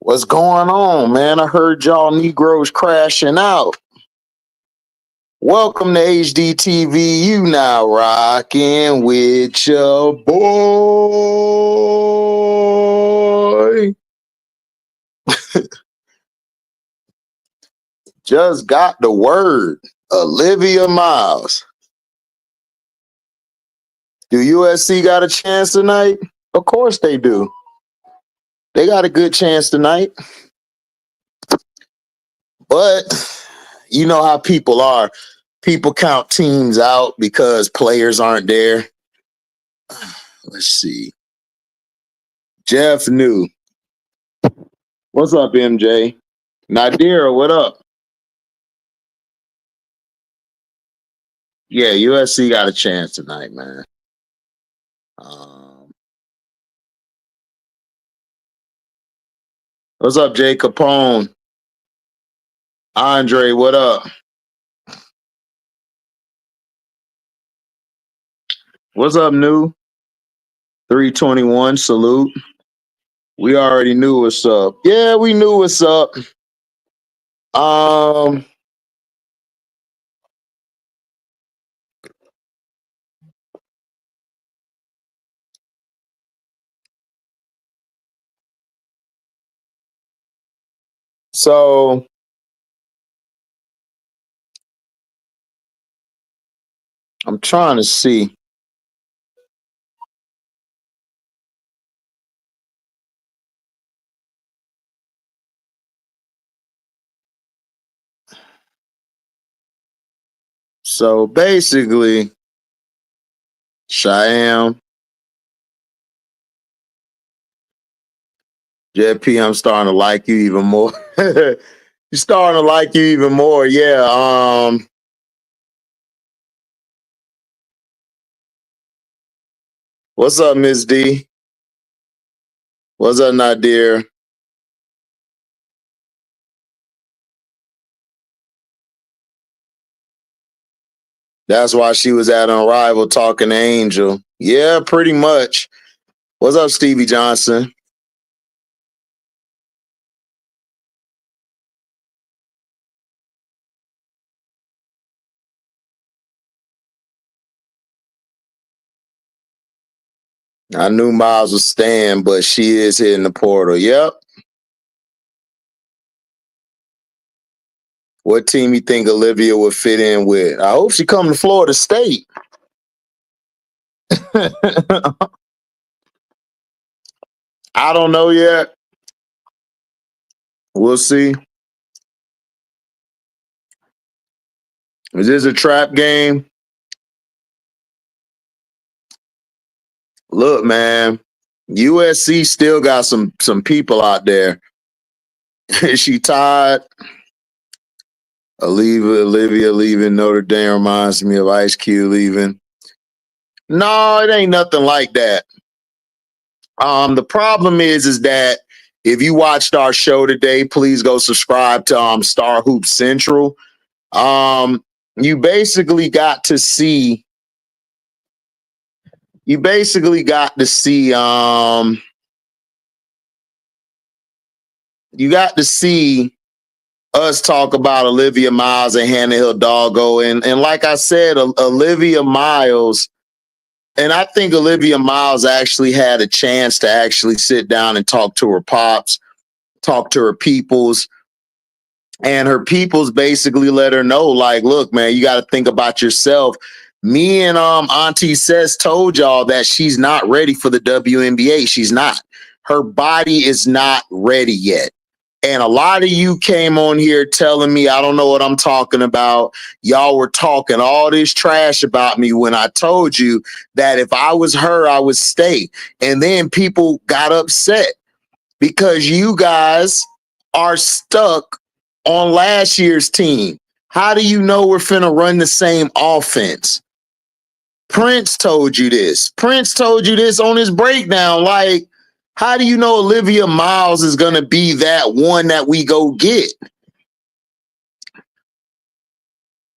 What's going on, man? I heard y'all Negroes crashing out. Welcome to HDiiTV. You now rocking with your boy. Just got the word. Olivia Miles. Do USC got a chance tonight? Of course they do. They got a good chance tonight. But you know how people are. People count teams out because players aren't there. Let's see. Jeff New. What's up, MJ? Nadira, what up? Yeah, USC got a chance tonight, man. What's up, Jay Capone? Andre, what up? What's up, New? 321, salute. We already knew what's up. Yeah, we knew what's up. So I'm trying to see. So basically, Cheyenne, JP, I'm starting to like you even more. You're starting to like you even more. Yeah. What's up, Miss D? What's up, Nadir? That's why she was at Unrivaled talking to Angel. Yeah, pretty much. What's up, Stevie Johnson? I knew Miles was staying, but she is hitting the portal. Yep. What team you think Olivia would fit in with? I hope she come to Florida State. I don't know yet. We'll see. Is this a trap game? Look, man, USC still got some people out there. Is she tired? Olivia leaving Notre Dame reminds me of Ice Cube leaving. No, it ain't nothing like that. The problem is that if you watched our show today, please go subscribe to Star Hoop Central. You basically got to see. You basically got to see. You got to see us talk about Olivia Miles and Hannah Hidalgo, and like I said, Olivia Miles. And I think Olivia Miles actually had a chance to actually sit down and talk to her pops, talk to her peoples. And her peoples basically let her know, like, look, man, you got to think about yourself. Me and Auntie Sess told y'all that she's not ready for the WNBA. She's not. Her body is not ready yet. And a lot of you came on here telling me I don't know what I'm talking about. Y'all were talking all this trash about me when I told you that if I was her, I would stay. And then people got upset because you guys are stuck on last year's team. How do you know we're finna run the same offense? Prince told you this. Prince told you this on his breakdown. Like, how do you know Olivia Miles is going to be that one that we go get?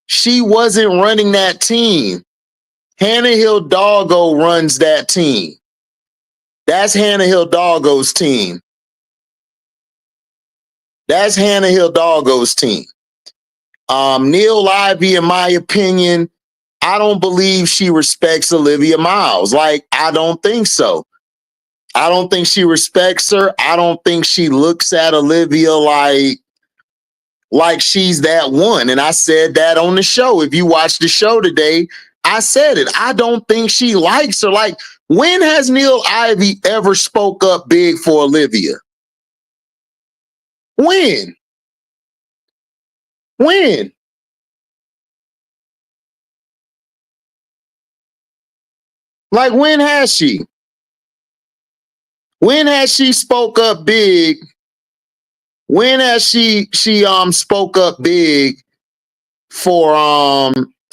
She wasn't running that team. Hannah Hidalgo runs that team. That's Hannah Hidalgo's team. That's Hannah Hidalgo's team. Neil Ivey, in my opinion, I don't believe she respects Olivia Miles. Like, I don't think so. I don't think she respects her. I don't think she looks at Olivia like she's that one. And I said that on the show. If you watch the show today, I said it. I don't think she likes her. Like, when has Neil Ivey ever spoke up big for Olivia? When? When? Like, when has she? When has she spoke up big? When has she spoke up big for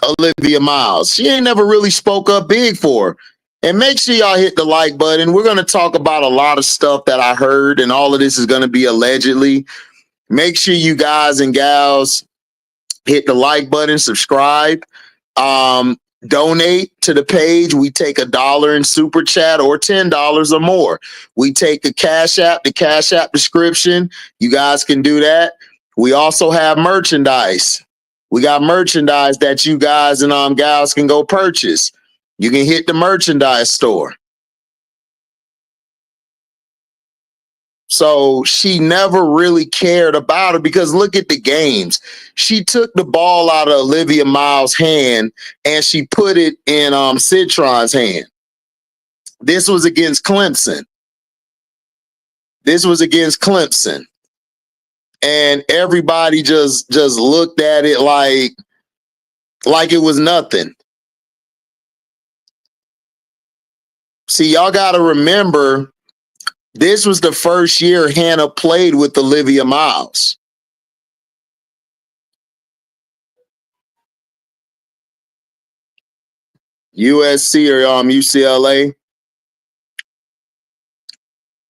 Olivia Miles? She ain't never really spoke up big for her. And make sure y'all hit the like button. We're going to talk about a lot of stuff that I heard, and all of this is going to be allegedly. Make sure you guys and gals hit the like button, subscribe, donate to the page. We take $1 in super chat or $10 or more. We take the Cash App description. You guys can do that. We also have merchandise. We got merchandise that you guys and gals can go purchase. You can hit the merchandise store. So she never really cared about her, because look at the games. She took the ball out of Olivia Miles' hand and she put it in Citron's hand. This was against Clemson. And everybody just looked at it like it was nothing. See, y'all got to remember, this was the first year Hannah played with Olivia Miles. USC or UCLA?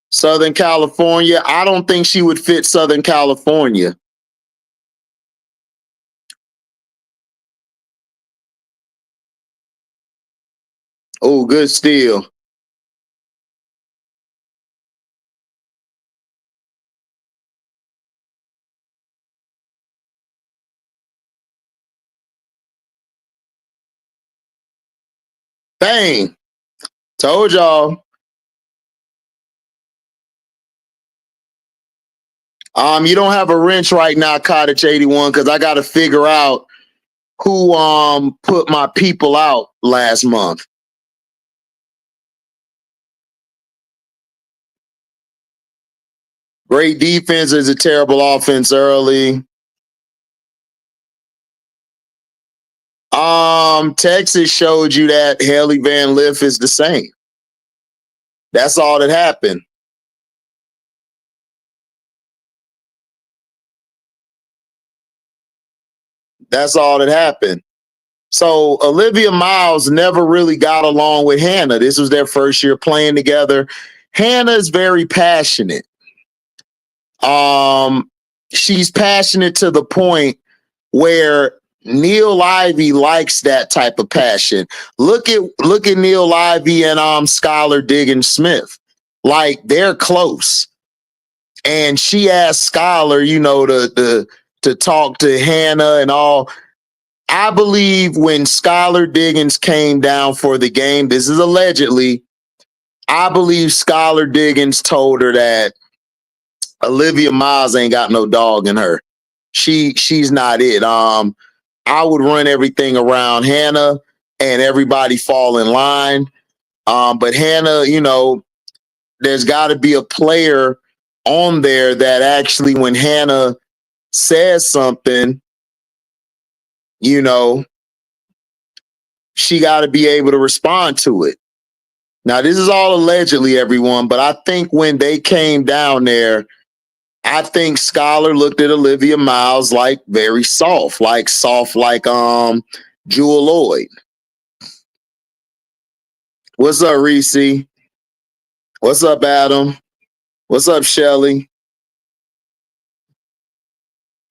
Southern California. I don't think she would fit Southern California. Oh, good steal. Bang. Told y'all. You don't have a wrench right now, Cottage 81, because I got to figure out who put my people out last month. Great defense is a terrible offense early. Texas showed you that Haley Van Lith is the same. That's all that happened. That's all that happened. So Olivia Miles never really got along with Hannah. This was their first year playing together. Hannah is very passionate. She's passionate to the point where Neil Ivey likes that type of passion. Look at Neil Ivey and Skylar Diggins Smith. Like, they're close. And she asked Skylar, to talk to Hannah and all. I believe when Skylar Diggins came down for the game, this is allegedly, I believe Skylar Diggins told her that Olivia Miles ain't got no dog in her. She's not it. I would run everything around Hannah and everybody fall in line. But Hannah, there's got to be a player on there that actually, when Hannah says something, she got to be able to respond to it. Now, this is all allegedly, everyone, but I think when they came down there, I think Skylar looked at Olivia Miles like very soft like Jewel Lloyd. What's up, Reese? What's up, Adam? What's up, Shelly?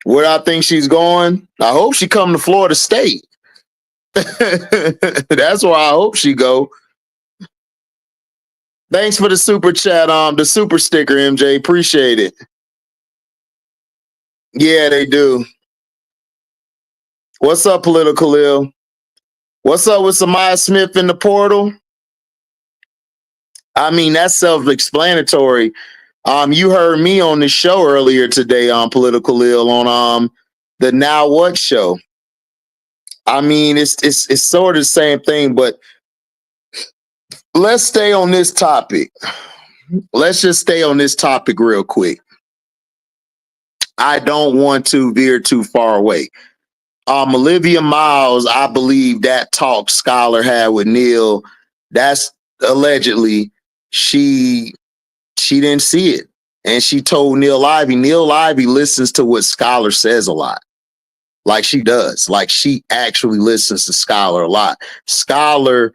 Where I think she's going? I hope she come to Florida State. That's where I hope she go. Thanks for the super chat, the super sticker, MJ. Appreciate it. Yeah, they do. What's up, Political Ill? What's up with Samaya Smith in the portal? I mean, that's self-explanatory. You heard me on the show earlier today on Political Ill on the Now What show. I mean, it's sort of the same thing, but let's stay on this topic. Let's just stay on this topic real quick. I don't want to veer too far away. Olivia Miles, I believe that talk Scholar had with Neil, that's allegedly she didn't see it. And she told Neil Ivy listens to what Scholar says a lot. Like she does. Like she actually listens to Scholar a lot. Scholar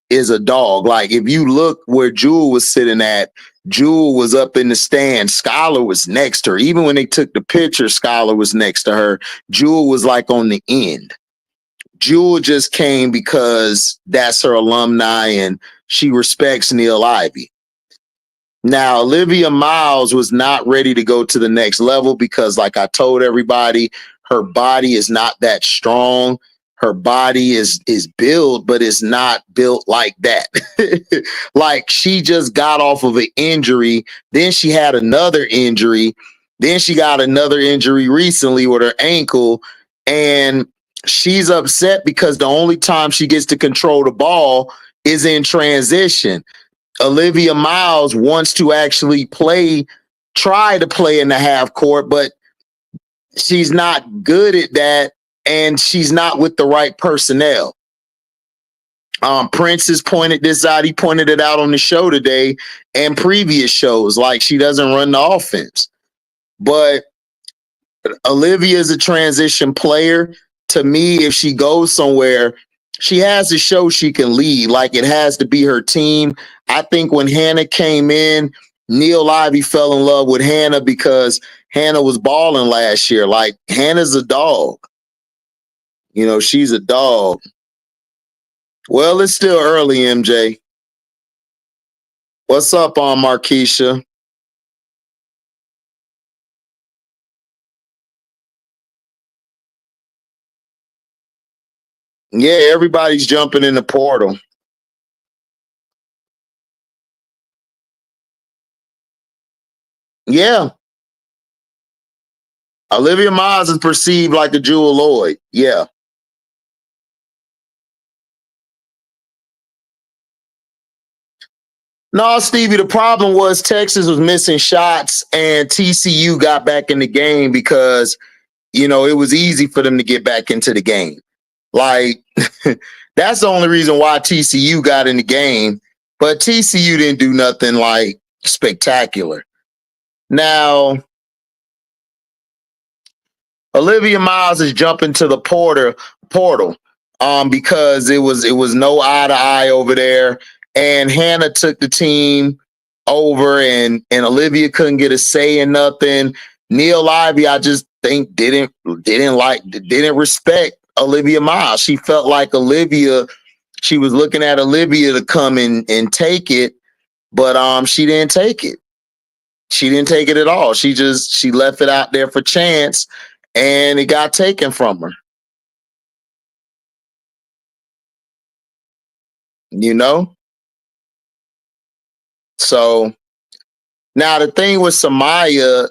is a dog. Like if you look where Jewel was sitting at, Jewel was up in the stand. Scholar was next to her. Even when they took the picture, Scholar was next to her. Jewel was like on the end. Jewel just came because that's her alumni and she respects Neil Ivy. Now, Olivia Miles was not ready to go to the next level because, like I told everybody, her body is not that strong. Her body is built, but it's not built like that. Like she just got off of an injury. Then she had another injury. Then she got another injury recently with her ankle. And she's upset because the only time she gets to control the ball is in transition. Olivia Miles wants to actually try to play in the half court, but she's not good at that and she's not with the right personnel. Prince has pointed this out. He pointed it out on the show today and previous shows. Like she doesn't run the offense, but Olivia is a transition player. To me, if she goes somewhere, she has to show she can lead. Like it has to be her team. I think when Hannah came in, Neil Ivy fell in love with Hannah because Hannah was balling last year. Like Hannah's a dog. You know, she's a dog. Well, it's still early, MJ. What's up on Markeisha? Yeah, everybody's jumping in the portal. Yeah. Olivia Miles is perceived like a Jewel Lloyd. Yeah. No, Stevie, the problem was Texas was missing shots and TCU got back in the game because, you know, it was easy for them to get back into the game. Like, that's the only reason why TCU got in the game. But TCU didn't do nothing like spectacular. Now, Olivia Miles is jumping to the portal because it was no eye to eye over there, and Hannah took the team over, and Olivia couldn't get a say in nothing. Neil Ivy, I just think didn't respect Olivia Miles. She felt like she was looking at Olivia to come in and take it, but she didn't take it. She didn't take it at all. She left it out there for chance and it got taken from her. You know? So now the thing with Samaya,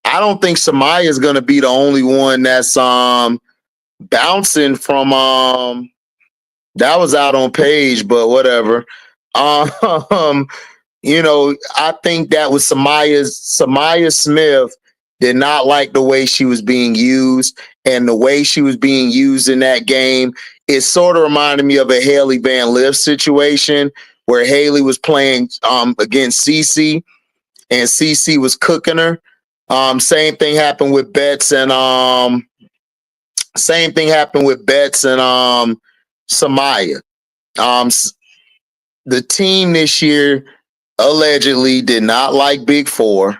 I don't think Samaya is gonna be the only one that's bouncing from that was out on page, but whatever. Um You know, I think that was Samaya Smith did not like the way she was being used, and the way she was being used in that game. It sort of reminded me of a Haley Van Lith situation where Haley was playing against Cece and Cece was cooking her. Same thing happened with Betts and Samaya. Um, the team this year allegedly did not like Big Four.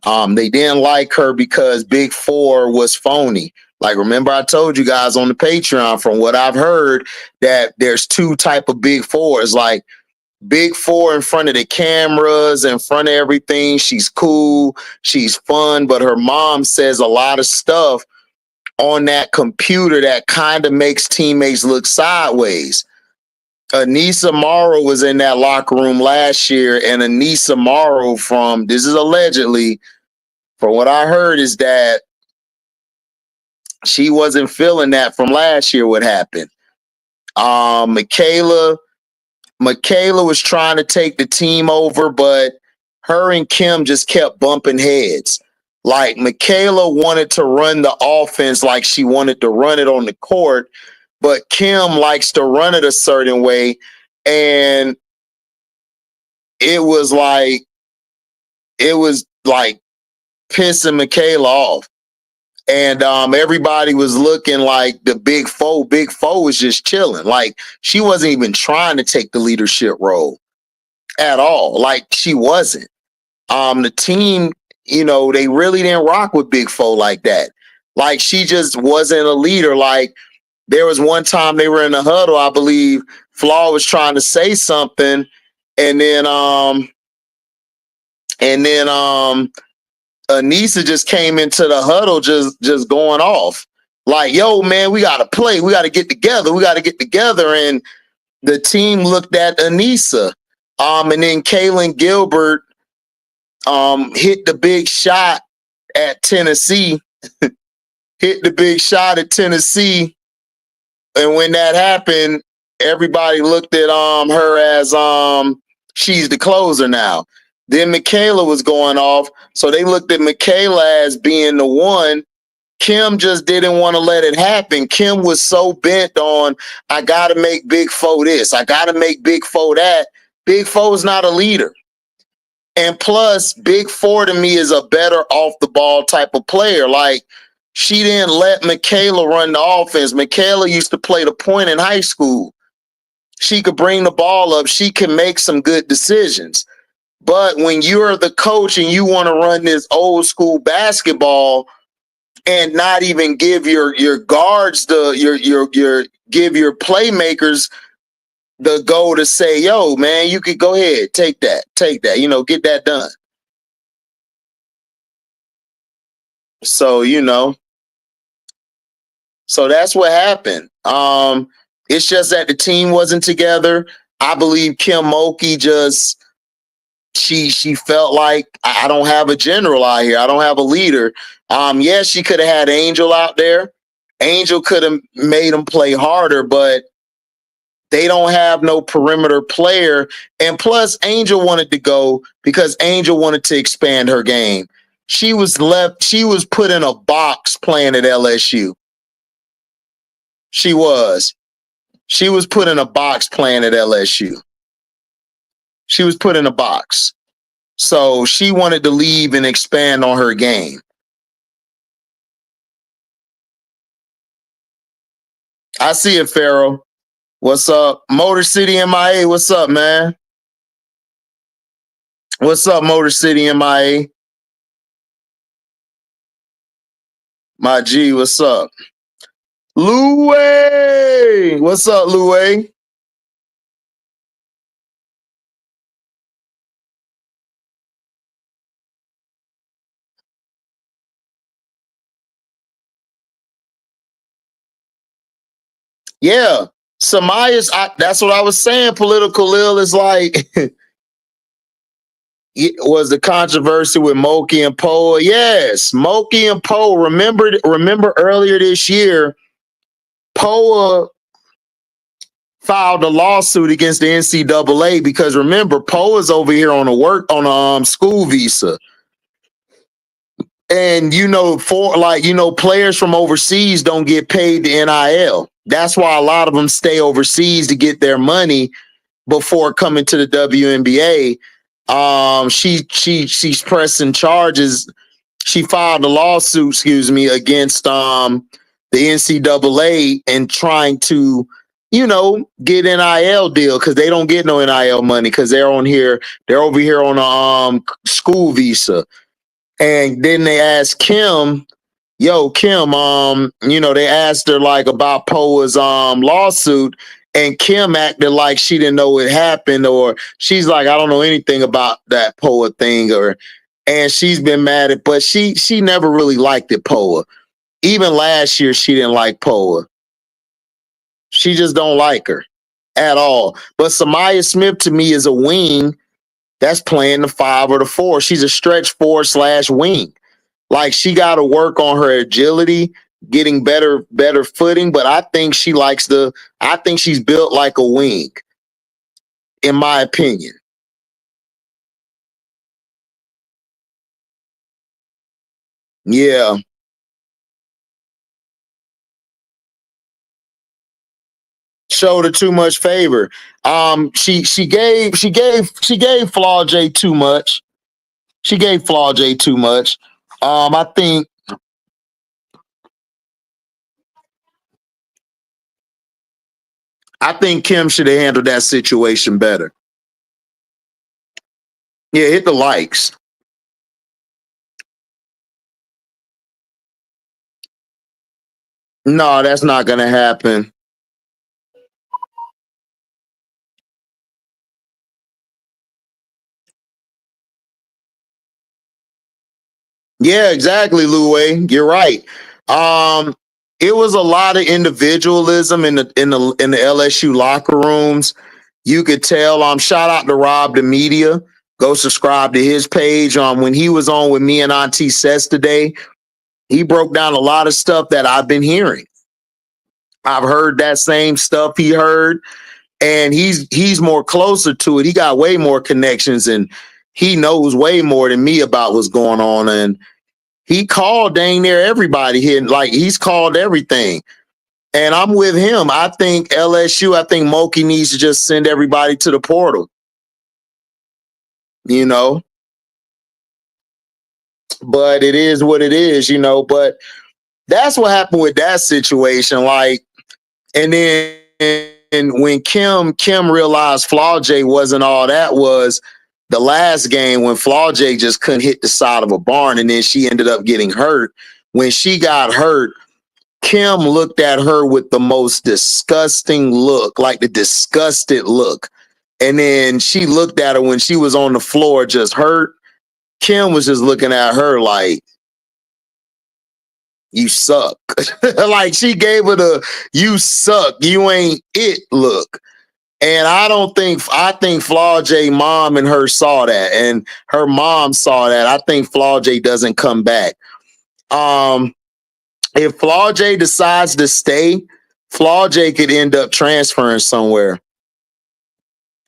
They didn't like her because Big Four was phony. Like, remember I told you guys on the Patreon, from what I've heard, that there's two type of Big Fours. Like Big Four in front of the cameras, in front of everything. She's cool. She's fun. But her mom says a lot of stuff on that computer that kind of makes teammates look sideways. Anissa Morrow was in that locker room last year, and Anissa Morrow this is allegedly, from what I heard, is that she wasn't feeling that from last year, what happened. Michaela was trying to take the team over, but her and Kim just kept bumping heads. Like, Michaela wanted to run the offense like she wanted to run it on the court, but Kim likes to run it a certain way. And it was like pissing Michaela off. And everybody was looking like the Big Four. Big Four was just chilling. Like, she wasn't even trying to take the leadership role at all. Like, she wasn't. The team, they really didn't rock with Big Four like that. Like, she just wasn't a leader. Like, there was one time they were in the huddle, I believe Flau'jae was trying to say something, and then Anissa just came into the huddle just going off. Like, yo, man, we got to play. We got to get together. And the team looked at Anissa. And then Kaylin Gilbert hit the big shot at Tennessee. And when that happened, everybody looked at her as she's the closer now. Then Michaela was going off, so they looked at Michaela as being the one. Kim just didn't want to let it happen. Kim was so bent on, I got to make Big Four this. I got to make Big Four that. Big Four's not a leader. And plus, Big Four to me is a better off-the-ball type of player. Like, she didn't let Michaela run the offense. Michaela used to play the point in high school. She could bring the ball up. She can make some good decisions. But when you're the coach and you want to run this old school basketball and not even give your guards give your playmakers the goal to say, yo, man, you could go ahead, take that, get that done. So, so that's what happened. It's just that the team wasn't together. I believe Kim Mulkey just, she felt like, I don't have a general out here. I don't have a leader. Yes, she could have had Angel out there. Angel could have made them play harder, but they don't have no perimeter player. And plus, Angel wanted to go because Angel wanted to expand her game. She was put in a box playing at LSU. She was put in a box playing at LSU. She was put in a box. So she wanted to leave and expand on her game. I see it, Pharaoh. What's up? Motor City MIA, what's up, man? What's up, Motor City MIA? My G, what's up? Louie! What's up, Louie? Yeah, Samaya's, that's what I was saying. Political Lil is like, was the controversy with Moki and Poe. Yes, Moki and Poe. Remember earlier this year, Poe filed a lawsuit against the NCAA because remember, Poe is over here on a school visa. And players from overseas don't get paid the NIL. That's why a lot of them stay overseas to get their money before coming to the WNBA. She's pressing charges. She filed a lawsuit, against the NCAA and trying to, get NIL deal because they don't get no NIL money because they're over here on a school visa. And then they asked Kim, they asked her like about Poa's lawsuit, And Kim acted like she didn't know it happened, or she's like, I don't know anything about that Poa thing, and she's been mad at, but she never really liked it, Poa. Even last year, she didn't like Poa. She just don't like her at all. But Samaya Smith to me is a wing that's playing the 5 or the 4. She's a stretch 4/wing. Like, she got to work on her agility, getting better footing. But I think I think she's built like a wing, in my opinion. Yeah. Showed her too much favor. She gave Flau'jae too much. She gave Flau'jae too much. I think Kim should have handled that situation better. Yeah, hit the likes. No, that's not gonna happen. Yeah, exactly, Louie. You're right. It was a lot of individualism in the LSU locker rooms. You could tell. Shout out to Rob the Media. Go subscribe to his page. When he was on with me and Auntie Sess today, he broke down a lot of stuff that I've been hearing. I've heard that same stuff he heard, and he's more closer to it. He got way more connections, and he knows way more than me about what's going on. And he called dang near everybody here. Like, he's called everything. And I'm with him. I think LSU, I think Moki needs to just send everybody to the portal. You know? But it is what it is, you know. But that's what happened with that situation. Like, and then when Kim realized Flau'jae wasn't all that, was the last game when Flau'jae just couldn't hit the side of a barn, and then she ended up getting hurt. When she got hurt, Kim looked at her with the most disgusting look, like the disgusted look. And then she looked at her when she was on the floor just hurt. Kim was just looking at her like, you suck. Like, she gave her the you suck, you ain't it look. And I think Flau'jae mom and her saw that, and her mom saw that. I think Flau'jae doesn't come back. If Flau'jae decides to stay, Flau'jae could end up transferring somewhere.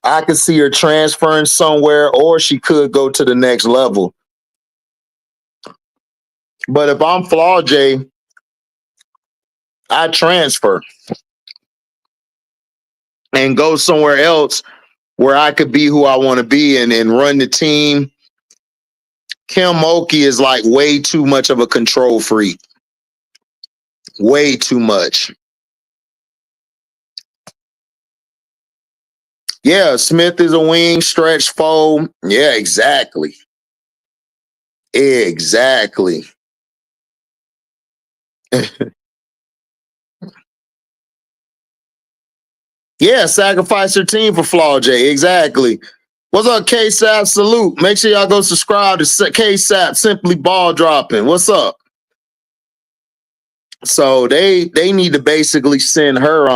I could see her transferring somewhere, or she could go to the next level. But if I'm Flau'jae, I transfer and go somewhere else where I could be who I want to be and run the team. Kim Mulkey is like way too much of a control freak. Way too much. Yeah, Smith is a wing, stretch foe. Yeah, exactly. Exactly. Yeah, sacrifice her team for Flau'jae. Exactly. What's up, Cashapp? Salute. Make sure y'all go subscribe to Cashapp, Simply Ball Dropping. What's up? So they need to basically send her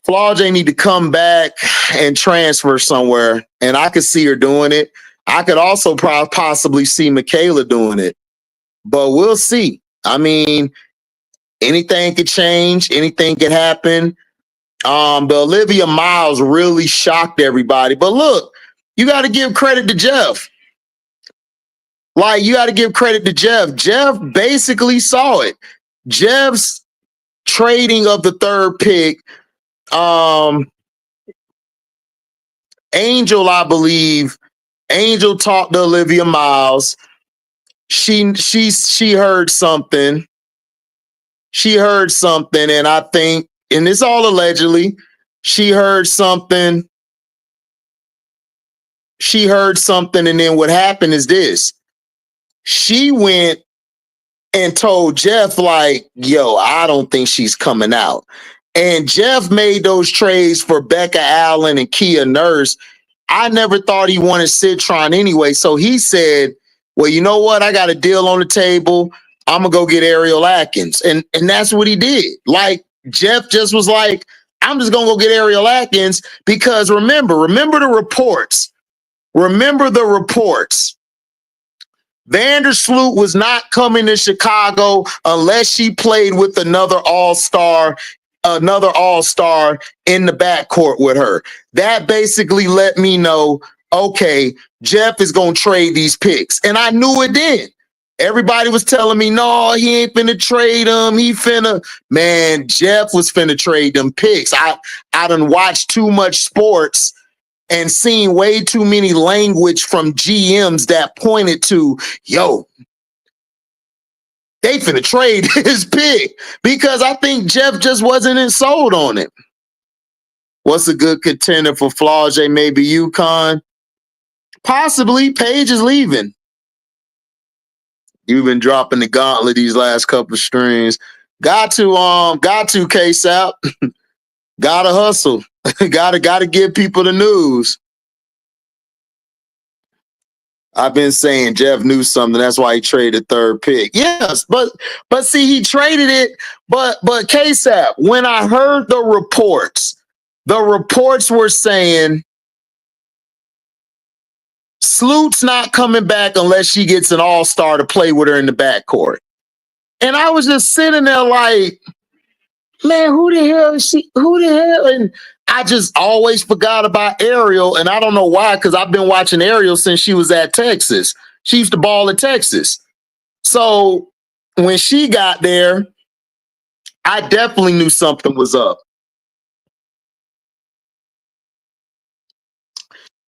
Flau'jae need to come back and transfer somewhere, and I could see her doing it. I could also possibly see Michaela doing it, but we'll see. I mean, anything could change, anything could happen. The Olivia Miles really shocked everybody, but look, you got to give credit to Jeff. Like, you got to give credit to Jeff. Jeff basically saw it. Jeff's trading of the third pick. Angel, I believe, Angel talked to Olivia Miles. She heard something. She heard something, and I think, and it's all allegedly, she heard something. She heard something, and then what happened is this. She went and told Jeff, like, yo, I don't think she's coming out. and Jeff made those trades for Becca Allen and Kia Nurse, I never thought he wanted Citron anyway. So he said, well, you know what? I got a deal on the table. I'm going to go get Ariel Atkins. And that's what he did. Like, Jeff just was like, I'm just going to go get Ariel Atkins because remember the reports. Remember the reports. Vandersloot was not coming to Chicago unless she played with another all-star in the backcourt with her. That basically let me know, okay, Jeff is going to trade these picks. And I knew it then. Everybody was telling me, no, he ain't finna trade them. Man, Jeff was finna trade them picks. I done watched too much sports and seen way too many language from GMs that pointed to, yo, they finna trade his pick because I think Jeff just wasn't sold on it. What's a good contender for Flau'jae? Maybe UConn? Possibly. Paige is leaving. You've been dropping the gauntlet these last couple of streams. Got to Cashapp. Gotta hustle. gotta give people the news. I've been saying Jeff knew something. That's why he traded third pick. Yes, but see, he traded it. But Cashapp, when I heard the reports were saying Sloot's not coming back unless she gets an all-star to play with her in the backcourt. And I was just sitting there like, man, who the hell is she? Who the hell? And I just always forgot about Ariel. And I don't know why, because I've been watching Ariel since she was at Texas. She used to ball at Texas. So when she got there, I definitely knew something was up.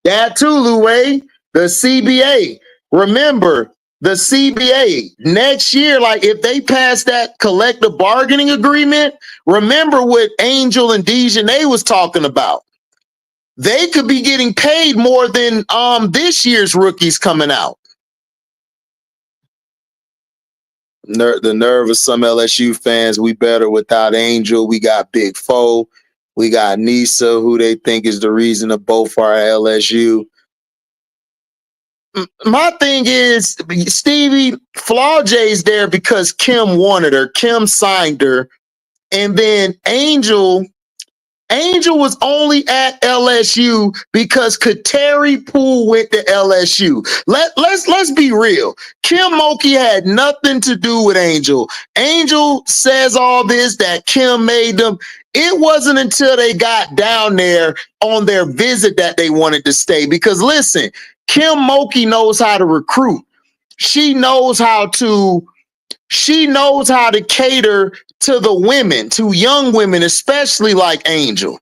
That too, Louie, the CBA. Remember, the CBA next year, like if they pass that collective bargaining agreement, remember what Angel and Dejanay was talking about. They could be getting paid more than this year's rookies coming out. The nerve of some LSU fans, we better without Angel. We got Big Foe. We got Nisa, who they think is the reason of both our LSU. My thing is, Stevie, Flau'jae's there because Kim wanted her. Kim signed her. And then Angel was only at LSU because Kateri Poole went to LSU. Let's be real. Kim Mulkey had nothing to do with Angel. Angel says all this that Kim made them. It wasn't until they got down there on their visit that they wanted to stay. Because listen, Kim Mulkey knows how to recruit. She knows how to cater to the women, to young women, especially like Angel.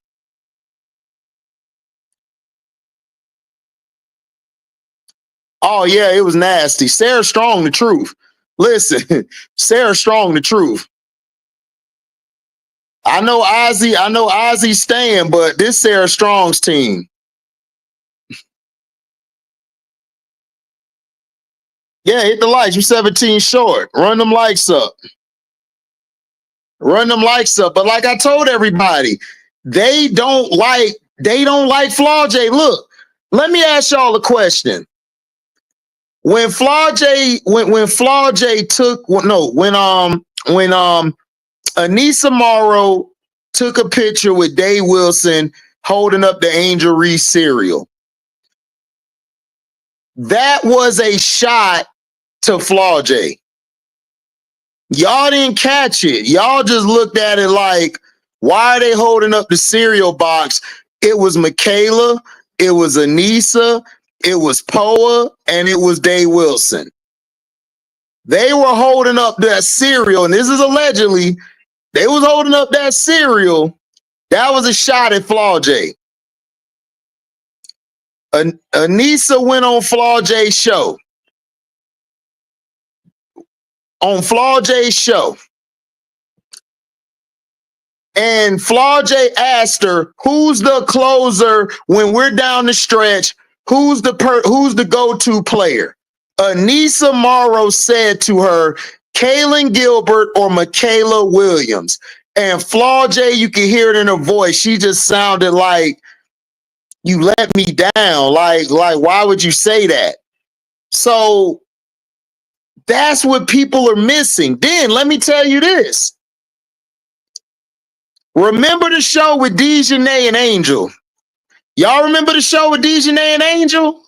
Oh, yeah, it was nasty. Sarah Strong, the truth. Listen, Sarah Strong, the truth. I know Ozzy's staying, but this Sarah Strong's team. Yeah, hit the likes. You're 17 short. Run them likes up. Run them likes up. But like I told everybody, they don't like Flau'jae. Look, let me ask y'all a question. When Flau'jae Anissa Morrow took a picture with Dave Wilson holding up the Angel Reese cereal, that was a shot to Flau'jae. Y'all didn't catch it. Y'all just looked at it like, why are they holding up the cereal box? It was Michaela, it was Anissa, it was Poa, and it was Dave Wilson. They were holding up that cereal, and this is allegedly, they was holding up that cereal. That was a shot at Flau'jae. Anissa went on Flau'jae's show. On Flau'jae's show. And Flau'jae asked her, who's the closer when we're down the stretch? Who's the go-to player? Anissa Morrow said to her, Kaylin Gilbert or Michaela Williams. And Flau'jae, you can hear it in her voice. She just sounded like, you let me down. Like, why would you say that? So that's what people are missing. Then let me tell you this. Remember the show with Dejanay and Angel? Y'all remember the show with Dejanay and Angel?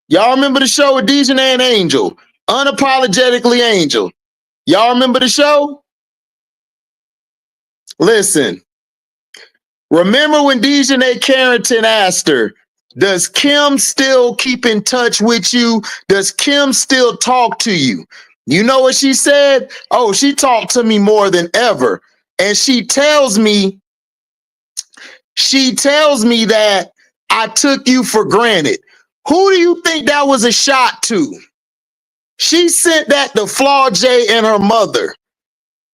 Y'all remember the show with Dejanay and Angel? Unapologetically Angel. Y'all remember the show? Listen. Remember when Dejanay Carrington asked her, does Kim still keep in touch with you? Does Kim still talk to you? You know what she said? Oh, she talked to me more than ever. And she tells me that I took you for granted. Who do you think that was a shot to? She sent that to Flau'jae and her mother.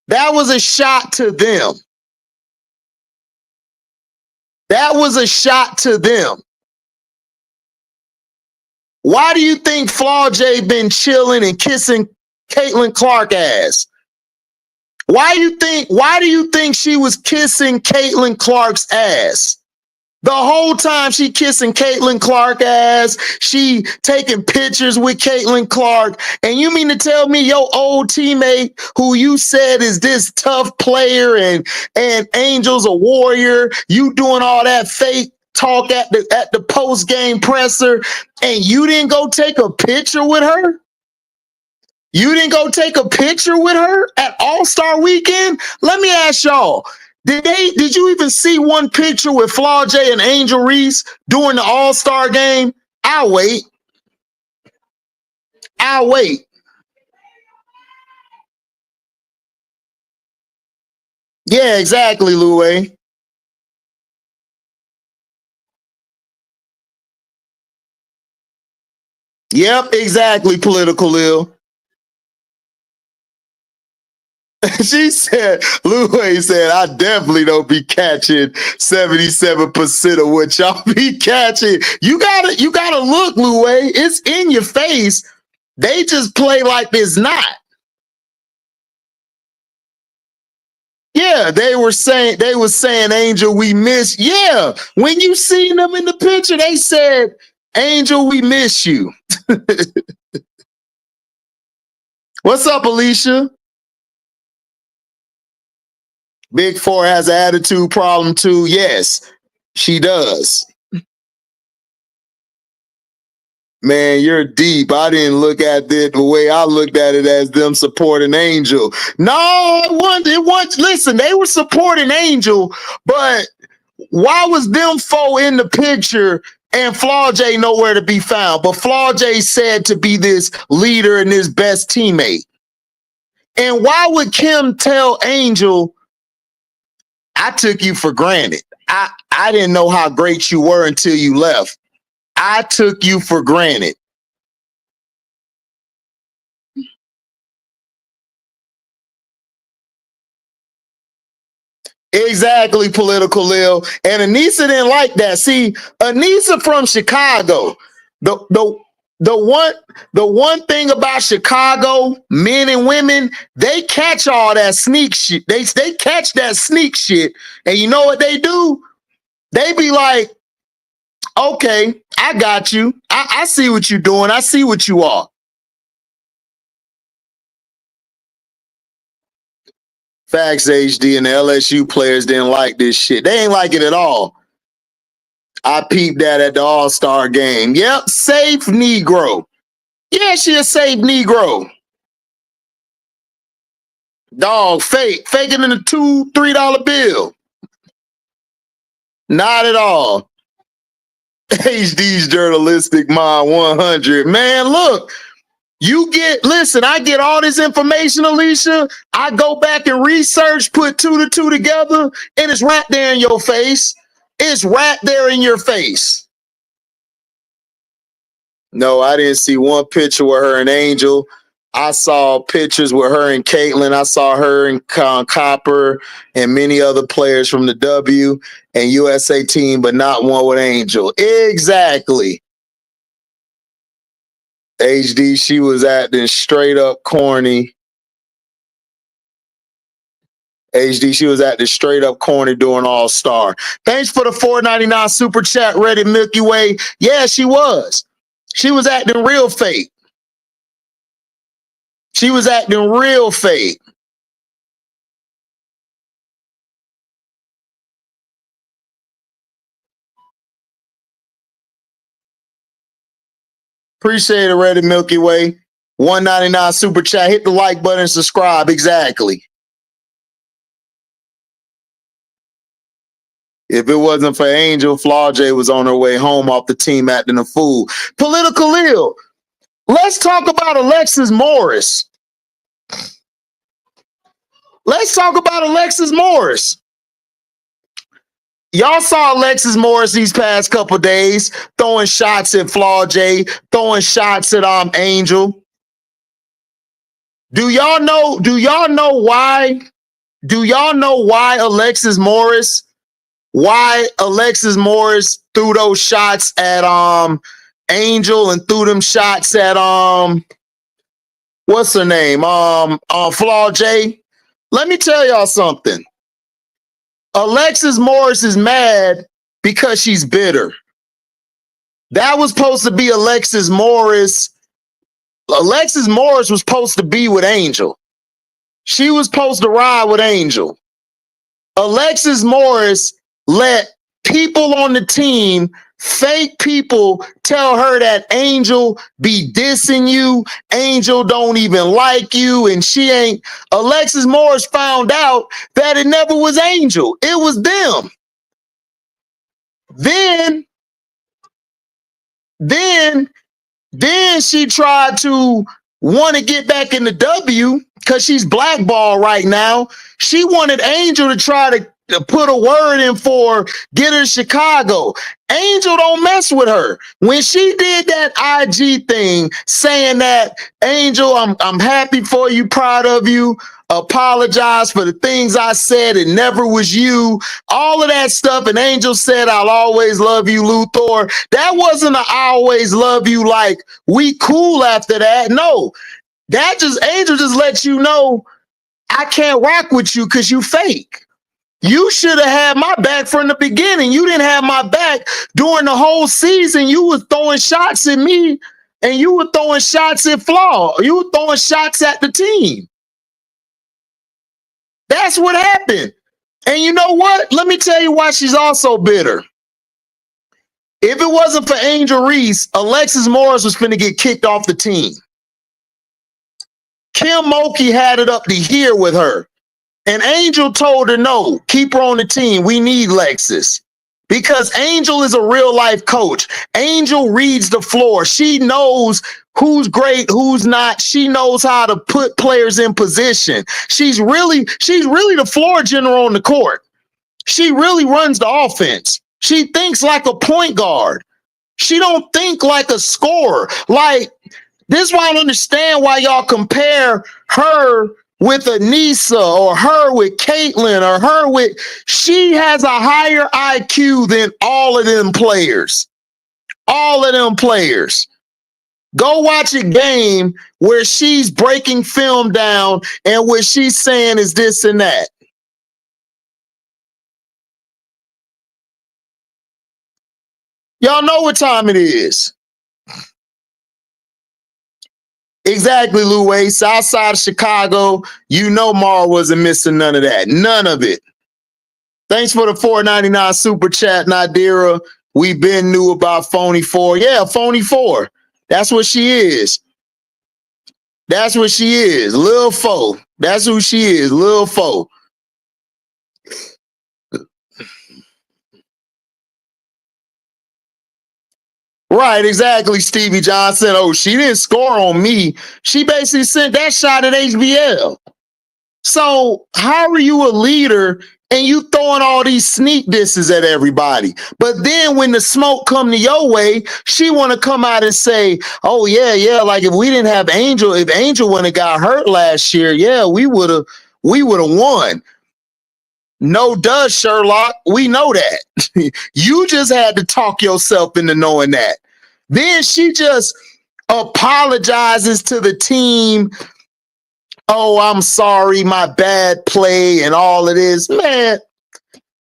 That was a shot to them. That was a shot to them. Why do you think Flau'jae been chilling and kissing Caitlin Clark ass? Why do you think she was kissing Caitlin Clark's ass? The whole time she kissing Caitlin Clark ass, she taking pictures with Caitlin Clark. And you mean to tell me your old teammate who you said is this tough player and Angel's a warrior, you doing all that fake talk at the post-game presser, and you didn't go take a picture with her? You didn't go take a picture with her at All-Star Weekend? Let me ask y'all, did you even see one picture with Flau'jae and Angel Reese during the All-Star game? I'll wait. Yeah, exactly, Louie. Yep, exactly, Political Lil. She said, Louie said, I definitely don't be catching 77% of what y'all be catching. You gotta look, Louie. It's in your face. They just play like it's not. Yeah, they were saying, Angel, we miss. Yeah, when you seen them in the picture, they said, Angel, we miss you. What's up, Alicia? Big Four has an attitude problem too. Yes, she does. Man, you're deep. I didn't look at it the way I looked at it as them supporting Angel. No, it wasn't. Listen, they were supporting Angel, but why was them four in the picture and Flau'jae nowhere to be found? But Flau'jae said to be this leader and his best teammate. And why would Kim tell Angel, I took you for granted. I didn't know how great you were until you left. I took you for granted. Exactly, Political Lil. And Anissa didn't like that. See, Anissa from Chicago. The one thing about Chicago, men and women, they catch all that sneak shit. They catch that sneak shit. And you know what they do? They be like, okay, I got you. I see what you're doing. I see what you are. Facts, HD, and the LSU players didn't like this shit. They ain't like it at all. I peeped that at the All-Star game. Yep, safe Negro. Yeah, she a safe Negro. Dog, faking in a $2-3 bill. Not at all. HD's journalistic mind 100. Man, look, I get all this information, Alicia. I go back and research, put 2 to 2 together, and it's right there in your face. It's right there in your face. No, I didn't see one picture with her and Angel. I saw pictures with her and Caitlin. I saw her and Copper and many other players from the W and USA team, but not one with Angel. Exactly. HD, she was acting straight up corny. HD, she was acting straight up corny doing All-Star. Thanks for the $4.99 super chat, Reddit Milky Way. Yeah, she was. She was acting real fake. She was acting real fake. Appreciate it, Reddit Milky Way. $1.99 super chat. Hit the like button and subscribe. Exactly. If it wasn't for Angel, Flau'jae was on her way home off the team acting a fool. Political ill. Let's talk about Alexis Morris. Let's talk about Alexis Morris. Y'all saw Alexis Morris these past couple days throwing shots at Flau'jae, throwing shots at Angel. Do y'all know why? Do y'all know why Alexis Morris threw those shots at Angel and threw them shots at what's her name? Flau'jae? Let me tell y'all something. Alexis Morris is mad because she's bitter. That was supposed to be Alexis Morris. Alexis Morris was supposed to be with Angel. She was supposed to ride with Angel. Alexis Morris let people on the team, fake people, tell her that Angel be dissing you. Angel don't even like you, and she ain't. Alexis Morris found out that it never was Angel. It was them. Then she tried to want to get back in the W because she's blackballed right now. She wanted Angel to try to put a word in for get her to Chicago. Angel don't mess with her. When she did that IG thing saying that, Angel, I'm happy for you, proud of you, apologize for the things I said, it never was you, all of that stuff, and Angel said, I'll always love you, Luthor. That wasn't an I always love you like we cool after that. No, that just, Angel just lets you know I can't rock with you because you fake. You should have had my back from the beginning. You didn't have my back during the whole season. You were throwing shots at me and you were throwing shots at Flaw. You were throwing shots at the team. That's what happened. And you know what? Let me tell you why she's also bitter. If it wasn't for Angel Reese, Alexis Morris was finna get kicked off the team. Kim Mulkey had it up to here with her. And Angel told her, no, keep her on the team. We need Lexus. Because Angel is a real life coach. Angel reads the floor. She knows who's great, who's not. She knows how to put players in position. She's really the floor general on the court. She really runs the offense. She thinks like a point guard. She don't think like a scorer. Like, this is why I don't understand why y'all compare her with Anissa or her with Caitlin or her with, she has a higher IQ than all of them players. All of them players. Go watch a game where she's breaking film down and what she's saying is this and that. Y'all know what time it is. Exactly, Lou Way. South side of Chicago. You know Mar wasn't missing none of that. None of it. Thanks for the $4.99 super chat, Nadira. We been knew about Phony 4. Yeah, Phony 4. That's what she is. That's what she is. Lil Fo. That's who she is. Lil Fo. Right, exactly, Stevie Johnson. Oh, she didn't score on me. She basically sent that shot at HBL. So how are you a leader and you throwing all these sneak disses at everybody? But then when the smoke come to your way, she want to come out and say, oh, yeah, like if we didn't have Angel, if Angel wouldn't have got hurt last year, yeah, we would have won. No, does Sherlock. We know that. You just had to talk yourself into knowing that. Then she just apologizes to the team oh, I'm sorry, my bad play and all of this. Man,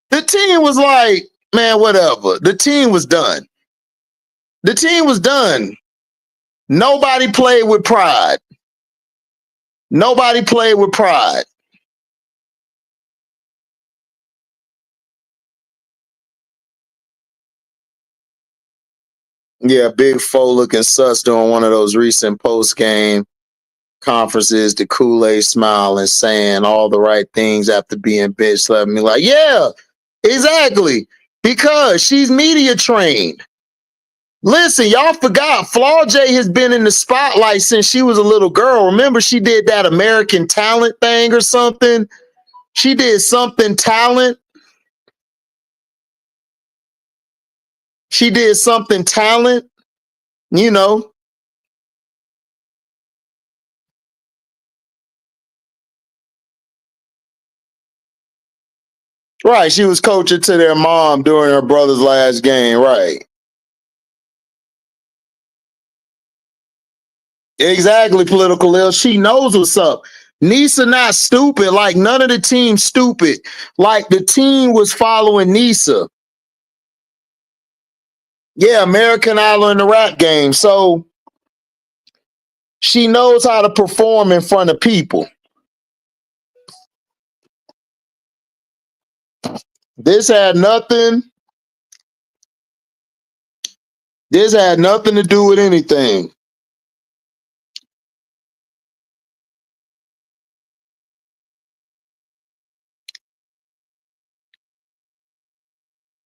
the team was like, man, whatever. The team was done. The team was done. Nobody played with pride. Nobody played with pride. Yeah, Big Foe looking sus during one of those recent post-game conferences, the Kool-Aid smiling, saying all the right things after being bitch slapped me. Like, yeah, exactly. Because she's media trained. Listen, y'all forgot Flau'jae has been in the spotlight since she was a little girl. Remember, she did that American Talent thing or something? She did something talent. She did something talent, you know. Right. She was coaching to their mom during her brother's last game. Right. Exactly, political ill. She knows what's up. Nisa not stupid. Like none of the team stupid. Like the team was following Nisa. Yeah, American Idol in the rap game. So she knows how to perform in front of people. This had nothing. This had nothing to do with anything.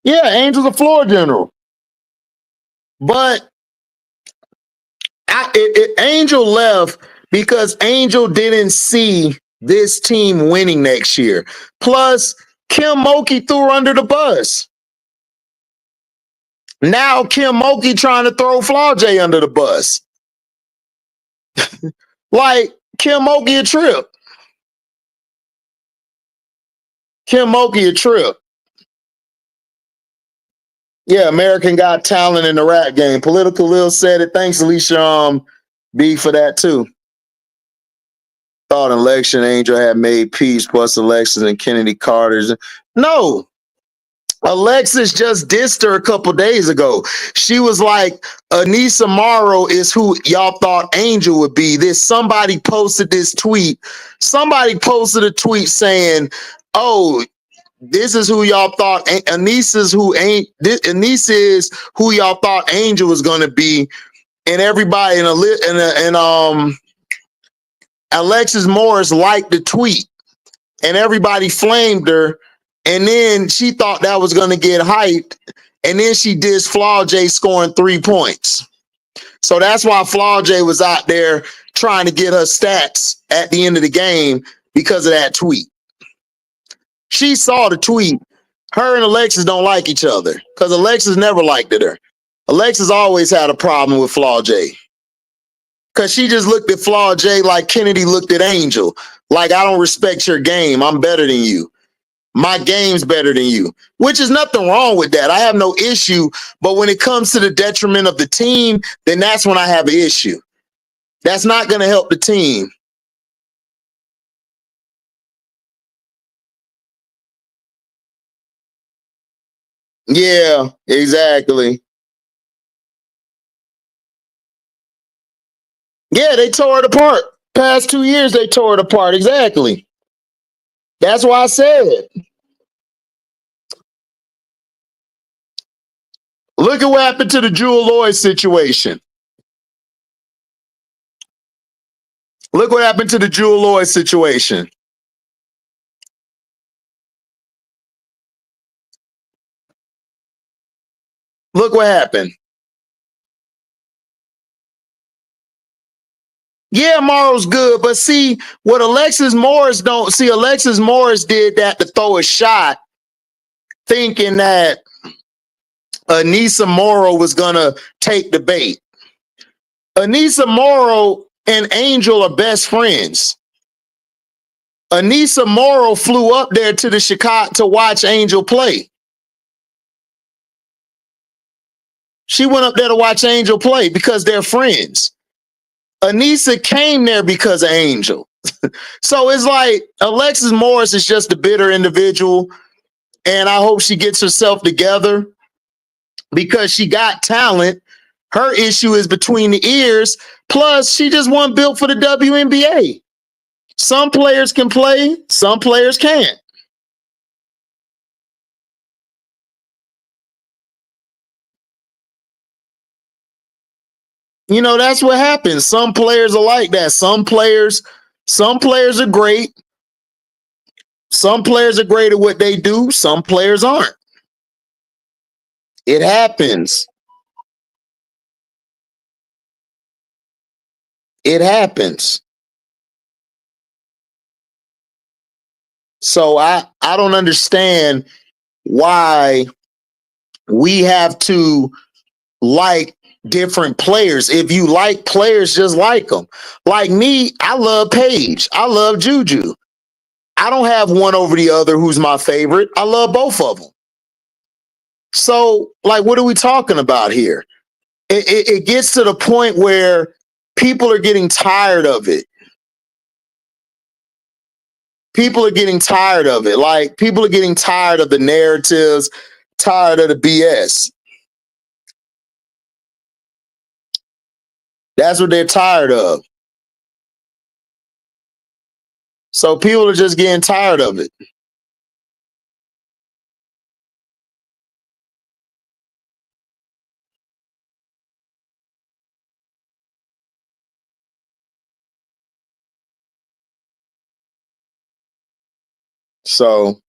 Yeah, Angel's a floor general. But Angel left because Angel didn't see this team winning next year. Plus, Kim Mulkey threw her under the bus. Now Kim Mulkey trying to throw Flau'jae under the bus. Like Kim Mulkey a trip. Kim Mulkey a trip. Yeah, American Got Talent in the rap game. Political Lil said it. Thanks, Alicia B, for that too. Thought Election Angel had made peace plus Alexis and Kennedy Carter's. No, Alexis just dissed her a couple days ago. She was like, Anissa Morrow is who y'all thought Angel would be. Somebody posted this tweet. Somebody posted a tweet saying, oh, this is who y'all thought Anissa is who y'all thought Angel was gonna be. And everybody and Alexis Morris liked the tweet. And everybody flamed her. And then she thought that was going to get hyped. And then she dissed Flau'jae scoring 3 points. So that's why Flau'jae was out there trying to get her stats at the end of the game because of that tweet. She saw the tweet. Her and Alexis don't like each other because Alexis never liked her. Alexis always had a problem with Flau'jae because she just looked at Flau'jae like Kennedy looked at Angel. Like, I don't respect your game. I'm better than you. My game's better than you, which is nothing wrong with that. I have no issue. But when it comes to the detriment of the team, then that's when I have an issue. That's not going to help the team. Yeah, exactly. Yeah, they tore it apart. Past 2 years, they tore it apart. Exactly. That's why I said, look at what happened to the Jewel Lloyd situation. Look what happened to the Jewel Lloyd situation. Look what happened. Yeah, Morrow's good, but see what Alexis Morris don't see. Alexis Morris did that to throw a shot, thinking that Anissa Morrow was gonna take the bait. Anissa Morrow and Angel are best friends. Anissa Morrow flew up there to the Chicago to watch Angel play. She went up there to watch Angel play because they're friends. Anissa came there because of Angel. So it's like Alexis Morris is just a bitter individual, and I hope she gets herself together because she got talent. Her issue is between the ears. Plus, she just wasn't built for the WNBA. Some players can play, some players can't. You know, that's what happens. Some players are like that. Some players are great. Some players are great at what they do. Some players aren't. It happens. It happens. So I don't understand why we have to like different players. If you like players, just like them. Like me, I love Paige. I love Juju. I don't have one over the other who's my favorite. I love both of them. So, like, what are we talking about here? It gets to the point where people are getting tired of it. People are getting tired of it. Like, people are getting tired of the narratives, tired of the BS. That's what they're tired of. So people are just getting tired of it. So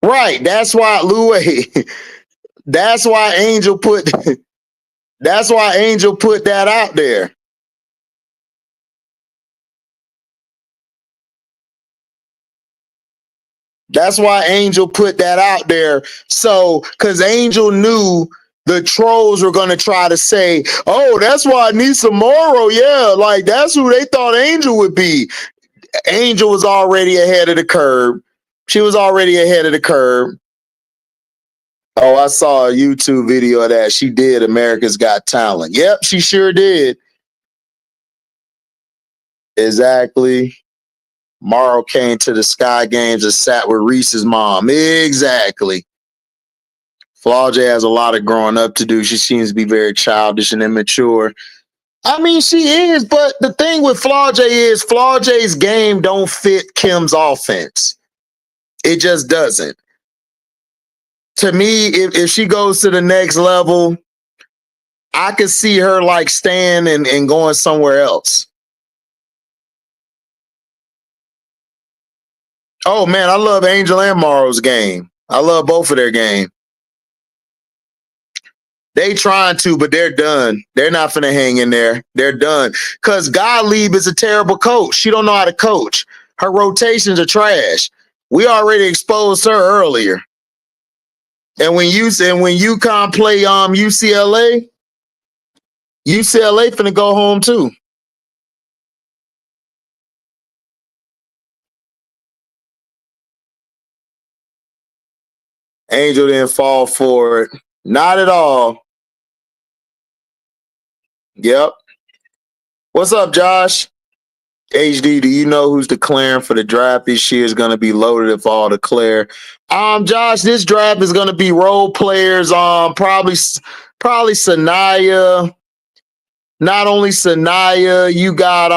right, that's why Louis, that's why Angel put that's why Angel put that out there. That's why Angel put that out there. So, because Angel knew the trolls were going to try to say, oh, that's why Nisa Morrow, yeah, like that's who they thought Angel would be. Angel was already ahead of the curve. She was already ahead of the curve. Oh, I saw a YouTube video of that. She did America's Got Talent. Yep, she sure did. Exactly. Morrow came to the Sky Games and sat with Reese's mom. Exactly. Flau'jae has a lot of growing up to do. She seems to be very childish and immature. I mean, she is, but the thing with Flau'jae is Flau'jae's game don't fit Kim's offense. It just doesn't. To me, if she goes to the next level, I could see her like staying and going somewhere else. Oh man, I love Angel and Morrow's game. I love both of their game. They trying to, but they're done. They're not finna hang in there. They're done. Cause Gottlieb is a terrible coach. She don't know how to coach. Her rotations are trash. We already exposed her earlier. And when UConn play UCLA finna go home too. Angel didn't fall for it. Not at all. Yep. What's up, Josh? HD, do you know who's declaring for the draft this year is going to be loaded if all declare? Josh, this draft is going to be role players. Probably Sanaya. Not only Sanaya, you got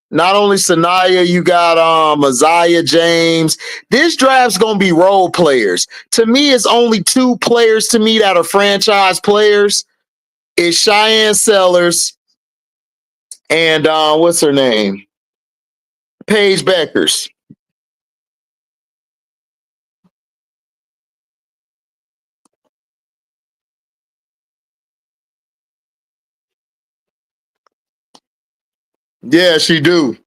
not only Sanaya, you got Isaiah James. This draft's gonna be role players. To me, it's only two players to me that are franchise players. It's Cheyenne Sellers and what's her name? Paige Beckers. Yeah, she do.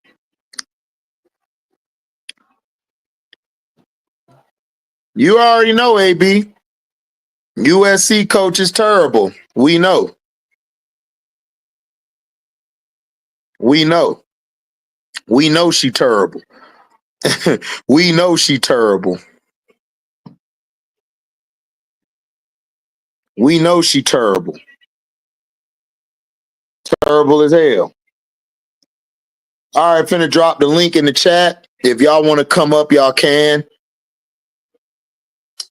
You already know, AB. USC coach is terrible. We know. We know. We know she terrible. We know she terrible. We know she terrible. Terrible as hell. All right, finna drop the link in the chat. If y'all want to come up, y'all can.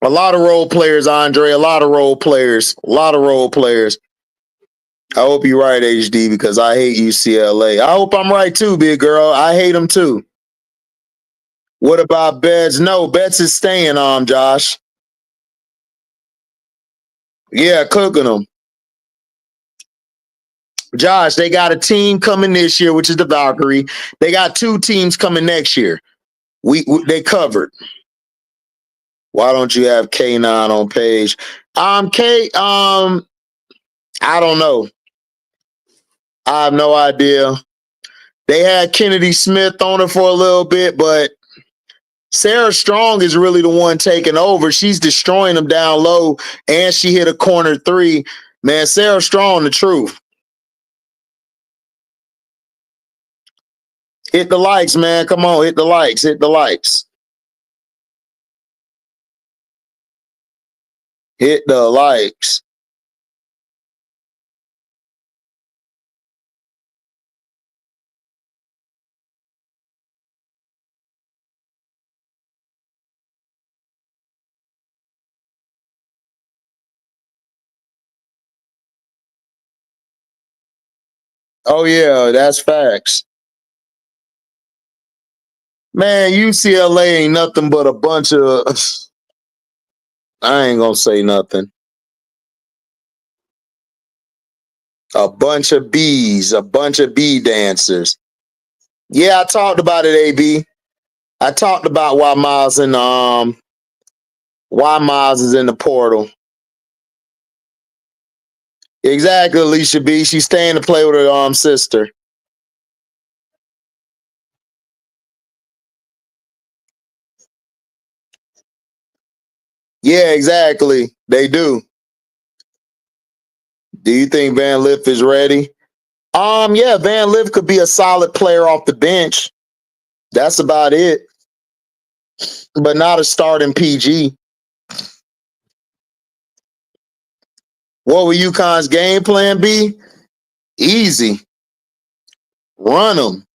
A lot of role players, Andre. A lot of role players. A lot of role players. I hope you're right, HD, because I hate UCLA. I hope I'm right too, big girl. I hate them too. What about Betts? No, Betts is staying on, Josh. Yeah, cooking them. Josh, they got a team coming this year, which is the Valkyrie. They got 2 teams coming next year. They covered. Why don't you have K9 on page? I don't know. I have no idea. They had Kennedy Smith on it for a little bit, but Sarah Strong is really the one taking over. She's destroying them down low, and she hit a corner 3. Man, Sarah Strong, the truth. Hit the likes, man. Come on, hit the likes. Hit the likes. Hit the likes. Oh, yeah, that's facts. Man, UCLA ain't nothing but a bunch of... I ain't gonna say nothing. A bunch of bees, a bunch of bee dancers. Yeah, I talked about it, AB. I talked about why Miles is in the portal. Exactly, Alicia B. She's staying to play with her sister. Yeah, exactly. They do. Do you think Van Lith is ready? Yeah, Van Lith could be a solid player off the bench. That's about it. But not a starting PG. What will UConn's game plan be? Easy. Run them.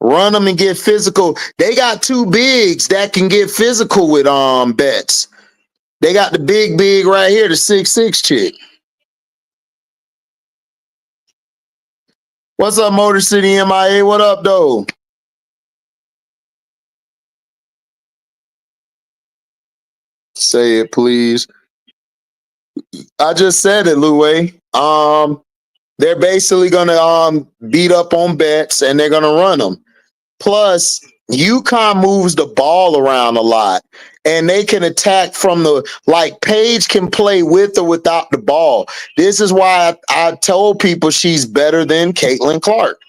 Run them and get physical. They got 2 bigs that can get physical with Betts. They got the big right here, the 6'6" chick. What's up, Motor City MIA? What up, though? Say it, please. I just said it, Louie. They're basically gonna beat up on Betts and they're gonna run them. Plus, UConn moves the ball around a lot, and they can attack from the Paige can play with or without the ball. This is why I told people she's better than Caitlin Clark.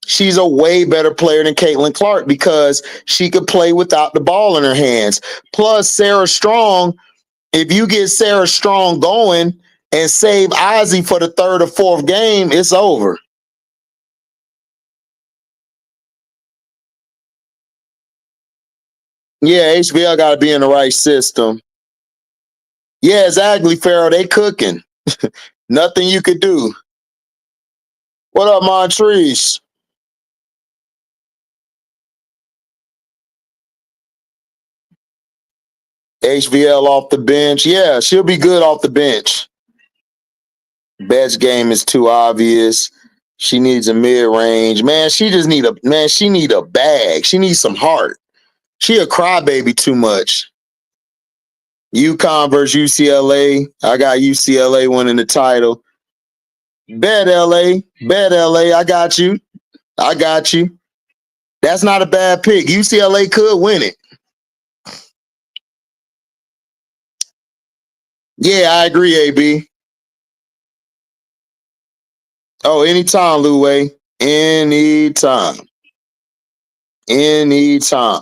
She's a way better player than Caitlin Clark because she could play without the ball in her hands. Plus, Sarah Strong, if you get Sarah Strong going and save Ozzy for the 3rd or 4th game, it's over. Yeah, HBL got to be in the right system. Yeah, exactly, Pharaoh. They cooking. Nothing you could do. What up, Montrese? HVL off the bench. Yeah, she'll be good off the bench. Bet's game is too obvious. She needs a mid-range. Man, she need a bag. She needs some heart. She a crybaby too much. UConn versus UCLA. I got UCLA winning the title. Bet LA. Bet LA. I got you. I got you. That's not a bad pick. UCLA could win it. Yeah, I agree, AB. Oh, anytime, Louie. Anytime. Anytime.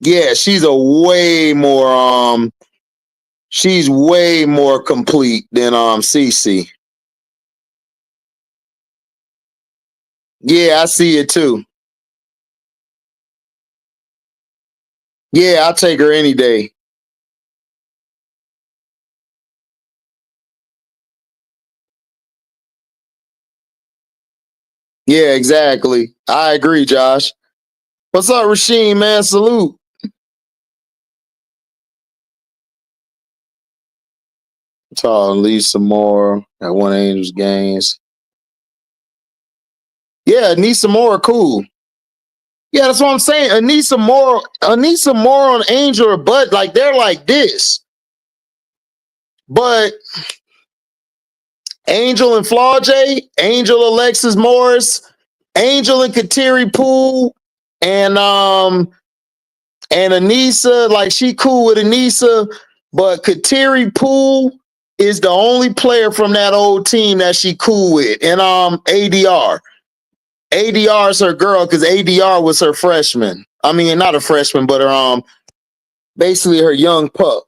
Yeah, she's way more complete than CC. Yeah, I see it too. Yeah, I'll take her any day. Yeah, exactly. I agree, Josh. What's up, Rasheem, man? Salute. Talking Lisa Moore at One Angels games. Yeah, Anissa Moore, cool. Yeah, that's what I'm saying. Anissa Moore on Angel or Bud, like they're like this. But Angel and Flau'jae, Angel Alexis Morris, Angel and Kateri Poole, and Anissa, like she cool with Anissa, but Kateri Poole is the only player from that old team that she cool with. And ADR. ADR is her girl because ADR was her freshman. I mean, not a freshman, but her basically her young pup.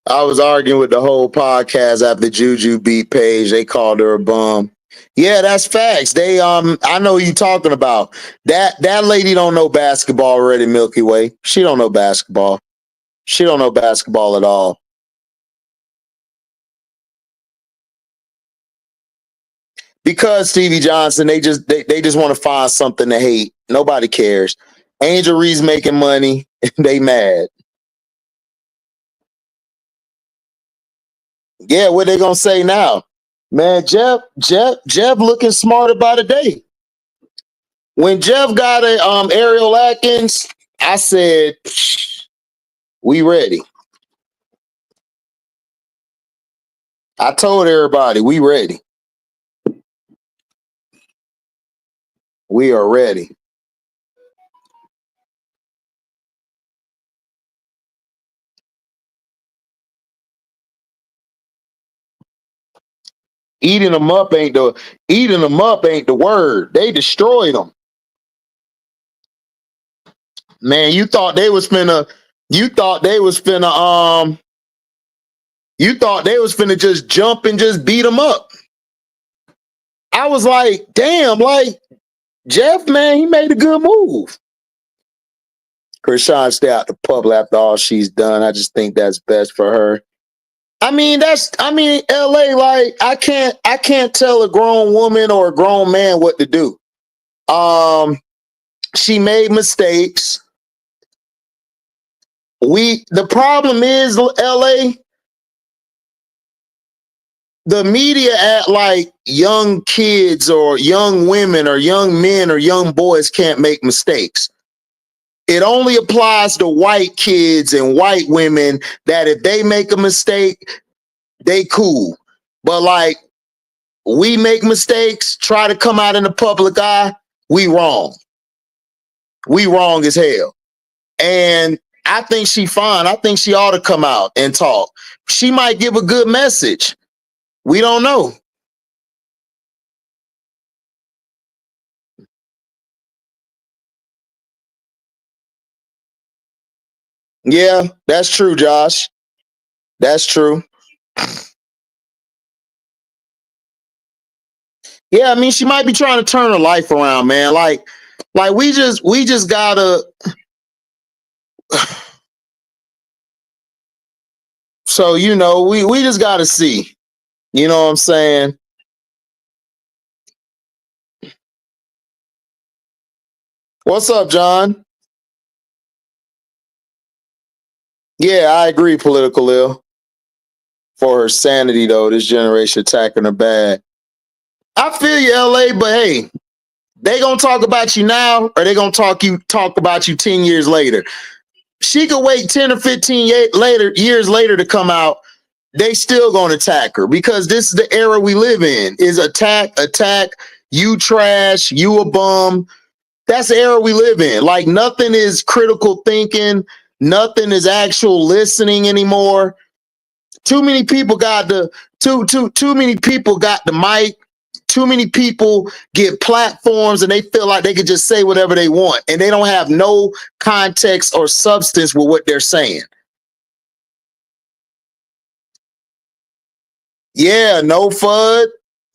I was arguing with the whole podcast after Juju beat Paige. They called her a bum. Yeah, that's facts. They I know who you talking about. That lady don't know basketball already, Milky Way. She don't know basketball. She don't know basketball at all. Because Stevie Johnson, they just want to find something to hate. Nobody cares. Angel Ree's making money. They mad. Yeah, what they gonna say now? Man, Jeff looking smarter by the day. When Jeff got a Ariel Atkins, I said, we ready. I told everybody, we ready. We are ready. Eating them up ain't the word. They destroyed them. Man, you thought they was finna just jump and just beat them up. I was like, damn, like Jeff, man, he made a good move. Chrisean stay out the public after all she's done. I just think that's best for her. LA, like I can't tell a grown woman or a grown man what to do. She made mistakes. The problem is LA, the media act like young kids or young women or young men or young boys can't make mistakes. It only applies to white kids and white women that if they make a mistake, they cool. But like we make mistakes, try to come out in the public eye, we wrong. We wrong as hell. And I think she fine. I think she ought to come out and talk. She might give a good message. We don't know. Yeah, that's true, Josh. That's true. Yeah, I mean, she might be trying to turn her life around, man. Like we just gotta. So we just gotta see. You know what I'm saying? What's up, John? Yeah, I agree. Political ill for her sanity, though. This generation attacking her bad. I feel you, LA, but hey, They gonna talk about you now, or they gonna talk about you 10 years later. She could wait 10 or 15 years later to come out. They still gonna attack her because this is the era we live in. Is attack, you trash, you a bum. That's the era we live in. Like nothing is critical thinking, nothing is actual listening anymore. Too many people got too many people got the mic. Too many people get platforms and they feel like they can just say whatever they want and they don't have no context or substance with what they're saying. Yeah, no FUD,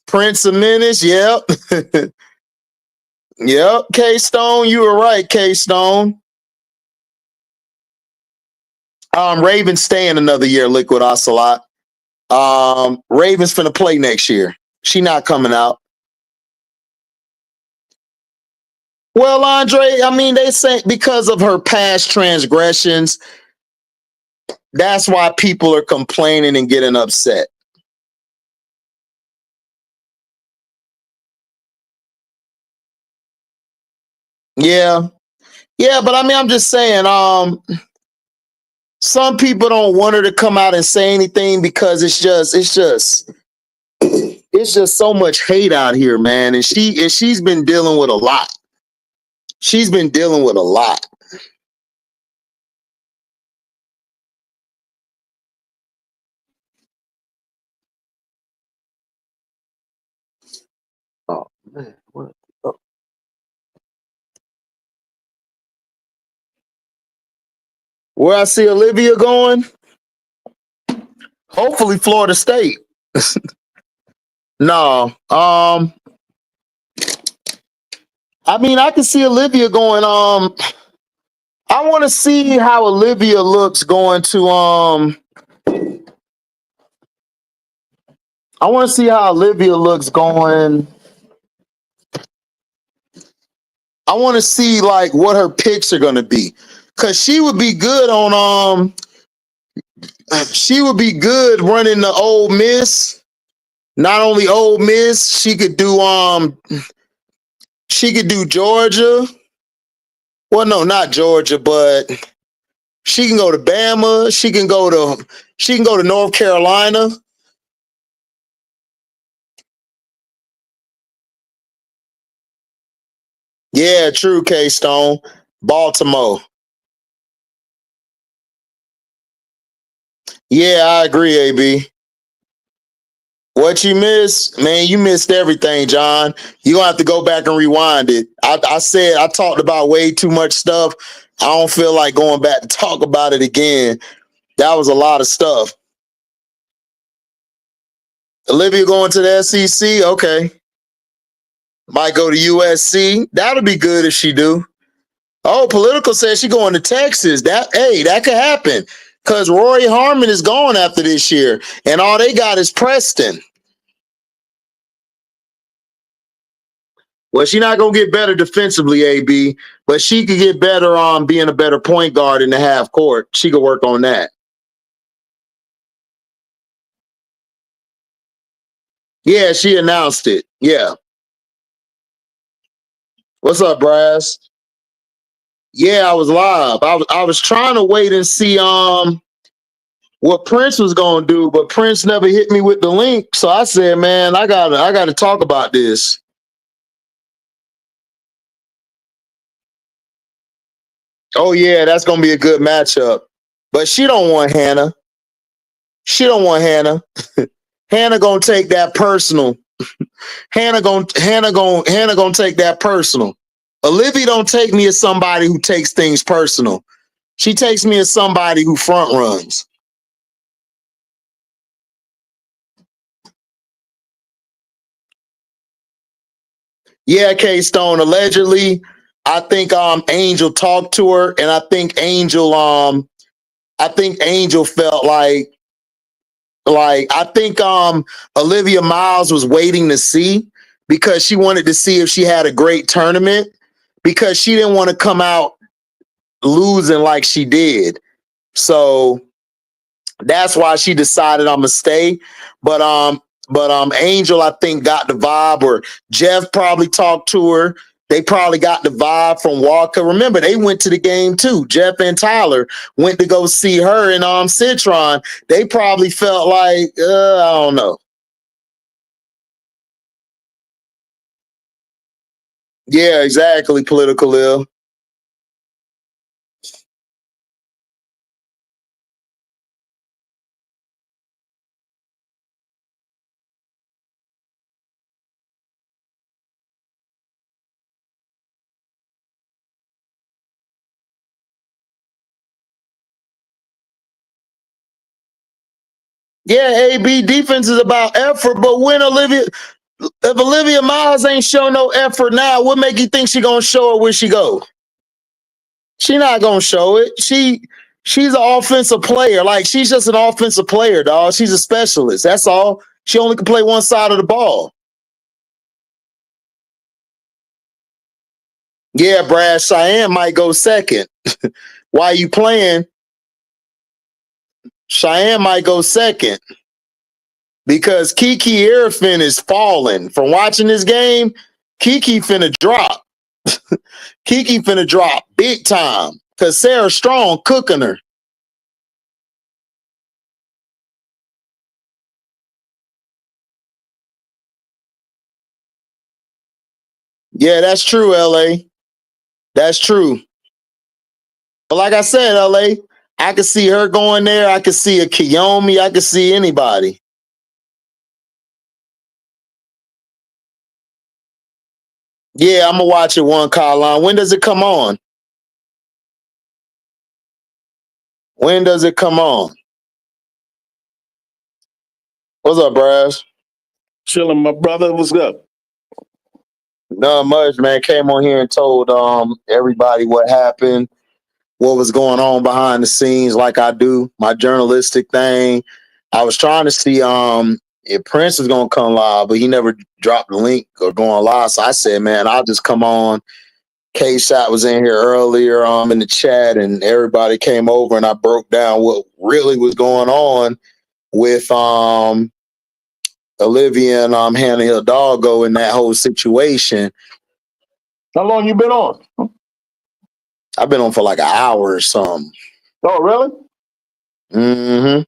Prince of Menace, yep. Yep, K-Stone, you were right, K-Stone. Ravens staying another year, Liquid Ocelot. Ravens finna play next year. She not coming out. Well, Andre, I mean, they say because of her past transgressions, that's why people are complaining and getting upset. Yeah. Yeah, but I mean, I'm just saying, some people don't want her to come out and say anything because it's just so much hate out here, man. And she's been dealing with a lot. She's been dealing with a lot. Oh man, what? Oh. Where I see Olivia going? Hopefully Florida State. No. I mean, I can see Olivia going. I want to see how Olivia looks going to. I want to see how Olivia looks going. I want to see like what her picks are going to be, cause she would be good on. She would be good running the Ole Miss. Not only Ole Miss, she could do Georgia. Well, no, not Georgia, but she can go to Bama. She can go to North Carolina. Yeah, true, K-Stone. Baltimore. Yeah, I agree, AB. What you missed, man, you missed everything, John. You gonna have to go back and rewind it. I said I talked about way too much stuff. I don't feel like going back to talk about it again. That was a lot of stuff. Olivia going to the SEC? Okay. Might go to USC. That'll be good if she do. Oh, Political says she going to Texas. That could happen. Because Rory Harmon is gone after this year. And all they got is Preston. Well, she's not gonna get better defensively, AB, but she could get better on being a better point guard in the half court. She could work on that. Yeah, she announced it. Yeah. What's up, Brass? Yeah, I was live. I was trying to wait and see what Prince was gonna do, but Prince never hit me with the link. So I said, man, I gotta talk about this. Oh yeah, that's gonna be a good matchup. But she don't want Hannah. She don't want Hannah. Hannah gonna take that personal. Hannah gonna take that personal. Olivia don't take me as somebody who takes things personal. She takes me as somebody who front runs. Yeah, K Stone. Allegedly, I think Angel talked to her, and I think Angel felt like I think Olivia Miles was waiting to see because she wanted to see if she had a great tournament because she didn't want to come out losing like she did. So that's why she decided I'm gonna stay. But Angel, I think, got the vibe, or Jeff probably talked to her They probably got the vibe from Walker. Remember, they went to the game too. Jeff and Tyler went to go see her in Citron. They probably felt like, I don't know. Yeah, exactly. Political ill. Yeah, AB defense is about effort, but if Olivia Miles ain't show no effort now, what make you think she gonna show it when she go? She not gonna show it. She's an offensive player. Like, she's just an offensive player, dog. She's a specialist. That's all. She only can play one side of the ball. Yeah, Brad, Cheyenne might go second. Why you playing? Cheyenne might go second because Kiki Airfin is falling. From watching this game, Kiki finna drop. Kiki finna drop big time because Sarah Strong cooking her. Yeah, that's true, LA. That's true. But like I said, LA, I could see her going there. I could see a Kiyomi. I could see anybody. Yeah, I'm gonna watch it one, Colin. When does it come on? When does it come on? What's up, Brass? Chilling, my brother. What's up? Not much, man. Came on here and told everybody what happened, what was going on behind the scenes, like I do, my journalistic thing. I was trying to see if Prince was gonna come live, but he never dropped the link or going live. So I said, man, I'll just come on. Cashapp was in here earlier in the chat, and everybody came over and I broke down what really was going on with Olivia and Hannah Hill Doggo in that whole situation. How long you been on? I've been on for like an hour or something. Oh, really? Mm-hmm.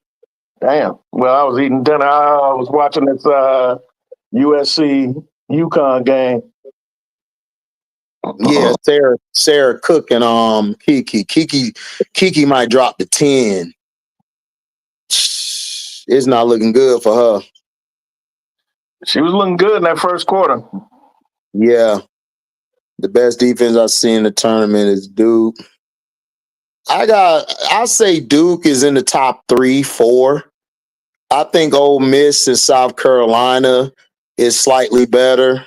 Damn. Well, I was eating dinner. I was watching this USC UConn game. Yeah, Sarah Cook and Kiki. Kiki might drop the 10. It's not looking good for her. She was looking good in that first quarter. Yeah. The best defense I've seen in the tournament is Duke. I'll say Duke is in the top 3, 4. I think Ole Miss and South Carolina is slightly better.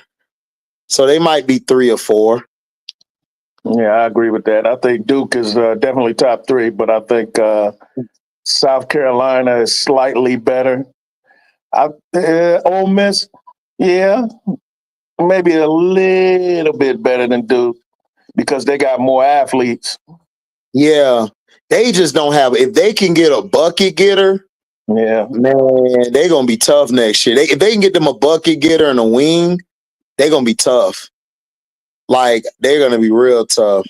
So they might be 3 or 4. Yeah, I agree with that. I think Duke is definitely top 3, but I think South Carolina is slightly better. Ole Miss, yeah, maybe a little bit better than Duke because they got more athletes. Yeah, they just don't have. If they can get a bucket getter, yeah, man, they're gonna be tough next year. If they can get them a bucket getter and a wing, they're gonna be tough. Like, they're gonna be real tough.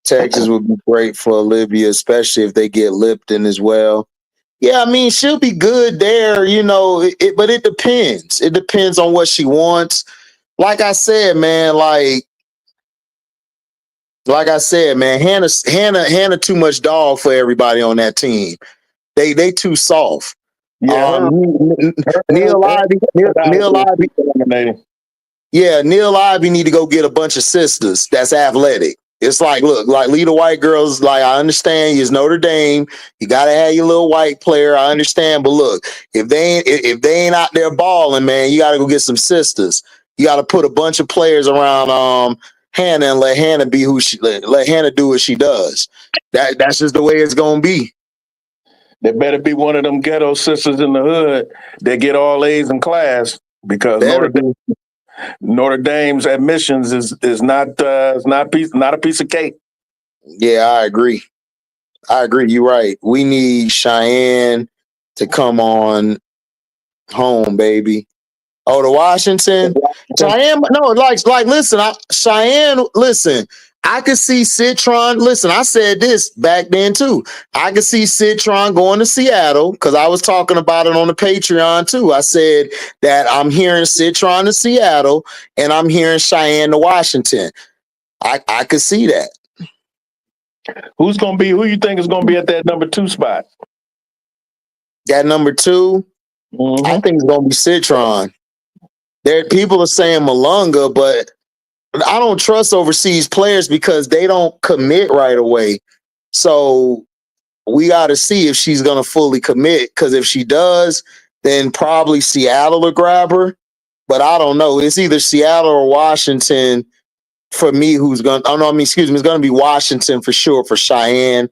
Texas would be great for Olivia, especially if they get Lipton as well. Yeah, I mean, she'll be good there, but it depends. It depends on what she wants. Like I said, man, Hannah too much dog for everybody on that team. They too soft. Yeah, Neil Ivy. Yeah, Neil Ivy need to go get a bunch of sisters that's athletic. It's like, look, like, lead the white girls. Like, I understand you're Notre Dame. You gotta have your little white player. I understand, but look, if they ain't out there balling, man, you gotta go get some sisters. You gotta put a bunch of players around Hannah and let Hannah be let Hannah do what she does. That's just the way it's gonna be. There better be one of them ghetto sisters in the hood that get all A's in class because Notre Dame's admissions is not a piece of cake. Yeah, I agree. You're right. We need Cheyenne to come on home, baby. Oh, the Washington. Cheyenne, no, listen, Cheyenne, listen, I could see Citron. Listen, I said this back then too. I could see Citron going to Seattle because I was talking about it on the Patreon too. I said that I'm hearing Citron to Seattle and I'm hearing Cheyenne to Washington. I could see that. Who you think is gonna be at that number 2 spot? That number 2, I think it's gonna be Citron. People are saying Malunga, but I don't trust overseas players because they don't commit right away. So we got to see if she's going to fully commit. Because if she does, then probably Seattle will grab her. But I don't know. It's either Seattle or Washington for me. Who's going? Oh no, excuse me. It's going to be Washington for sure for Cheyenne.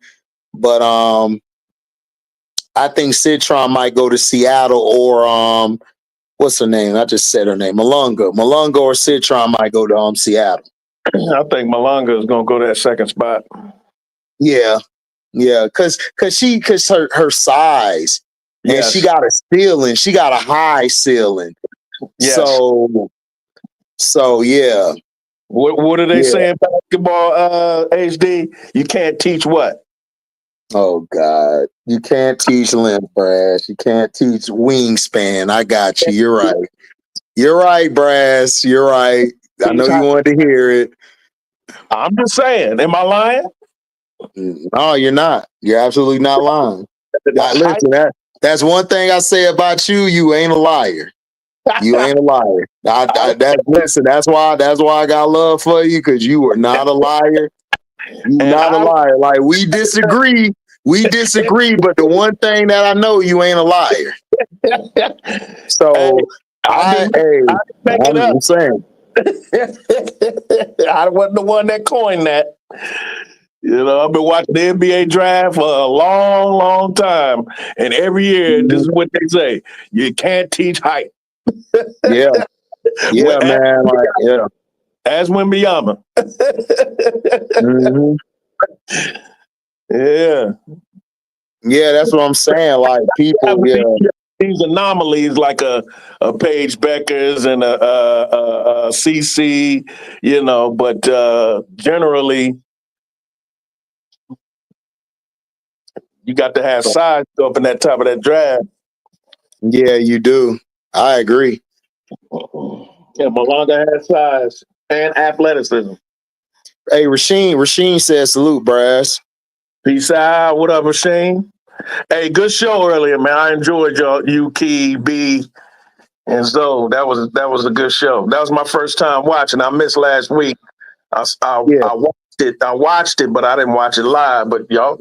But I think Citron might go to Seattle or what's her name? I just said her name. Malunga or Citron might go to Seattle. I think Malunga is gonna go to that second spot. Yeah, because her size, and Yes. she got a ceiling. She got a high ceiling. Yes. So yeah. What are they saying? Basketball, HD. You can't teach what? Oh God, you can't teach limb brass. You can't teach wingspan. I got you. You're right. You're right, Brass. You're right. I know you wanted to hear it. I'm just saying. Am I lying? No, you're not. You're absolutely not lying. Listen, that's one thing I say about you. You ain't a liar. You ain't a liar. Listen, that's why I got love for you, because you are not a liar. You're not a liar. Like, we disagree, but the one thing that I know, you ain't a liar. So I'm saying. I wasn't the one that coined that. You know, I've been watching the NBA draft for a long, long time. And every year, this is what they say. You can't teach height. Yeah. Yeah, man. Like, yeah. As Wembanyama. Mm-hmm. Yeah. Yeah, that's what I'm saying. Like, people, these anomalies like a Paige Beckers and a CC, you know, but generally you got to have size up in that top of that draft. Yeah, you do. I agree. Yeah, Malunga has size and athleticism. Hey, Rasheem says salute, Brass. Peace out. What up, Rasheem? Hey, good show earlier, man. I enjoyed you, Key, B, and Zoe. That was a good show. That was my first time watching. I missed last week. I watched it. I watched it, but I didn't watch it live. But y'all,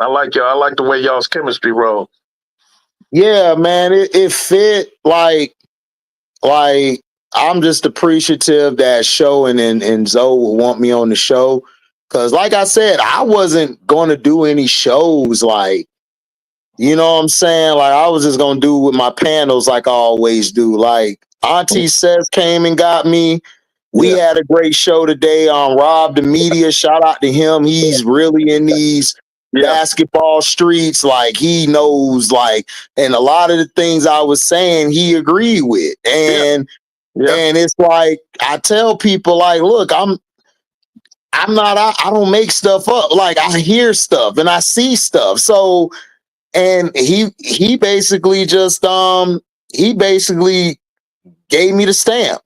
I like y'all. I like the way y'all's chemistry rolled. Yeah, man. It fit like I'm just appreciative that Show and Zoe will want me on the show. Cause like I said, I wasn't gonna do any shows like, you know what I'm saying? Like, I was just gonna do with my panels like I always do. Like, Auntie Seth came and got me. We had a great show today on Rob the Media. Shout out to him. He's really in these basketball streets. Like, he knows, like, and a lot of the things I was saying, he agreed with. And it's like, I tell people, like, look, I don't make stuff up. Like, I hear stuff and I see stuff. So, and he basically just he basically gave me the stamp.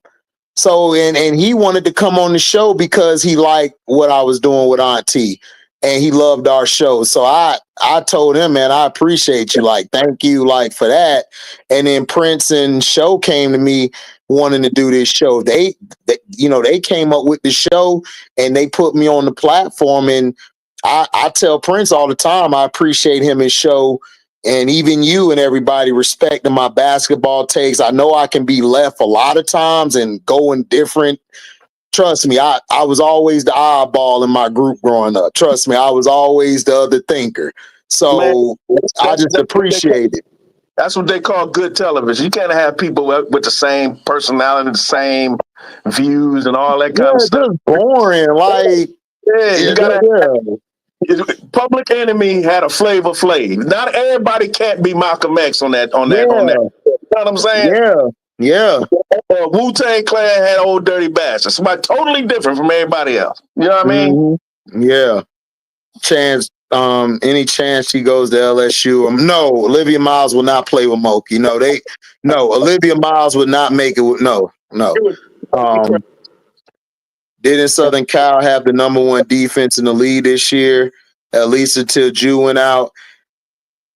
So and he wanted to come on the show because he liked what I was doing with Auntie and he loved our show. So I told him, man, I appreciate you. Like, thank you, like, for that. And then Prince and Show came to me wanting to do this show. They came up with the show and they put me on the platform. And I tell Prince all the time, I appreciate him and Show, and even you and everybody respecting my basketball takes. I know I can be left a lot of times and going different. Trust me, I was always the oddball in my group growing up. Trust me, I was always the other thinker. So I just appreciate it. That's what they call good television. You can't have people with the same personality, the same views, and all that kind of stuff. Just boring. Like, you gotta. Public Enemy had a Flavor Flav. Not everybody can't be Malcolm X on that. You know what I'm saying? Yeah. Wu-Tang Clan had Old Dirty Bastard. Somebody totally different from everybody else. You know what I mean? Mm-hmm. Yeah. Any chance she goes to LSU? No, Olivia Miles will not play with Moki. No, Olivia Miles would not make it with no. Didn't Southern Cal have the #1 defense in the league this year? At least until Jew went out.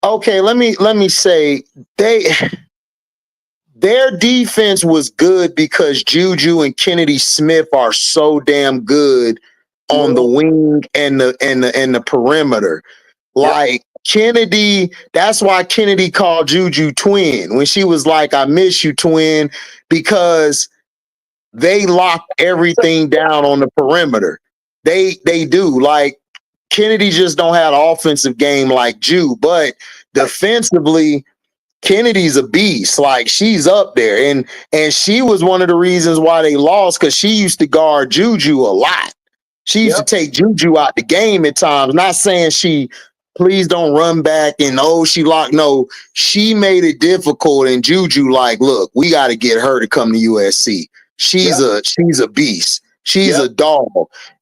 Okay, let me say their defense was good because Juju and Kennedy Smith are so damn good on the wing and the perimeter. Like Kennedy, that's why Kennedy called Juju twin when she was like, "I miss you, twin," because they lock everything down on the perimeter. They do. Like Kennedy just don't have an offensive game like Ju, but defensively, Kennedy's a beast. Like she's up there, and she was one of the reasons why they lost because she used to guard Juju a lot. She used to take Juju out the game at times. Not saying she please don't run back and she locked. No, she made it difficult. And Juju like, look, we got to get her to come to USC. She's a beast. She's a dog.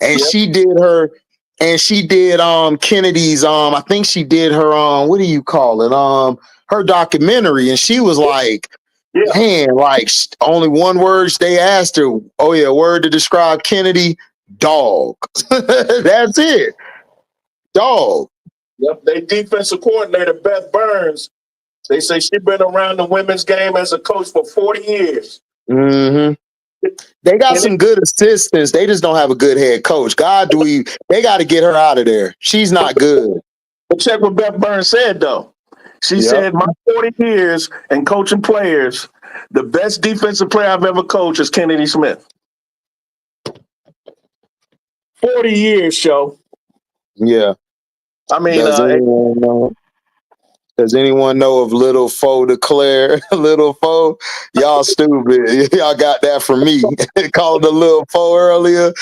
And she did her. And she did Kennedy's I think she did her what do you call it? Her documentary, and she was like, man, like only one word they asked her. Oh yeah, word to describe Kennedy, dog. That's it. Dog. Yep, they defensive coordinator, Beth Burns. They say she's been around the women's game as a coach for 40 years. Mm-hmm. They got some good assistants. They just don't have a good head coach. They got to get her out of there. She's not good. But check what Beth Burns said, though. She said, my 40 years and coaching players, the best defensive player I've ever coached is Kennedy Smith. 40 years, show. Yeah. I mean, does anyone know of Little Foe Declare? Little Foe? Y'all stupid. Y'all got that from me. Called the Little Foe earlier.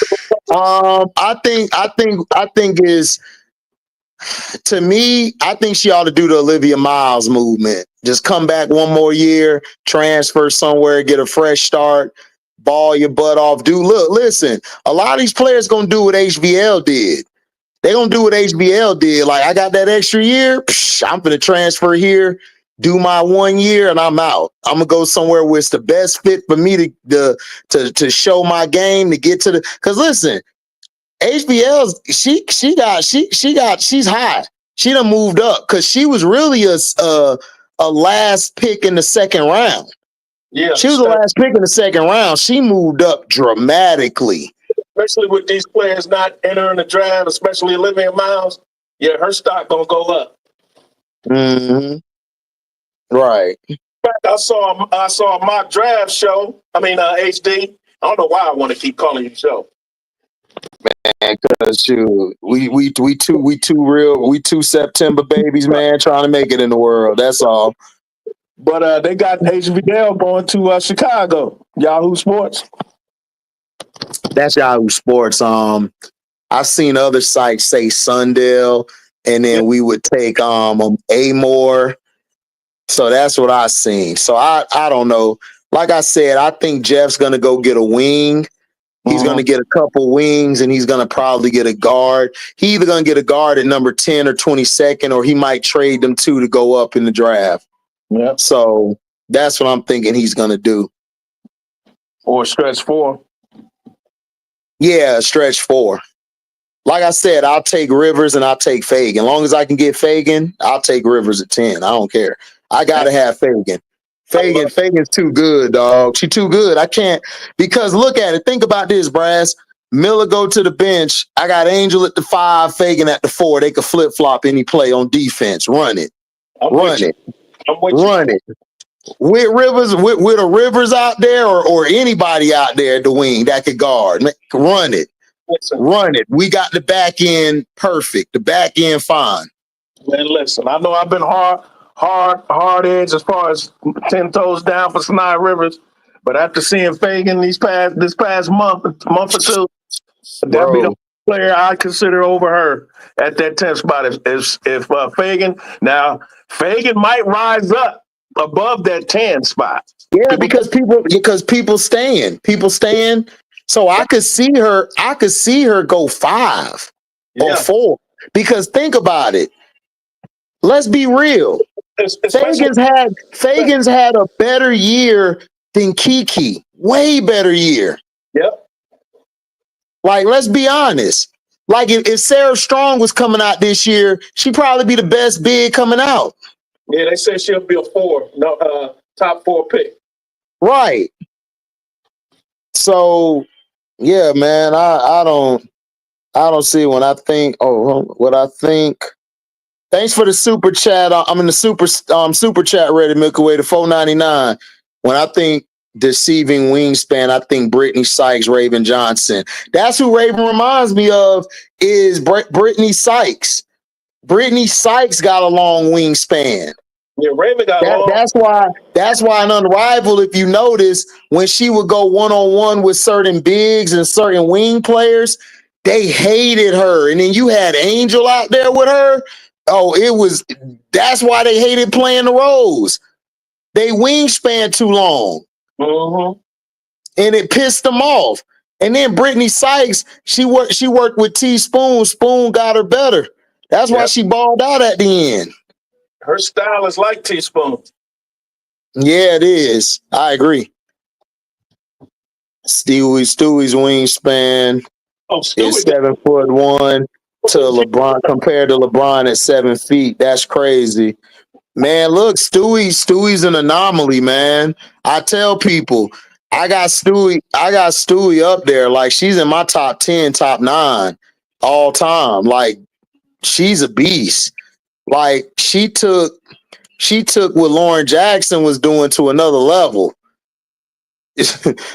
I think is, to me, I think she ought to do the Olivia Miles movement. Just come back one more year, transfer somewhere, get a fresh start, ball your butt off. Listen, a lot of these players gonna do what HBL did. They gonna do what HBL did. Like, I got that extra year, I'm gonna transfer here, do my 1 year, and I'm out. I'm gonna go somewhere where it's the best fit for me to show my game, to get to the. Because listen, HBL's she's high. She done moved up because she was really a last pick in the second round. Yeah, she was the last pick in the second round. She moved up dramatically. Especially with these players not entering the draft, especially Olivia Miles. Yeah, her stock gonna go up. Mm-hmm. Right. In fact, I saw a mock draft show. I mean, HD. I don't know why I want to keep calling you show. Man, because we two September babies, man, trying to make it in the world. That's all. But they got HDiiTV going to Chicago. Yahoo Sports. That's Yahoo Sports. I've seen other sites say Sundale, and then we would take Amore. So that's what I seen. So I don't know. Like I said, I think Jeff's gonna go get a wing. He's going to get a couple wings, and he's going to probably get a guard. He either going to get a guard at number 10 or 22nd, or he might trade them two to go up in the draft. Yeah. So that's what I'm thinking he's going to do. Or stretch 4. Yeah, stretch 4. Like I said, I'll take Rivers and I'll take Fagan. As long as I can get Fagan, I'll take Rivers at 10. I don't care. I got to have Fagan. Fagan's too good, dog. She too good. I can't, because look at it. Think about this, Brass. Miller go to the bench. I got Angel at the 5, Fagan at the 4. They could flip flop any play on defense. Run it. Run it. With Rivers, with a Rivers out there, or anybody out there at the wing that could guard. Run it. Run it. We got the back end perfect. The back end fine. Man, listen, I know I've been hard edge as far as 10 toes down for Sinai Rivers, but after seeing Fagan this past month or two, that'd be the player I consider over her at that 10th spot. If Fagan might rise up above that 10 spot. Yeah, because people staying. So I could see her go 5 or 4. Because think about it. Let's be real. Fagans had a better year than Kiki. Way better year. Yep. Like, let's be honest. Like, if Sarah Strong was coming out this year, she'd probably be the best big coming out. Yeah, they say she'll be a 4, top 4 pick. Right. So, yeah, man, I don't see when I think. What I think. Thanks for the super chat. I'm in the super chat ready, Milky Way to $4.99. When I think deceiving wingspan, I think Brittany Sykes, Raven Johnson. That's who Raven reminds me of, is Brittany Sykes. Brittany Sykes got a long wingspan. Yeah, Raven got long. That's why in Unrivaled, if you notice, when she would go one-on-one with certain bigs and certain wing players, they hated her. And then you had Angel out there with her. That's why they hated playing the roles. They wingspan too long. Mm-hmm. And it pissed them off. And then Brittany Sykes, she worked with T Spoon. Spoon got her better. That's why she balled out at the end. Her style is like T Spoon. Yeah, it is. I agree. Stewie's wingspan is 7'1" to LeBron, compared to LeBron at 7 feet. That's crazy. Man, look, Stewie's an anomaly, man. I tell people, I got Stewie up there. Like, she's in my top 10, top 9 all time. Like, she's a beast. Like, she took what Lauren Jackson was doing to another level.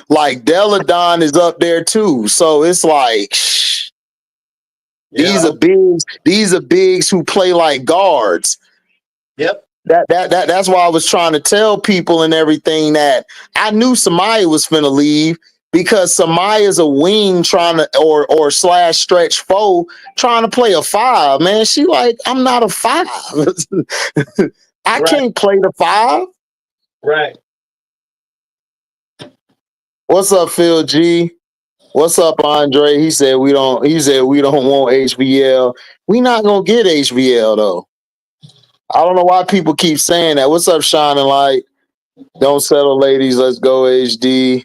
Like, Deladon is up there too. So it's like, these are bigs who play like guards. Yep. That's why I was trying to tell people and everything that I knew Samaya was finna leave, because Samaya's a wing trying to or slash stretch 4 trying to play a 5. Man, she like, I'm not a 5. I can't play the 5. Right. What's up, Phil G? What's up, Andre? He said we don't want HBL. We not gonna get HBL though. I don't know why people keep saying that. What's up, Shining Light? Don't settle, ladies. Let's go, HD.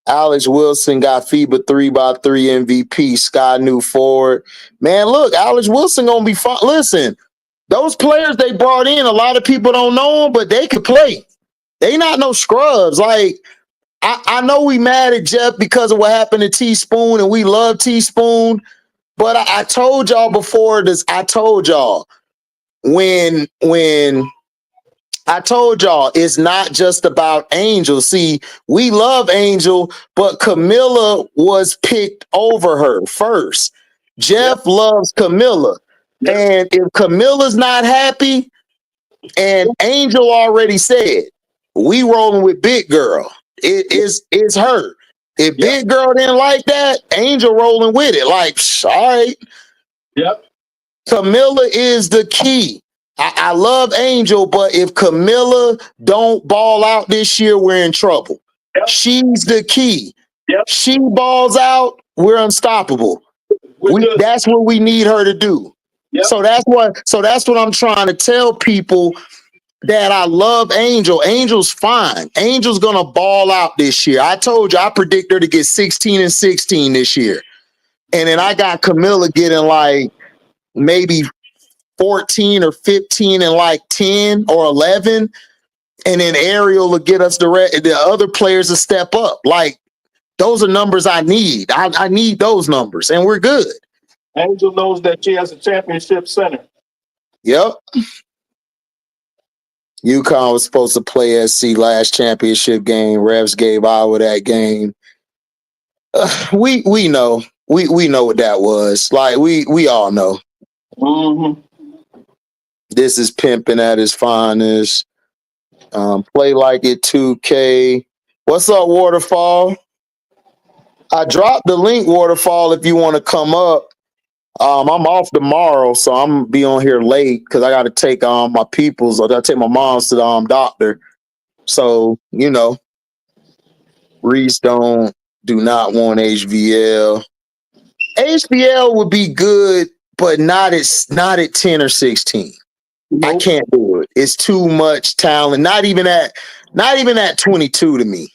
Alex Wilson got FIBA 3x3 MVP. Sky New Forward. Man, look, Alex Wilson gonna be fun. Listen, those players they brought in, a lot of people don't know them, but they could play. They not no scrubs. Like, I know we mad at Jeff because of what happened to T-Spoon, and we love T-Spoon, but I told y'all before this. I told y'all when I told y'all it's not just about Angel. See, we love Angel, but Camilla was picked over her first. Jeff loves Camilla. And if Camilla's not happy, and Angel already said, we rolling with Big Girl. It's her. If Big Girl didn't like that, Angel rolling with it. Like, all right. Yep. Camilla is the key. I love Angel, but if Camilla don't ball out this year, we're in trouble. Yep. She's the key. Yep. She balls out, we're unstoppable. That's what we need her to do. Yep. So that's what I'm trying to tell people, that I love Angel. Angel's fine. Angel's gonna ball out this year. I told you I predict her to get 16 and 16 this year. And then I got Camilla getting like maybe 14 or 15 and like 10 or 11. And then Ariel will get us the other players to step up. Like, those are numbers I need. I need those numbers, and we're good. Angel knows that she has a championship center. Yep. UConn was supposed to play SC last championship game. Revs gave Iowa that game. We know. We know what that was. Like, we all know. Mm-hmm. This is pimping at its finest. Play like it 2K. What's up, Waterfall? I dropped the link, Waterfall, if you want to come up. I'm off tomorrow, so I'm gonna be on here late because I got to take my peoples. I got to take my moms to the doctor. So, Reese do not want HVL. HVL would be good, but not at 10 or 16. Nope. I can't do it. It's too much talent. Not even at 22 to me.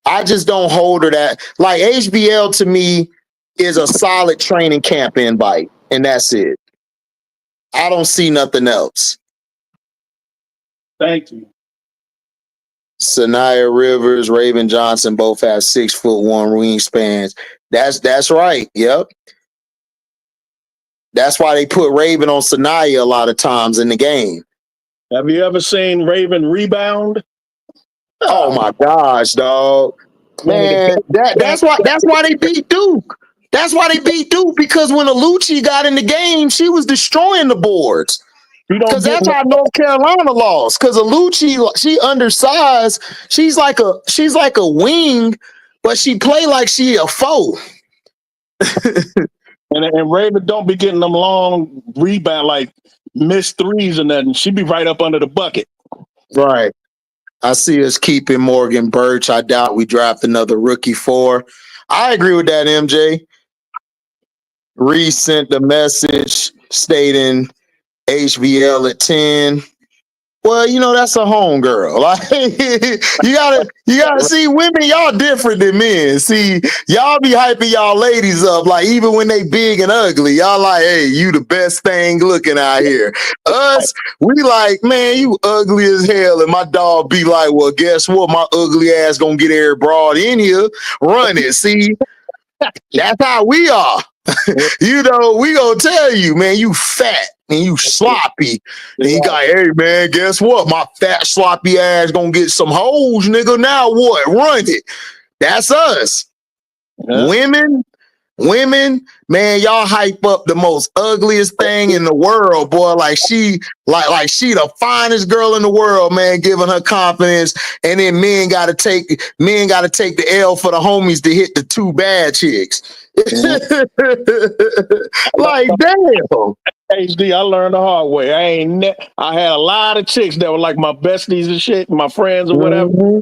I just don't hold her that. Like, HVL to me is a solid training camp invite, and that's it. I don't see nothing else. Thank you. Sanaya Rivers, Raven Johnson both have 6'1" wingspans. That's right. Yep. That's why they put Raven on Sanaya a lot of times in the game. Have you ever seen Raven rebound? Oh my gosh, dog. Man, that's why they beat Duke. That's why they beat Duke, because when Alucci got in the game, she was destroying the boards. Because that's how North Carolina lost. Because Alucci, she undersized. She's like a wing, but she play like she a foe. and Raven don't be getting them long rebound, like missed threes and nothing. She be right up under the bucket. Right. I see us keeping Morgan Birch. I doubt we draft another rookie for. I agree with that, MJ. Reese sent the message stating HVL at 10. Well, that's a home girl. Like, you gotta see, women, y'all different than men. See, y'all be hyping y'all ladies up, like, even when they big and ugly. Y'all like, hey, you the best thing looking out here. Us, we like, man, you ugly as hell. And my dog be like, well, guess what? My ugly ass gonna get every broad in here. Run it. See, that's how we are. We gonna tell you, man, you fat and you sloppy. And you got, hey, man, guess what? My fat, sloppy ass gonna get some hoes, nigga. Now what? Run it. That's us. Yeah. Women, man, y'all hype up the most ugliest thing in the world, boy. Like she the finest girl in the world, man, giving her confidence. And then men gotta take the L for the homies to hit the two bad chicks. Like, damn. HD, I learned the hard way. I had a lot of chicks that were like my besties and shit, my friends or whatever. Mm-hmm.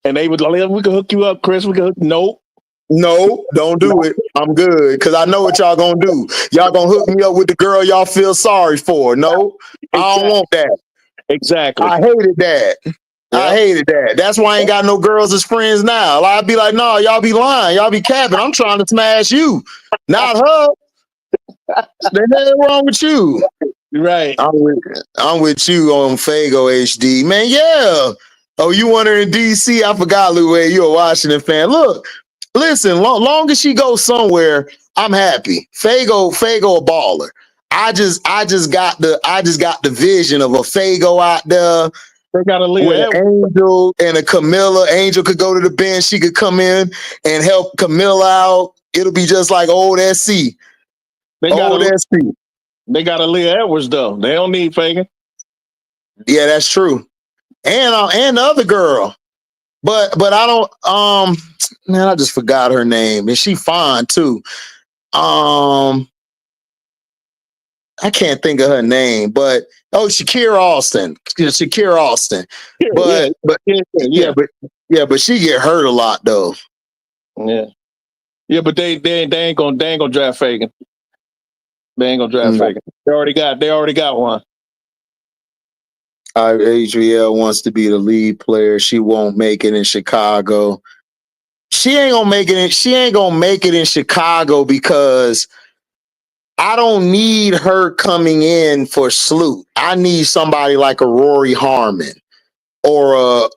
And they would like, we can hook you up, Chris. Nope. No, don't do it. I'm good, because I know what y'all gonna do. Y'all gonna hook me up with the girl y'all feel sorry for. No, exactly. I don't want that. Exactly. I hated that. Yep. I hated that. That's why I ain't got no girls as friends now. I'd be like, no, y'all be lying. Y'all be capping. I'm trying to smash you, not her. The hell wrong with you? Right. I'm with you on Fago HD. Man, yeah. Oh, you want her in DC? I forgot, Lou, you're a Washington fan. Look. Listen, long as she goes somewhere, I'm happy. Fago a baller. I just got the vision of a Fago out there. They got a with an Angel and a Camilla. Angel could go to the bench. She could come in and help Camilla out. It'll be just like old SC. They got a Leah Edwards though. They don't need Fagan. Yeah, that's true. And the other girl. But I don't man, I just forgot her name, and she fine too. I can't think of her name, but Shakira Austin. But she get hurt a lot though. Yeah, but they ain't gonna draft Fagan. They ain't gonna draft Fagan. They already got one. HVL wants to be the lead player. She won't make it in Chicago. She ain't gonna make it in Chicago because I don't need her coming in for Sloot. I need somebody like a Rory Harmon or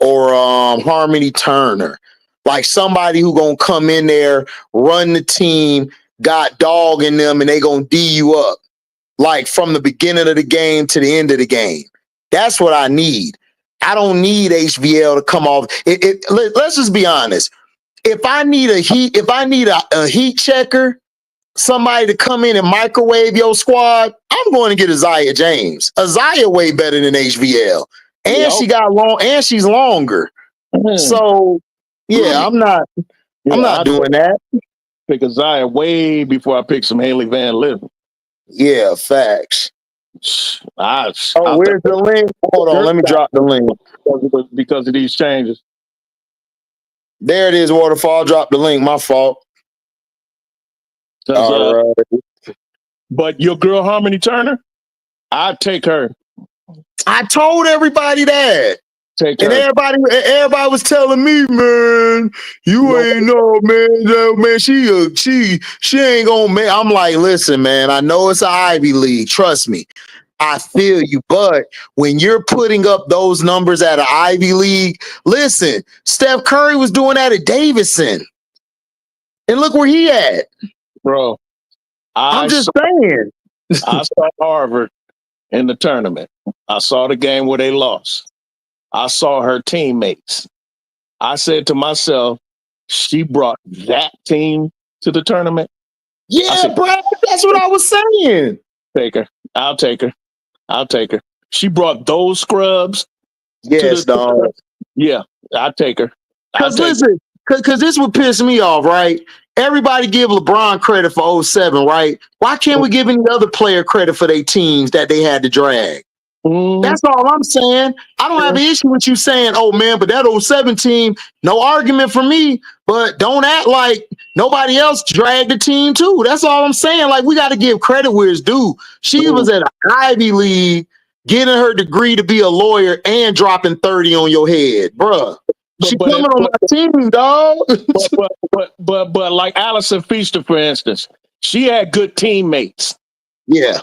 Harmony Turner, like somebody who gonna come in there, run the team, got dog in them, and they gonna D you up like from the beginning of the game to the end of the game. That's what I need. I don't need HVL to come off. Let's just be honest. If I need a heat checker, somebody to come in and microwave your squad, I'm going to get Isaiah James. Isaiah way better than HVL. And she got long, and she's longer. So yeah, I'm not doing that. Pick Isaiah way before I pick some Haley Van Lith. Yeah, facts. Where's the link? Hold on, let me drop the link. because of these changes. There it is, Waterfall. Drop the link. My fault. All right. But your girl Harmony Turner, I'd take her. I told everybody that. Take her. And everybody was telling me, man, you ain't know, man, she ain't gonna make. I'm like, listen, man, I know it's an Ivy League. Trust me. I feel you, but when you're putting up those numbers at an Ivy League, listen, Steph Curry was doing that at Davidson. And look where he at. Bro, I'm just saying. I saw Harvard in the tournament. I saw the game where they lost. I saw her teammates. I said to myself, she brought that team to the tournament. Yeah, Brad, that's what I was saying. Take her. I'll take her. She brought those scrubs. Yes, dog. Yeah, I'll take her. Because listen, because this would piss me off, right? Everybody give LeBron credit for 07, right? Why can't we give any other player credit for their teams that they had to drag? That's all I'm saying. I don't have an issue with you saying, oh, man, but that 07 team, no argument for me, but don't act like nobody else dragged the team too. That's all I'm saying. Like, we got to give credit where it's due. She was at an Ivy League getting her degree to be a lawyer and dropping 30 on your head, bruh. She coming on my team, dog. but like Allison Feaster, for instance, she had good teammates. Yeah.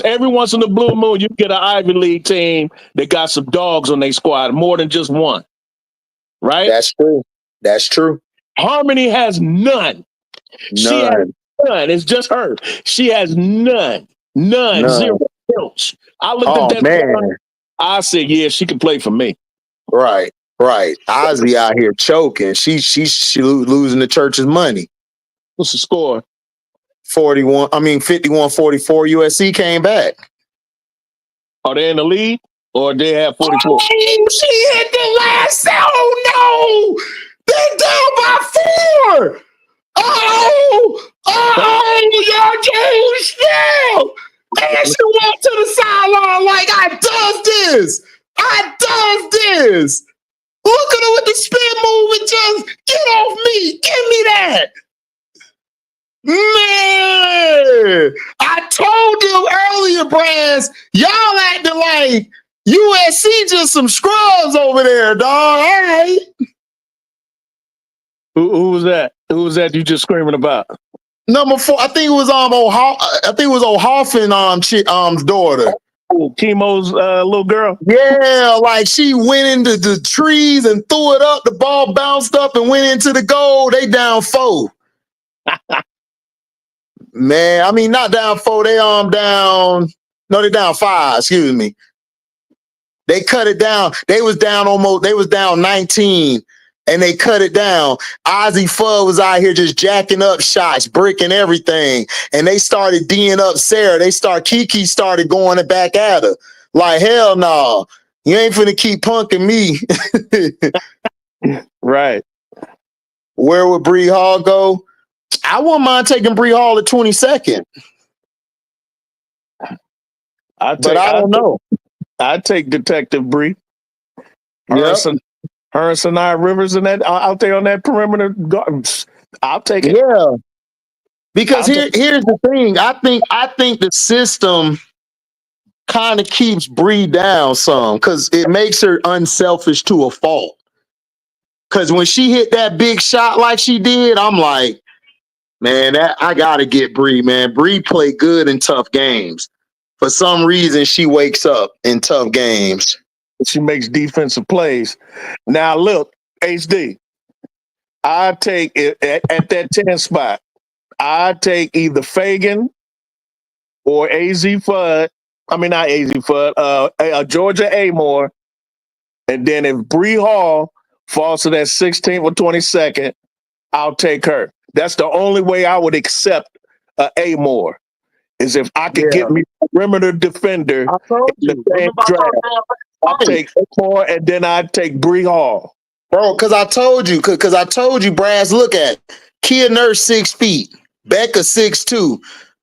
Every once in the blue moon, you get an Ivy League team that got some dogs on their squad, more than just one. Right? That's true. Harmony has none. She has none. It's just her. She has none. Zero. I looked at that. Man. I said, yeah, she can play for me. Right. Ozzy out here choking. She losing the church's money. What's the score? 51. 51-44. USC came back. Are they in the lead? Or they have 44? Oh, she hit the last. Oh, no. They're down by 4. Y'all too still. Man, she walked to the sideline like, I does this. Look at her with the spin move and just get off me. Give me that. Man, I told you earlier, Brass, y'all acting like USC just some scrubs over there, dog. All right. Who was that? Who was that you just screaming about? Number 4, I think it was O'Hoffman's daughter. Oh, Chemo's little girl. Yeah, like she went into the trees and threw it up. The ball bounced up and went into the goal. They down 4. Man, not down 4. They down. No, they down 5. Excuse me. They cut it down. They was down 19, and they cut it down. Ozzy Fudd was out here just jacking up shots, bricking everything, and they started D'ing up Sarah. Kiki started going back at her. Like, hell no, you ain't finna keep punking me. Right. Where would Bree Hall go? I wouldn't mind taking Bree Hall at 22nd. I don't know. I'd take Detective Bree. Her and Sanaya Rivers and that out there on that perimeter. I'll take it. Yeah. Because here's the thing. I think the system kind of keeps Bree down some because it makes her unselfish to a fault. Because when she hit that big shot like she did, I'm like, man, I gotta get Bree, man. Bree play good in tough games. For some reason, she wakes up in tough games. She makes defensive plays. Now, look, HD, I take it at that 10 spot. I take either Fagan or AZ Fudd. Not AZ Fudd, Georgia Amore. And then if Bree Hall falls to that 16th or 22nd, I'll take her. That's the only way I would accept Amore. Is if I could get me a perimeter defender in the same draft. I'll take Amore and then I'd take Bree Hall. Bro, because I told you, Brass, look at Kia Nurse 6 feet, Becca 6'2",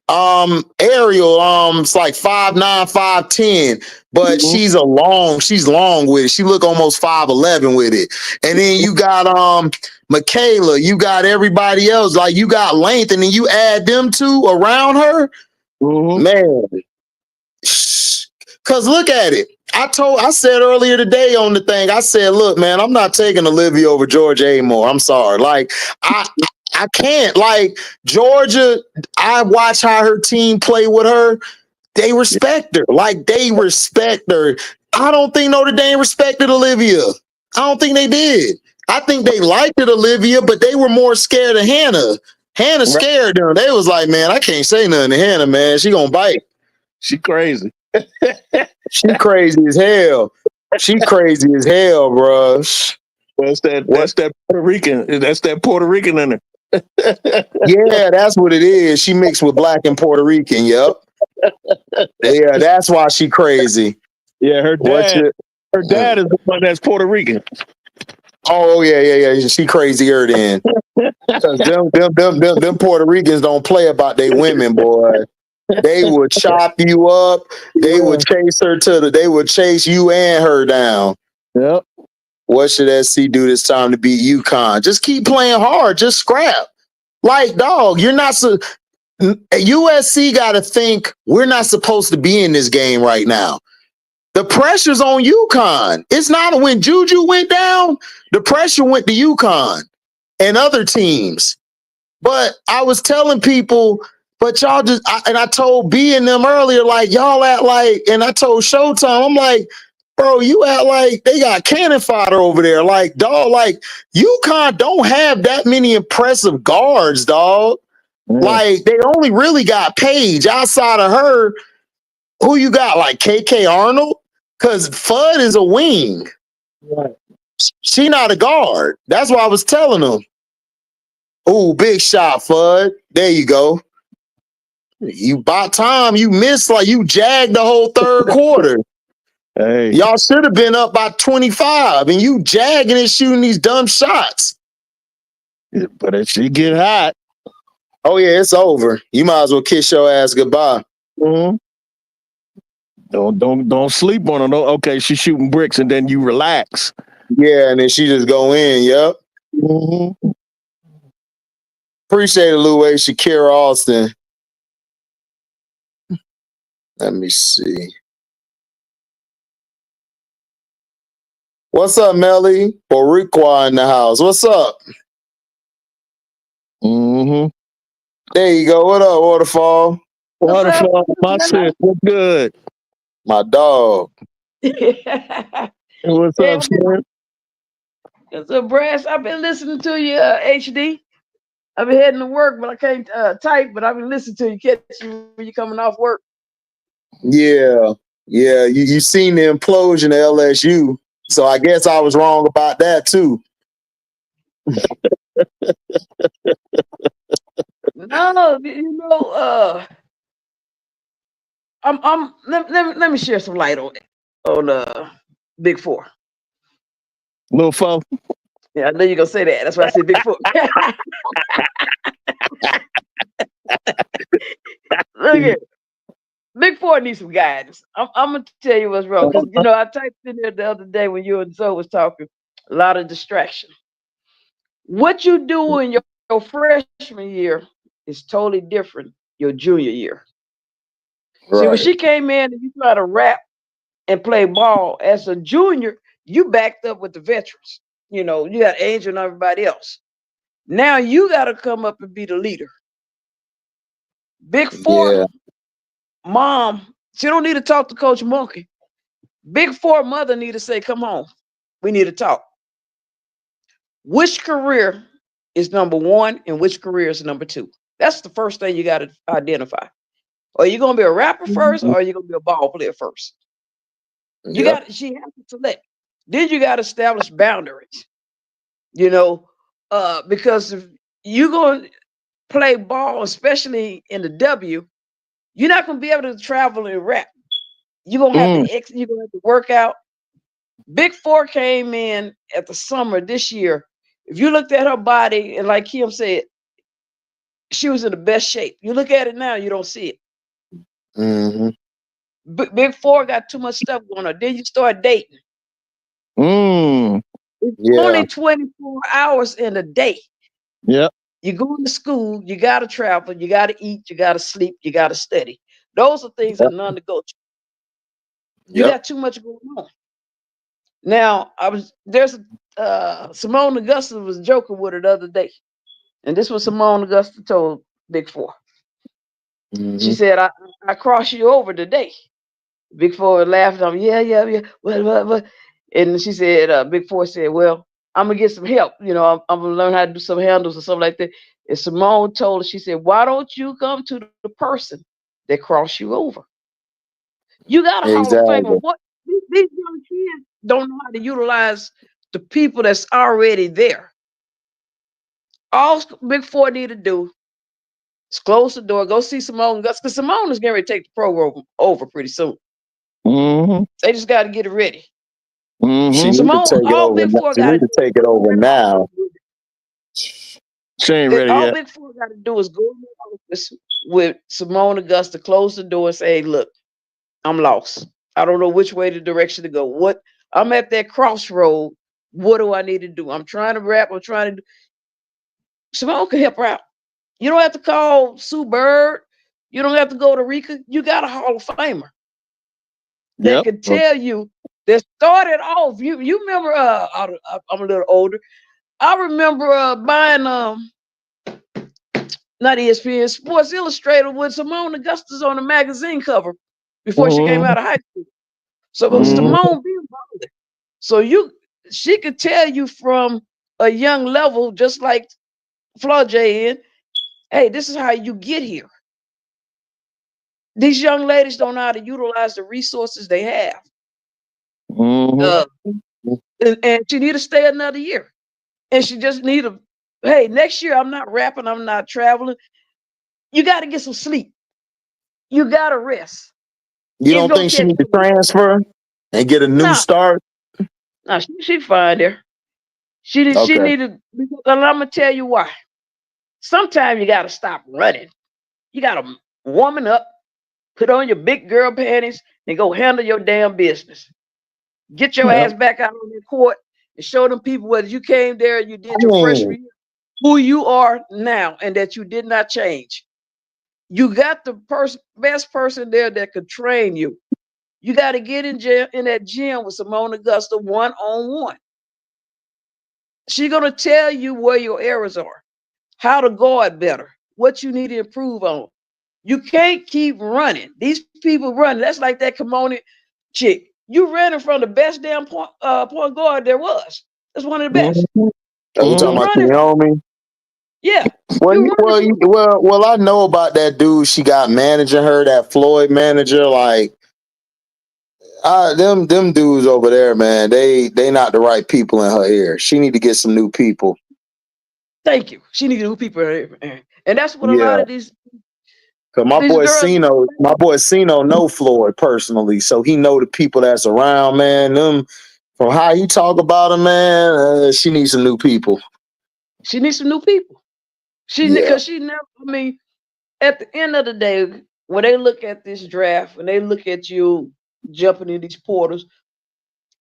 Ariel, it's like 5'9", 5'10", but she's long with it. She look almost 5'11" with it. And then you got Michaela, you got everybody else, like you got length, and then you add them two around her, man. Cause look at it. I said earlier today on the thing, I said, look, man, I'm not taking Olivia over Georgia anymore. I'm sorry. Like, I can't. Like, Georgia, I watch how her team play with her. They respect her. Like, they respect her. I don't think Notre Dame respected Olivia. I don't think they did. I think they liked it, Olivia, but they were more scared of Hannah. Hannah scared them. They was like, man, I can't say nothing to Hannah, man. She gonna bite. She crazy. She crazy as hell. She crazy as hell, bro. That's that Puerto Rican. That's that Puerto Rican in her. Yeah, that's what it is. She mixed with black and Puerto Rican. Yep. Yeah, that's why she crazy. Yeah, her dad is the one that's Puerto Rican. Oh yeah. She crazier than. Them Puerto Ricans don't play about their women, boy. They would chop you up. They would chase her they would chase you and her down. Yep. What should SC do this time to beat UConn? Just keep playing hard. Just scrap. Like, dog, you're not USC got to think we're not supposed to be in this game right now. The pressure's on UConn. It's not when Juju went down, the pressure went to UConn and other teams. But I was telling people, but y'all I told B and them earlier, like, y'all act like, and I told Showtime, I'm like, bro, you act like they got cannon fodder over there. Like, dog, like, UConn don't have that many impressive guards, dog. Like, they only really got Paige. Outside of her, who you got? Like KK Arnold? Because Fudd is a wing. Right. She not a guard. That's why I was telling them. Ooh, big shot, Fudd. There you go. You bought time. You missed, like, you jagged the whole third quarter. Hey. Y'all should have been up by 25, and you jagging and shooting these dumb shots. But if she get hot, oh yeah, it's over. You might as well kiss your ass goodbye. Mm-hmm. Don't sleep on her. Okay, she's shooting bricks, and then you relax. Yeah, and then she just go in. Yep. Mm-hmm. Appreciate it, Lou A. Shakira Austin. Let me see. What's up, Melly? Boricua in the house. What's up? Mm-hmm. There you go. What up, Waterfall? Waterfall, my shit. What's good? My dog. What's up, Slim? So, Brass, I've been listening to you, HD. I've been heading to work, but I can't type, but I've been listening to you, catch you when you're coming off work. Yeah. You seen the implosion at LSU, so I guess I was wrong about that too. No, let me share some light on Big Four. Little Four. Yeah, I know you're gonna say that. That's why I said Big Four. Look at Big Four needs some guidance. I'm gonna tell you what's wrong, because I typed in there the other day when you and Zoe was talking. A lot of distraction. What you do in your freshman year is totally different your junior year. Right. See, when she came in and you try to rap and play ball as a junior, you backed up with the veterans. You got Angel and everybody else. Now you got to come up and be the leader. Big Four mom, she don't need to talk to Coach Monkey. Big Four mother need to say, come home. We need to talk. Which career is number one and which career is number two? That's the first thing you got to identify. Are you going to be a rapper first, or are you going to be a ball player first? She has to select. Then you got to establish boundaries. Because if you're going to play ball, especially in the W, you're not going to be able to travel and rap. You're going to have to work out. Big Four came in at the summer this year. If you looked at her body, and like Kim said, she was in the best shape. You look at it now, you don't see it. Big Four got too much stuff going on. Then you start dating. It's only 24 hours in a day. Yep. You go to school, you got to travel, you got to eat, you got to sleep, you got to study. Those are things that are non-negotiable. You got too much going on. Now, Simone Augusta was joking with her the other day. And this was Simone Augusta told Big Four. She said, I crossed you over today. Big Four laughed on, yeah. What? And she said, Big Four said, well, I'm gonna get some help. I'm gonna learn how to do some handles or something like that. And Simone told her, she said, why don't you come to the person that crossed you over? You got a Hall of Famer. What these young kids don't know how to utilize the people that's already there. All Big Four need to do is close the door, go see Simone Gus, because Simone is getting ready to take the program over pretty soon. They just got to get it ready. She needs Simone, to take it all over. Big Four She got needs to take it over now. She ain't ready all yet. Big Four got to do is go in the office with Simone Augusta, close the door, and say, hey, look, I'm lost. I don't know which way the direction to go. I'm at that crossroad. What do I need to do? I'm trying to rap. I'm trying to do. Simone can help her out. You don't have to call Sue Bird. You don't have to go to Rika. You got a Hall of Famer that can tell you that started off. You remember? I'm a little older. I remember buying not ESPN, Sports Illustrated with Simone Augustus on the magazine cover before she came out of high school. So Simone being bothered. So she could tell you from a young level, just like Flau'jae, hey, this is how you get here. These young ladies don't know how to utilize the resources they have. And she need to stay another year. And she just need to, hey, next year I'm not rapping, I'm not traveling. You got to get some sleep. You got to rest. You don't think she need to transfer and get a new start? No, she fine there. She needed, and I'm gonna tell you why. Sometimes you gotta stop running. You gotta woman up, put on your big girl panties, and go handle your damn business. Get your ass back out on the court and show them people whether you came there and you did your freshman year, who you are now, and that you did not change. You got the best person there that could train you. You got to get in that gym with Simone Augusta one-on-one. She's gonna tell you where your errors are, how to guard better, what you need to improve on. You can't keep running. These people running. That's like that Kimoni chick. You running from the best damn point guard there was. That's one of the best. Are you talking about Naomi? Yeah. Well, I know about that dude she got managing her, that Floyd manager. Like, them dudes over there, man, they not the right people in her ear. She need to get some new people. Thank you. She needs new people, and that's what a lot of these. Cause my boy Sino know Floyd personally, so he know the people that's around, man. Them from how he talk about him, man. She needs some new people. She needs some new people. Because she never. I mean, at the end of the day, when they look at this draft, when they look at you jumping in these portals,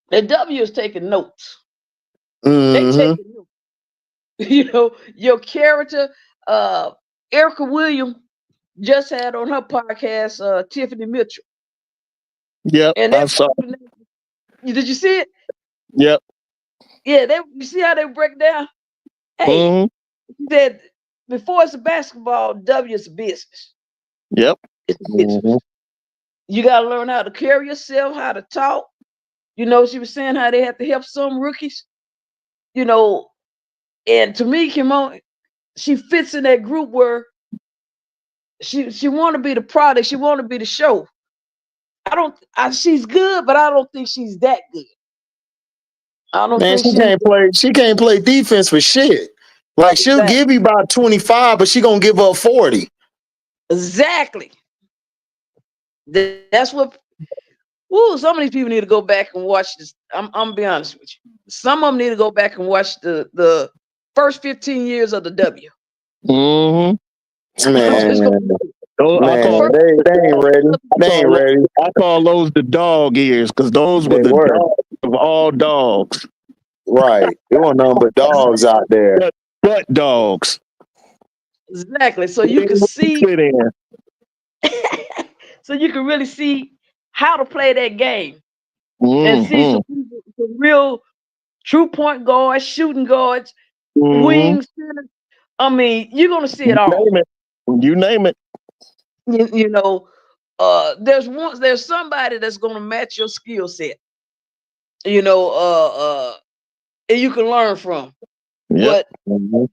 the W is taking notes. They taking notes. Your character, Erica Williams just had on her podcast Tiffany Mitchell. Yep, and I saw. Did you see it? Yep. Yeah, you see how they break down? Hey, said before it's a basketball, W is a business. Yep. It's a business. You got to learn how to carry yourself, how to talk. She was saying how they have to help some rookies. And to me, Kimon, she fits in that group where she want to be the product. She want to be the show. She's good, but I don't think she's that good. I don't think she can't play defense for shit. Like, she'll give you about 25, but she gonna give up 40. Exactly. That's what. Some of these people need to go back and watch this. I'm gonna be honest with you. Some of them need to go back and watch the first 15 years of the W. It's gonna Man, I man, call they ain't ready. They ain't ready. I call those the dog ears because those were They the were. dogs of all dogs. Right. There weren't nothing but dogs out there. But dogs. exactly. So you can see, Fit in. so you can really see how to play that game and see some real true point guards, shooting guards, wings. I mean, you're gonna see it all. You name it. You know, there's somebody that's gonna match your skill set. You know, and you can learn from. Yep. But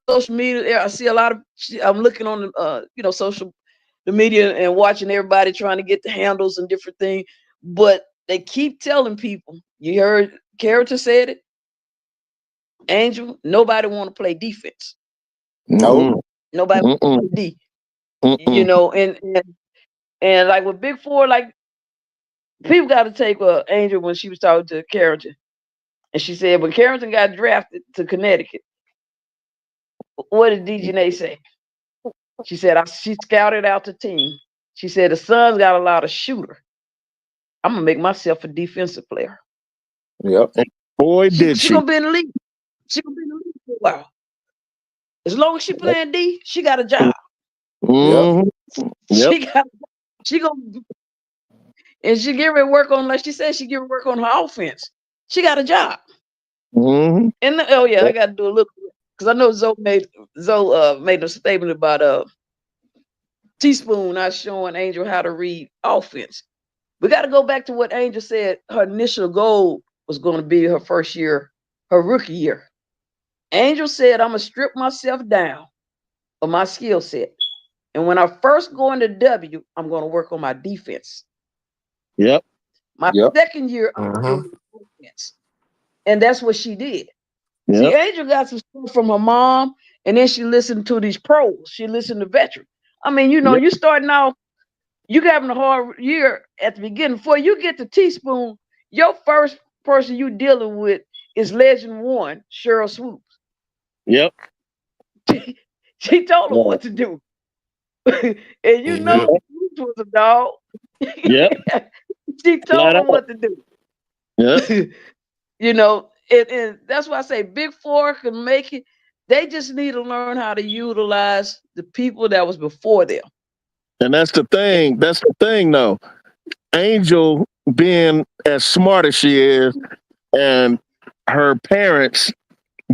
social media, I see a lot of. I'm looking on the social the media and watching everybody trying to get the handles and different things, but they keep telling people. You heard Character said it. Angel, nobody want to play defense. Nope. Nobody want to play D. You know, and like with Big Four, like people got to take Angel when she was talking to Carrington, and she said when Carrington got drafted to Connecticut, what did DeJounte say? She said she scouted out the team. She said the Suns got a lot of shooter. I'm gonna make myself a defensive player. Yep. And boy, did she. She gonna be in the league. She gonna be in the league for a while. As long as she playing D, she got a job. Yep. She gonna and she get ready to work on, like she said, she get ready to work on her offense. She got a job. And I got to do a little because I know Zoe made a statement about Teaspoon not showing Angel how to read offense. We got to go back to what Angel said. Her initial goal was going to be her first year, her rookie year. Angel said, "I'm gonna strip myself down of my skill set, and when I first go into W, I'm going to work on my defense." Yep. My second year, I'm going to do defense. And that's what she did. Yep. See, Angel got some stuff from her mom, and then she listened to these pros. She listened to veterans. I mean, you starting off, you having a hard year at the beginning. Before you get to Teaspoon, your first person you dealing with is Legend One, Cheryl Swoops. Yep. She told her what to do. And Swoops was a dog. Yep. She told him what to do. Yep. And that's why I say Big Four can make it. They just need to learn how to utilize the people that was before them. And that's the thing. That's the thing, though. Angel being as smart as she is, and her parents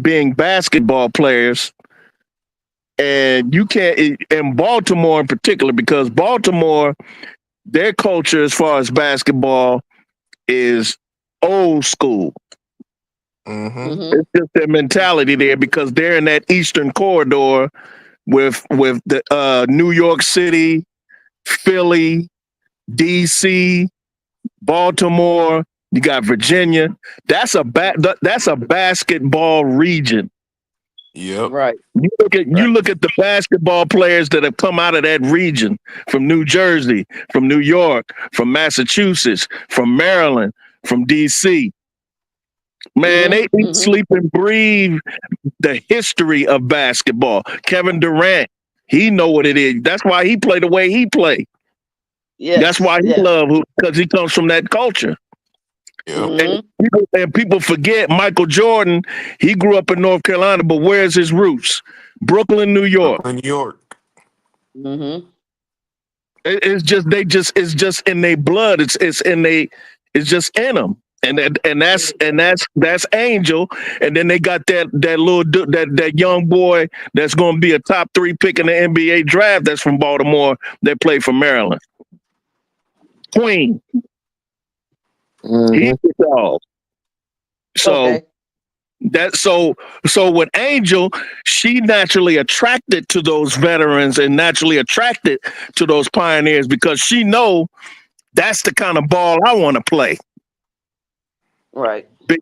being basketball players, and you can't in Baltimore in particular, because Baltimore, their culture as far as basketball is old school. It's just their mentality there because they're in that eastern corridor with the New York City, Philly, DC, Baltimore. You got Virginia. That's a basketball region. Yep. Right. You look at the basketball players that have come out of that region, from New Jersey, from New York, from Massachusetts, from Maryland, from DC. Man, they eat, sleep, and breathe the history of basketball. Kevin Durant, he know what it is. That's why he play the way he play. Yes. That's why he love, because he comes from that culture. Yep. And people forget Michael Jordan. He grew up in North Carolina, but where's his roots? Brooklyn, New York. New York. It's just in their blood. It's just in them. And that's Angel. And then they got that young boy that's going to be a top 3 pick in the NBA draft. That's from Baltimore. That played for Maryland. Queen. He's the dog. So so with Angel, she naturally attracted to those veterans and naturally attracted to those pioneers because she know that's the kind of ball I want to play. Right. Big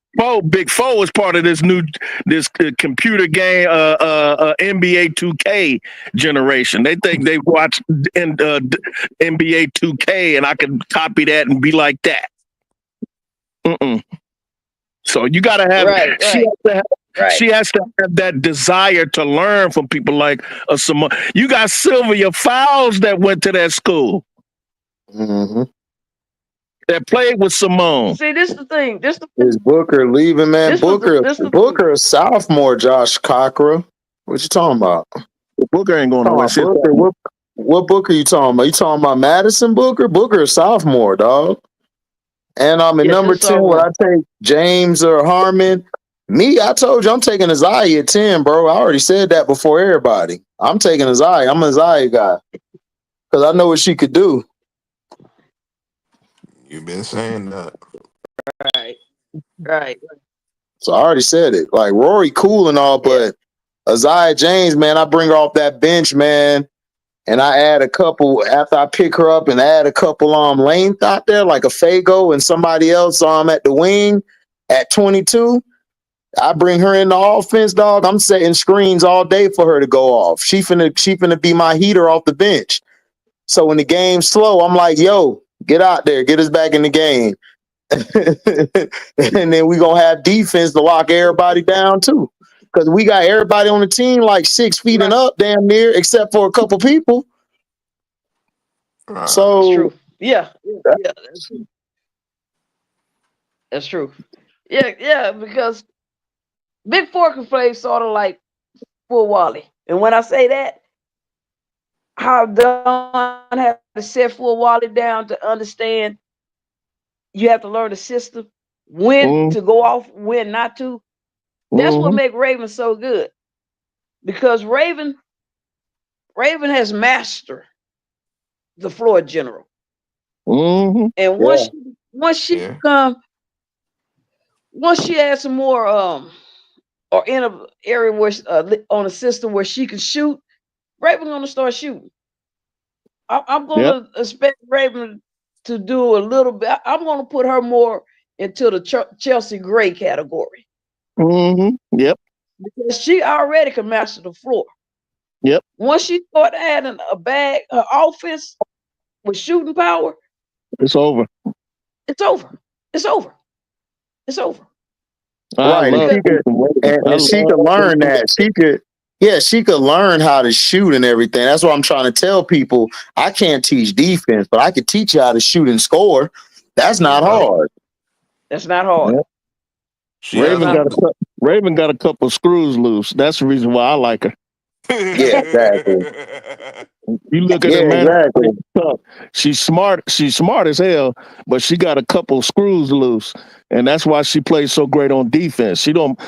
Four is part of this computer game, NBA 2K generation. They think they watch NBA 2K and I can copy that and be like that. So you gotta have. Right. She has to have that desire to learn from people like Simone. You got Sylvia Fowles that went to that school. Mm-hmm. That played with Simone. See, this is the thing. Is Booker leaving, man? Booker a sophomore, Josh Cockra. What you talking about? Booker ain't going nowhere. Booker, what Booker you talking about? You talking about Madison Booker? Booker a sophomore, dog. And I'm in number 10. Would I take James or Harmon? Me, I told you I'm taking Isaiah at 10, bro. I already said that before everybody. I'm taking Isaiah. I'm an Isaiah guy. Because I know what she could do. You've been saying that. Right. So I already said it. Like Rory cool and all, but Isaiah James, man, I bring her off that bench, man. And I add a couple after I pick her up and add a couple length out there, like a Fago and somebody else at the wing at 22. I bring her in the offense, dog. I'm setting screens all day for her to go off. She finna be my heater off the bench. So when the game's slow, I'm like, yo, get out there, get us back in the game. And then we gonna have defense to lock everybody down too. Because we got everybody on the team like 6 feet and up, damn near, except for a couple people. So that's true. Yeah, that's true. That's true. Yeah, because Big Four can play sort of like full Wally. And when I say that, how Don had to set full Wally down to understand you have to learn the system, when to go off, when not to. That's what makes Raven so good. Because Raven has mastered the floor general. And once she has some more or in an area where on a system where she can shoot, Raven gonna start shooting. I'm gonna expect Raven to do a little bit. I'm gonna put her more into the Chelsea Gray category. Yep. Because she already can master the floor. Yep. Once she start adding a bag, her offense with shooting power, it's over. It's over. It's over. It's over. Right. And she could learn that. She could learn how to shoot and everything. That's what I'm trying to tell people. I can't teach defense, but I could teach you how to shoot and score. That's not hard. That's not hard. Yep. Raven got a couple of screws loose. That's the reason why I like her. Yeah, exactly. You look at her, man. Exactly. She's smart as hell, but she got a couple of screws loose, and that's why she plays so great on defense. She don't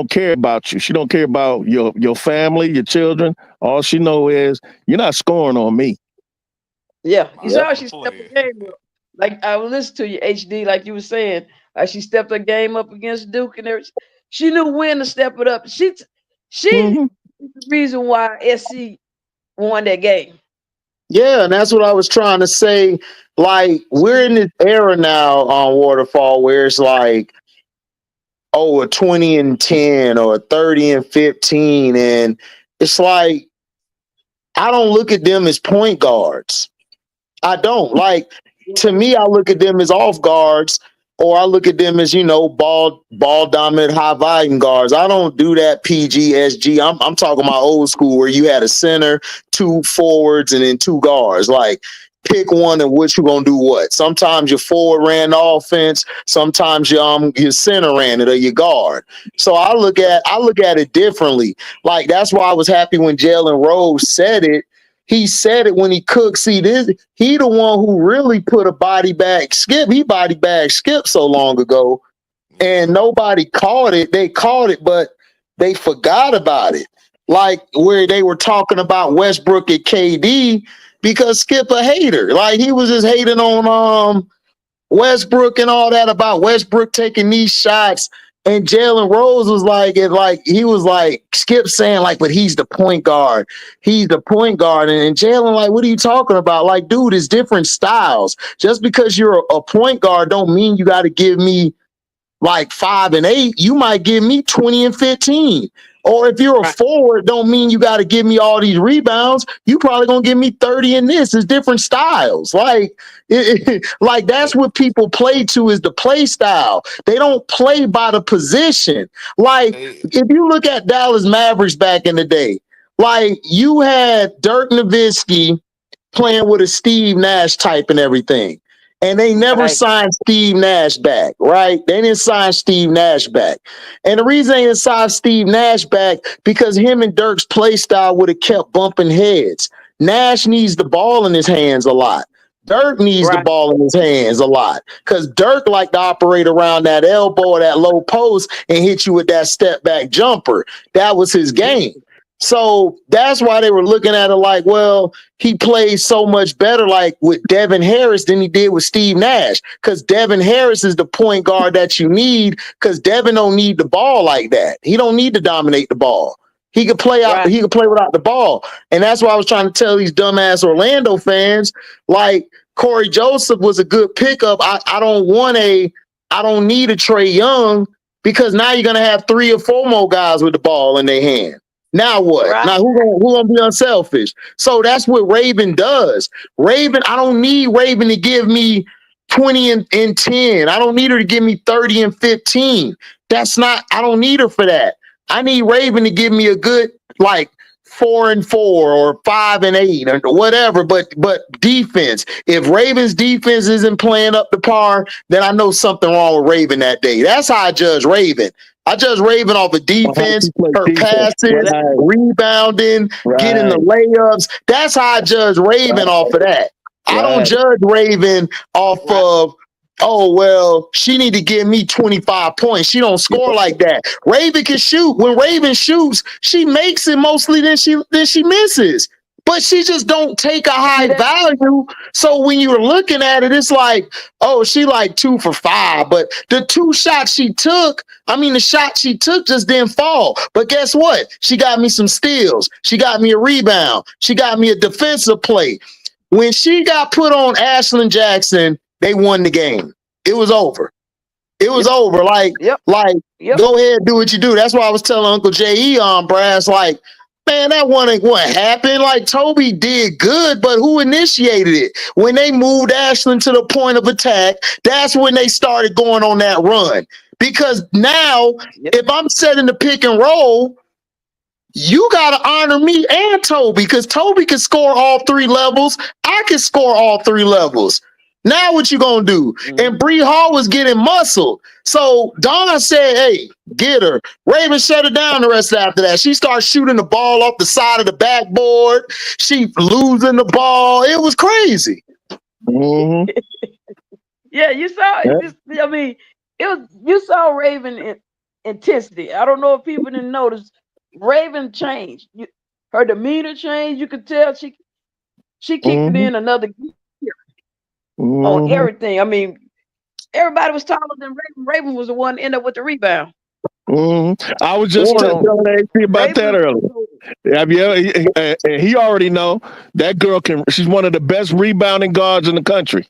care about you. She don't care about your family, your children. All she know is you're not scoring on me. Yeah, you saw how she stepped the game up. Like I was listening to you, HD, like you were saying, like she stepped her game up against Duke and everything. She knew when to step it up. She is the reason why SC won that game. Yeah, and that's what I was trying to say. Like, we're in this era now on Waterfall where it's like, a 20-10 or a 30-15. And it's like, I don't look at them as point guards. I don't. Like, to me, I look at them as off guards, or I look at them as, ball dominant, high volume guards. I don't do that PG, SG. I'm talking about old school where you had a center, 2 forwards, and then 2 guards. Like, pick one and what you gonna do what. Sometimes your forward ran the offense, sometimes your center ran it or your guard. So I look at it differently. Like, that's why I was happy when Jalen Rose said it. He said it when he cooked. See, he the one who really put a body bag Skip. He body bag Skip so long ago, and nobody caught it. They caught it, but they forgot about it. Like where they were talking about Westbrook and KD because Skip a hater. Like he was just hating on Westbrook and all that about Westbrook taking these shots. And Jalen Rose was he was like Skip saying like, but he's the point guard. He's the point guard. And Jalen like, what are you talking about? Like, dude, it's different styles. Just because you're a point guard don't mean you got to give me like 5 and 8. You might give me 20 and 15. Or if you're a Right. forward, don't mean you got to give me all these rebounds. You probably gonna give me 30 in this. It's different styles. Like, like that's what people play to, is the play style. They don't play by the position. Like, Hey, if you look at Dallas Mavericks back in the day, like you had Dirk Nowitzki playing with a Steve Nash type and everything. And they never Right. signed Steve Nash back, right? They didn't sign Steve Nash back. And the reason they didn't sign Steve Nash back, because him and Dirk's play style would have kept bumping heads. Nash needs the ball in his hands a lot. Dirk needs the Right. ball in his hands a lot, because Dirk liked to operate around that elbow or that low post and hit you with that step back jumper. That was his game. So that's why they were looking at it like, well, he plays so much better like with Devin Harris than he did with Steve Nash, because Devin Harris is the point guard that you need, because Devin don't need the ball like that. He don't need to dominate the ball. He could play out. Right. He could play without the ball. And that's why I was trying to tell these dumbass Orlando fans, like, Corey Joseph was a good pickup. I don't need a Trae Young, because now you're going to have 3 or 4 more guys with the ball in their hand. Now what? Right. Now who gonna be unselfish? So that's what Raven does. Raven, I don't need Raven to give me 20 and 10. I don't need her to give me 30 and 15. I don't need her for that. I need Raven to give me a good, like, 4 and 4 or 5 and 8 or whatever, but defense. If Raven's defense isn't playing up to par, then I know something wrong with Raven that day. That's how I judge Raven. I judge Raven off of defense, her passes, rebounding, getting the layups. That's how I judge Raven off of that. I don't judge Raven off of, oh, well, she need to give me 25 points. She don't score like that. Raven can shoot. When Raven shoots, she makes it mostly than she misses. But she just don't take a high value. So when you're looking at it, it's like, oh, she like 2 for 5. But the 2 shots she took, the shot she took just didn't fall. But guess what? She got me some steals. She got me a rebound. She got me a defensive play. When she got put on Ashlyn Jackson, they won the game. It was over. It was over. Like, go ahead, do what you do. That's why I was telling Uncle J.E. on Brass, like, man, that wasn't what happened. Like, Toby did good, but who initiated it? When they moved Ashlyn to the point of attack, that's when they started going on that run. Because now, if I'm setting the pick and roll, you got to honor me and Toby, because Toby can score all 3 levels. I can score all 3 levels. Now what you gonna do? And Bree Hall was getting muscled. So Don said, hey, get her. Raven shut her down the rest after that. She started shooting the ball off the side of the backboard. She losing the ball. It was crazy. Mm-hmm. Yeah, you saw it. You saw Raven intensity. I don't know if people didn't notice. Raven changed. Her demeanor changed. You could tell she kicked it in another gear on everything. Everybody was taller than Raven. Raven was the one to end up with the rebound. I was just telling AC about that earlier. Have you ever, he already know that girl she's one of the best rebounding guards in the country.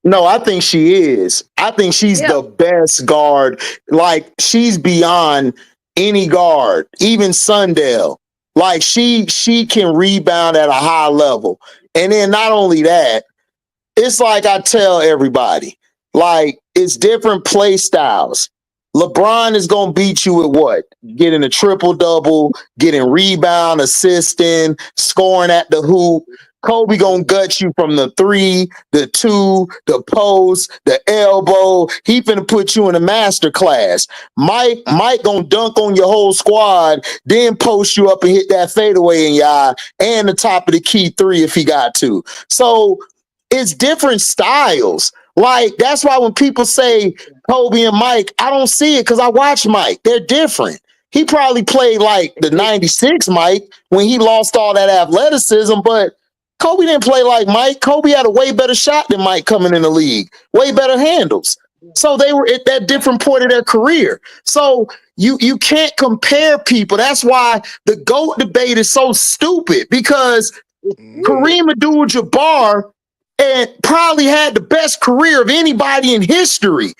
No, I think she is. I think she's the best guard. Like, she's beyond any guard, even Sundell. Like, she can rebound at a high level. And then not only that, it's like I tell everybody, like, it's different play styles. LeBron is going to beat you with what? Getting a triple-double, getting rebound, assisting, scoring at the hoop. Kobe going to gut you from the 3, the 2, the post, the elbow. He finna put you in a master class. Mike going to dunk on your whole squad, then post you up and hit that fadeaway in your eye and the top of the key 3 if he got to. So it's different styles. Like, that's why when people say Kobe and Mike, I don't see it because I watch Mike. They're different. He probably played like the 96 Mike when he lost all that athleticism, but Kobe didn't play like Mike. Kobe had a way better shot than Mike coming in the league, way better handles. So they were at that different point of their career. So you can't compare people. That's why the GOAT debate is so stupid, because Kareem Abdul-Jabbar and probably had the best career of anybody in history,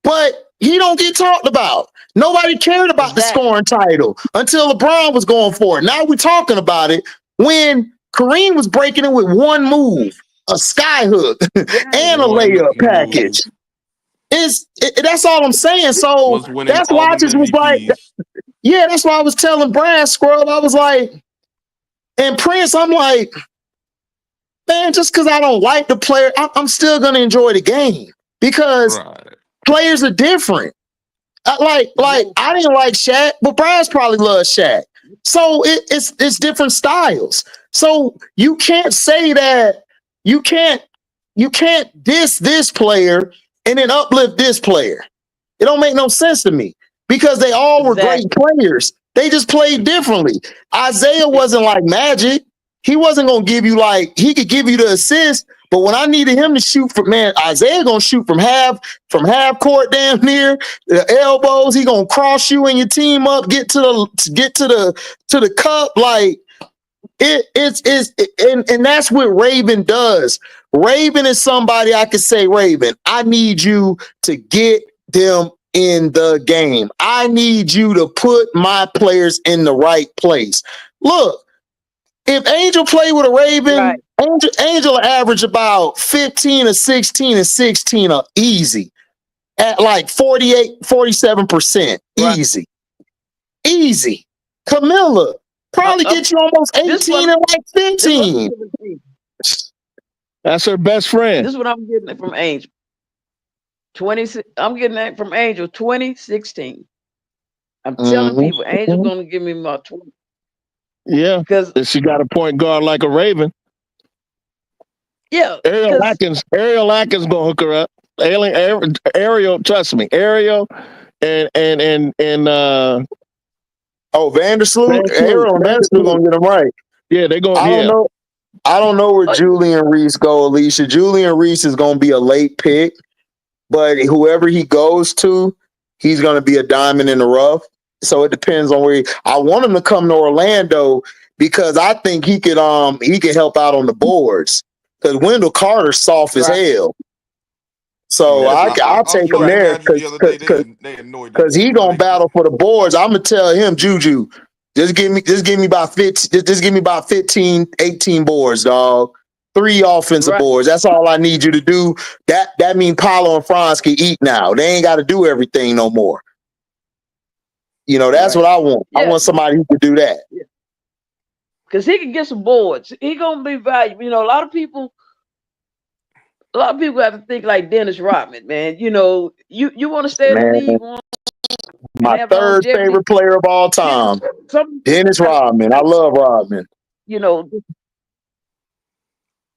but he don't get talked about. Nobody cared about the scoring title until LeBron was going for it. Now we're talking about it when Kareem was breaking it with one move, a sky hook, and a layup package. That's all I'm saying. So that's why I just was like, yeah, that's why I was telling Brad Scrub. I was like, and Prince, I'm like, man, just because I don't like the player, I'm still gonna enjoy the game because players are different. Like I didn't like Shaq, but Brad's probably loves Shaq. So it's different styles. So you can't say that you can't diss this player and then uplift this player. It don't make no sense to me because they all were great players. They just played differently. Isaiah wasn't like Magic. He wasn't gonna give you he could give you the assist, but when I needed him to shoot Isaiah gonna shoot from half court damn near the elbows. He gonna cross you and your team up, get to the cup. Like and that's what Raven does. Raven is somebody I could say, Raven, I need you to get them in the game. I need you to put my players in the right place. Look, if Angel played with a Raven, Angel average about 15 or 16 and 16 are easy at like 48, 47%. Easy. Camilla probably get you almost 18 and like 15. That's her best friend. This is what I'm getting from Angel. I'm getting that from Angel 2016. I'm telling people, Angel gonna give me my 20. Yeah, because she got a point guard like a Raven. Yeah, Ariel Atkins gonna hook her up. Ariel, trust me, Ariel and Vandersloot. Ariel and Vandersloot gonna get them right. Yeah, they gonna. I don't know where Julian Reese go, Alicia. Julian Reese is gonna be a late pick, but whoever he goes to, he's gonna be a diamond in the rough. So it depends on where I want him to come to Orlando because I think he could help out on the boards because Wendell Carter's soft as hell. So I'll take him there because he gonna battle for the boards. I'm gonna tell him, Juju, just give me about 15, 18 boards, dog. 3 offensive boards. That's all I need you to do. That means Paulo and Franz can eat now. They ain't got to do everything no more. You know, that's what I want. Yeah. I want somebody who can do that. Because he can get some boards. He gonna be valuable. You know, a lot of people have to think like Dennis Rodman, man. You know, you want to stay in the league. My third favorite player of all time, Dennis Rodman. I love Rodman. You know,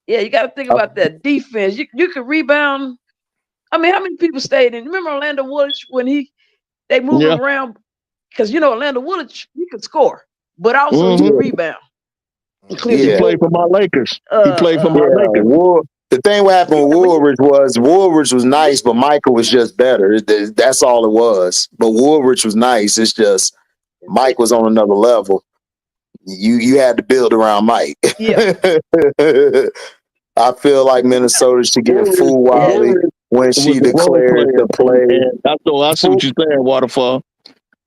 yeah, you got to think about that defense. You can rebound. I mean, how many people stayed in? Remember Orlando Woolridge when they moved around? Because, you know, Orlando Woolridge, he could score, but also he could rebound. He played for my Lakers. He played for my Lakers. The thing what happened with Woolridge was nice, but Michael was just better. That's all it was. But Woolridge was nice. It's just Mike was on another level. You had to build around Mike. Yeah. I feel like Minnesota should get Flau'jae when she declared to play. I see what you're saying, Waterfall.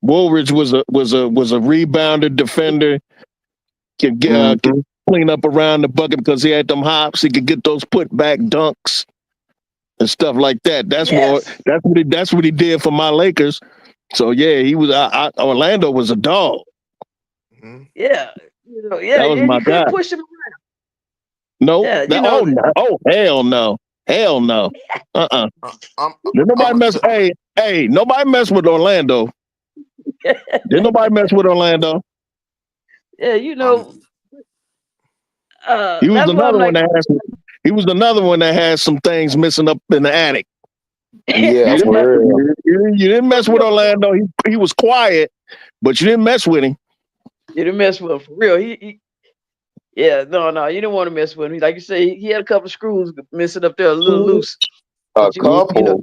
Woolridge was a rebounder, defender, could clean up around the bucket because he had them hops. He could get those put-back dunks and stuff like that. That's what he did for my Lakers. So yeah, he was. Orlando was a dog. Yeah, that was my guy. Push him around. No, hell no. Did nobody mess? Hey, nobody mess with Orlando. Did nobody mess with Orlando? Yeah, you know. He was another one that had some things missing up in the attic. Yeah, you didn't mess with Orlando. He was quiet, but you didn't mess with him. You didn't mess with him for real. You didn't want to mess with him. Like you say, he had a couple of screws missing up there a little loose. A couple.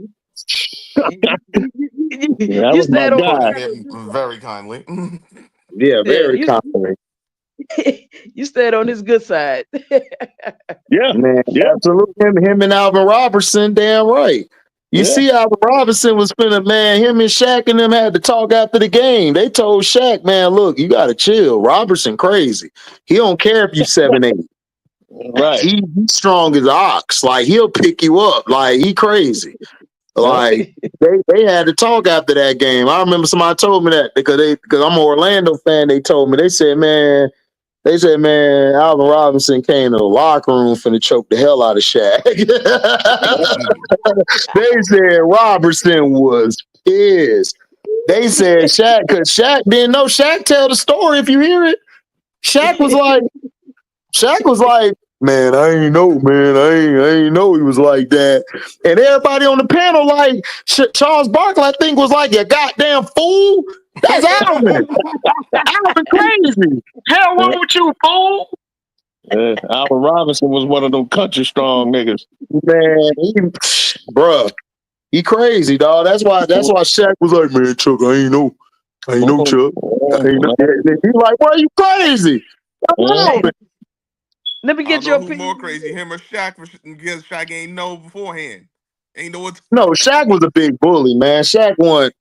You stayed on very kindly. Yeah, very kindly. You stayed on his good side. Yeah, man. Yeah, absolutely. Him and Alvin Robertson, damn right. You see, Allen Robinson was finna, man, him and Shaq and them had to talk after the game. They told Shaq, man, look, you gotta chill. Robertson crazy. He don't care if you 7'8". Right. He's strong as ox. Like, he'll pick you up. Like, he crazy. Like, they had to talk after that game. I remember somebody told me that because I'm an Orlando fan. They told me, they said, man, Allen Robinson came to the locker room finna choke the hell out of Shaq. They said Robertson was pissed. They said Shaq, because Shaq didn't know. Shaq tell the story if you hear it. Shaq was like, man, I ain't know, man. I ain't know he was like that. And everybody on the panel, like Charles Barkley, I think, was like, you goddamn fool. That's Alvin. Alvin crazy. Hell wrong with you, fool? Allen Robinson was one of them country strong niggas. Man, bruh, he crazy, dog. That's why Shaq was like, man, Chuck, I ain't know, Chuck. He like, bro, you crazy. Let me get your opinion. More crazy, him or Shaq? Because Shaq ain't know beforehand. Ain't know what. No, Shaq was a big bully, man. Shaq won.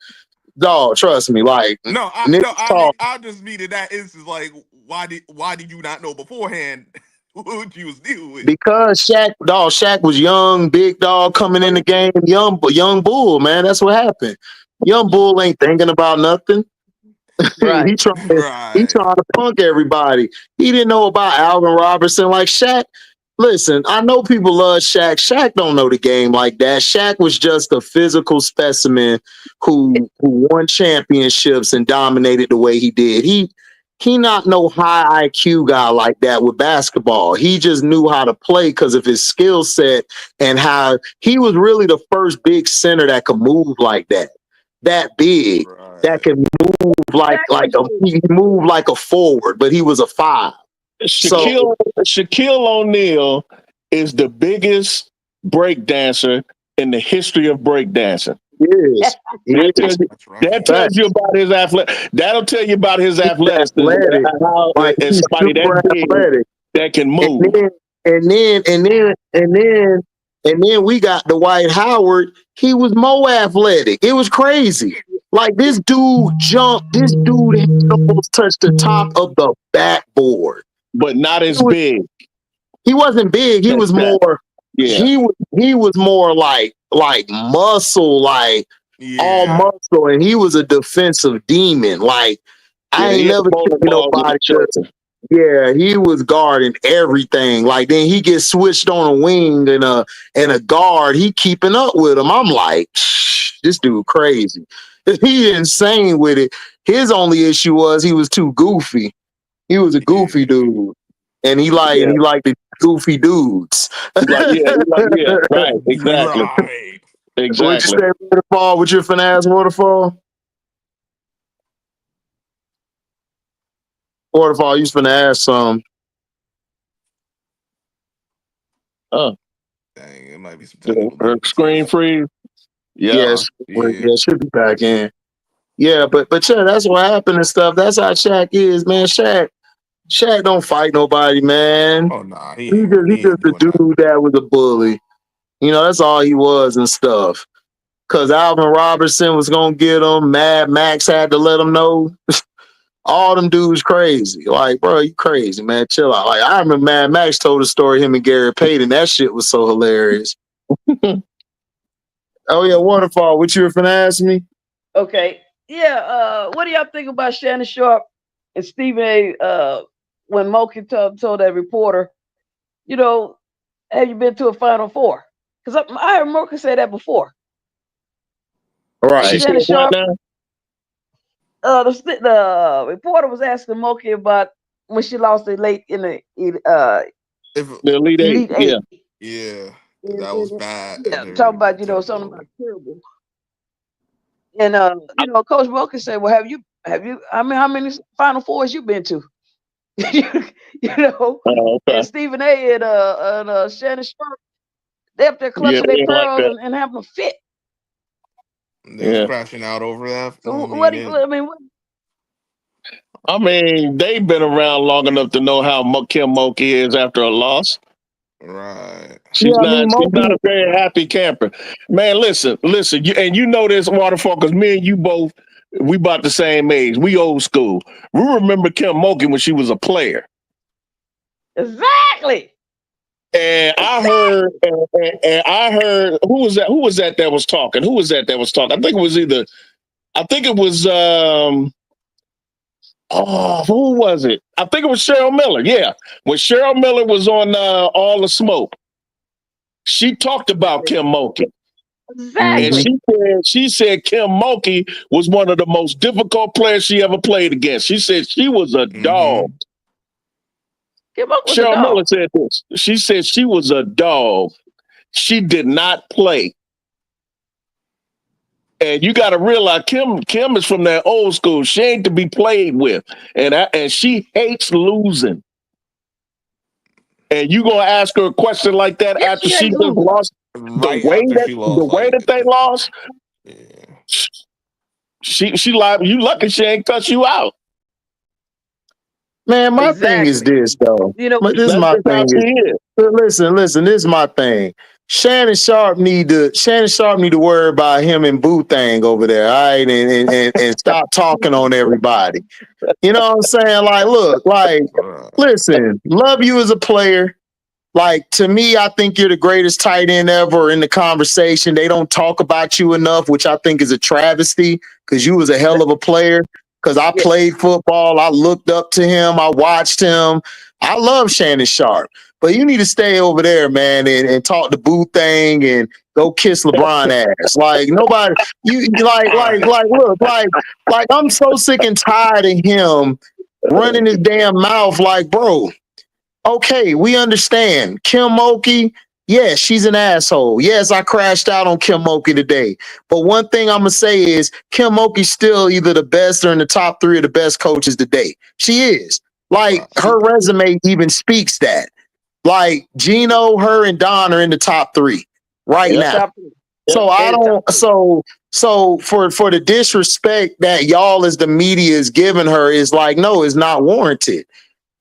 Dog, trust me. Like, I'll just be to that instance. Like, why did you not know beforehand what you was dealing with? Because Shaq was young, big dog coming in the game, young bull, man. That's what happened. Young bull ain't thinking about nothing. Right. he trying to punk everybody. He didn't know about Alvin Robertson. Like Shaq, listen, I know people love Shaq. Shaq don't know the game like that. Shaq was just a physical specimen who won championships and dominated the way he did. He not no high IQ guy like that with basketball. He just knew how to play because of his skill set and how he was really the first big center that could move like that. That big, that can move like he moved like a forward, but he was a 5. Shaquille O'Neal is the biggest breakdancer in the history of breakdancing. Yes. That tells you about his athletic. That'll tell you about his athleticism. It's somebody that big that can move. And then we got Dwight Howard. He was more athletic. It was crazy. Like this dude jumped. This dude almost touched the top of the backboard, but not as big. He wasn't big. He was more. Yeah. He was more like muscle, all muscle, and he was a defensive demon. Like I ain't never seen nobody. Yeah, he was guarding everything. Like then he gets switched on a wing and a guard. He keeping up with him. I'm like, this dude crazy. He insane with it. His only issue was he was too goofy. He was a goofy dude, and he liked the goofy dudes. Right, exactly. Right. Exactly. What'd you say, Waterfall? What you finna ask, Waterfall? Waterfall, you finna ask some. Dang, it might be some screen freeze. Yes, should be back in. Yeah, but yeah, that's what happened and stuff. That's how Shaq is, man. Shaq don't fight nobody, man. Oh nah, he's just a dude that was a bully. You know, that's all he was and stuff. Cause Alvin Robertson was gonna get him. Mad Max had to let him know. All them dudes crazy. Like, bro, you crazy, man. Chill out. Like, I remember Mad Max told a story, him and Gary Payton. That shit was so hilarious. Oh yeah, Waterfall, what you were finna ask me? Okay. Yeah, what do y'all think about Shannon Sharp and Stephen A. When Moki told that reporter, you know, have you been to a Final Four? Because I heard Moki say that before. All right. Shannon Sharp. The reporter was asking Moki about when she lost the late in the Elite Eight. Yeah, that was bad. Yeah, talking about something about terrible. And Coach Moki said, "Well, have you? How many Final Fours you been to?" And Stephen A. and Shannon Sharp, they up there clutching their pearls and having a fit. They was crashing out over that. So I mean, they've been around long enough to know how Kim Mulkey is after a loss. Right. She's Yeah, I mean, she's not a very happy camper. Man, listen, you know this, Waterfall, because me and you both, we about the same age. We old school. We remember Kim Mulkey when she was a player. Exactly. And I heard, and I heard, who was that? Who was that was talking? Who was that was talking? I think it was who was it? I think it was Cheryl Miller. Yeah. When Cheryl Miller was on All the Smoke, she talked about Kim Mulkey. Exactly. And she said Kim Mulkey was one of the most difficult players she ever played against. She said she was a dog. Cheryl Miller said this. She said she was a dog. She did not play. And you got to realize Kim is from that old school. She ain't to be played with. And she hates losing. And you going to ask her a question like that after she just lost? Right the way after that, she lost, the way that they lost? Yeah. She lied. You lucky she ain't cut you out. Man, my thing is this though. You know, This is my thing. Listen, this is my thing. Shannon Sharp need to worry about him and Boo Thang over there, all right, and stop talking on everybody. You know what I'm saying? Like, look, like, listen, love you as a player. Like, to me, I think you're the greatest tight end ever in the conversation. They don't talk about you enough, which I think is a travesty because you was a hell of a player. Because I played football. I looked up to him. I watched him. I love Shannon Sharp. But you need to stay over there, man, and talk to Boo Thang and go kiss LeBron ass. Like, nobody, look, I'm so sick and tired of him running his damn mouth like, bro, okay, we understand. Kim Mulkey, yes, she's an asshole. Yes, I crashed out on Kim Mulkey today. But one thing I'm going to say is Kim Mulkey's still either the best or in the top 3 of the best coaches today. She is. Like, her resume even speaks that. Like, Gino, her, and Don are in the top 3 right now. So I don't. So for the disrespect that y'all as the media is giving her is like, no, it's not warranted.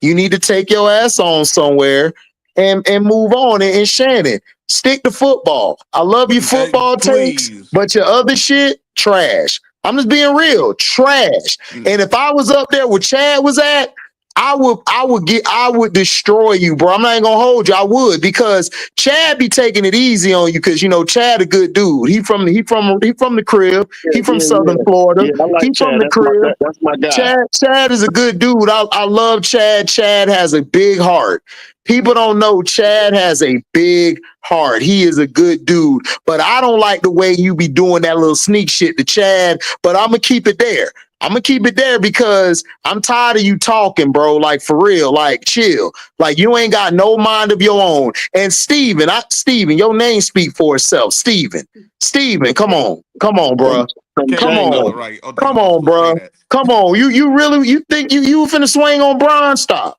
You need to take your ass on somewhere and move on. And Shannon, stick to football. I love your football takes, but your other shit, trash. I'm just being real, trash. And if I was up there where Chad was at, I would destroy you, bro. I'm not even gonna hold you. I would, because Chad be taking it easy on you because you know Chad a good dude. He from the crib. He from Southern Florida. Yeah, I like he Chad. from the crib. That's my guy. Chad is a good dude. I love Chad. Chad has a big heart. People don't know Chad has a big heart. He is a good dude. But I don't like the way you be doing that little sneak shit to Chad. But I'm going to keep it there. I'm going to keep it there because I'm tired of you talking, bro. Like, for real. Like, chill. Like, you ain't got no mind of your own. And Steven, your name speak for itself. Steven, come on. Come on, bro. Come on, bro. Come on. You really think you finna swing on Bron? Stop.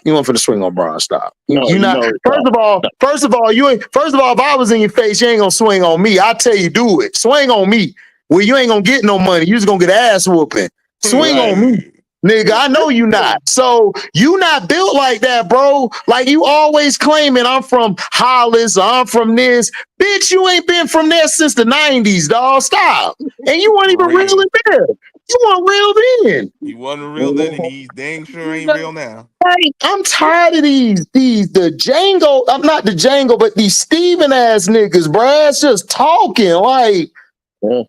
You want finna swing on Bron? Stop. You not. First of all, if I was in your face, you ain't gonna swing on me. I tell you, do it. Swing on me. Well, you ain't gonna get no money. You just gonna get ass whooping. Swing on me. Nigga, I know you not. So you not built like that, bro. Like you always claiming I'm from Hollis, I'm from this. Bitch, you ain't been from there since the 90s, dog. Stop. And you weren't even real in there. You weren't real then. He wasn't real then, and he dang sure ain't real now. I'm tired of the Django. I'm not the Django, but these Steven ass niggas, bro. It's just talking like.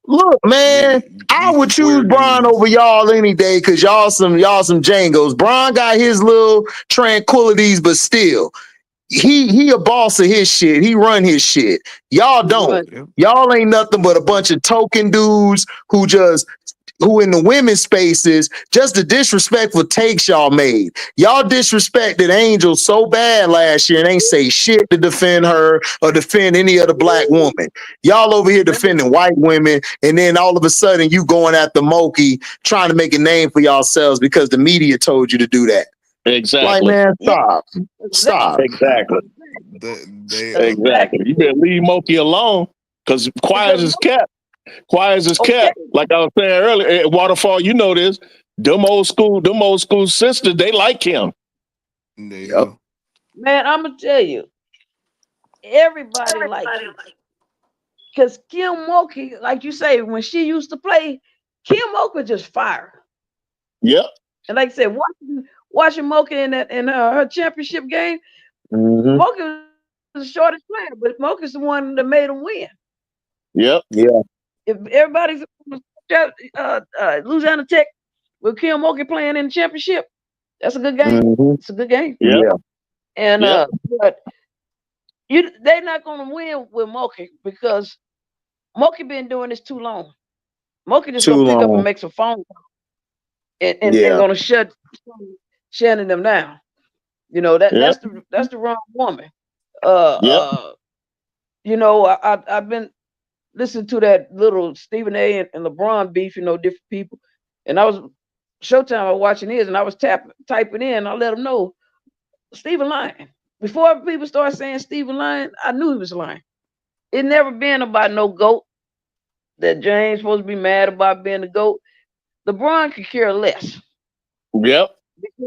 Look, man, I would choose Bron over y'all any day because y'all some Django's. Bron got his little tranquilities, but still, he a boss of his shit. He run his shit. Y'all don't. Y'all ain't nothing but a bunch of token dudes who in the women's spaces, just the disrespectful takes y'all made. Y'all disrespected Angel so bad last year and ain't say shit to defend her or defend any other black woman. Y'all over here defending white women, and then all of a sudden you going after Moki trying to make a name for yourselves because the media told you to do that. Exactly. Like, man, stop. Exactly. Exactly. You better leave Moki alone because quiet is kept. Quiet is kept. Like I was saying earlier, Waterfall, you know this. Them old school sisters, they like him. Man, I'm gonna tell you, everybody likes you. Because Kim Mulkey, like you say, when she used to play, Kim Mulkey was just fire. Yep. And like I said, watching Mulkey in her championship game, Mm-hmm. Mulkey was the shortest player, but Mulkey's the one that made him win. Yep. Yeah. If everybody's Louisiana Tech with Kim Mulkey playing in the championship, that's a good game. Mm-hmm. It's a good game. Yep. Yeah. And Yep. but they're not gonna win with Mulkey because Mulkey been doing this too long. Mulkey just gonna pick up and make some phone calls and gonna shut Shannon them down. You know, that's the wrong woman. You know, I've been listening to that little Stephen A. and LeBron beef, you know, different people. And I was Showtime, I was watching his and I was typing in, I let them know Stephen lying. Before people started saying Stephen lying, I knew he was lying. It never been about no GOAT that James supposed to be mad about being the GOAT. LeBron could care less. Yep.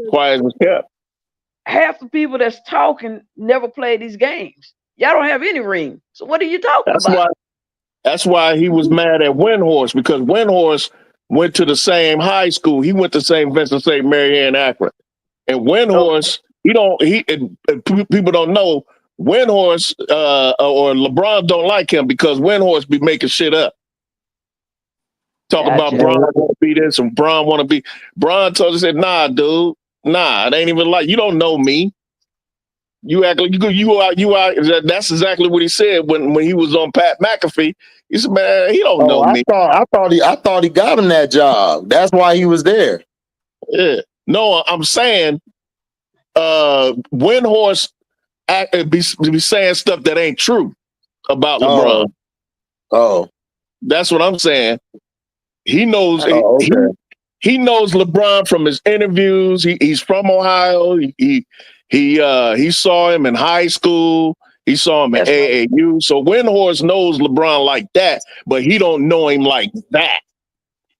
Quiet as kept. Half the people that's talking never play these games. Y'all don't have any ring. So what are you talking about? That's why he was mad at Windhorse, because Windhorse went to the same high school. He went to St. Vincent St. Mary Ann Akron. And Windhorse, people don't know, Windhorse or LeBron don't like him because Windhorse be making shit up. Talk about Bron want to be this and Bron want to be. Bron told us, said, nah, dude, nah, it ain't even like, you don't know me. You act like you out. That's exactly what he said when he was on Pat McAfee. He said, man, he don't know me. I thought he got him that job. That's why he was there. Yeah. No, I'm saying Windhorse be saying stuff that ain't true about LeBron. Oh. That's what I'm saying. He knows okay. he knows LeBron from his interviews. He's from Ohio. He saw him in high school. He saw him at AAU. Right. So Windhorse knows LeBron like that, but he don't know him like that.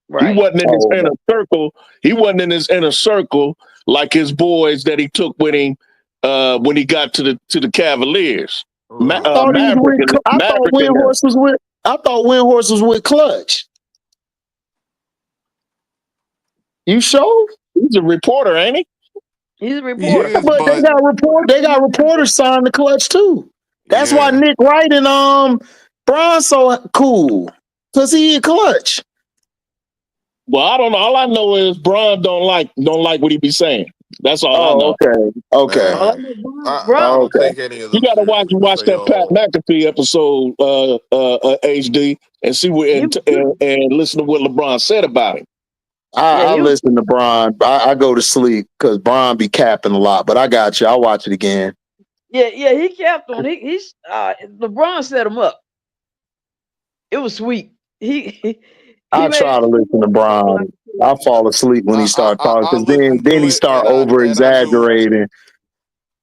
Right. He wasn't in his inner circle. He wasn't in his inner circle like his boys that he took with him when he got to the Cavaliers. I thought Windhorse was with Clutch. You sure? He's a reporter, ain't he? He's a reporter. Yeah, but they got reporters signed the Clutch too. That's why Nick Wright and Bron so cool. Cause he in Clutch. Well, I don't know. All I know is Bron don't like what he be saying. That's all I know. Okay. I don't think any of them. You gotta watch that Pat McAfee episode, HD, and see what and listen to what LeBron said about him. I listen to Bron. I go to sleep because Bron be capping a lot, but I got you. I'll watch it again. Yeah, he capped on. He's LeBron set him up. It was sweet. I try to listen to Bron. I fall asleep when he start talking because then he start over exaggerating.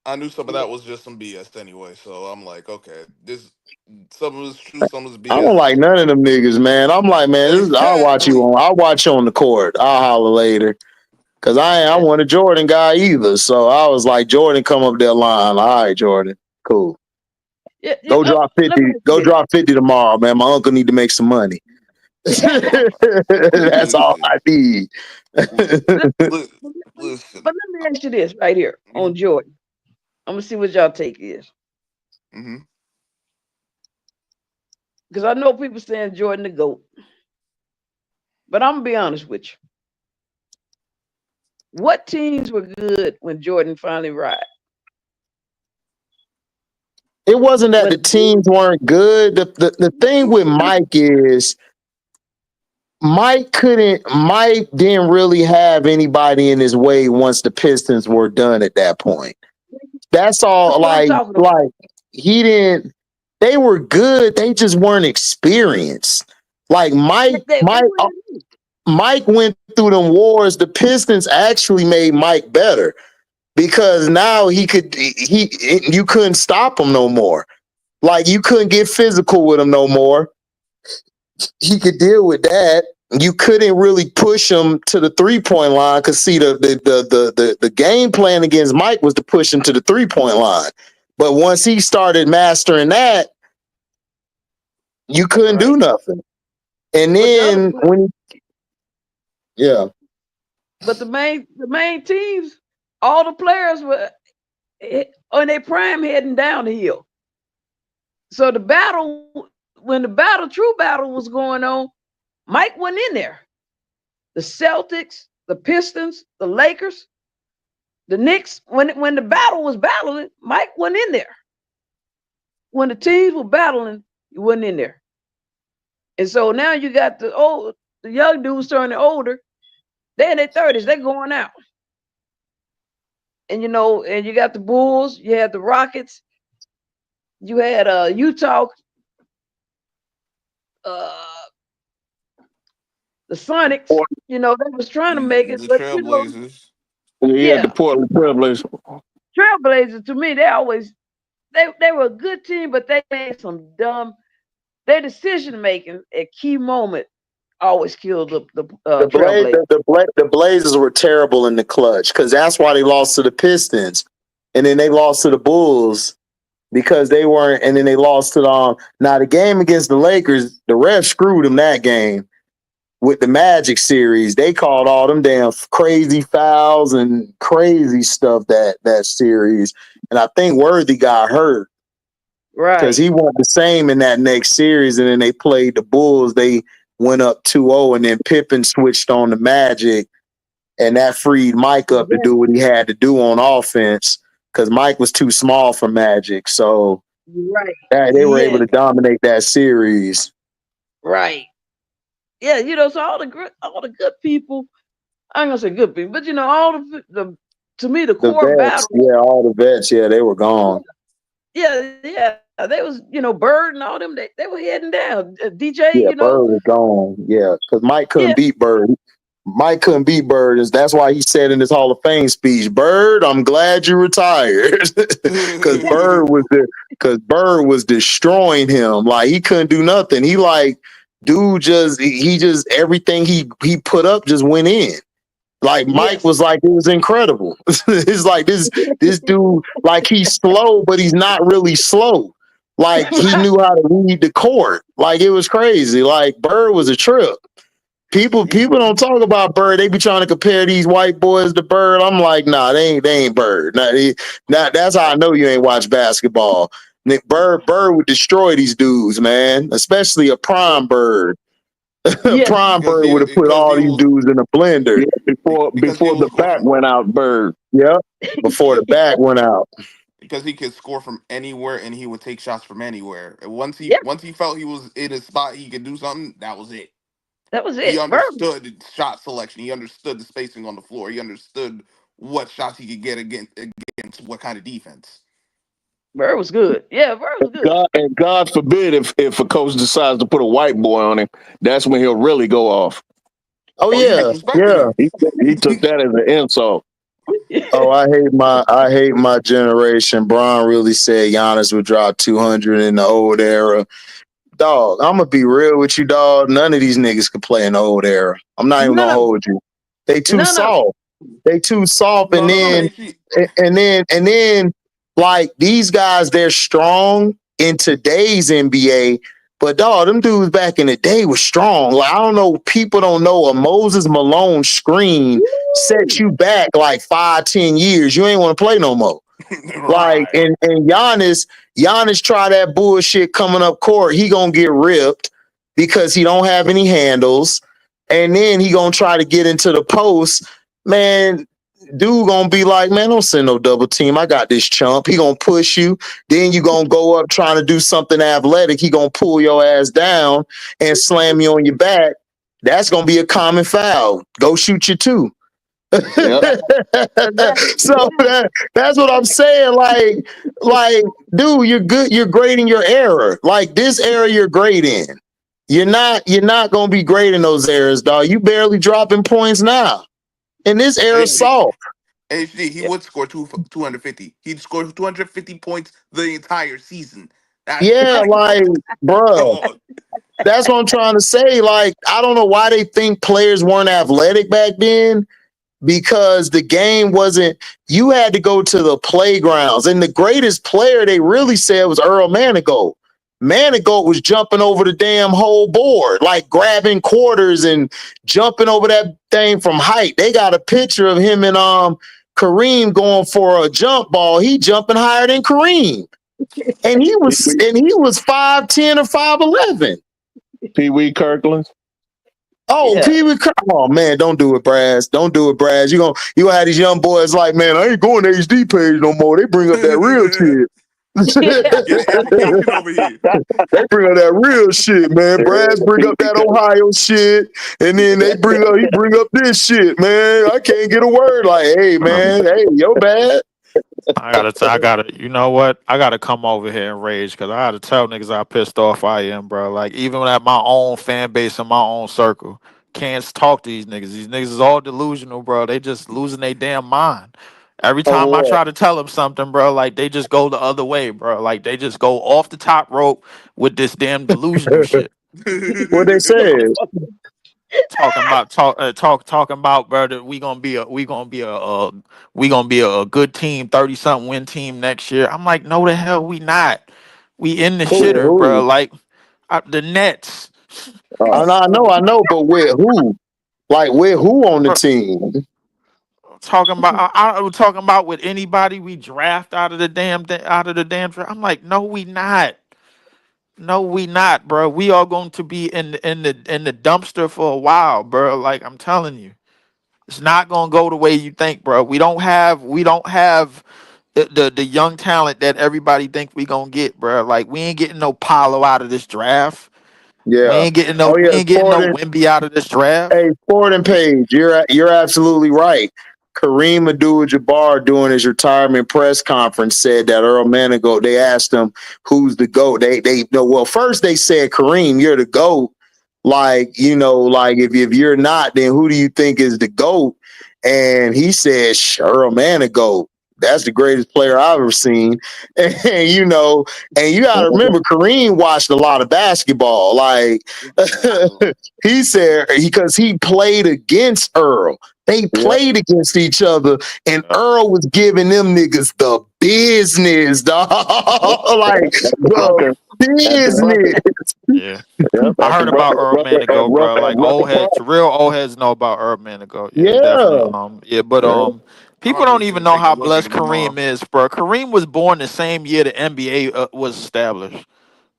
I knew some of that was just some BS anyway, so I'm like, okay, some of it's true, some of it's BS. I don't like none of them niggas, man. I'm like, man, I'll watch you on the court. I'll holler later. Cause I wasn't a Jordan guy either. So I was like, Jordan, come up that line. All right, Jordan. Cool. Go drop 50. Go drop 50 tomorrow, man. My uncle need to make some money. That's all I need. Listen. But let me ask you this right here on Jordan. I'm gonna see what y'all take is. Because I know people saying Jordan the GOAT. But I'm gonna be honest with you. What teams were good when Jordan finally arrived? It wasn't that the teams weren't good. The thing with Mike is Mike didn't really have anybody in his way once the Pistons were done at that point. That's all. Like he didn't. They were good. They just weren't experienced. Like Mike went through them wars. The Pistons actually made Mike better because now you couldn't stop him no more. Like you couldn't get physical with him no more. He could deal with that. You couldn't really push him to the 3-point line because see the game plan against Mike was to push him to the 3-point line. But once he started mastering that, you couldn't do nothing. And then But the main teams, all the players were on their prime heading down the hill. So the battle, when the true battle was going on, Mike wasn't in there. The Celtics, the Pistons, the Lakers, the Knicks, when the battle was battling, Mike wasn't in there. When the teams were battling, he wasn't in there. And so now you got the young dudes turning older. They're in their 30s, they're going out. And and you got the Bulls, you had the Rockets, you had Utah, the Sonics, they was trying to make it, the but Trailblazers. The Portland Trailblazers. Trailblazers, to me, they were a good team, but they made some their decision making at key moment always killed the Trailblazers. The Blazers were terrible in the clutch because that's why they lost to the Pistons, and then they lost to the Bulls because they weren't, and then they lost to now the game against the Lakers. The refs screwed them that game with the Magic series. They called all them damn crazy fouls and crazy stuff that series, and I think Worthy got hurt. Right. Because he wasn't the same in that next series, and then they played the Bulls. They went up 2-0, and then Pippen switched on the Magic, and that freed Mike up to do what he had to do on offense because Mike was too small for Magic. So they were able to dominate that series. Right. Yeah, so all the good people, I ain't gonna say good people, but all the to me the core vets, battle. Yeah, all the vets, they were gone. Yeah. They was, Bird and all them, they were heading down. DJ, Bird was gone. Yeah, because Mike couldn't beat Bird. Mike couldn't beat Bird. That's why he said in his Hall of Fame speech, "Bird, I'm glad you retired," because Bird was destroying him. Like he couldn't do nothing. He just everything he put up just went in. Like Mike was like, it was incredible. It's like this dude, like he's slow, but he's not really slow. Like he knew how to read the court. Like it was crazy. Like Bird was a trip. People don't talk about Bird. They be trying to compare these white boys to Bird. I'm like, nah, they ain't Bird. That's how I know you ain't watch basketball. Bird would destroy these dudes, man. Especially a prime Bird. Prime Bird would have put all these dudes in a blender before the back went out. Bird, before the back went out. Because he could score from anywhere and he would take shots from anywhere. And once he felt he was in a spot he could do something, that was it. That was it. He understood shot selection. He understood the spacing on the floor. He understood what shots he could get against what kind of defense. Bird was good. Yeah, Bird was good. God forbid if a coach decides to put a white boy on him, that's when he'll really go off. Oh yeah. He took that as an insult. Oh, I hate my generation. Bron really said Giannis would drop 200 in the old era. Dog, I'm gonna be real with you, dog. None of these niggas could play in the old era. I'm not even gonna hold you. They too soft. They too soft, and then like these guys, they're strong in today's NBA. But dog, them dudes back in the day was strong. Like I don't know, people don't know a Moses Malone screen set you back like 5-10 years. You ain't want to play no more. Like and Giannis try that bullshit coming up court, he gonna get ripped because he don't have any handles, and then he gonna try to get into the post. Man, dude gonna be like, man, don't send no double team. I got this chump. He gonna push you. Then you gonna go up trying to do something athletic. He gonna pull your ass down and slam you on your back. That's gonna be a common foul. Go shoot you too. Yep. So that's what I'm saying. Like, dude, you're good. You're great in your era. Like this era, you're great in. You're not gonna be great in those eras, dog. You barely dropping points now. And this era soft. HD, he would score 250. He'd score 250 points the entire season. Like, bro. That's what I'm trying to say. Like, I don't know why they think players weren't athletic back then. because the game wasn't, you had to go to the playgrounds. And the greatest player they really said was Earl Manigault. Manigault was jumping over the damn whole board, like grabbing quarters and jumping over that thing from height. They got a picture of him and Kareem going for a jump ball. He jumping higher than Kareem. And he was 5'10" or 5'11". Pee Wee Kirkland. Oh, yeah. Pee Wee Kirkland. Oh man, don't do it, Braz. Don't do it, Braz. You gonna have these young boys like, man, I ain't going to HD page no more. They bring up that real shit. Get education over here. They bring up that real shit, man. Braz bring up that Ohio shit, and then he bring up this shit, man. I can't get a word like, hey, man, hey, yo, bad. I gotta, you know what? I gotta come over here and rage because I gotta tell niggas how pissed off I am, bro. Like, even at my own fan base and my own circle, can't talk to these niggas. These niggas is all delusional, bro. They just losing their damn mind. Every time I try to tell them something, bro, like they just go the other way, bro. Like they just go off the top rope with this damn delusional shit. What they said? Talking about, bro, that we gonna be a good team, 30-something win team next year. I'm like, no, the hell we not. We in the shitter, bro. Like the Nets. I know, but with who? Like with who on the team? Talking about, I was talking about with anybody we draft out of the damn draft. I'm like, no, we not. No, we not, bro. We are going to be in the dumpster for a while, bro. Like I'm telling you, it's not gonna go the way you think, bro. We don't have the young talent that everybody think we gonna get, bro. Like we ain't getting no Paolo out of this draft. Yeah, we ain't getting no Wemby out of this draft. Hey, Ford and Page, you're absolutely right. Kareem Abdul-Jabbar during his retirement press conference said that Earl Manigault, they asked him who's the GOAT. Well, first they said, Kareem, you're the GOAT. Like, you know, like if you're not, then who do you think is the GOAT? And he said, Earl Manigault. That's the greatest player I've ever seen. And, you know, and you got to remember, Kareem watched a lot of basketball. Like, he said, because he played against Earl. They played against each other, and Earl was giving them niggas the business, dog. Like, the business. Yeah. I heard about Earl Manigault, bro. Like real old heads know about Earl Manigault. Yeah, definitely. But people don't even know how blessed Kareem is, bro. Kareem was born the same year the NBA was established.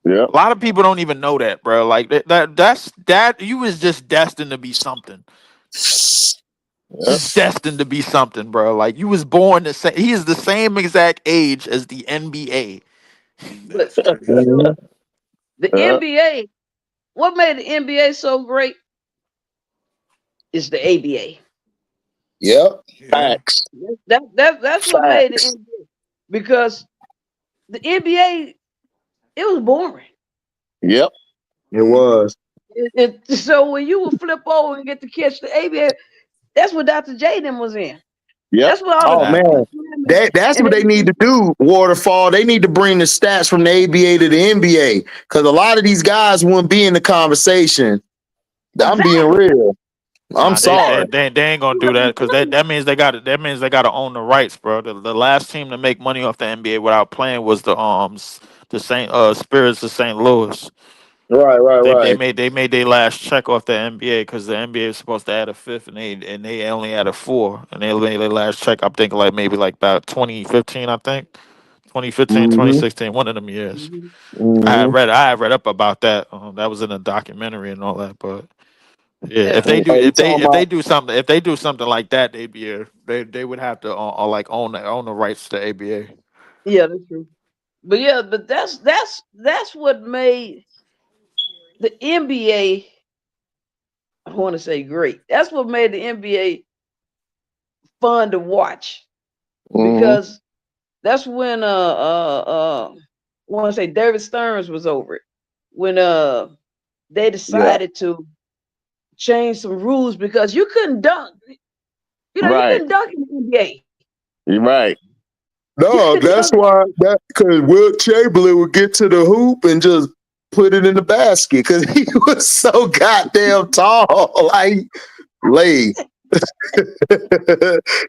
Yeah. A lot of people don't even know that, bro. Like that's you was just destined to be something. Just destined to be something, bro. Like you was born the same. He is the same exact age as the NBA. But the NBA, what made the NBA so great is the ABA. Yep. Facts. That's what made the NBA, because the NBA, it was boring. Yep. It was. So when you would flip over and get to catch the ABA, that's what Dr. J them was in. Yeah. That's what all that's what they need to do, Waterfall. They need to bring the stats from the ABA to the NBA, because a lot of these guys wouldn't be in the conversation. I'm being real. I'm sorry. They ain't gonna do that, because that means they got to own the rights, bro. The last team to make money off the NBA without playing was the Spirits of St. Louis. Right. They made their last check off the NBA, because the NBA was supposed to add a fifth, and they only added 4, and they made their last check. I'm thinking maybe about 2015. I think 2015, 2016, one of them years. I had read up about that. That was in a documentary and all that. But yeah, if they do something like that, they would have to own the rights to the ABA. Yeah, that's true. But that's what made the NBA, I want to say, great. That's what made the NBA fun to watch, because that's when I want to say David Stearns was over it, when they decided to change some rules, because you couldn't dunk. You couldn't dunk in the NBA. You're right. No, that's why. Because Wilt Chamberlain would get to the hoop and just put it in the basket, because he was so goddamn tall. Like, lay.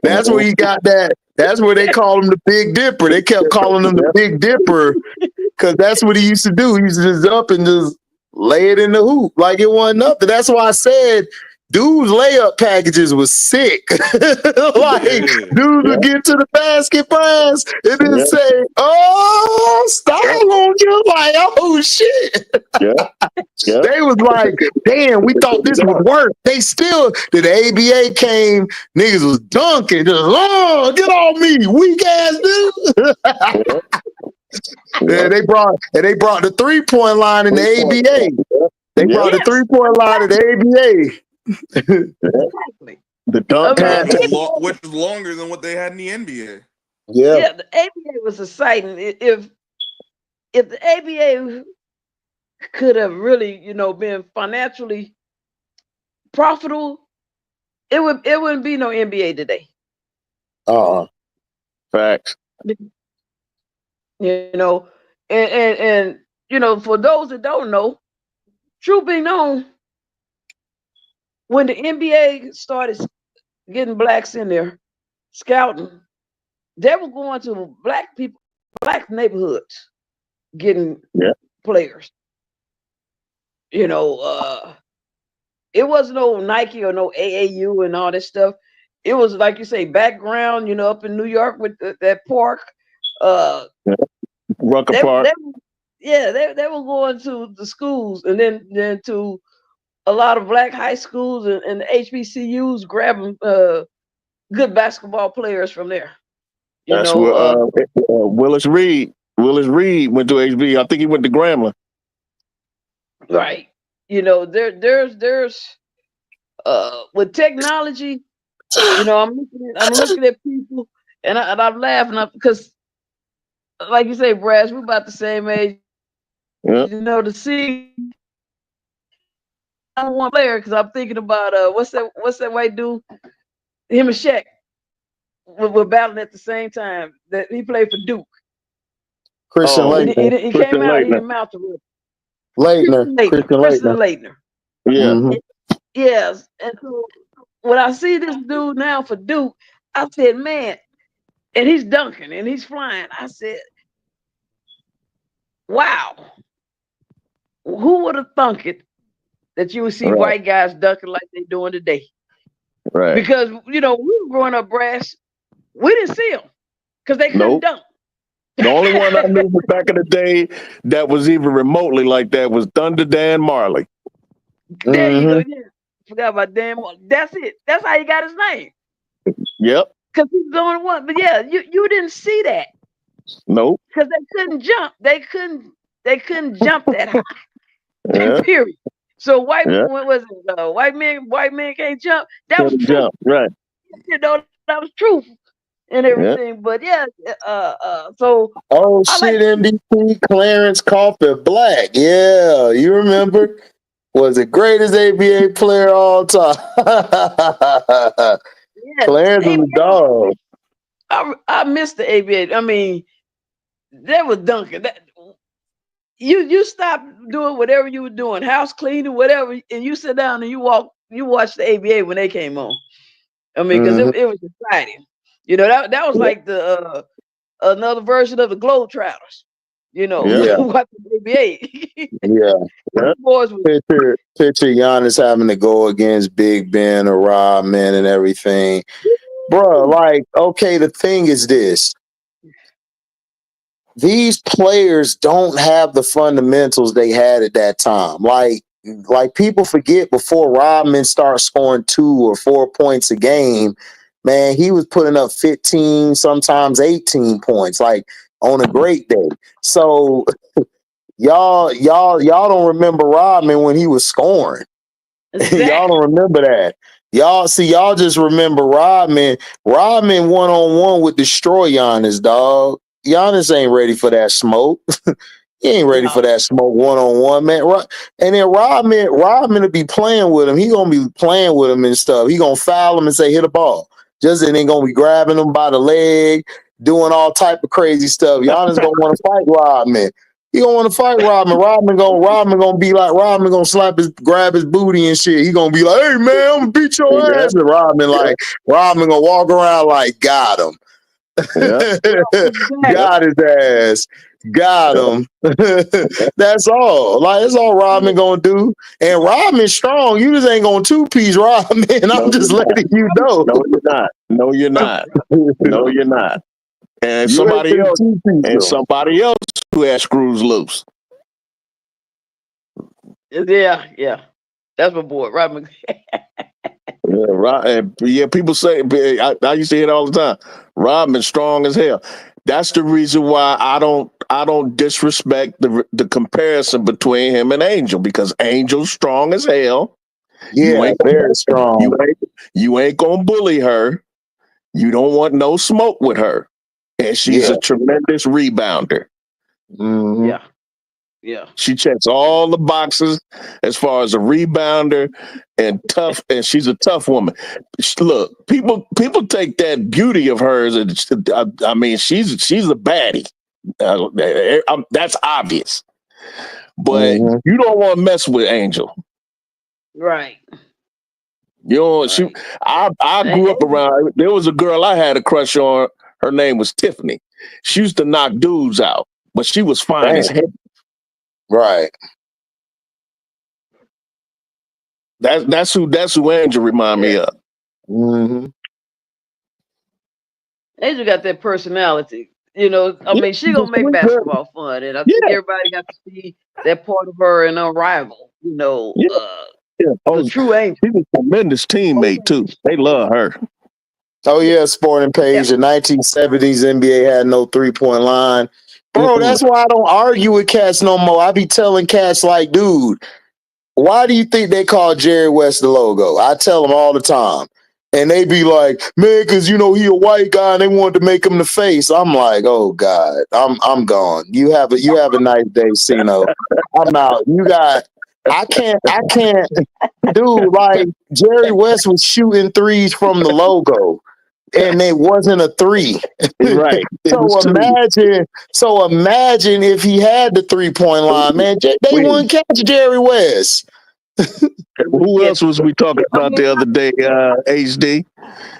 That's where he got that. That's where they call him the Big Dipper. They kept calling him the Big Dipper because that's what he used to do. He used to just up and just lay it in the hoop like it wasn't nothing. That's why I said dude's layup packages was sick. Like dude would get to the basket pass and then say, "Oh, style on you!" Like, "Oh shit!" They was like, "Damn, we thought this would work." They still, the ABA came, niggas was dunking, just, "Oh, get on me, weak ass dude." Yeah, they brought the 3-point line in the ABA. They brought the 3-point line in the ABA. Exactly. The dunk which is longer than what they had in the NBA. Yeah, the ABA was exciting. If the ABA could have really, been financially profitable, it wouldn't be no NBA today. Facts. And for those that don't know, true being known, when the NBA started getting blacks in there scouting, they were going to black neighborhoods, getting players. It wasn't no Nike or no AAU and all this stuff. It was, like you say, background, up in New York with that park. Rucker Park. They were going to the schools and then to a lot of black high schools and the HBCUs, grabbing good basketball players from there. That's where Willis Reed went to HB. I think he went to Grambling. Right. There's with technology, I'm looking at people and I'm laughing because, like you say, Brass, we're about the same age. Yeah. To see one player, because I'm thinking about what's that white dude? Him and Shaq were battling at the same time. That he played for Duke. Christian Laettner. He came out. He didn't mount the Christian Laettner. Yeah. Mm-hmm. Yes. And so when I see this dude now for Duke, I said, man, and he's dunking and he's flying. I said, wow, who would have thunk it that you would see white guys dunking like they're doing today? Right. Because, we were growing up, Brass, we didn't see them because they couldn't dunk. The only one I knew back in the day that was even remotely like that was Thunder Dan Marley. There you go. Yeah. Forgot about Dan Marley. That's it. That's how he got his name. Yep. Because he's the only one. But yeah, you didn't see that. Nope. Because they couldn't jump. They couldn't jump that high. Yeah. Period. So what was it? White men can't jump. That was true. Right. That was truth and everything. Yeah. But yeah, so shit, MVP Clarence Coffin Black. Yeah, you remember? Was the greatest ABA player all time. Clarence was a dog. I missed the ABA. I mean, that was dunking. You stopped doing whatever you were doing, house cleaning, whatever, and you sit down and you watch the ABA when they came on. I mean, because it was exciting. That was like the another version of the Globetrotters. Watching the ABA. Yeah. Boys Picture Giannis having to go against Big Ben or Rodman and everything. Bro, like, okay, the thing is this. These players don't have the fundamentals they had at that time. Like people forget, before Rodman started scoring 2 or 4 points a game, man, he was putting up 15, sometimes 18 points, like on a great day. So y'all don't remember Rodman when he was scoring. Exactly. Y'all don't remember that. Y'all just remember Rodman. Rodman one-on-one would destroy Giannis, dog. Giannis ain't ready for that smoke. He ain't ready for that smoke one-on-one, man. And then Rodman will be playing with him. He gonna be playing with him and stuff. He gonna foul him and say, hit a ball. Just and then gonna be grabbing him by the leg, doing all type of crazy stuff. Giannis gonna want to fight Rodman. He don't want to fight Rodman. Rodman gonna be like, Rodman gonna grab his booty and shit. He gonna be like, hey man, I'm gonna beat your ass. And Rodman gonna walk around like, got him. Yeah. Got his ass. Got him. That's all. Like, that's all Rodman gonna do. And Rodman's strong. You just ain't gonna two-piece Rodman. I'm just letting you know. No, you're not. No, you're not. No, you're not. And You somebody ain't else, two-piece and him. somebody else who has screws loose. Yeah. That's my boy, Rodman. Yeah, yeah, people say, I used to hear it all the time. Rodman's strong as hell. That's the reason why I don't disrespect the comparison between him and Angel, because Angel's strong as hell. Yeah, very strong. You ain't gonna bully her. You don't want no smoke with her, and she's a tremendous rebounder. Mm-hmm. Yeah. She checks all the boxes as far as a rebounder and tough, and she's a tough woman. Look, people take that beauty of hers, and I mean, she's a baddie. That's obvious, but you don't want to mess with Angel. Right. You know, I grew up around. There was a girl I had a crush on. Her name was Tiffany. She used to knock dudes out, but she was fine as hell. Right. That's who Angel remind me of. Mm-hmm. Angel got that personality. You know, I mean, she gonna make basketball fun, and I think everybody got to see that part of her in Unrivaled. You know, the true Angel. She's a tremendous teammate too. They love her. Oh yeah, Sporting Page. The 1970s NBA had no 3-point line. Bro, that's why I don't argue with cats no more. I be telling cats like, dude, why do you think they call Jerry West the logo? I tell them all the time. And they be like, man, because he a white guy and they wanted to make him the face. I'm like, oh God, I'm gone. You have a nice day, Cino. I'm out. I can't dude, like Jerry West was shooting threes from the logo. And it wasn't a three. Right. So imagine if he had the 3-point line, man. They wouldn't catch Jerry West. Who else was we talking about the other day? HD,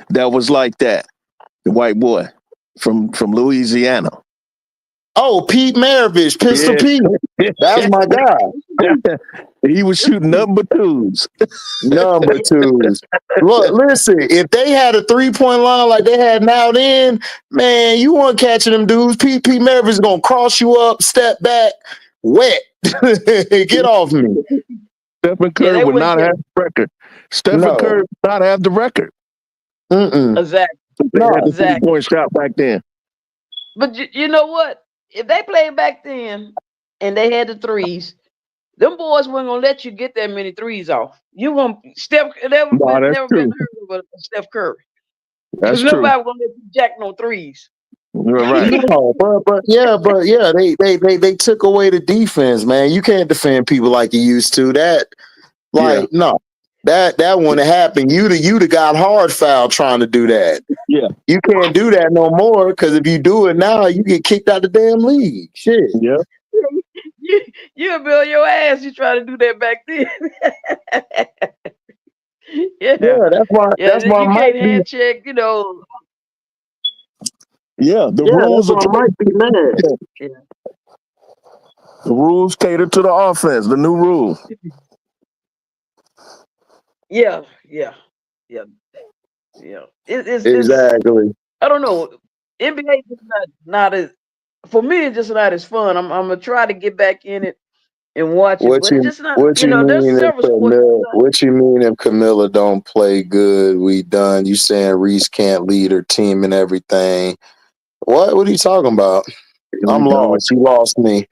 that was like that. The white boy from Louisiana. Oh, Pete Maravich, Pistol Pete. That's my guy. He was shooting number twos. Look, listen, if they had a 3-point line like they had now then, man, you weren't catching them dudes. Pete Maravich is going to cross you up, step back, wet. Get off me. Stephen Curry would not have the record. Curry would not have the record. Exactly. They had the 3-point shot back then. But you know what? If they played back then and they had the threes, them boys weren't gonna let you get that many threes off. You gonna never been heard of Steph Curry. That's true. Nobody gonna let you jack no threes. You're right. No, but they took away the defense, man. You can't defend people like you used to. That wouldn't happen. You'd have got hard foul trying to do that. Yeah. You can't do that no more, because if you do it now, you get kicked out the damn league. Shit. Yeah. You build your ass. You try to do that back then. That's why. That's why you can't hand check. You know. Yeah, the rules might be mad. The rules cater to the offense. The new rule. Yeah. It's exactly. I don't know. NBA is not as, for me. It's just not as fun. I'm gonna try to get back in it and watch it, but it's just not. There's several sports. What you mean if Camilla don't play good? We done. You saying Reese can't lead her team and everything? What are you talking about? I'm lost. You lost me.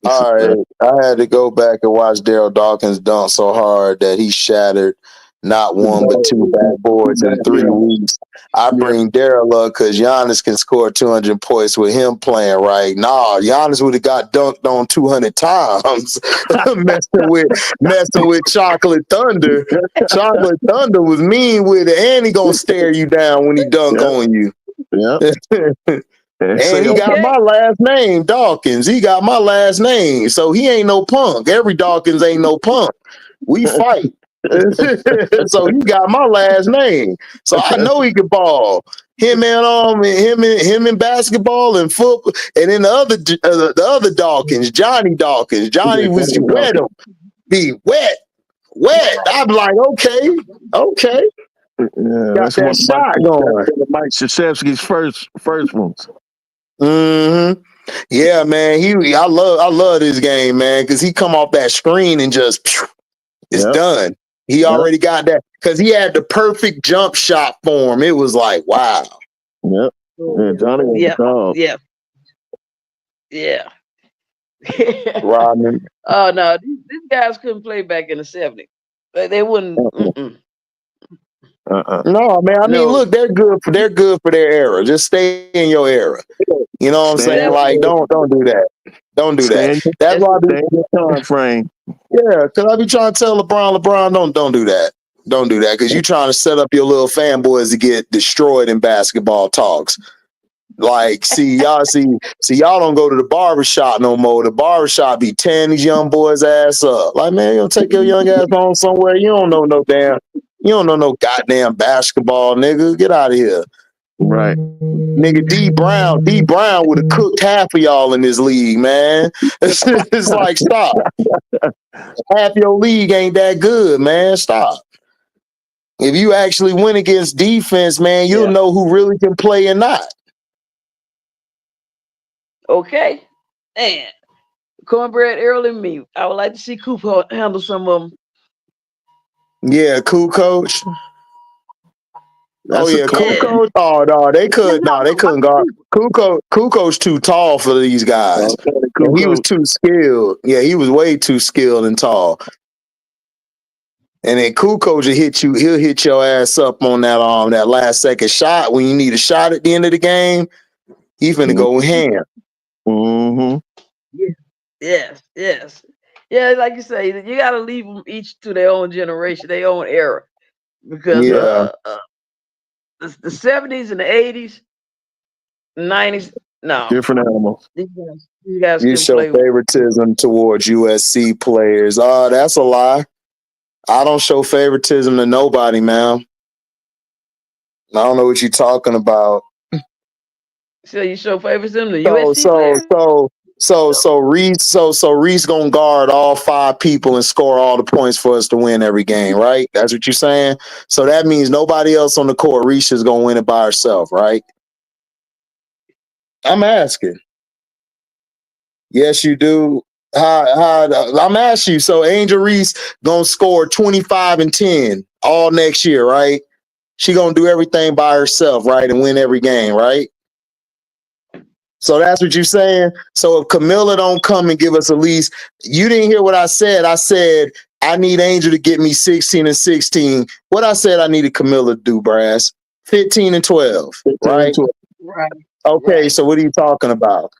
All right. I had to go back and watch Daryl Dawkins dunk so hard that he shattered not one but 2 backboards in 3 weeks. I bring Daryl up because Giannis can score 200 points with him playing right. Nah, Giannis would have got dunked on 200 times messing with Chocolate Thunder. Chocolate Thunder was mean with it, and he gonna stare you down when he dunk on you. Yeah. And he got Okay. my last name, Dawkins. He got my last name. So he ain't no punk. Every Dawkins ain't no punk. We fight. So he got my last name. So I know he can ball. Him in basketball and football. And then the other Dawkins, Johnny Dawkins. Johnny was wet him. Be wet. I'm like, okay. Yeah, Got that shot going. Mike Krzyzewski's first ones. Mm-hmm. Yeah, man. I love this game, man, because he come off that screen and just it's done. He already got that because he had the perfect jump shot for him. It was like, wow. Yep. Yeah, Johnny was a dog. Yeah. Rodman. Oh no, these guys couldn't play back in the 70s. They wouldn't. No, man. I mean, look, they're good for their era. Just stay in your era. You know what I'm saying? Like, don't do that. Don't do that. That's why I be time frame. Yeah, because I be trying to tell LeBron, don't do that. Don't do that because you're trying to set up your little fanboys to get destroyed in basketball talks. Like, y'all don't go to the barbershop no more. The barbershop be tearing these young boys' ass up. Like, man, you don't take your young ass home somewhere. You don't know no goddamn basketball, nigga. Get out of here. Right. Nigga, D Brown would have cooked half of y'all in this league, man. It's like, stop. Half your league ain't that good, man. Stop. If you actually win against defense, man, you'll know who really can play and not. Okay. And Cornbread Earl and me. I would like to see Coop handle some of them. Yeah, cool coach. Cool coach. Oh no, they couldn't guard. Cool coach too tall for these guys. He was too skilled. Yeah, he was way too skilled and tall. And then cool coach will hit you. He'll hit your ass up on that last second shot when you need a shot at the end of the game. He finna go ham. Mm-hmm. Yes. Yeah, like you say, you got to leave them each to their own generation, their own era, because the 70s and the 80s, 90s, no, different animals. These guys You show favoritism towards USC players. Oh, that's a lie. I don't show favoritism to nobody, man. I don't know what you're talking about. So you show favoritism to USC players? So Reese gonna guard all 5 people and score all the points for us to win every game, right? That's what you're saying. So that means nobody else on the court. Reese is gonna win it by herself, right? I'm asking. Yes, you do. I'm asking you. So Angel Reese gonna score 25 and 10 all next year, right? She gonna do everything by herself, right, and win every game, right? So that's what you're saying. So if Camilla don't come and give us at least, you didn't hear what I said. I said I need Angel to get me 16 and 16. What I said I needed Camilla to do, Brass, 15 and 12, right? Right. Okay, right. So what are you talking about?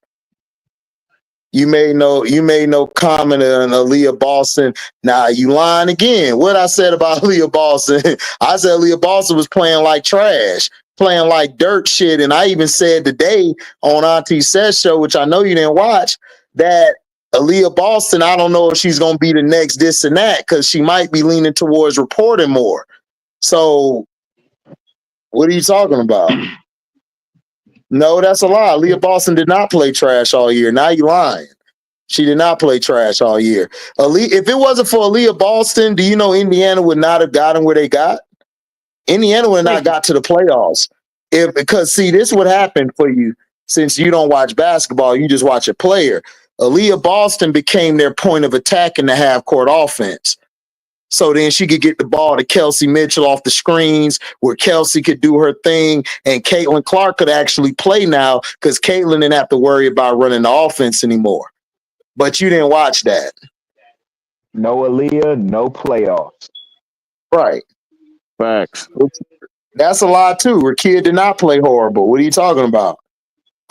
You made no comment on Aaliyah Boston. Now you lying again. What I said about Aaliyah Boston, I said Aaliyah Boston was playing like trash, playing like dirt shit. And I even said today on Auntie Says show, which I know you didn't watch, that Aaliyah Boston, I don't know if she's gonna be the next this and that, because she might be leaning towards reporting more. So what are you talking about? No, that's a lie. Aaliyah Boston did not play trash all year. Now you lying. She did not play trash all year. If it wasn't for Aaliyah Boston, do you know Indiana would not have gotten where they got? Indiana would not got to the playoffs. Because see, this would happen for you since you don't watch basketball. You just watch a player. Aaliyah Boston became their point of attack in the half-court offense. So then she could get the ball to Kelsey Mitchell off the screens where Kelsey could do her thing and Caitlin Clark could actually play now because Caitlin didn't have to worry about running the offense anymore. But you didn't watch that. No Aaliyah, no playoffs. Right. Facts. That's a lie too. Her kid did not play horrible. What are you talking about?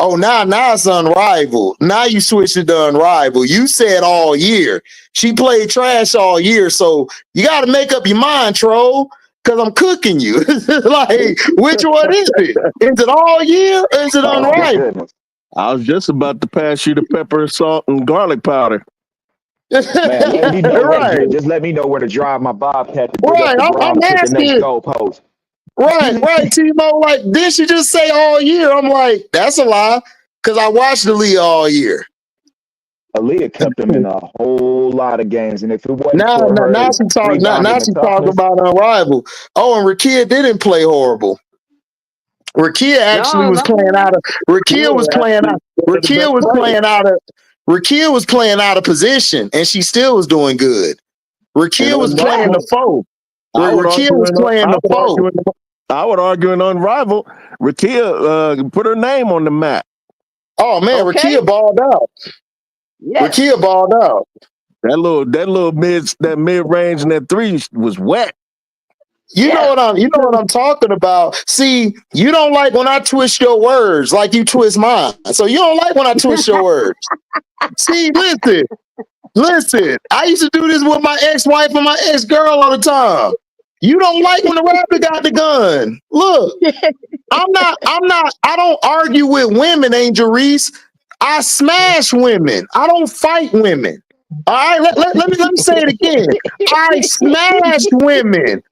Oh, now it's unrivaled. Now you switched it to unrivaled. You said all year. She played trash all year, so you got to make up your mind, troll. Because I'm cooking you. Like, which one is it? Is it all year or is it unrivaled? I was just about to pass you the pepper, salt, and garlic powder. Man, let me know Right. just let me know where to drive my bobcat to dig Right. up the I'm ground to the next asking. goalpost. Right, Timo. Like, did she just say all year? I'm like, that's a lie. Because I watched Aaliyah all year. Aaliyah kept him in a whole lot of games, and if it wasn't Now for her she talk. Now rebounding she and talk toughness, about unrivaled. Oh, and Rakia didn't play horrible. Rakia actually was playing out of. Rakia was playing out. Rakia was playing out of. Rakia was playing out of position, and she still was doing good. Rakia was playing the foe. Rakia was playing the foe. I would argue an unrivaled. Rakia put her name on the map. Oh man, Okay. Rakia balled out. Yes. Rakia balled out. That little mid range and that three was wet. You know what I'm talking about. See, you don't like when I twist your words like you twist mine. So you don't like when I twist your words. See, listen. I used to do this with my ex-wife and my ex-girl all the time. You don't like when the rapper got the gun. Look, I don't argue with women, Angel Reese. I smash women. I don't fight women. All right, let me say it again. I smash women.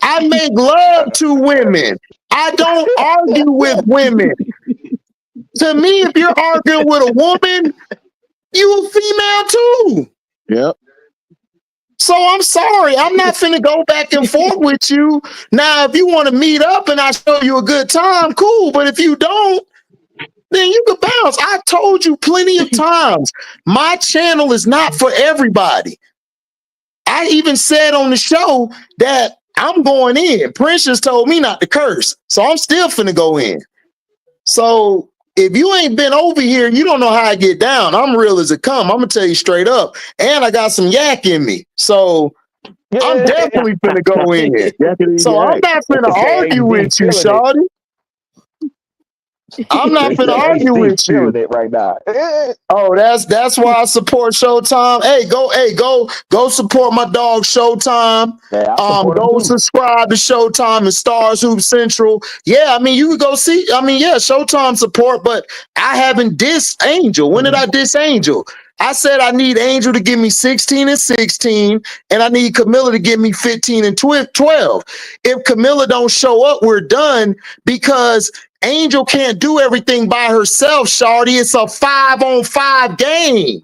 I make love to women. I don't argue with women. To me, if you're arguing with a woman, you a female too. Yep. So I'm sorry. I'm not finna go back and forth with you. Now, if you want to meet up and I show you a good time, cool. But if you don't, then you can bounce. I told you plenty of times, my channel is not for everybody. I even said on the show that I'm going in. Precious told me not to curse, so I'm still finna go in. So if you ain't been over here, you don't know how I get down. I'm real as it come. I'm gonna tell you straight up. And I got some yak in me, so I'm definitely finna go in. So I'm not finna argue with you, shawty. I'm not finna argue with you. It right now. Oh, that's why I support Showtime. Hey, go support my dog Showtime. Go subscribe to Showtime and Stars Hoop Central. Yeah, I mean you can go see. I mean, yeah, Showtime support, but I haven't dissed Angel. When did I diss Angel? I said I need Angel to give me 16 and 16, and I need Camilla to give me 15 and 12. If Camilla don't show up, we're done because Angel can't do everything by herself, shawty. It's a 5-on-5 game.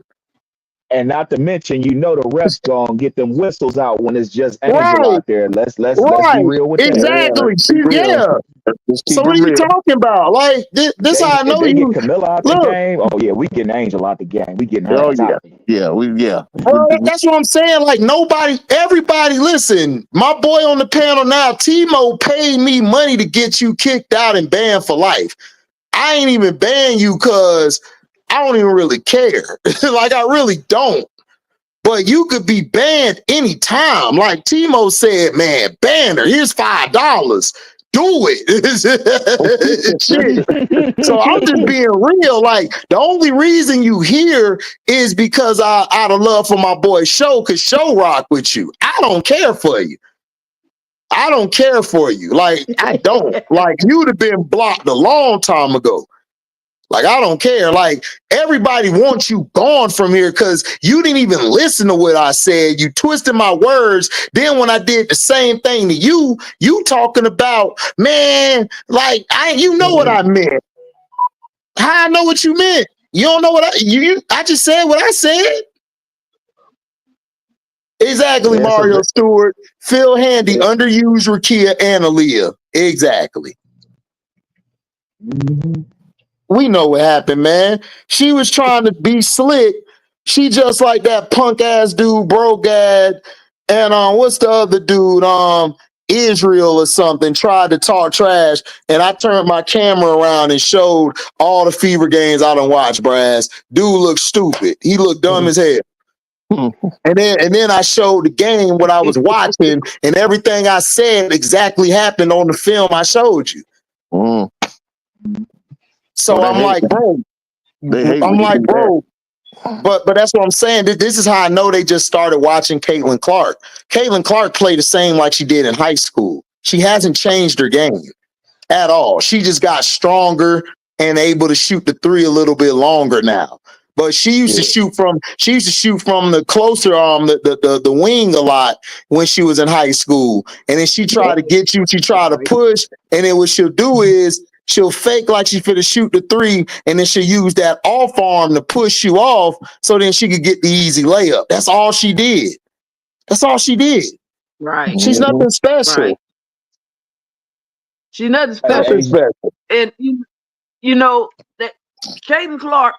And not to mention, the refs gonna get them whistles out when it's just Angel out there. Let's be real with that. Exactly. Yeah. So what are you talking about? Like this how I know they you get Camilla out the game. Oh yeah, we getting Angel out the game. We getting her out. Bro, that's what I'm saying. Like everybody listen. My boy on the panel now, Timo paid me money to get you kicked out and banned for life. I ain't even ban you because I don't even really care. Like I really don't. But you could be banned anytime. Like Timo said, man, ban her. Here's $5. Do it. Shit. So I'm just being real. Like the only reason you here is because out of love for my boy Show, because Show rock with you. I don't care for you. I don't care for you. Like I don't. Like you'd have been blocked a long time ago. Like, I don't care. Like, everybody wants you gone from here because you didn't even listen to what I said. You twisted my words. Then when I did the same thing to you, you talking about, man, like, you know what I meant. How I know what you meant? You don't know what I just said what I said. Exactly, yeah, Mario Stewart. Phil Handy, underused Rakia and Aaliyah. Exactly. Mm-hmm. We know what happened, man. She was trying to be slick. She just like that punk ass dude, Brogad, and what's the other dude? Israel or something, tried to talk trash, and I turned my camera around and showed all the Fever games I done watched, Brass. Dude looked stupid. He looked dumb as hell. And then I showed the game what I was watching, and everything I said exactly happened on the film I showed you. So I'm like, bro. But that's what I'm saying. This is how I know they just started watching Caitlin Clark. Caitlin Clark played the same like she did in high school. She hasn't changed her game at all. She just got stronger and able to shoot the three a little bit longer now. But she used to shoot from the closer the wing a lot when she was in high school. And then she tried to get you, she tried to push, and then what she'll do is she'll fake like she's finna shoot the three, and then she'll use that off arm to push you off so then she could get the easy layup. That's all she did. That's all she did. Right. She's nothing special. Right. She's nothing Nothing special. special. And you know that Caitlin Clark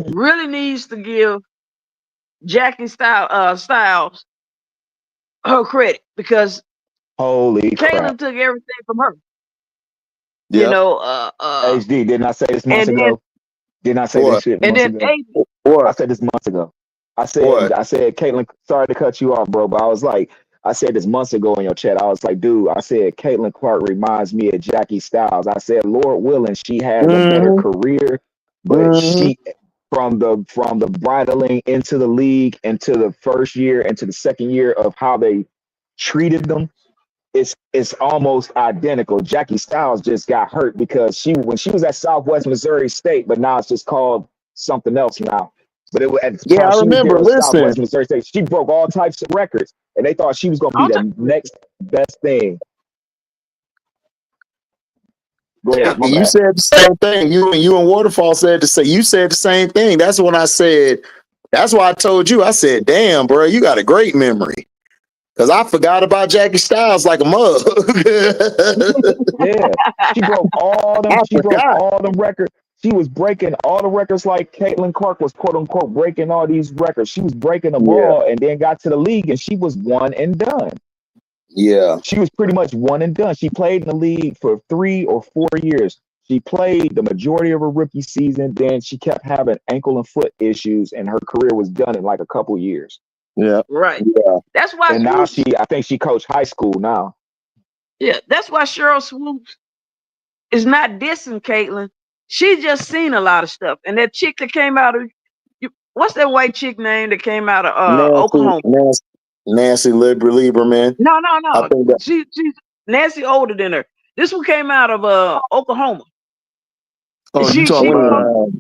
really needs to give Jackie Styles her credit, because Holy Caitlin crap. took everything from her. Yep. You know, HD, didn't I say this months and ago? Didn't I say What? this shit and months then ago? What? I said this months ago. I What? said, Caitlin, sorry to cut you off, bro, but I said this months ago in your chat. I was like, dude, I said Caitlin Clark reminds me of Jackie Styles. I said, Lord willing, she has a better career, but she from the bridling into the league, into the first year, into the second year of how they treated them, it's almost identical. Jackie Styles just got hurt because when she was at Southwest Missouri State, but now it's just called something else now. But it was at the time I she was remember. there at Listen, Southwest Missouri State. She broke all types of records, and they thought she was going to be the next best thing. Go ahead, my you bad. said the same thing. You and Waterfall said you said the same thing. That's when I said. That's why I told you. I said, "Damn, bro, you got a great memory." Because I forgot about Jackie Styles like a mug. Yeah, she broke all them. I She broke forgot. all them records. She was breaking all the records like Caitlin Clark was, quote unquote, breaking all these records. She was breaking them all, and then got to the league, and she was one and done. Yeah. She was pretty much one and done. She played in the league for 3 or 4 years. She played the majority of her rookie season. Then she kept having ankle and foot issues, and her career was done in like a couple years. Yeah. right. Yeah. That's why. And now I think she coached high school now. Yeah, that's why Cheryl Swoops is not dissing Caitlin. She just seen a lot of stuff. And that chick that came out of what's that white chick name that came out of Oklahoma? Nancy Lieberman. No. I think that, She's Nancy older than her. This one came out of Oklahoma. Oh, you talking about?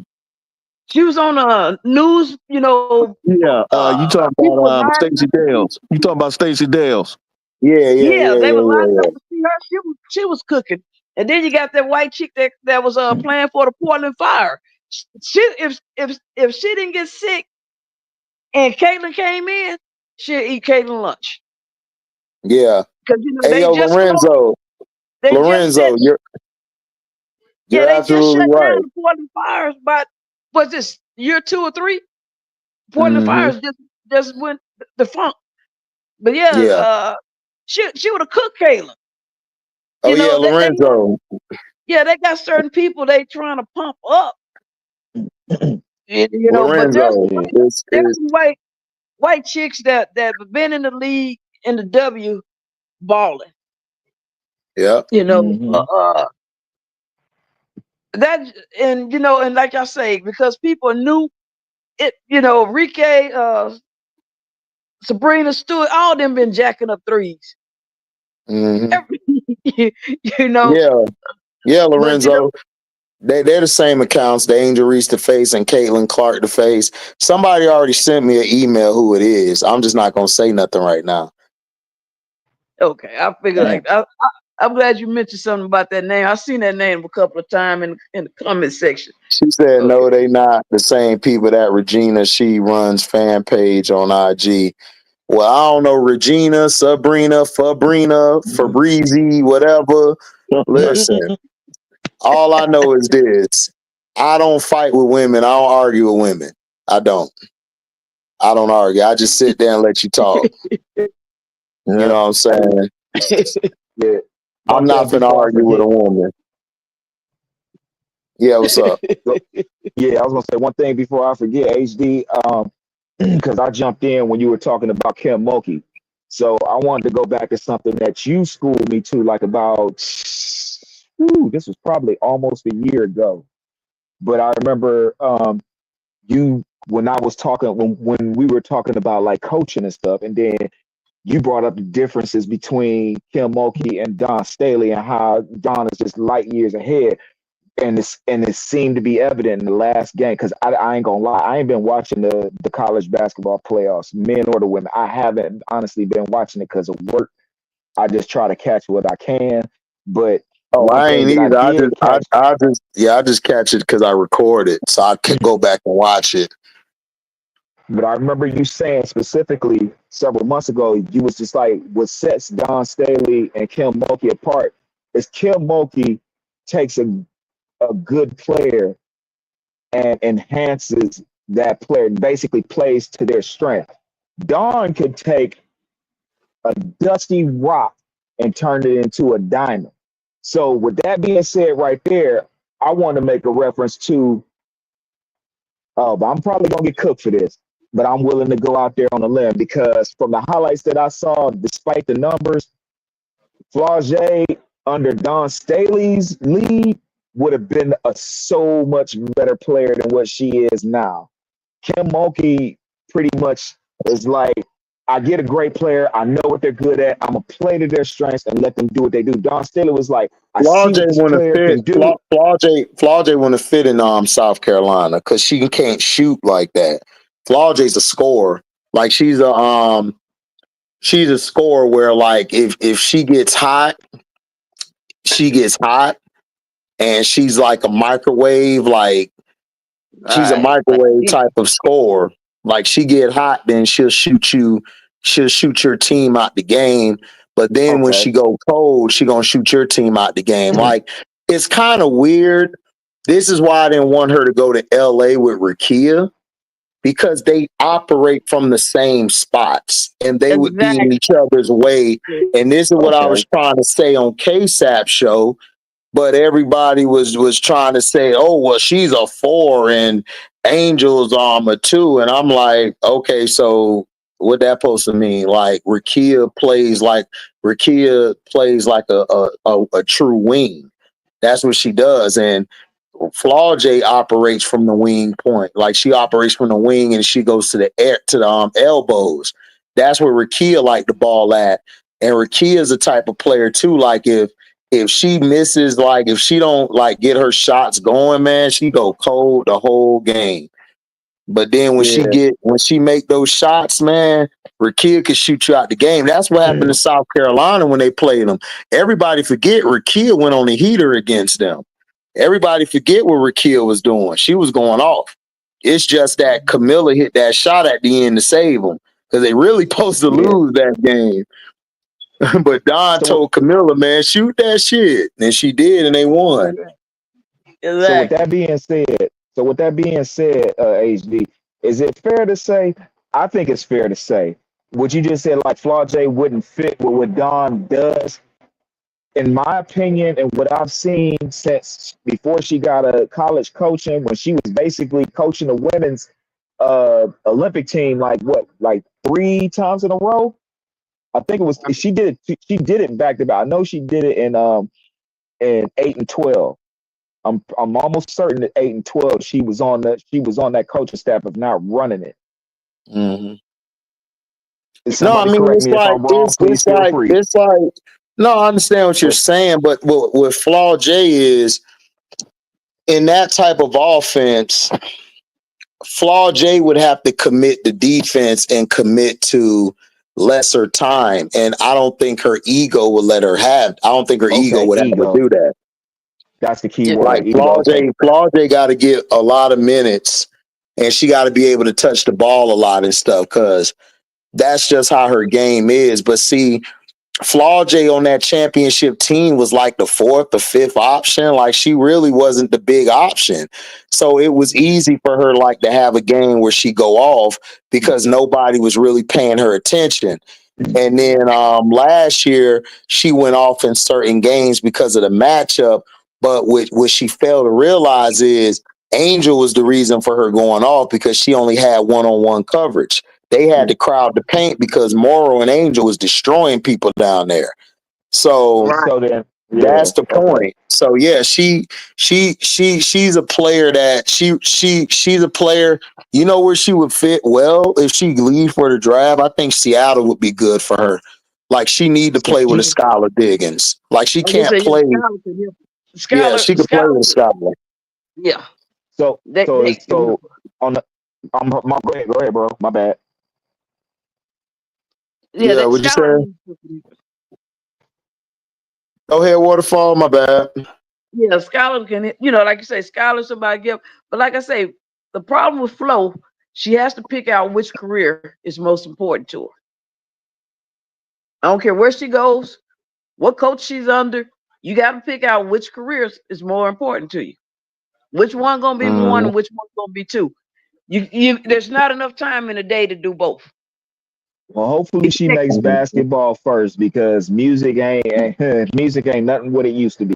She was on the news, you know. Yeah, you talking about Stacey Dales. You talking about Stacey Dales? Yeah, they were lining up to see her. She was cooking. And then you got that white chick that was playing for the Portland Fire. If she didn't get sick and Caitlin came in, she'll eat Caitlin lunch. Yeah. Because Hey, they yo, just Lorenzo. You're they just absolutely shut right. down the Portland Fires about was this year 2 or 3? Portland Fires just went defunct. But she would have cooked Caitlin. Oh, yeah, Lorenzo. They got certain people they trying to pump up. You know, Lorenzo, but there's some white chicks that have been in the league in the W balling. Yeah. You know, that and you know, and like I say, because people knew it, you know, Rike, Sabrina Stewart, all them been jacking up threes. You know. Yeah, Lorenzo. They're the same accounts, the Angel Reese the face and Caitlin Clark the face. Somebody already sent me an email who it is. I'm just not gonna say nothing right now. Okay, I figured I'm glad you mentioned something about that name. I've seen that name a couple of times in the comment section. She said, no, they not the same people that Regina, she runs fan page on IG. Well, I don't know, Regina, Sabrina, Fabrizi, whatever. Listen, all I know is this. I don't fight with women. I don't argue with women. I don't argue. I just sit there and let you talk. You know what I'm saying? Yeah. I'm not gonna argue with a woman. Yeah, what's up? Yeah, I was gonna say one thing before I forget, HD, because I jumped in when you were talking about Kim Mulkey. So I wanted to go back to something that you schooled me to, like about this was probably almost a year ago. But I remember when I was talking when we were talking about like coaching and stuff, and then you brought up the differences between Kim Mulkey and Dawn Staley and how Dawn is just light years ahead. And it seemed to be evident in the last game, because I ain't gonna lie, I ain't been watching the college basketball playoffs, men or the women. I haven't honestly been watching it because of work. I just try to catch what I can. But I ain't either. I just catch it because I record it, so I can go back and watch it. But I remember you saying specifically several months ago, you was just like, what sets Dawn Staley and Kim Mulkey apart is Kim Mulkey takes a good player and enhances that player, basically plays to their strength. Dawn could take a dusty rock and turn it into a diamond. So with that being said right there, I want to make a reference to, but I'm probably going to get cooked for this, but I'm willing to go out there on a limb, because from the highlights that I saw, despite the numbers, Flau'jae under Dawn Staley's lead would have been a so much better player than what she is now. Kim Mulkey pretty much is like, I get a great player, I know what they're good at, I'm gonna play to their strengths and let them do what they do. Dawn Staley was like, I see what this player can do. Flau'jae want to fit in South Carolina because she can't shoot like that. Flau'jae's a scorer. Like she's a scorer where, like, if she gets hot, and she's like a microwave, like she's a microwave type of scorer. Like she get hot, then she'll shoot your team out the game. But then when she go cold, she gonna shoot your team out the game. Like, it's kind of weird. This is why I didn't want her to go to LA with Rakia, because they operate from the same spots and they would be in each other's way. And this is what I was trying to say on Cashapp show. But everybody was trying to say, oh, well, she's a 4 and Angel's a 2. And I'm like, okay, so what that supposed to mean? Like Rakia plays like a true wing. That's what she does. And Flau'jae operates from the wing point. Like she operates from the wing and she goes to the elbows. That's where Rakia like the ball at. And Rakia is a type of player too. Like if she misses, like if she don't like get her shots going, man, she go cold the whole game. But then when she make those shots, man, Rakia could shoot you out the game. That's what happened to South Carolina when they played them. Everybody forget Rakia went on the heater against them. Everybody forget what Rakia was doing. She was going off. It's just that Camilla hit that shot at the end to save them, because they really supposed to lose that game. But Don told Camilla, man, shoot that shit. And she did, and they won. So with that being said, HD, is it fair to say, I think it's fair to say, what you just said, like Flau'jae wouldn't fit with what Dawn does? In my opinion, and what I've seen since before she got a college coaching, when she was basically coaching the women's Olympic team, like 3 times in a row. I think it was she did it back to back. I know she did it in 8 and 12. I'm almost certain that 8 and 12 she was on that coaching staff, if not running it. Mm-hmm. No, I mean, no, I understand what you're saying, but what Flau'jae is, in that type of offense, Flau'jae would have to commit the defense and commit to lesser time, and I don't think her ego would let her have. I don't think her ego would have to do that. That's the key word. Like Flau'jae got to get a lot of minutes, and she got to be able to touch the ball a lot and stuff, because that's just how her game is. But see, Flau'jae on that championship team was like the 4th or 5th option. Like she really wasn't the big option. So it was easy for her like to have a game where she go off because nobody was really paying her attention. And then last year she went off in certain games because of the matchup. But what she failed to realize is Angel was the reason for her going off, because she only had one-on-one coverage. They had to crowd the paint because Morrow and Angel was destroying people down there. So Yeah. That's the Okay. point. So yeah, she's a player that she's a player. You know where she would fit well if she leave for the draft. I think Seattle would be good for her. Like she need to So play with a she. Skylar Diggins. Like she I was can't gonna say, yeah, play. Skylar can help. Yeah, she could play with a Skylar, Skylar. yeah. So They can help. so on the. My go ahead, bro. My bad. Yeah, Yeah, that would you Skylar say? needs to. Go ahead, Waterfall. My bad. Yeah, Skylar can, like you say, Skylar somebody give. But like I say, the problem with Flo, she has to pick out which career is most important to her. I don't care where she goes, what coach she's under. You got to pick out which careers is more important to you. Which one gonna be one Mm, and which one gonna be two. You there's not enough time in a day to do both. Well, hopefully she makes basketball first because music ain't nothing what it used to be.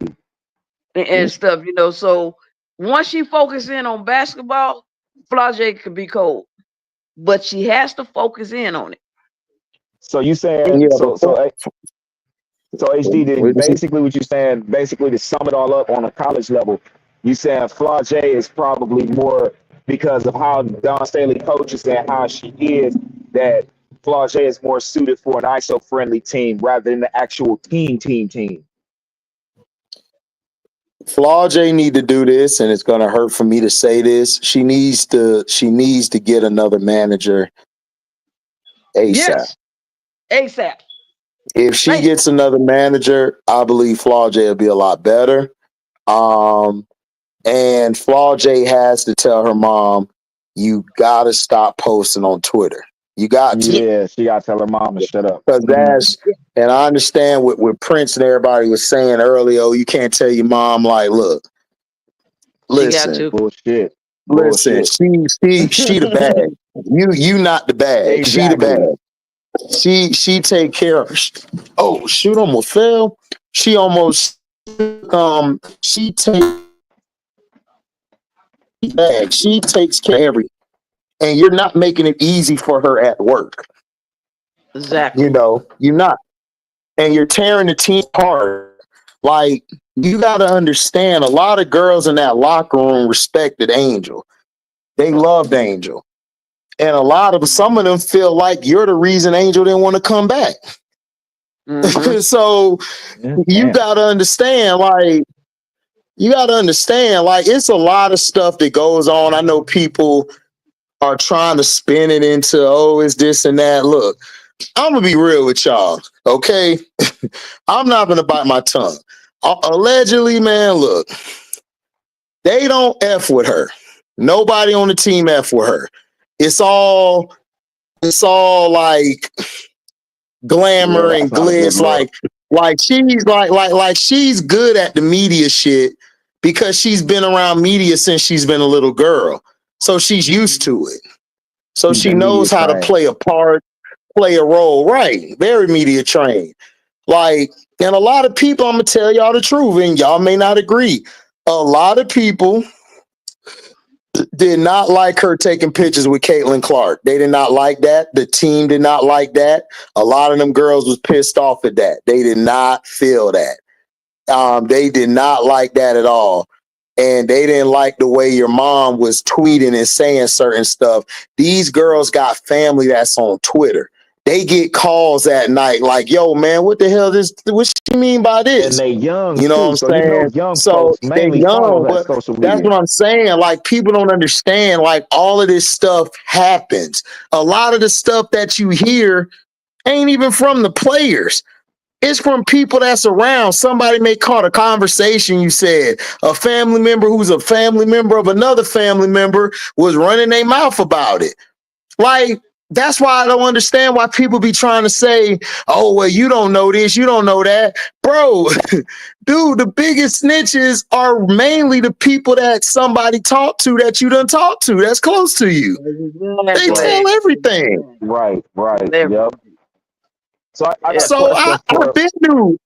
And stuff, So once she focuses in on basketball, Flau'jae could be cold, but she has to focus in on it. So you saying yeah, before. so HD did basically what you're saying, basically to sum it all up on a college level, you saying Flau'jae is probably more because of how Don Staley coaches and how she is, that Flau'jae is more suited for an ISO friendly team rather than the actual team. Flau'jae need to do this, and it's gonna hurt for me to say this. She needs to get another manager ASAP. Yes, ASAP. If she Thank you. gets another manager, I believe Flau'jae will be a lot better. And Flau'jae has to tell her mom, you gotta stop posting on Twitter. You got to. Yeah, she got to tell her mom to shut up. Because and I understand what Prince and everybody was saying earlier, oh, you can't tell your mom, like, look, She got listen, to. Bullshit. listen, she the bag. You not the bag. She the bag. Exactly. She take care of. Oh shoot! Almost fell. She almost she takes care of everything, and you're not making it easy for her at work. Exactly. You're not, and you're tearing the team apart. Like you got to understand, a lot of girls in that locker room respected Angel. They loved Angel, and some of them feel like you're the reason Angel didn't want to come back. Mm-hmm. So you got to understand, like it's a lot of stuff that goes on. I know people are trying to spin it into, oh, it's this and that. Look, I'm gonna be real with y'all, okay? I'm not gonna bite my tongue. Allegedly, man, look, they don't F with her. Nobody on the team F with her. It's all like glamour and that's not a good glitz, look. like she's like she's good at the media shit because she's been around media since she's been a little girl. So she's used to it. So She's she been media knows how to trained. play a part, play a role, right? Very media trained. Like, and a lot of people, I'm gonna tell y'all the truth, and y'all may not agree. A lot of people did not like her taking pictures with Caitlin Clark. They did not like that. The team did not like that. A lot of them girls was pissed off at that. They did not feel that. They did not like that at all. And they didn't like the way your mom was tweeting and saying certain stuff. These girls got family that's on Twitter. They get calls at night like, yo, man, what the hell what she mean by And this? they young You know what too. I'm So you know saying? young So folks they mainly follow young, that but social that's media. what I'm saying. Like people don't understand, like all of this stuff happens. A lot of the stuff that you hear ain't even from the players. It's from people that's around. Somebody may caught a conversation. You said a family member who's a family member of another family member was running their mouth about it. Like, that's why I don't understand why people be trying to say, oh, well, you don't know this, you don't know that. Bro, dude, the biggest snitches are mainly the people that somebody talked to that you done talked to that's close to you. They tell everything. Right. Yep. So I got a So question I've been through.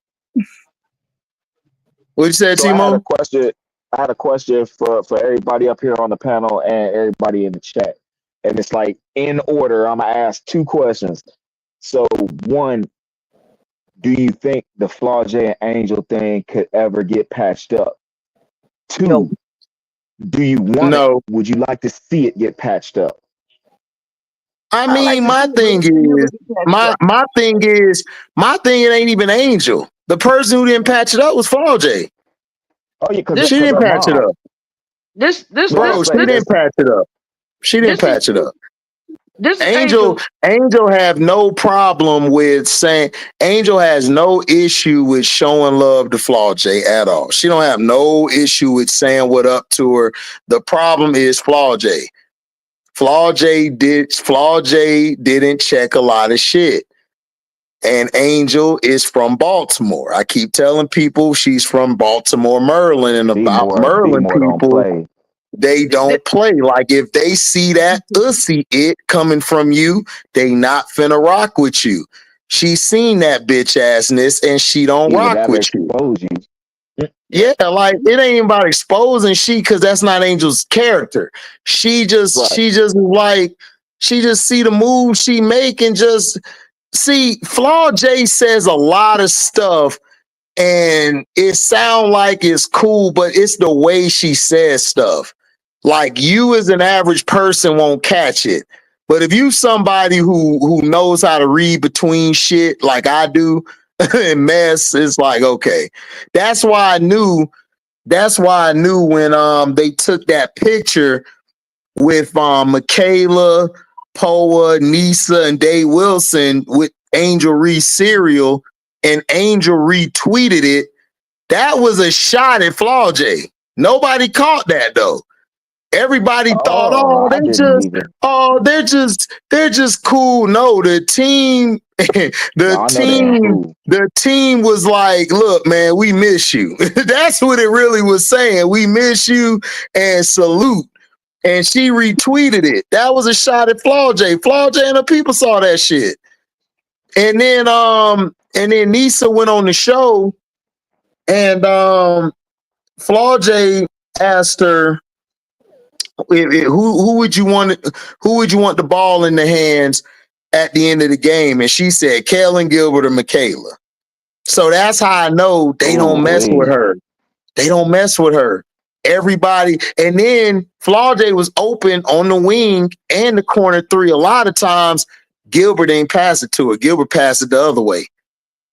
What you said, so I had a Timo? question. I had a question for everybody up here on the panel and everybody in the chat. And it's like in order, I'm gonna ask two questions. So one, do you think the Flau'jae and Angel thing could ever get patched up? 2, No. do you want it? No. Would you like to see it get patched up? I I like mean, to see my it, but thing it never is, gets patched up. my thing, it ain't even Angel. The person who didn't patch it up was Flau'jae. Oh yeah, because She didn't her patch it mom. up. This Bro, she Right. didn't patch it up. She didn't This is patch it up. this is Angel have no problem with saying, Angel has no issue with showing love to Flau'jae at all. She don't have no issue with saying what up to her. The problem is Flau'jae. Flau'jae didn't check a lot of shit. And Angel is from Baltimore. I keep telling people she's from Baltimore, Maryland, and about Maryland B-more don't people, play. they don't play. Like if they see that ussy it coming from you, they not finna rock with you. She's seen that bitch assness and she don't Either rock that or with you. expose you. Yeah, like it ain't about exposing she, because that's not Angel's character. She just see the moves she make and just see. Flau'jae says a lot of stuff and it sound like it's cool, but it's the way she says stuff. Like you as an average person won't catch it. But if you somebody who knows how to read between shit like I do and mess, it's like, okay. That's why I knew when they took that picture with Michaela, Poa, Nisa, and Dave Wilson with Angel Reese cereal, and Angel retweeted it. That was a shot at Flau'jae. Nobody caught that though. Everybody thought, they're just cool. No, the team, the team was like, look, man, we miss you. That's what it really was saying. We miss you and salute. And she retweeted it. That was a shot at Flau'jae. Flau'jae and the people saw that shit. And then Nisa went on the show, and Flau'jae asked her, who would you want the ball in the hands at the end of the game? And she said Kalen Gilbert or Michaela. So that's how I know they don't mess with her. They don't mess with her. Everybody, and then Flau'jae was open on the wing and the corner 3. A lot of times Gilbert ain't pass it to her. Gilbert passed it the other way.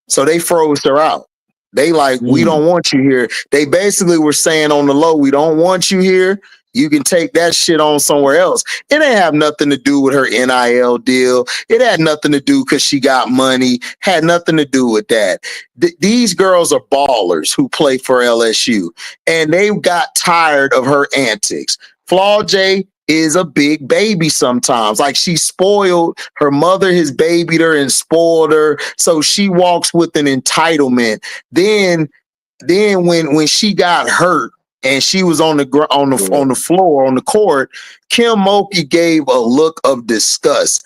So they froze her out. They like, we don't want you here. They basically were saying on the low, we don't want you here. You can take that shit on somewhere else. It ain't have nothing to do with her NIL deal. It had nothing to do because she got money. Had nothing to do with that. These girls are ballers who play for LSU, and they got tired of her antics. Flau'jae is a big baby sometimes. Like she spoiled her mother, has babied her and spoiled her. So she walks with an entitlement. Then when she got hurt and she was on the floor on the court, Kim Mulkey gave a look of disgust.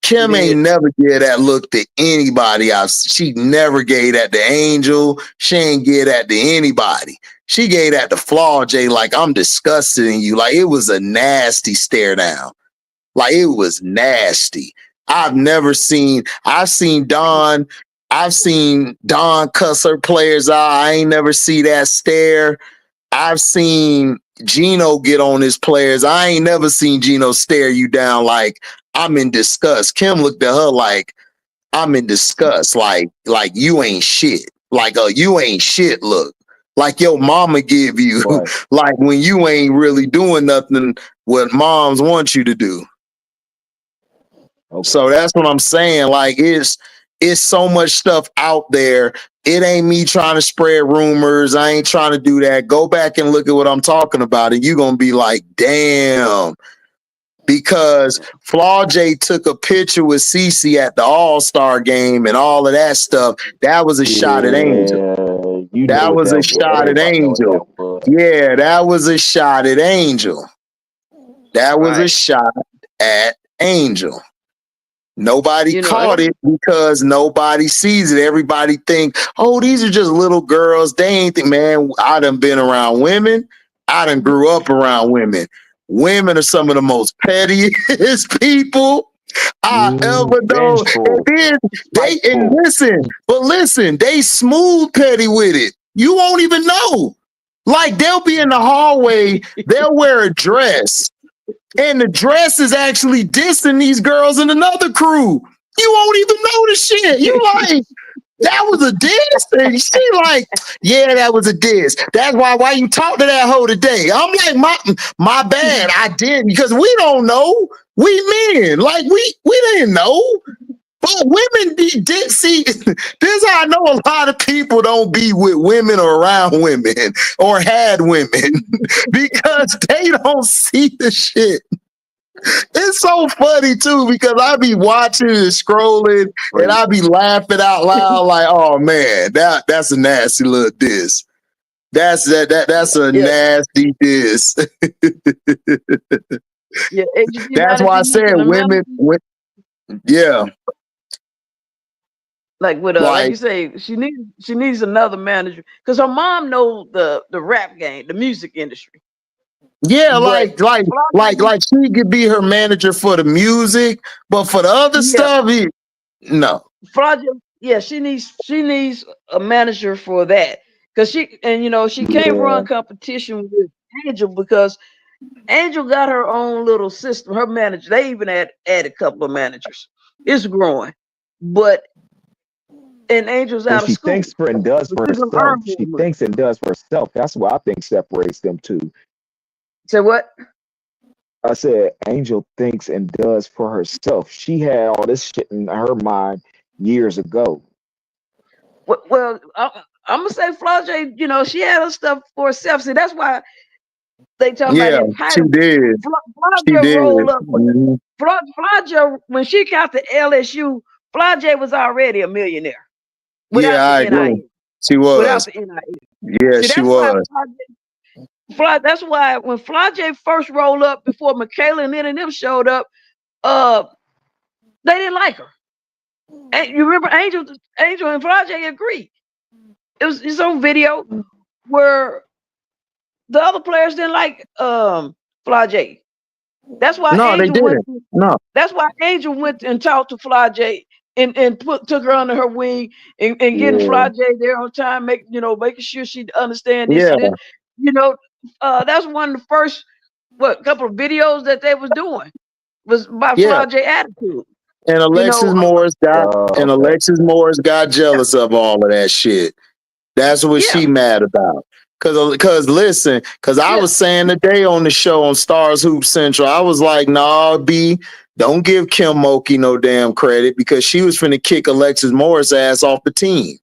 Kim ain't never gave that look to anybody else. She never gave that to Angel. She ain't give that to anybody. She gave that to Flau'jae like, I'm disgusted in you. Like it was a nasty stare down. Like it was nasty. I've seen Don cuss her players out. I ain't never see that stare. I've seen Gino get on his players. I ain't never seen Gino stare you down like I'm in disgust. Kim looked at her like I'm in disgust. Like you ain't shit. Like you ain't shit look. Like your mama give you. Right. Like when you ain't really doing nothing what moms want you to do. Okay. So that's what I'm saying. Like it's so much stuff out there. It ain't me trying to spread rumors. I ain't trying to do that. Go back and look at what I'm talking about, and you're gonna be like, damn. Because Flau'jae took a picture with Cece at the All-Star game and all of that stuff. That was a shot at Angel. That was a shot at Angel. Yeah, that was a shot at Angel. That was a shot at Angel. Nobody caught it because nobody sees it. Everybody think, oh, these are just little girls. They ain't think, man, I done been around women. I done grew up around women. Women are some of the most pettiest people. I ever know. And then listen, they smooth petty with it. You won't even know. Like they'll be in the hallway, they'll wear a dress, and the dress is actually dissing these girls in another crew. You won't even know the shit. You like, that was a diss? And she like, yeah, that was a diss. That's why you talk to that hoe today. I'm like, my bad, I didn't, because we don't know. We men, like we didn't know. But women did see. This is how I know a lot of people don't be with women or around women or had women because they don't see the shit. It's so funny too because I be watching and scrolling and I be laughing out loud like, oh man, that's a nasty little diss. That's a nasty diss. Yeah, that's why I said women. Yeah. Like with like you say, she needs another manager because her mom knows the rap game, the music industry. Yeah, like she could be her manager for the music, but for the other stuff, no. Flau'jae, yeah, she needs a manager for that because she can't run competition with Angel because Angel got her own little system. Her manager, they even added a couple of managers. It's growing, but. And Angel's out of she school. Thinks for and does for herself. She thinks and does for herself. That's what I think separates them two. Say what? I said Angel thinks and does for herself. She had all this shit in her mind years ago. Well, I'm gonna say Flau'jae, she had her stuff for herself. See, that's why they talk about entitlement. She did. Flau'jae rolled up. Flau'jae, when she got to LSU, Flau'jae was already a millionaire. I agree. She was. Without the NIL. Yeah, she was. That's why when Flau'jae first rolled up before Michaela and them showed up, they didn't like her. And you remember Angel and Flau'jae agreed. It's on video where the other players didn't like Flau'jae. That's why That's why Angel went and talked to Flau'jae and took her under her wing and getting Flau'jae there on time, making sure she understand this. And that's one of the first couple of videos that they was doing was by Flau'jae attitude. And Alexis Morris got jealous of all of that shit. That's what she mad about. Cause listen, I was saying today on the show on Stars Hoop Central, I was like, nah, B, don't give Kim Mulkey no damn credit because she was finna kick Alexis Morris ass off the team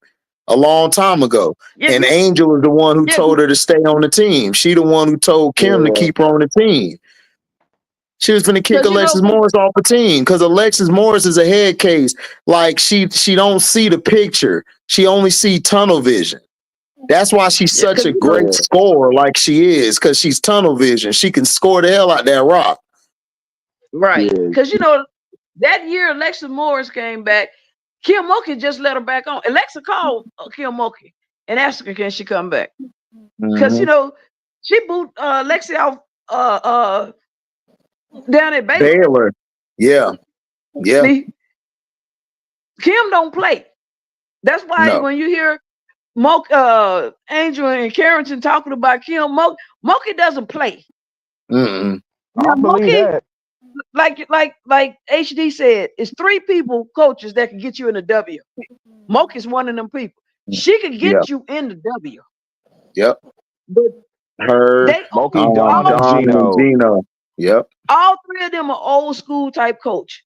a long time ago. And Angel was the one who told her to stay on the team. She the one who told Kim to keep her on the team. She was finna kick Alexis Morris off the team because Alexis Morris is a head case. Like she don't see the picture. She only see tunnel vision. That's why she's such a great scorer like she is, because she's tunnel vision. She can score the hell out that rock. Right. Because, that year Alexis Morris came back, Kim Mulkey just let her back on. Alexa called Kim Mulkey and asked her, can she come back? Because, she boot Lexi off down at Baylor. Yeah. See, Kim don't play. That's why when you hear Angel and Carrington talking about Kim, Mulkey doesn't play. I believe that. Like HD said, it's 3 people, coaches, that can get you in the W. Mulkey's one of them people. She could get you in the W. Yep. But her, Mulkey, Don, Gino. Yep. All 3 of them are old school type coach.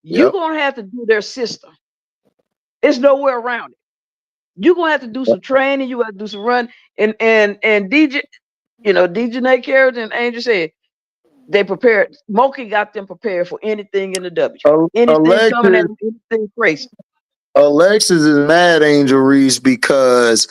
You're gonna have to do their system. It's nowhere around it. You're gonna have to do some training. You have to do some run. And DJ, DJ Nate Carrington and Angel said they prepared. Mulkey got them prepared for anything in the W. Anything coming at them, anything crazy. Alexis is mad, Angel Reese, because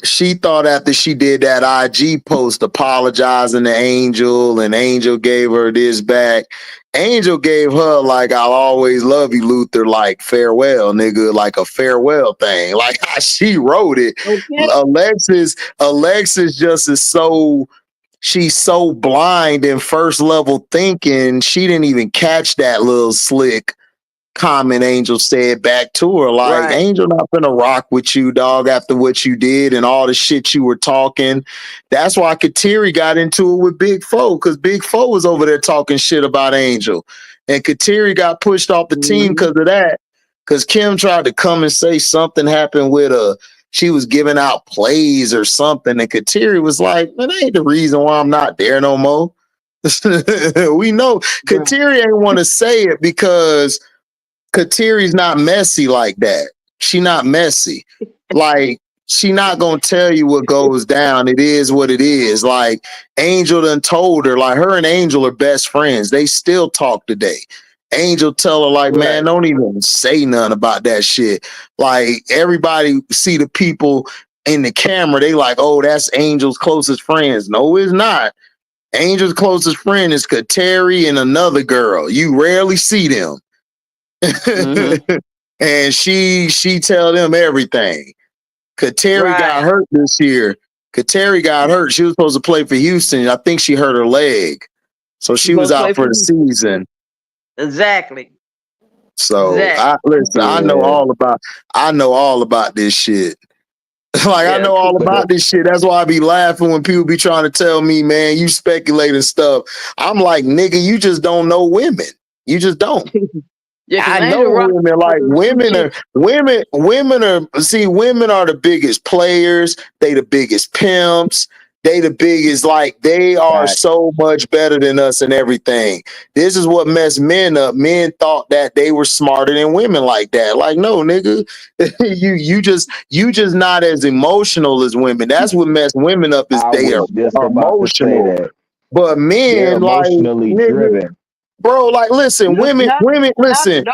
she thought after she did that IG post apologizing to Angel and Angel gave her this back. Angel gave her like, I'll always love you, Luther, like farewell, nigga, like a farewell thing. Like how she wrote it. Okay. Alexis just is so she's so blind in first level thinking, she didn't even catch that little slick comment Angel said back to her. Like, Right. Angel not gonna rock with you, dog, after what you did and all the shit you were talking. That's why Kateri got into it with Big Foe, because Big Foe was over there talking shit about Angel. And Kateri got pushed off the team because of that. Because Kim tried to come and say something happened with she was giving out plays or something. And Kateri was like, man, that ain't the reason why I'm not there no more. We know Kateri ain't want to say it because Kateri's not messy like that. She not messy. Like, she not gonna tell you what goes down. It is what it is. Like, Angel done told her, like, her and Angel are best friends. They still talk today. Angel tell her, like, man, don't even say nothing about that shit. Like, everybody see the people in the camera, they like, oh, that's Angel's closest friends. No, it's not. Angel's closest friend is Kateri and another girl. You rarely see them. And she tell them everything. Kateri got hurt this year. Kateri got hurt. She was supposed to play for Houston. I think she hurt her leg. So she was out for the season. Exactly. So I know all about this shit. Like, I know all about this shit. That's why I be laughing when people be trying to tell me, man, you speculating stuff. I'm like, nigga, you just don't know women. You just don't. I know women. Like, women are the biggest players. They the biggest pimps. They the biggest, like, they are so much better than us and everything. This is what messed men up. Men thought that they were smarter than women like that. Like, no, nigga, you just not as emotional as women. That's what messed women up, is they are emotional. But men, like, nigga, bro, like, listen, women, listen.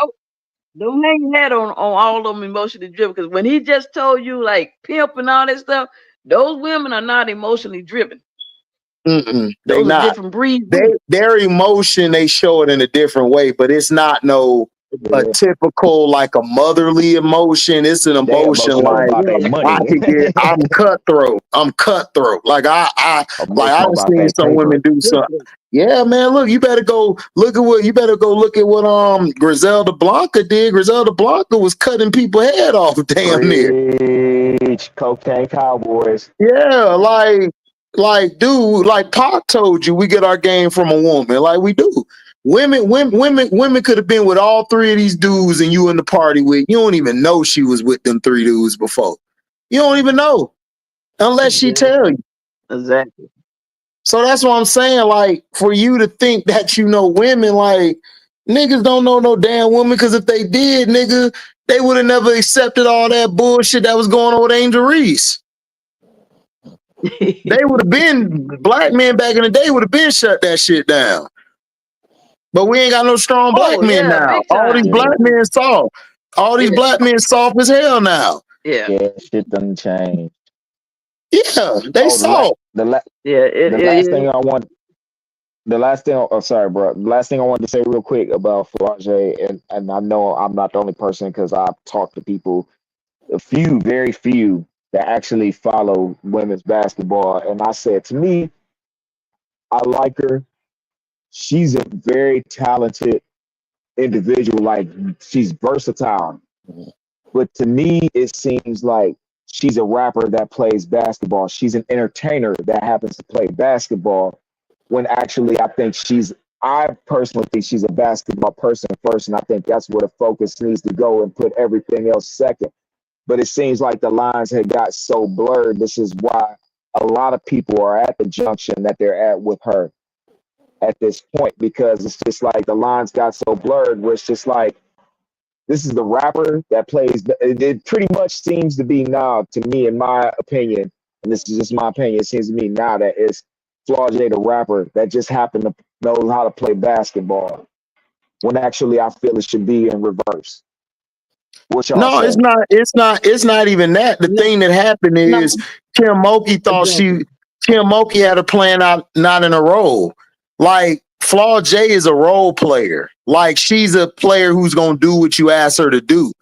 Don't hang your head on all of them emotionally driven, because when he just told you, like, pimp and all that stuff, those women are not emotionally driven. They those not. Are different breeds. Their emotion, they show it in a different way, but it's not a typical, like, a motherly emotion. It's an emotion like, I'm cutthroat. Like, I done seen some women do something. Yeah, man. Look, you better go look at what Griselda Blanca did. Griselda Blanca was cutting people's head off damn near. Cocaine cowboys. Yeah, like, dude, like Pac told you, we get our game from a woman. Like, we do. Women could have been with all three of these dudes and you in the party with. You don't even know she was with them three dudes before. You don't even know unless she tell you. Exactly. So that's what I'm saying. Like, for you to think that you know women, like, niggas don't know no damn woman, because if they did, nigga, they would have never accepted all that bullshit that was going on with Angel Reese. They would have been, black men back in the day would have been shut that shit down. But we ain't got no strong black men now. All these black men soft. All these black men soft as hell now. Yeah, shit done changed. Yeah, they soft. The last thing I want to say real quick about Flau'jae, and I know I'm not the only person, because I've talked to people, very few that actually follow women's basketball, and I said, to me, I like her. She's a very talented individual. Like, she's versatile. But to me, it seems like she's a rapper that plays basketball. She's an entertainer that happens to play basketball, when actually I personally think she's a basketball person first, and I think that's where the focus needs to go, and put everything else second. But it seems like the lines had got so blurred. This is why a lot of people are at the junction that they're at with her at this point, because it's just like the lines got so blurred, where it's just like, this is the rapper that plays. It pretty much seems to be now, to me, in my opinion, and this is just my opinion, it seems to me now that it's Flau'jae, the rapper, that just happened to know how to play basketball, when actually I feel it should be in reverse. No, say? It's not even that. The thing that happened is Kim Mulkey thought Kim Mulkey had a plan out, not in a role. Like, Flau'jae is a role player. Like, she's a player who's gonna do what you ask her to do.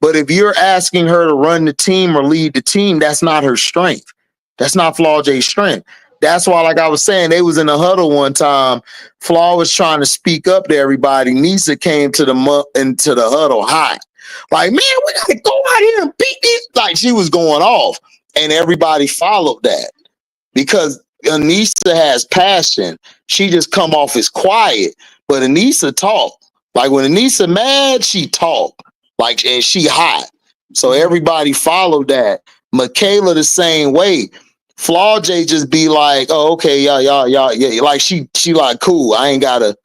But if you're asking her to run the team or lead the team, that's not her strength. That's not Flau'jae's strength. That's why, like I was saying, they was in a huddle one time. Flaw was trying to speak up to everybody. Nisa came to into the huddle hot. Like, man, we gotta go out here and beat these. Like, she was going off. And everybody followed that. Because Anissa has passion. She just come off as quiet. But Anissa talk. Like when Anissa mad, she talk. Like, and she hot. So everybody followed that. Michaela the same way. Flau'jae just be like, oh, okay, y'all, yeah. Like she like, cool. I ain't gotta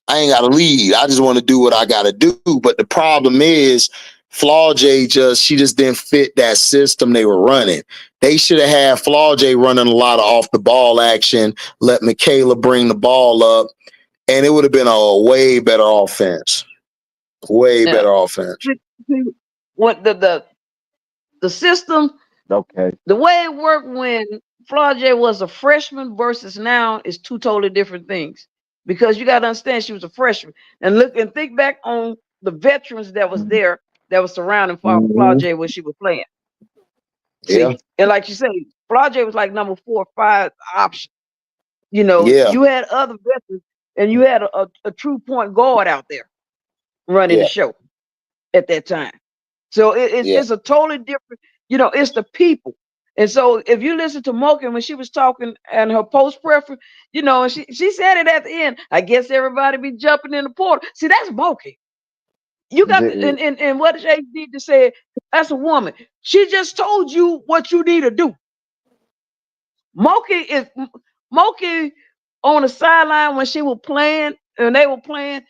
lead. I just want to do what I gotta do. But the problem is Flau'jae she just didn't fit that system they were running. They should have had Flau'jae running a lot of off the ball action, let Michaela bring the ball up, and it would have been a way better offense. Way better offense. What the system, Okay. the way it worked when Flau'jae was a freshman versus now is two totally different things. Because you got to understand she was a freshman. And look and think back on the veterans that was there that was surrounding Flau'jae when she was playing. Yeah. See, and like you say, Flau'jae was like number 4 or 5 option. You know, you had other veterans and you had a true point guard out there running the show at that time. So it's a totally different, you know, it's the people. And so if you listen to Mocha when she was talking and her post preference, you know, and she said it at the end, I guess everybody be jumping in the portal. See, that's Mocha. You got and what HD just said, that's a woman. She just told you what you need to do. Mocha on the sideline when she was playing and they were playing.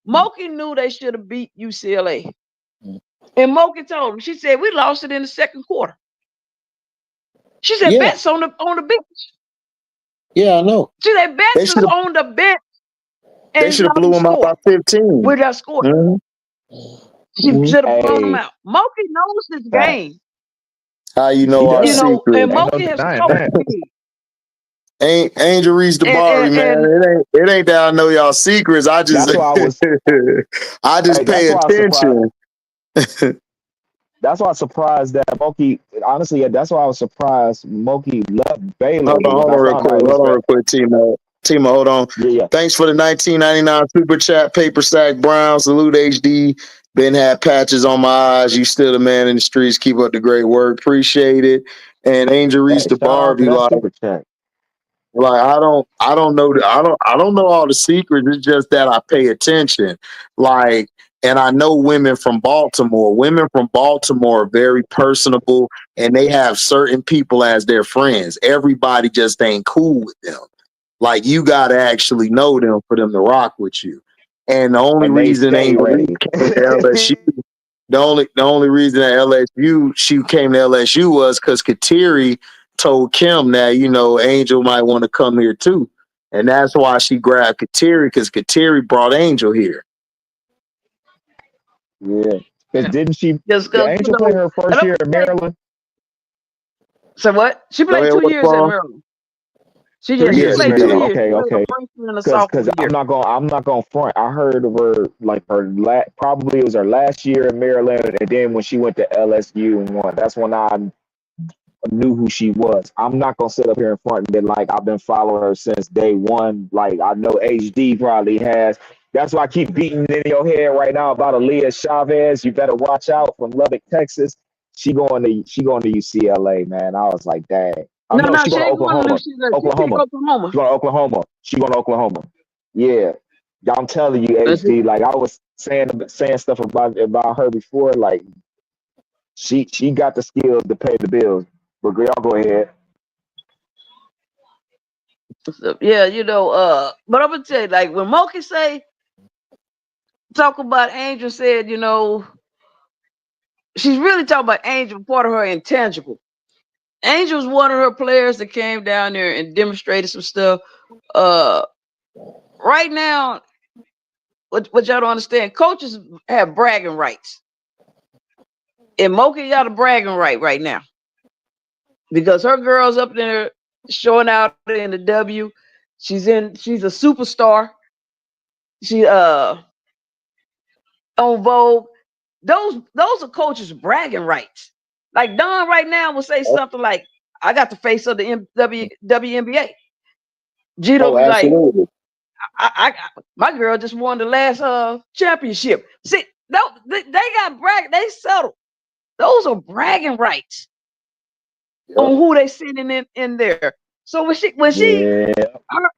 Mocha knew they should have beat UCLA. And Mocha told him, she said, we lost it in the second quarter. She said, Bet's on the bench. Yeah, I know. She said, Bet's is on the bench. They should have blew him out by 15. We got scored. She should have blown him out. Mocha knows this game. How you know our secret? And Mocha has coached me. Angel reached the bar, man. It ain't that I know y'all secrets. I just I just pay attention. That's why I was surprised that Moki. Honestly, that's why I was surprised Moki loved Baylor. Hold on real quick, Timo. Hold on. Yeah. Thanks for the 1999 super chat, Paper Sack Brown. Salute HD. Been had patches on my eyes. You still the man in the streets. Keep up the great work. Appreciate it. And Angel reached the bar. Be like, I don't know all the secrets. It's just that I pay attention. Like, and I know women from Baltimore. Women from Baltimore are very personable, and they have certain people as their friends. Everybody just ain't cool with them. Like, you gotta actually know them for them to rock with you. And the only reason Angel came to LSU, the only reason that she came to LSU was because Kateri told Kim that, you know, Angel might want to come here too. And that's why she grabbed Kateri, because Kateri brought Angel here. Yeah. Because didn't she Angel play her first year in Maryland? So what? She played 2 years in Maryland. She just played 2 years. Okay. Because I'm not gonna front. I heard of her like probably it was her last year in Maryland, and then when she went to LSU and won, that's when I knew who she was. I'm not gonna sit up here in front and be like I've been following her since day one. Like I know HD probably has. That's why I keep beating in your head right now about Aaliyah Chavez. You better watch out from Lubbock, Texas. She going to UCLA, man. I was like, dang. She's going to Oklahoma. She's going to Oklahoma. Yeah. I'm telling you, HD, like I was saying stuff about her before, like she got the skills to pay the bills. But y'all go ahead. Yeah, you know, but I'm gonna tell you, like when Moki talk about Angel said, you know, she's really talking about Angel, part of her intangible. Angel's one of her players that came down there and demonstrated some stuff. Right now, what y'all don't understand, coaches have bragging rights. And Mocha got a bragging right now. Because her girl's up there showing out in the W. She's a superstar. She on Vogue. Those are coaches' bragging rights. Like Don right now will say something like, I got the face of the WNBA. Gito Oh, be like, absolutely. my girl just won the last championship. See, they got they settled. Those are bragging rights on who they sitting in there. So when her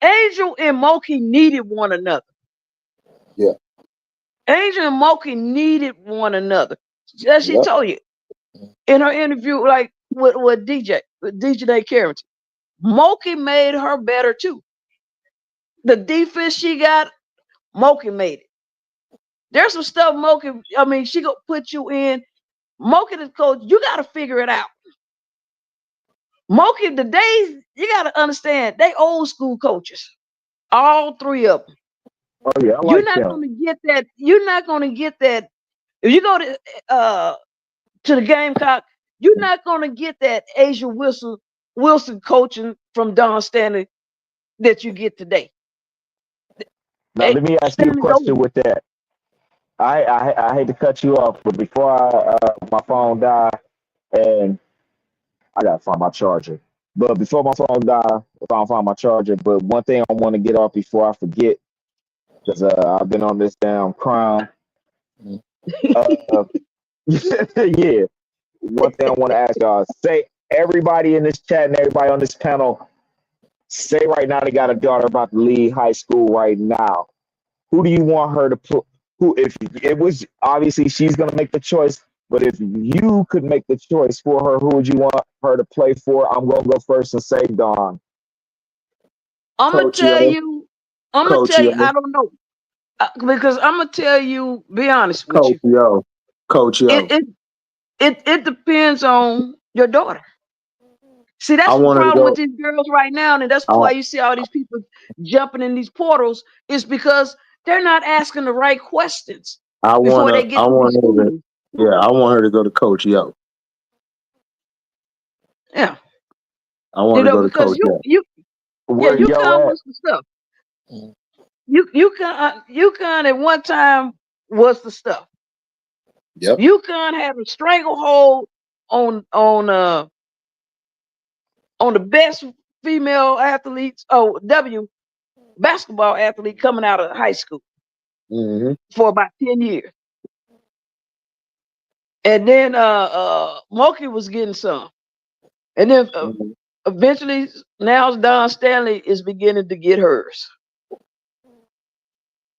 Angel and Moki needed one another. Yeah. Angel and Moki needed one another. As she told you in her interview, like with DJ Carrington. Moki made her better too. The defense she got, Moki made it. There's some stuff Moki, I mean, she gonna put you in. Moki the coach, you gotta figure it out. Moki, the days, you gotta understand, they old school coaches. All three of them. Oh yeah, I You're like not them. gonna get that. You're not gonna get that. If you go to the Gamecock, you're not gonna get that Asia Wilson coaching from Don Stanley that you get today. Now let me ask you a Stanley's question over. with that. I hate to cut you off, but before my phone died, and I gotta find my charger. But before my phone died, if I don't find my charger, but one thing I want to get off before I forget, because I've been on this damn crown. Yeah. One thing I want to ask y'all: say everybody in this chat and everybody on this panel, say right now they got a daughter about to leave high school right now. Who do you want her to put? Who, if it was obviously she's gonna make the choice, but if you could make the choice for her, who would you want her to play for? I'm gonna go first and say Dawn. I'm gonna Coach tell Yo. you. I'm gonna Coach tell you. Yo. I don't know because I'm gonna tell you. Be honest with Coach you. Yo. Coach It Yo. it it depends on your daughter. See, I that's the want her to problem with go. these girls right now, and that's I, why you see all these people jumping in these portals. Is because they're not asking the right questions I before they wanna. get I to these want her to. schools. Yeah, I want her to go to Coach Yo. Yeah, I want her to go to because Coach Yo. Where yo UConn at? was the stuff. UConn at one time was the stuff. Yep. UConn had a stranglehold on the best female athletes. Oh, basketball athlete coming out of high school for about 10 years. And then Moki was getting some. And then eventually now Don Stanley is beginning to get hers.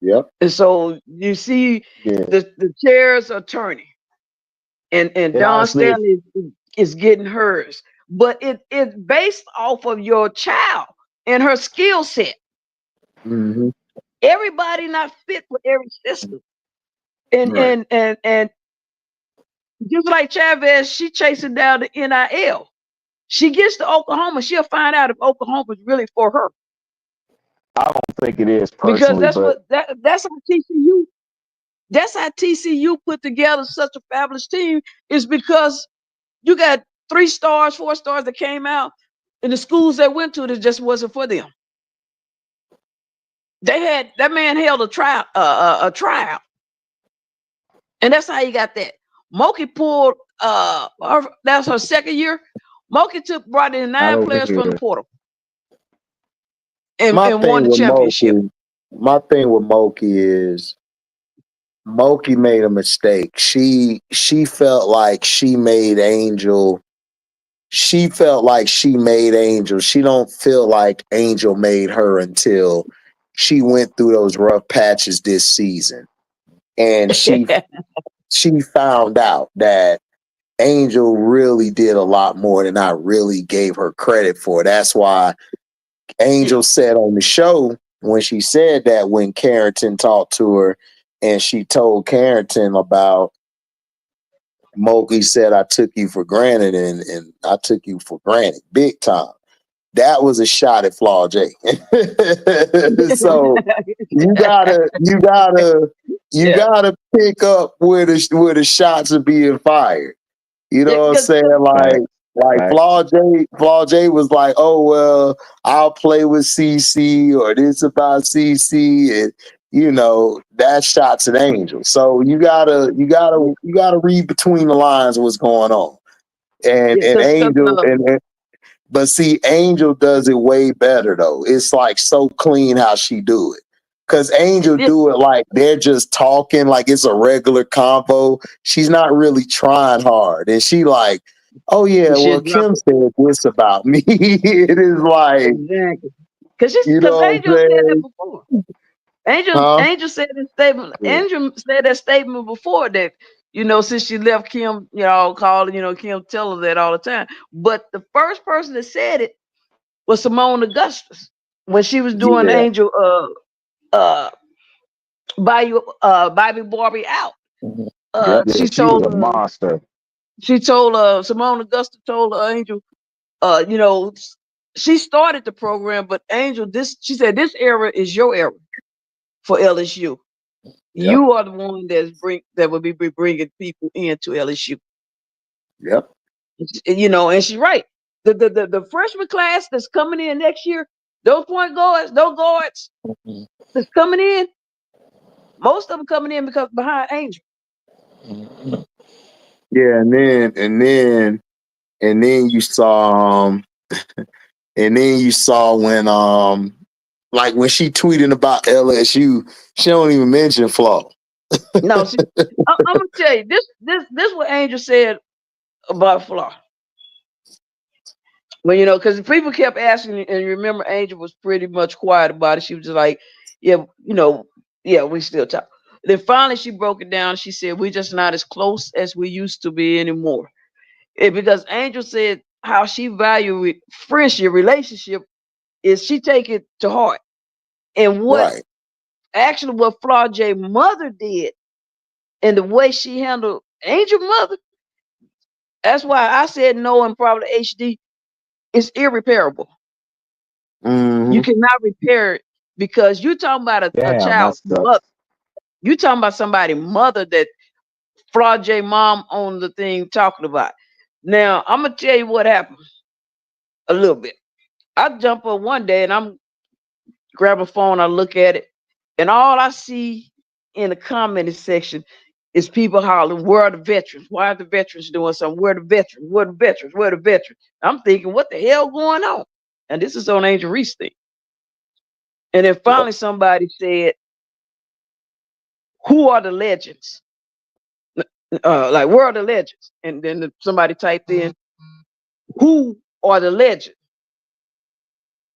Yep. And so you see the chairs are turning. And Don honestly, Stanley is getting hers. But it's based off of your child and her skill set. Everybody not fit for every system. And just like Chavez, she chasing down the NIL. She gets to Oklahoma, she'll find out if Oklahoma is really for her. I don't think it is Because personally, but that's how TCU put together such a fabulous team, is because you got 3 stars, 4 stars that came out, and the schools they went to, that just wasn't for them. That man held a trial, and that's how he got that. Moki pulled that's her second year. Moki brought in 9 players from the portal and won the championship. My thing with Moki is Moki made a mistake. She felt like she made Angel. She felt like she made Angel. She don't feel like Angel made her until she went through those rough patches this season. And she found out that Angel really did a lot more than I really gave her credit for. That's why Angel said on the show, when she said that, when Carrington talked to her and she told Carrington about Moki said, I took you for granted, and I took you for granted big time. That was a shot at Flau'jae. So you gotta pick up where the shots are being fired. You know what I'm saying? Like Flau'jae was like, oh well, I'll play with CC, or this about CC, and you know, that shot's an Angel. So you gotta read between the lines of what's going on. And Angel But see, Angel does it way better though. It's like so clean how she do it. Cause Angel do it like they're just talking, like it's a regular convo. She's not really trying hard. And she like, oh yeah, well Kim said this about me. It is like, exactly. Cause what Angel I'm said that saying? before. Angel Huh? Angel said that statement. Yeah. Angel said that statement before that, since she left Kim, calling, Kim tell her that all the time. But the first person that said it was Simone Augustus when she was doing Yeah. Angel Bobby Barbie out. Yeah, She she was told a monster. Simone Augustus told Angel, you know, she started the program, but Angel, she said this era is your era for LSU. Yep. You are the one that will be bringing people into LSU. Yep. And she's right. The freshman class that's coming in next year, those point guards, those guards that's coming in, most of them coming in because behind Angel. Yeah, and then you saw and then you saw when like when she tweeting about LSU, she don't even mention Flaw. No, I'm gonna tell you this what Angel said about Flaw. Well, because people kept asking, and remember, Angel was pretty much quiet about it. She was just like, "Yeah, yeah, we still talk." Then finally, she broke it down. She said, "We're just not as close as we used to be anymore." Because Angel said how she valued friendship, relationship, is she take it to heart, and what Flau'jae mother did, and the way she handled Angel mother. That's why I said no, and probably HD is irreparable. Mm-hmm. You cannot repair it because you're talking about a child's mother. You talking about somebody's mother that Flau'jae mom on the thing talking about. Now I'm gonna tell you what happened a little bit. I jump up one day and I'm grab a phone, I look at it, and all I see in the commenting section is people hollering, "Where are the veterans? Why are the veterans doing something? Where are the veterans? Where are the veterans? Where are the veterans?" I'm thinking, what the hell going on? And this is on Angel Reese thing. And then finally somebody said, "Who are the legends? Like, where are the legends?" And then somebody typed in, "Who are the legends?"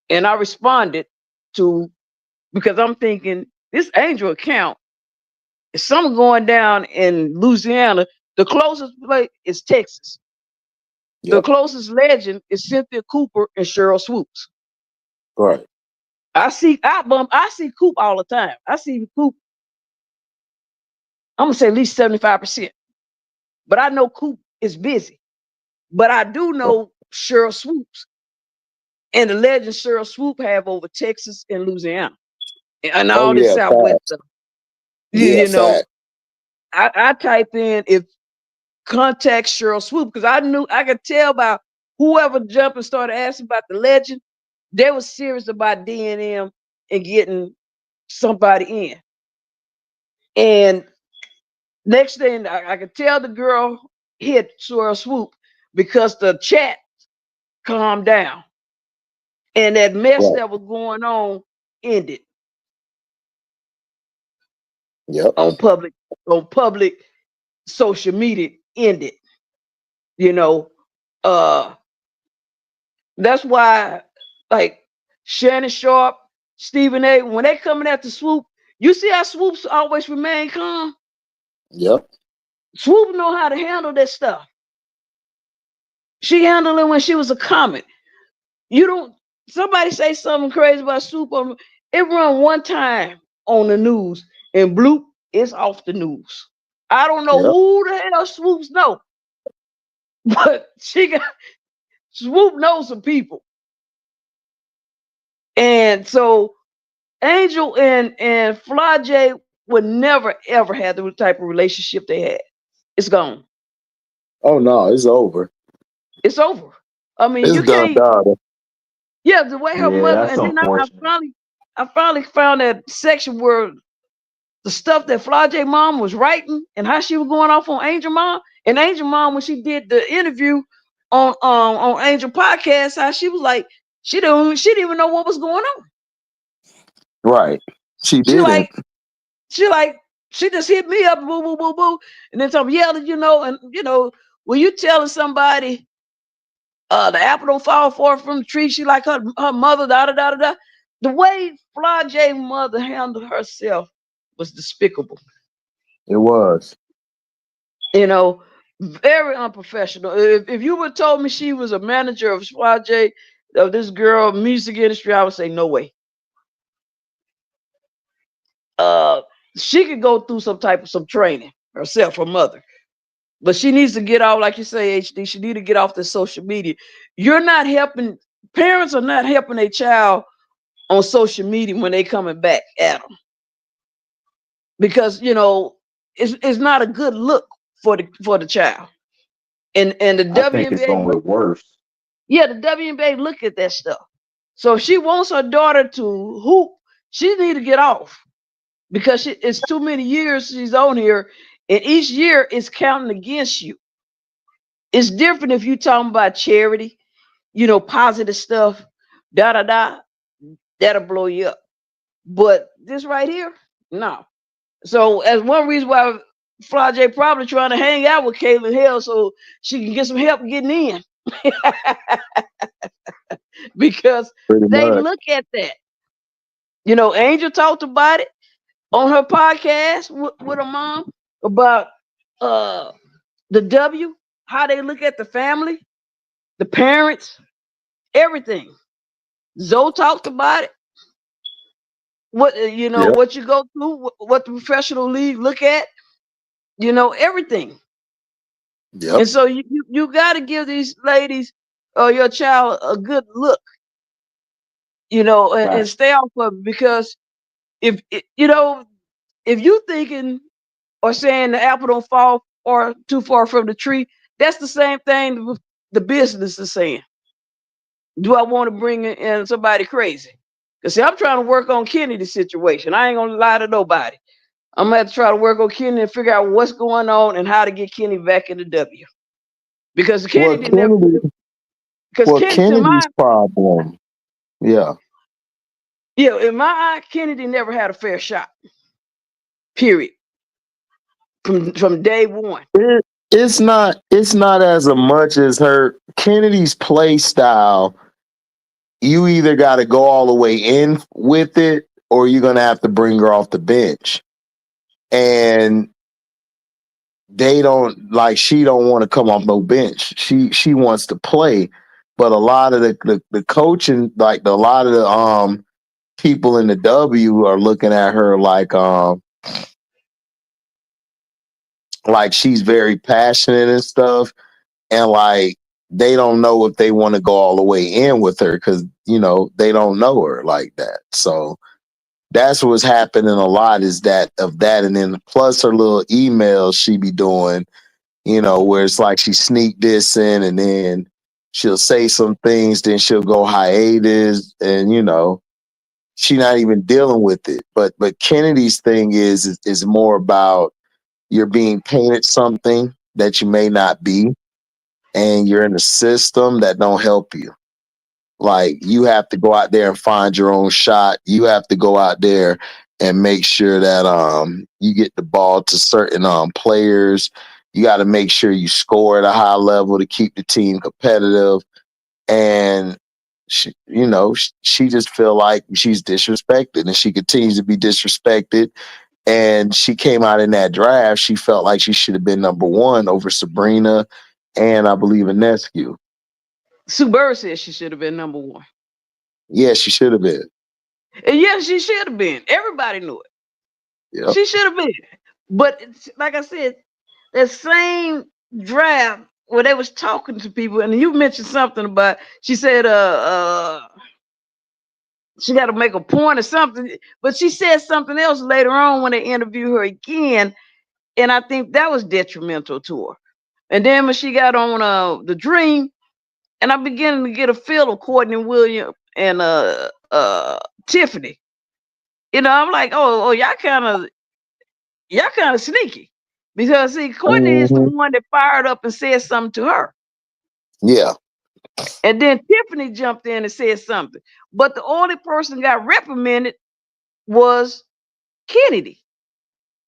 And I responded because I'm thinking this Angel account is something going down in Louisiana. The closest place is Texas. The closest legend is Cynthia Cooper and Cheryl Swoops. Right. I see Coop all the time. I see Coop, I'm gonna say at least 75%. But I know Coop is busy. But I do know Cheryl Swoops and the legend Cheryl Swoop have over Texas and Louisiana and all this Southwest stuff. I type in if contact Cheryl Swoop because I could tell by whoever jumped and started asking about the legend, they were serious about DNM and getting somebody in. And next thing I could tell the girl hit Cheryl Swoop because the chat calmed down and that mess that was going on ended. On public social media ended. That's why like Shannon Sharp, Stephen A, when they coming at the Swoop, you see how Swoops always remain calm. Swoop know how to handle that stuff. She handled it when she was a comic. Somebody say something crazy about Swoop on it, run one time on the news and bloop, it's off the news. I don't know who the hell Swoops know, but Swoop knows some people. And so Angel and Flau'jae would never ever have the type of relationship they had. It's gone. Oh no, it's over. It's over. I mean, it's you can't. done. Yeah, the way her mother, and then I finally found that section where the stuff that Flau'jae mom was writing and how she was going off on Angel mom. And Angel mom, when she did the interview, on Angel Podcast how she was like she didn't even know what was going on. Right. She She didn't. she just hit me up, boo, boo, boo, boo, and then some yelling, and when you telling somebody the apple don't fall far from the tree, she like her mother, da da da da da. The way Flau'jae mother handled herself was despicable. It was. Very unprofessional. If you would told me she was a manager of Flau'jae, of this girl music industry, I would say no way. She could go through some training herself, her mother, but she needs to get off, like you say, HD. She need to get off the social media. You're not helping. Parents are not helping a child on social media when they coming back at them, because it's not a good look for the child. And the I think it's WNBA gonna get worse. Yeah, the WNBA look at that stuff. So if she wants her daughter to hoop, she need to get off, because it's too many years she's on here, and each year is counting against you. It's different if you talking about charity, positive stuff, da da da. That'll blow you up. But this right here, no. So as one reason why Flau'jae probably trying to hang out with Caitlin Hill so she can get some help getting in. Because Pretty they much. look at that. Angel talked about it on her podcast with her mom about the W, how they look at the family, the parents, everything. Zoe talked about it. What Yep. what you go through, what the professional league look at, everything. Yep. And so you got to give these ladies or your child a good look, and stay off of it, because if you thinking or saying the apple don't fall or too far from the tree, that's the same thing the business is saying. Do I want to bring in somebody crazy? Because see, I'm trying to work on Kennedy's situation. I ain't gonna lie to nobody. I'm gonna have to try to work on Kenny and figure out what's going on and how to get Kenny back in the W. Because Well, Kennedy never. Because Kennedy, Kennedy's problem. Yeah. in my eye, Kennedy never had a fair shot. Period. From day one. It's not as much as her Kennedy's play style. You either got to go all the way in with it, or you're gonna have to bring her off the bench. And she don't want to come off no bench. She wants to play, but a lot of the coaching, like a lot of the people in the W are looking at her like she's very passionate and stuff, and like they don't know if they want to go all the way in with her, because they don't know her like that. So that's what's happening a lot, is that, and then plus her little emails she be doing, where it's like she sneak this in, and then she'll say some things, then she'll go hiatus, and she not even dealing with it. But Kennedy's thing is more about, you're being painted something that you may not be, and you're in a system that don't help you. Like, you have to go out there and find your own shot. You have to go out there and make sure that you get the ball to certain players. You got to make sure you score at a high level to keep the team competitive. And she just feel like she's disrespected, and she continues to be disrespected. And she came out in that draft, she felt like she should have been number one over Sabrina and, I believe, Ionescu. Sue Bird said she should have been number one. Yeah, she should have been. And yes, she should have been. Everybody knew it. Yep. She should have been. But like I said, that same draft where they was talking to people, and you mentioned something about, she said she got to make a point or something, but she said something else later on when they interviewed her again, and I think that was detrimental to her. And then when she got on the Dream, and I'm beginning to get a feel of Courtney Williams and Tiffany. I'm like, oh, y'all kind of sneaky, because see, Courtney is the one that fired up and said something to her. Yeah. And then Tiffany jumped in and said something. But the only person got reprimanded was Kennedy.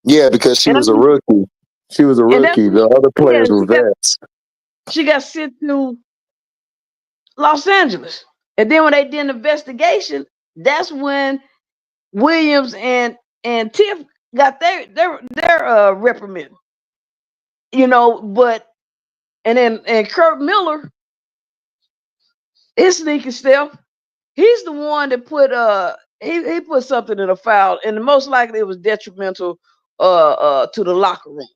Yeah, because she And I was a mean, rookie. She was a and that's rookie. The other yeah, players were vets. she got sent to Los Angeles. And then when they did an investigation, that's when Williams and Tiff got their reprimand. You know, but and Kurt Miller, his sneaky stuff, he's the one that put he put something in a foul, and most likely it was detrimental to the locker room.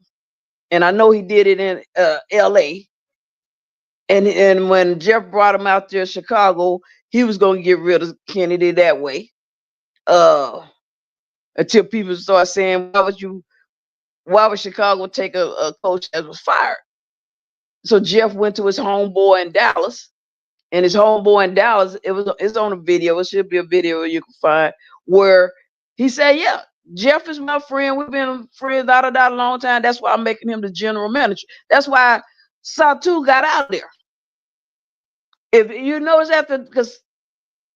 And I know he did it in LA. And when Jeff brought him out there to Chicago, he was gonna get rid of Kennedy that way. Until people start saying, why would Chicago take a coach that was fired? So Jeff went to his homeboy in Dallas, and his homeboy in Dallas, it's on a video. It should be a video you can find where he said, "Yeah, Jeff is my friend. We've been friends a long time. That's why I'm making him the general manager. That's why Satu got out of there." If you notice after, because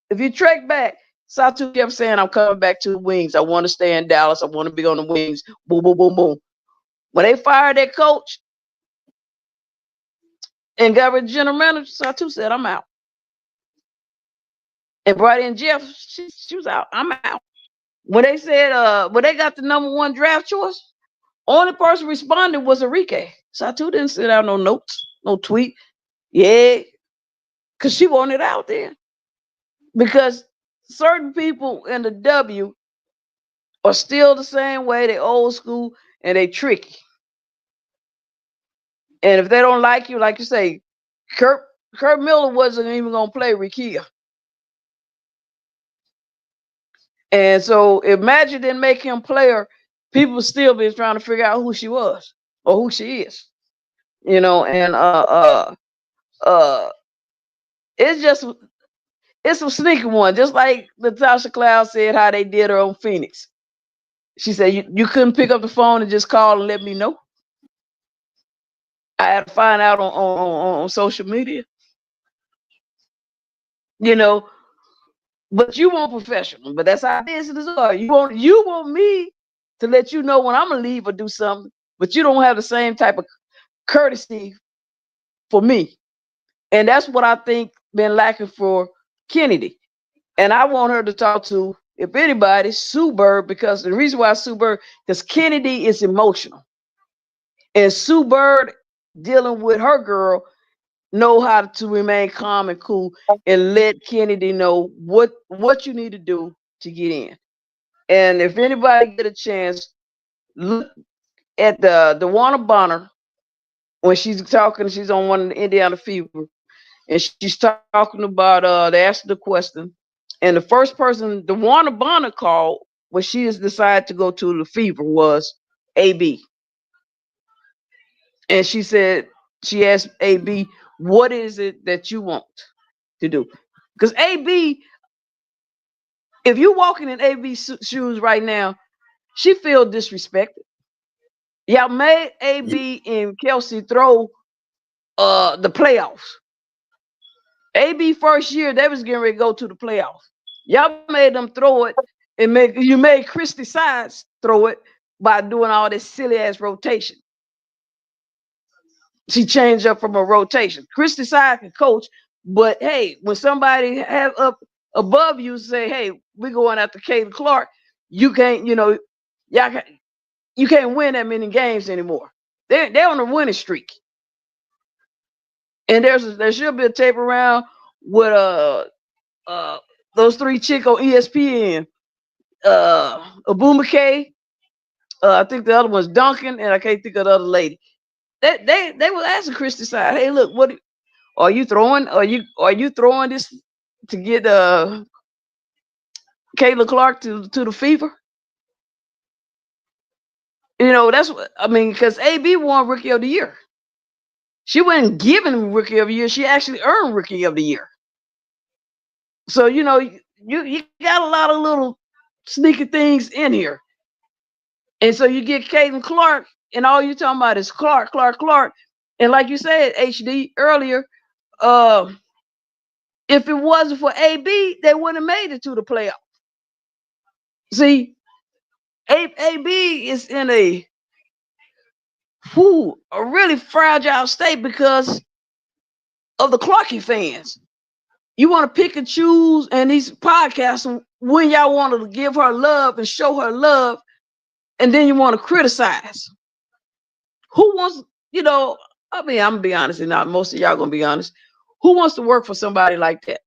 if you track back, Satu kept saying, "I'm coming back to the Wings. I want to stay in Dallas. I want to be on the Wings." Boom, boom, boom, boom. When they fired that coach and got rid of general manager, Satu said, "I'm out." And brought in Jeff, she was out. I'm out. When they said, when they got the #1 draft choice, only person responding was Enrique. Satu didn't send out no notes, no tweet. Yeah, because she wanted out there. Because certain people in the W are still the same way. They old school and they tricky. And if they don't like you, like you say, Kurt Miller wasn't even gonna play Rikia. And so imagine didn't make him player, people still been trying to figure out who she was or who she is. You know, and it's a sneaky one. Just like Natasha Cloud said how they did her on Phoenix. She said you couldn't pick up the phone and just call and let me know. I had to find out on social media. You know, but you want professional, but that's how business are. You want me to let you know when I'm gonna leave or do something, but you don't have the same type of courtesy for me. And that's what I think been lacking for Kennedy. And I want her to talk to, if anybody, Sue Bird, because the reason why Sue Bird, because Kennedy is emotional. And Sue Bird dealing with her girl know how to remain calm and cool and let Kennedy know what you need to do to get in. And if anybody get a chance, look at the Warner Bonner when she's talking, she's on one of the Indiana Fever, and she's talking about they asked the question, and the first person the Warner Bonner called when she has decided to go to the Fever was AB. And she said, she asked AB, what is it that you want to do? Because AB, if you're walking in AB's shoes right now, she feel disrespected. Y'all made AB and Kelsey throw the playoffs. AB first year, they was getting ready to go to the playoffs. Y'all made them throw it, and you made Christy Sides throw it by doing all this silly ass rotation. She changed up from a rotation. Christy Side can coach, but hey, when somebody have up above you say, "Hey, we're going after Caden Clark," you can't, you can't win that many games anymore. They're on a winning streak. And there should be a tape around with those three chicks on ESPN, Abumake, I think the other one's Duncan, and I can't think of the other lady. They were asking Christy Side, "Hey, look, what are you throwing? Are you throwing this to get Kayla Clark to the Fever?" You know, that's what I mean, because AB won Rookie of the Year. She wasn't given Rookie of the Year; she actually earned Rookie of the Year. So you know, you got a lot of little sneaky things in here, and so you get Caden Clark, and all you talking about is Clark, Clark, Clark, and like you said, HD earlier, if it wasn't for AB, they wouldn't have made it to the playoff. See, AB is in a really fragile state because of the Clarkie fans. You want to pick and choose, and these podcasts when y'all want to give her love and show her love, and then you want to criticize. Who wants, I mean, I'm gonna be honest, and not most of y'all gonna be honest. Who wants to work for somebody like that?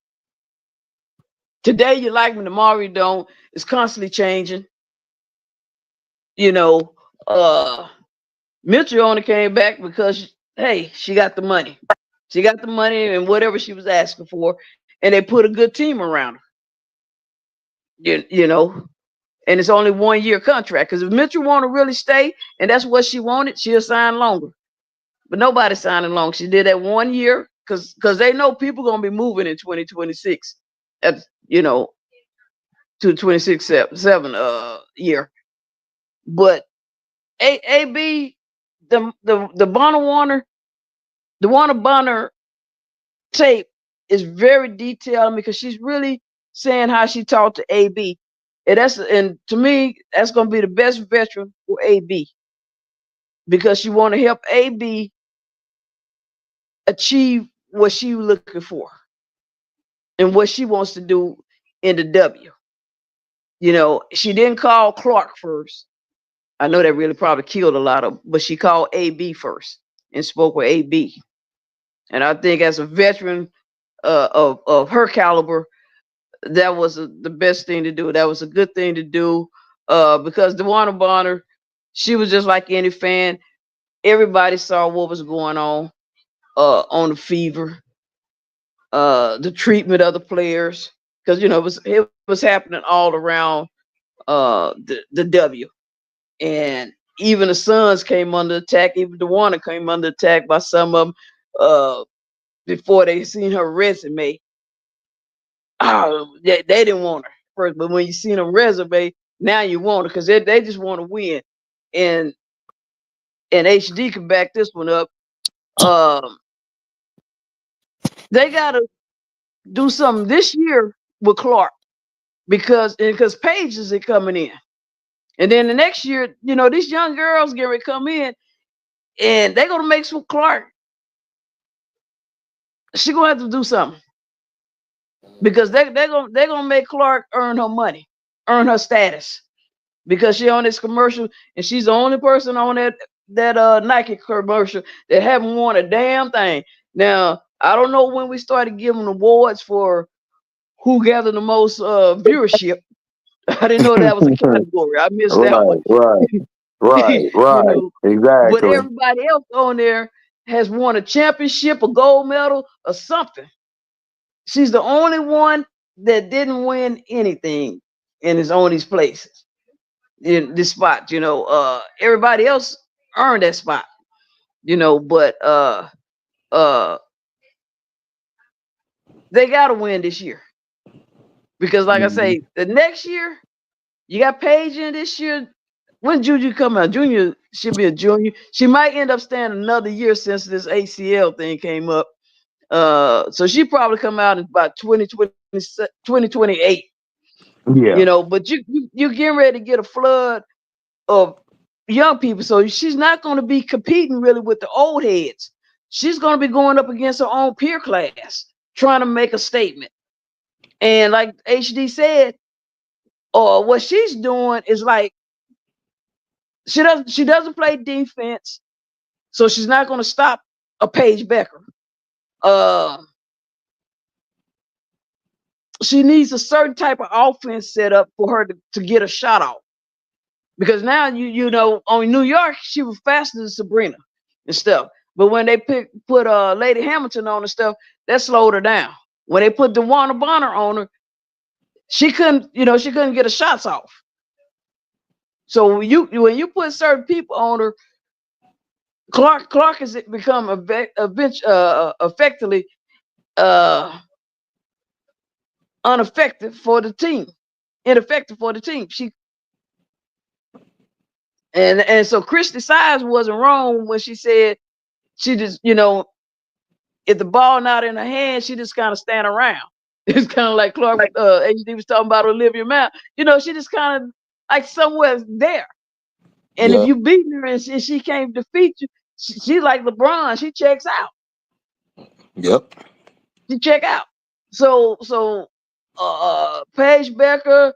Today you like me, tomorrow you don't. It's constantly changing. Mitchell only came back because, hey, she got the money. She got the money and whatever she was asking for, and they put a good team around her. And it's only 1 year contract. Because if Mitchell want to really stay, and that's what she wanted, she'll sign longer. But nobody signing long. She did that 1 year because they know people gonna be moving in 2026. At to 26-7 year. But AB, the Bonner Bonner tape is very detailed because she's really saying how she talked to AB. And to me, that's gonna be the best veteran for AB. Because she want to help AB achieve what she was looking for and what she wants to do in the W. She didn't call Clark first. I know that really probably killed a lot of, but she called AB first and spoke with AB. And I think as a veteran of her caliber, that was the best thing to do. That was a good thing to do because DeWanna Bonner, she was just like any fan. Everybody saw what was going on the fever, the treatment of the players, because it was happening all around the W, and even the Suns came under attack. Even DeWanna came under attack by some of them before they seen her resume. They didn't want her first, but when you seen her resume, now you want her because they just want to win, and HD can back this one up. They gotta do something this year with Clark because Paige isn't coming in. And then the next year, these young girls get ready to come in and they're gonna make some Clark. She gonna have to do something. Because they're gonna make Clark earn her money, earn her status. Because she on this commercial and she's the only person on that Nike commercial that haven't won a damn thing. Now, I don't know when we started giving awards for who gathered the most viewership. I didn't know that was a category. I missed that one. Right. Exactly. But everybody else on there has won a championship, a gold medal, or something. She's the only one that didn't win anything and is on these places in this spot. Everybody else earned that spot. But they gotta win this year. Because like I say, the next year, you got Paige in this year. When Juju come out? Junior should be a junior. She might end up staying another year since this ACL thing came up. So she probably come out in about 2028. Yeah. But you're getting ready to get a flood of young people. So she's not going to be competing really with the old heads. She's going to be going up against her own peer class, trying to make a statement. And like HD said, what she's doing is like she doesn't play defense, so she's not going to stop a Paige Becker. She needs a certain type of offense set up for her to get a shot off. Because now on New York she was faster than Sabrina and stuff. But when they put Lady Hamilton on and stuff, that slowed her down. When they put DeWanna Bonner on her, she couldn't get her shots off. So when you put certain people on her, Clark has become effectively ineffective for the team. And so Christy Size wasn't wrong when she said she just if the ball not in her hand, she just kind of stand around. It's kind of like Clark HD was talking about Olivia Miles. You know, she just kind of like somewhere there. And if you beat her and she can't defeat you, she's like LeBron. She checks out. Yep. She check out. So Paige Becker,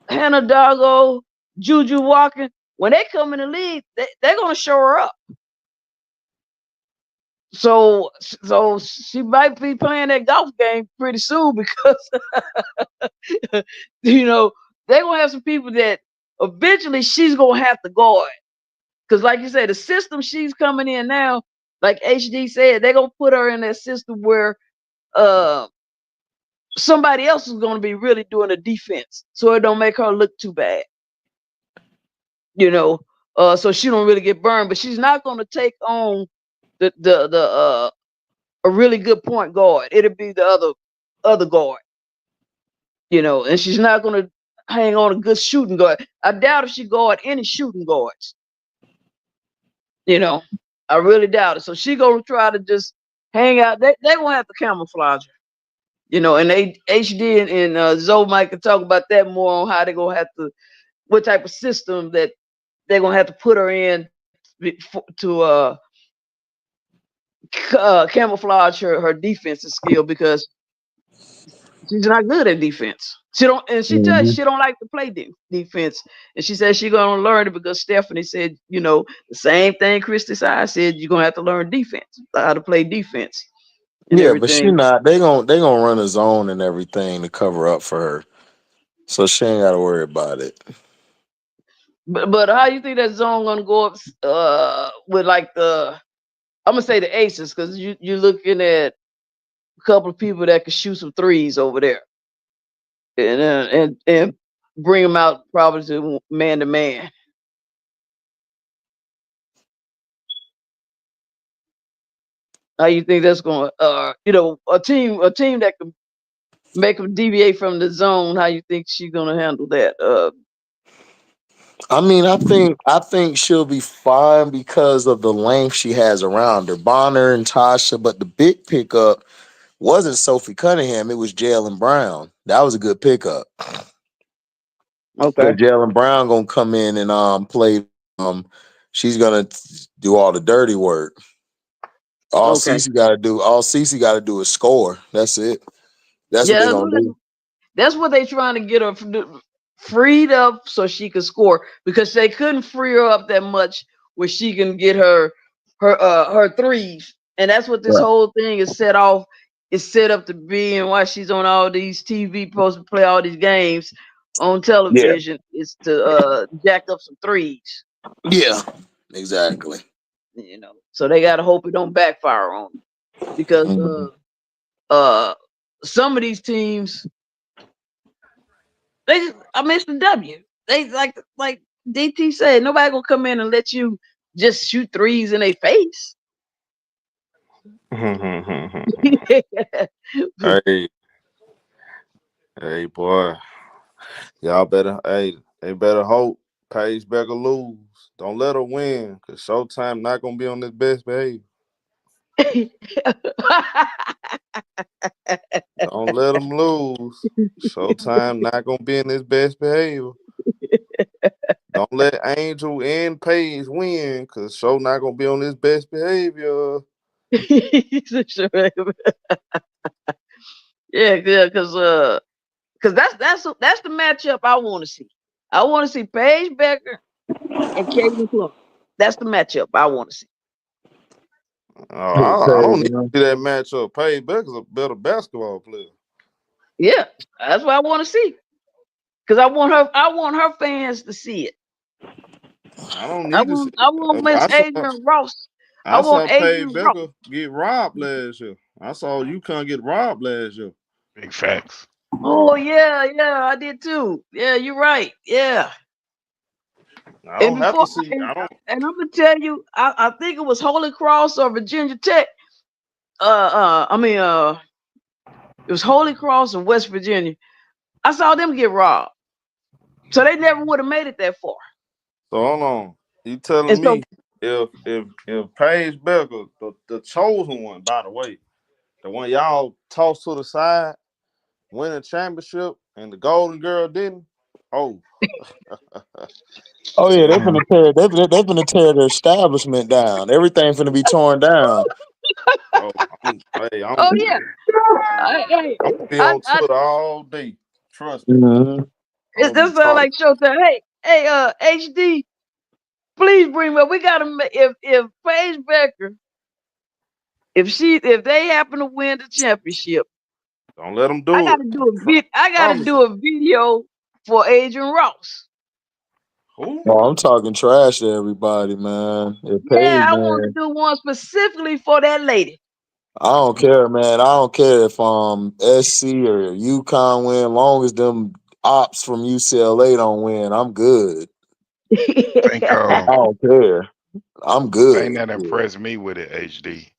Hannah Doggo, Juju Walker, when they come in the league, they're gonna show her up. So she might be playing that golf game pretty soon because you know they're gonna have some people that eventually she's gonna have to guard. Because like you said, the system she's coming in now, like HD said, they're gonna put her in that system where somebody else is gonna be really doing the defense, so it don't make her look too bad. You know, so she don't really get burned, but she's not gonna take on the a really good point guard. It'll be the other guard, you know, and she's not gonna hang on a good shooting guard. I doubt if she guard any shooting guards. You know, I really doubt it. So she gonna try to just hang out. They gonna have to camouflage her, you know, and HD and Zoe Mike can talk about that more on how they gonna have to, what type of system that they're gonna have to put her in to camouflage her defensive skill, because she's not good at defense. She don't, and she tells she don't like to play defense, and she says she's gonna learn it because Stephanie said, you know, the same thing Christy said, you're gonna have to learn defense, how to play defense and Yeah, but she everything. not. They gonna run a zone and everything to cover up for her, so she ain't got to worry about it. But how you think that zone gonna go up with like I'm gonna say the aces, because you're looking at a couple of people that can shoot some threes over there, and bring them out probably to man. How you think that's going? You know, a team that can make them deviate from the zone. How you think she's gonna handle that? I mean, I think she'll be fine because of the length she has around her. Bonner and Tasha, but the big pickup wasn't Sophie Cunningham. It was Jaylen Brown. That was a good pickup. Okay. Jaylen Brown gonna come in and play. She's gonna do all the dirty work. All Cece got to do is score. That's it. That's what they're gonna do. That's what they trying to get her freed up so she could score, because they couldn't free her up that much where she can get her threes, and that's what this whole thing is set off. Is set up to be, and why she's on all these TV supposed to play all these games on television is to jack up some threes. Yeah, exactly. You know, so they gotta hope it don't backfire on them, because some of these teams, I missed the W. They like DT said, nobody gonna come in and let you just shoot threes in their face. Hey, boy, y'all better. Hey, they better hope Paige Becker lose. Don't let her win, cause Showtime not gonna be on this best behavior. Don't let them lose. Showtime not gonna be in his best behavior. Don't let Angel and Paige win, cause Show not gonna be on his best behavior. Yeah, because that's the matchup I want to see. I want to see Paige Becker and Caitlin Clark. That's the matchup I want to see. I don't need to see that matchup. Paige Becker's a better basketball player. Yeah, that's what I want to see. Because I want her fans to see it. I don't need to see it. I want Miss Adrian Ross. I saw Paige Becker get robbed last year. I saw UConn get robbed last year. Big facts. Oh yeah, I did too. Yeah, you're right. Yeah. I don't have to see. And I'm gonna tell you, I think it was Holy Cross or Virginia Tech. It was Holy Cross and West Virginia. I saw them get robbed, so they never would have made it that far. So hold on, you telling me if Paige Becker, the chosen one, by the way, the one y'all tossed to the side, win a championship, and the Golden Girl didn't. Oh, Oh yeah, Man, they finna tear the establishment down. Everything finna be torn down. oh, Oh yeah. Hey, I'm gonna be I, on I, Twitter all day. Trust me, Mm-hmm. I'm gonna be that sound talking. like Showtime. Hey, HD, please bring me up. We gotta if Paige Becker, if they happen to win the championship, Don't let them I do it. gotta do a vid. I gotta Promise do a video for Adrian Ross. you. Who? Oh, I'm talking trash to everybody, man. If Paige, Yeah, I want to man, do one specifically for that lady. I don't care, man. I don't care if SC or UConn win, long as them ops from UCLA don't win. I'm good. I think I don't care. I'm thing good. that Yeah. impressed me with it, HD,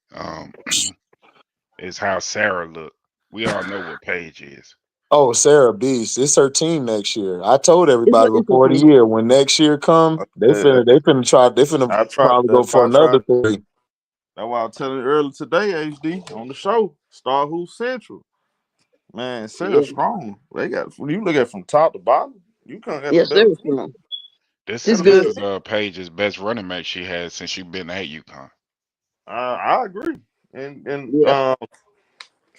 is how Sarah looked. We all know what Paige is. Oh, Sarah Beast, it's her team next year. I told it's, everybody it's before the okay. year when next year come, they Uh, finna I tried. probably go That's for why I another tried. 3. That's why I was telling you earlier today, HD, on the show, Star Who Central. Man, Sarah Yeah. strong. They got when you look at from top to bottom, you can't get a Yes, sir. better team. This This good. is Paige's best running mate she had since she been at UConn. I agree. And Yeah.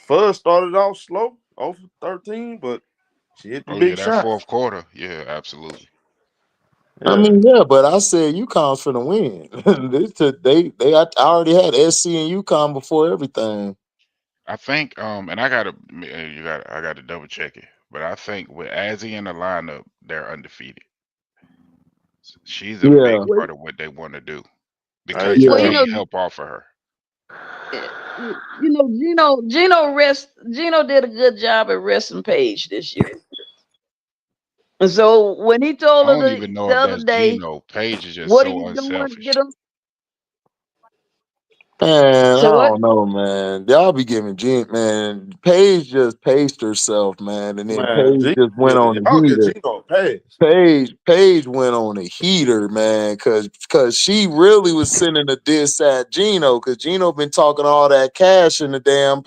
Fuzz started off slow, 0 for 13, but she hit the Oh yeah, big that shot. fourth quarter. Yeah, absolutely. I Yeah. mean, yeah, but I said UConn's finna win. I already had SC and UConn before everything. I think and I gotta double check it, but I think with Azzy in the lineup, they're undefeated. She's a big Yeah, Well, part of what they want to do Hey, because you well, yeah. you hey, know, need help off of her. eh, Gino did a good job at resting Paige this year. And so when he I told her don't even know the if other that's day, Gino. Paige is just "What are so you doing? Get unselfish. him." Man, I So what? don't know, man. Y'all be giving man. Paige just paced herself, man, and then man, Paige just went on the y'all get heater. Gino a pass. Paige went on a heater, man, cause she really was sending a diss at Gino, cause Gino been talking all that cash in the damn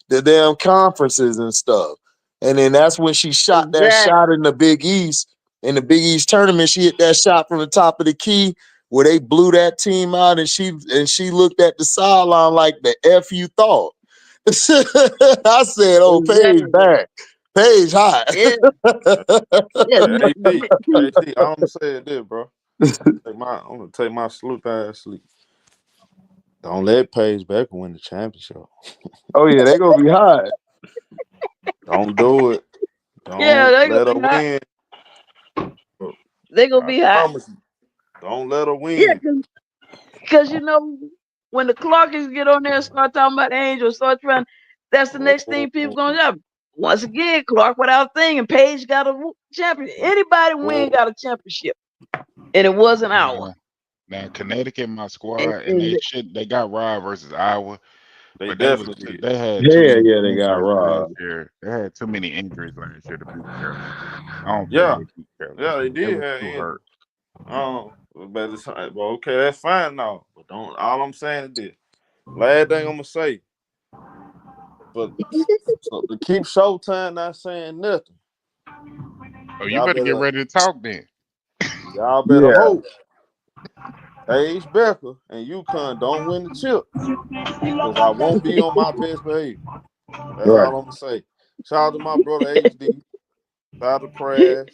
the damn conferences and stuff. And then that's when she shot that shot Exactly. in the Big East. In the Big East tournament, she hit that shot from the top of the key where they blew that team out, and she looked at the sideline like the F you thought. I said, oh, Paige Exactly. back. Paige hot. Yeah. Yeah. Hey, AD, I'm gonna say this, bro. I'm gonna take my sloop ass sleep. Don't let Paige Becker win the championship. Oh yeah, they gonna be hot. Don't do it. Yeah. Don't They're gonna let her be hot. win. They're gonna I be hot. promise you. Don't let her Yeah, win. because when the Clarkers get on there and start talking about Angels, start trying, that's the next thing people Oh, gonna have. Once again, Clark without thing, and Paige got a champion. Anybody win got a championship, and it wasn't our. Now Connecticut, my And, squad, and and they got robbed versus Iowa, they but definitely did. they had too Yeah, many yeah, they got injuries last robbed. year. They had too many injuries last year to beat Carolina. I don't believe Yeah, they beat Carolina. yeah, they They did was have too injuries. hurt. But it's well, okay, that's fine now. But don't. All I'm saying is this. Last thing I'm gonna say, but so to keep Showtime not saying nothing, Oh, you y'all better get better ready to talk then. Yeah, hope Paige Becker and UConn don't win the chip because I won't be on my best behavior. That's right. all I'm gonna say. Shout out to my brother HD. Shout out to Prez.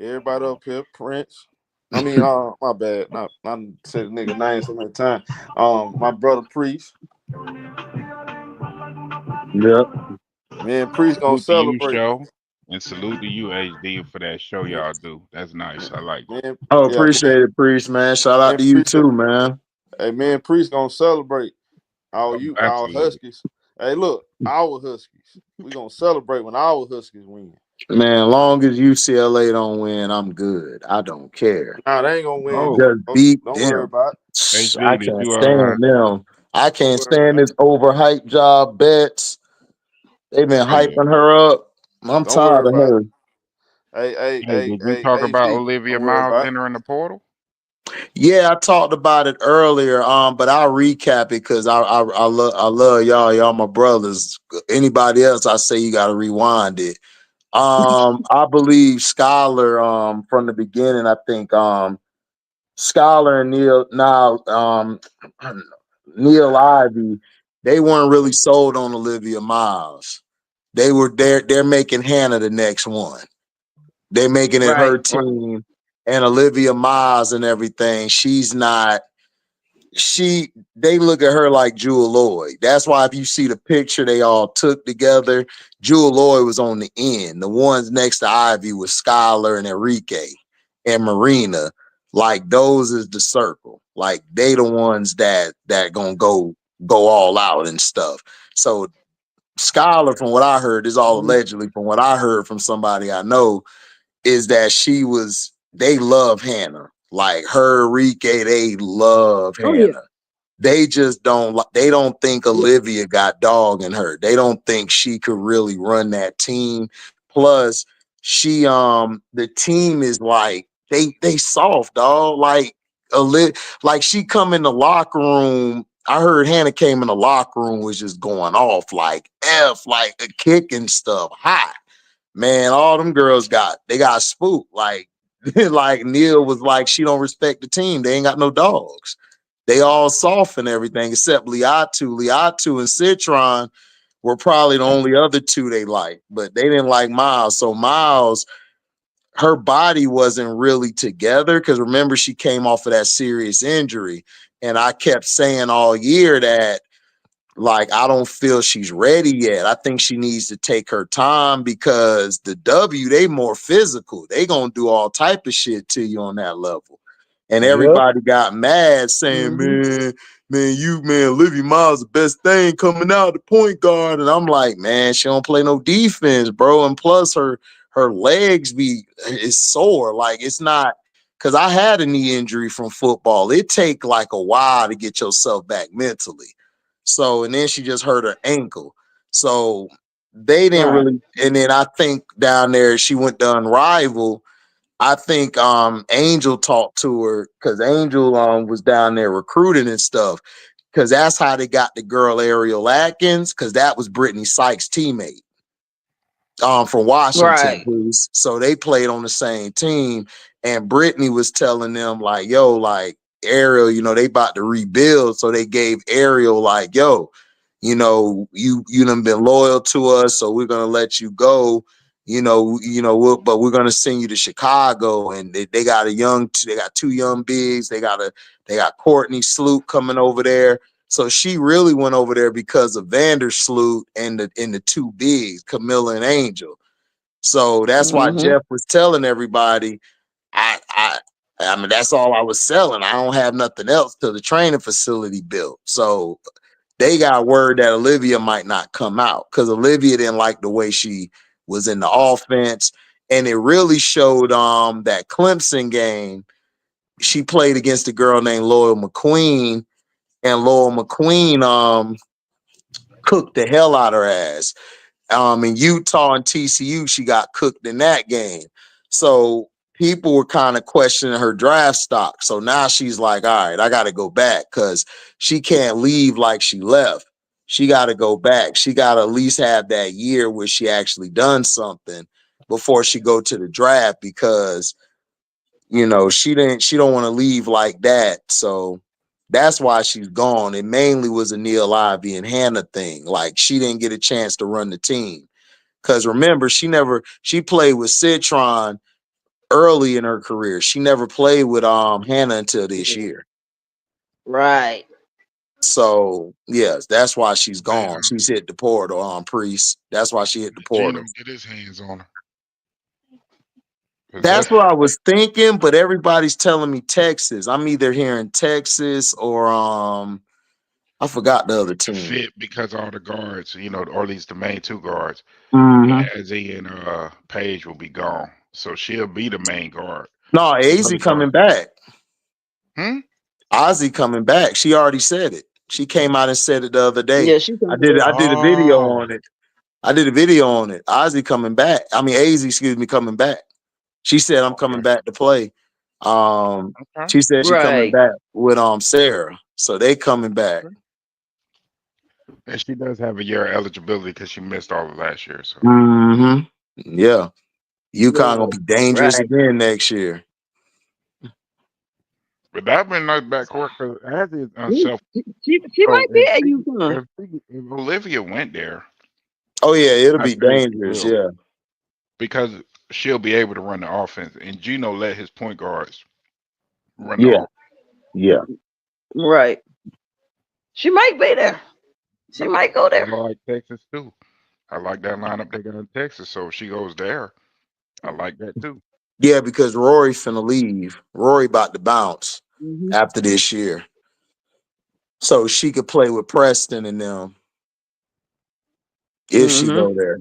Everybody up here, Prince. I mean, my bad. Not said the nigga name so many times. My brother Priest. Yep. Me and Priest gonna Salute to you, celebrate. show, and salute to you, HD, for that show Me, y'all do. That's nice. I like it. me Oh, yeah, appreciate it, Priest, man. Shout me out and to you Priest. too, man. Hey, me and Priest gonna celebrate our Absolutely. Huskies. Hey, look, our Huskies. We gonna celebrate when our Huskies win. Man, long as UCLA don't win, I'm good. I don't care. Nah, they ain't gonna win, Oh, but Just beat don't worry them. about I HD, did can't you stand them. I it. Don't can't worry stand about this overhyped job bets. They've been it. yeah. hyping her up. I'm Don't worry tired of about it. her. Hey, Hey, did we talk about HD. Olivia Don't worry Miles about it. entering the portal? Yeah, I talked about it earlier, but I'll recap it because I love y'all. Y'all my brothers. Anybody else, I say you got to rewind it. I believe Scholar from the beginning. I think Scholar and Neil Ivy, they weren't really sold on Olivia Miles. They're making Hannah the next one. They're making it her Right. team, and Olivia Miles and everything. She's not. They look at her like Jewel Lloyd. That's why if you see the picture they all took together, Jewel Lloyd was on the end. The ones next to Ivy was Skylar and Enrique and Marina. Like those is the circle. Like they the ones that gonna go all out and stuff. So Skylar, from what I heard, is all allegedly from what I heard from somebody I know, is that they love Hannah. Like her, Enrique, they love Oh yeah. Hannah. They just they don't think Yeah. Olivia got dog in her. They don't think she could really run that team. Plus, the team is like they soft, dog. Like she come in the locker room. I heard Hannah came in the locker room, was just going off like like a kick and stuff hot. Man, all them girls got spooked. Like like Neil was like, she don't respect the team. They ain't got no dogs. They all soft and everything except Liatu. Liatu and Citron were probably the only other two they liked, but they didn't like Miles. So Miles, her body wasn't really together because remember, she came off of that serious injury. And I kept saying all year that like I don't feel she's ready yet. I think she needs to take her time because the W, they more physical. They gonna do all type of shit to you on that level. And Yep. everybody got mad saying, man, Olivia Miles the best thing coming out the point guard. And I'm like, man, she don't play no defense, bro. And plus her legs is sore. Like it's not because I had a knee injury from football. It take like a while to get yourself back mentally. So, and then she just hurt her ankle. So they didn't Right. really, and then I think down there she went to Unrival. I think Angel talked to her because Angel was down there recruiting and stuff. Cause that's how they got the girl Ariel Atkins, because that was Brittany Sykes' teammate from Washington, Right. please. So they played on the same team. And Brittany was telling them, like, yo, like Ariel, they about to rebuild. So they gave Ariel, like, yo, you done been loyal to us, so we're gonna let you go. But we're gonna send you to Chicago, and they got they got two young bigs. They got Courtney Sloot coming over there. So she really went over there because of Vandersloot and the two bigs, Camilla and Angel. So that's why Jeff was telling everybody, I mean, that's all I was selling. I don't have nothing else till the training facility built. So they got word that Olivia might not come out because Olivia didn't like the way she was in the offense. And it really showed that Clemson game. She played against a girl named Laurel McQueen, and Laurel McQueen cooked the hell out her ass. In Utah and TCU, she got cooked in that game. So people were kind of questioning her draft stock. So now she's like, all right, I got to go back because she can't leave like she left. She got to go back. She got to at least have that year where she actually done something before she go to the draft because, she don't want to leave like that. So that's why she's gone. It mainly was a Neil Ivy and Hannah thing. Like she didn't get a chance to run the team. Because remember, she played with Citron early in her career. She never played with Hannah until this year. Right. So yes, that's why she's Hey, gone. She's hit the portal, Priest. That's why she hit the portal. Gino get his hands on her. 'Cause That's what I was thinking, but everybody's telling me Texas. I'm either hearing Texas or I forgot the other to team. fit because all the guards, or at least the main two guards, Mm-hmm. Azzy and Paige will be gone. So she'll be the main guard. No, The AZ other coming guard. back. Hmm? Ozzy coming back. She already said it. She came out and said it the other day. Yeah, she I coming did. back. I did a video Oh, on it. I did a video on it. Ozzy coming back. I mean, AZ, excuse me, coming back. She said, "I'm coming okay. back to play." Okay. She said she coming Right. back with Sarah, so they coming back. And she does have a year eligibility because she missed all of last year. So Yeah, UConn gonna Right. be dangerous Right. again next year. but that been nice backcourt because as is She, unself. she So might be at UConn. if Olivia went there, Oh yeah, it'll I be feel she dangerous. will Yeah, because she'll be able to run the offense, and Gino let his point guards run the yeah, offense. yeah. Right. She might be there. She might go I there. like Texas too. I like that lineup they got in Texas. So if she goes there, I like that too. Yeah, because Rory finna leave. Rory about to bounce Hmm. after this year, so she could play with Preston and them if she Hmm. go there.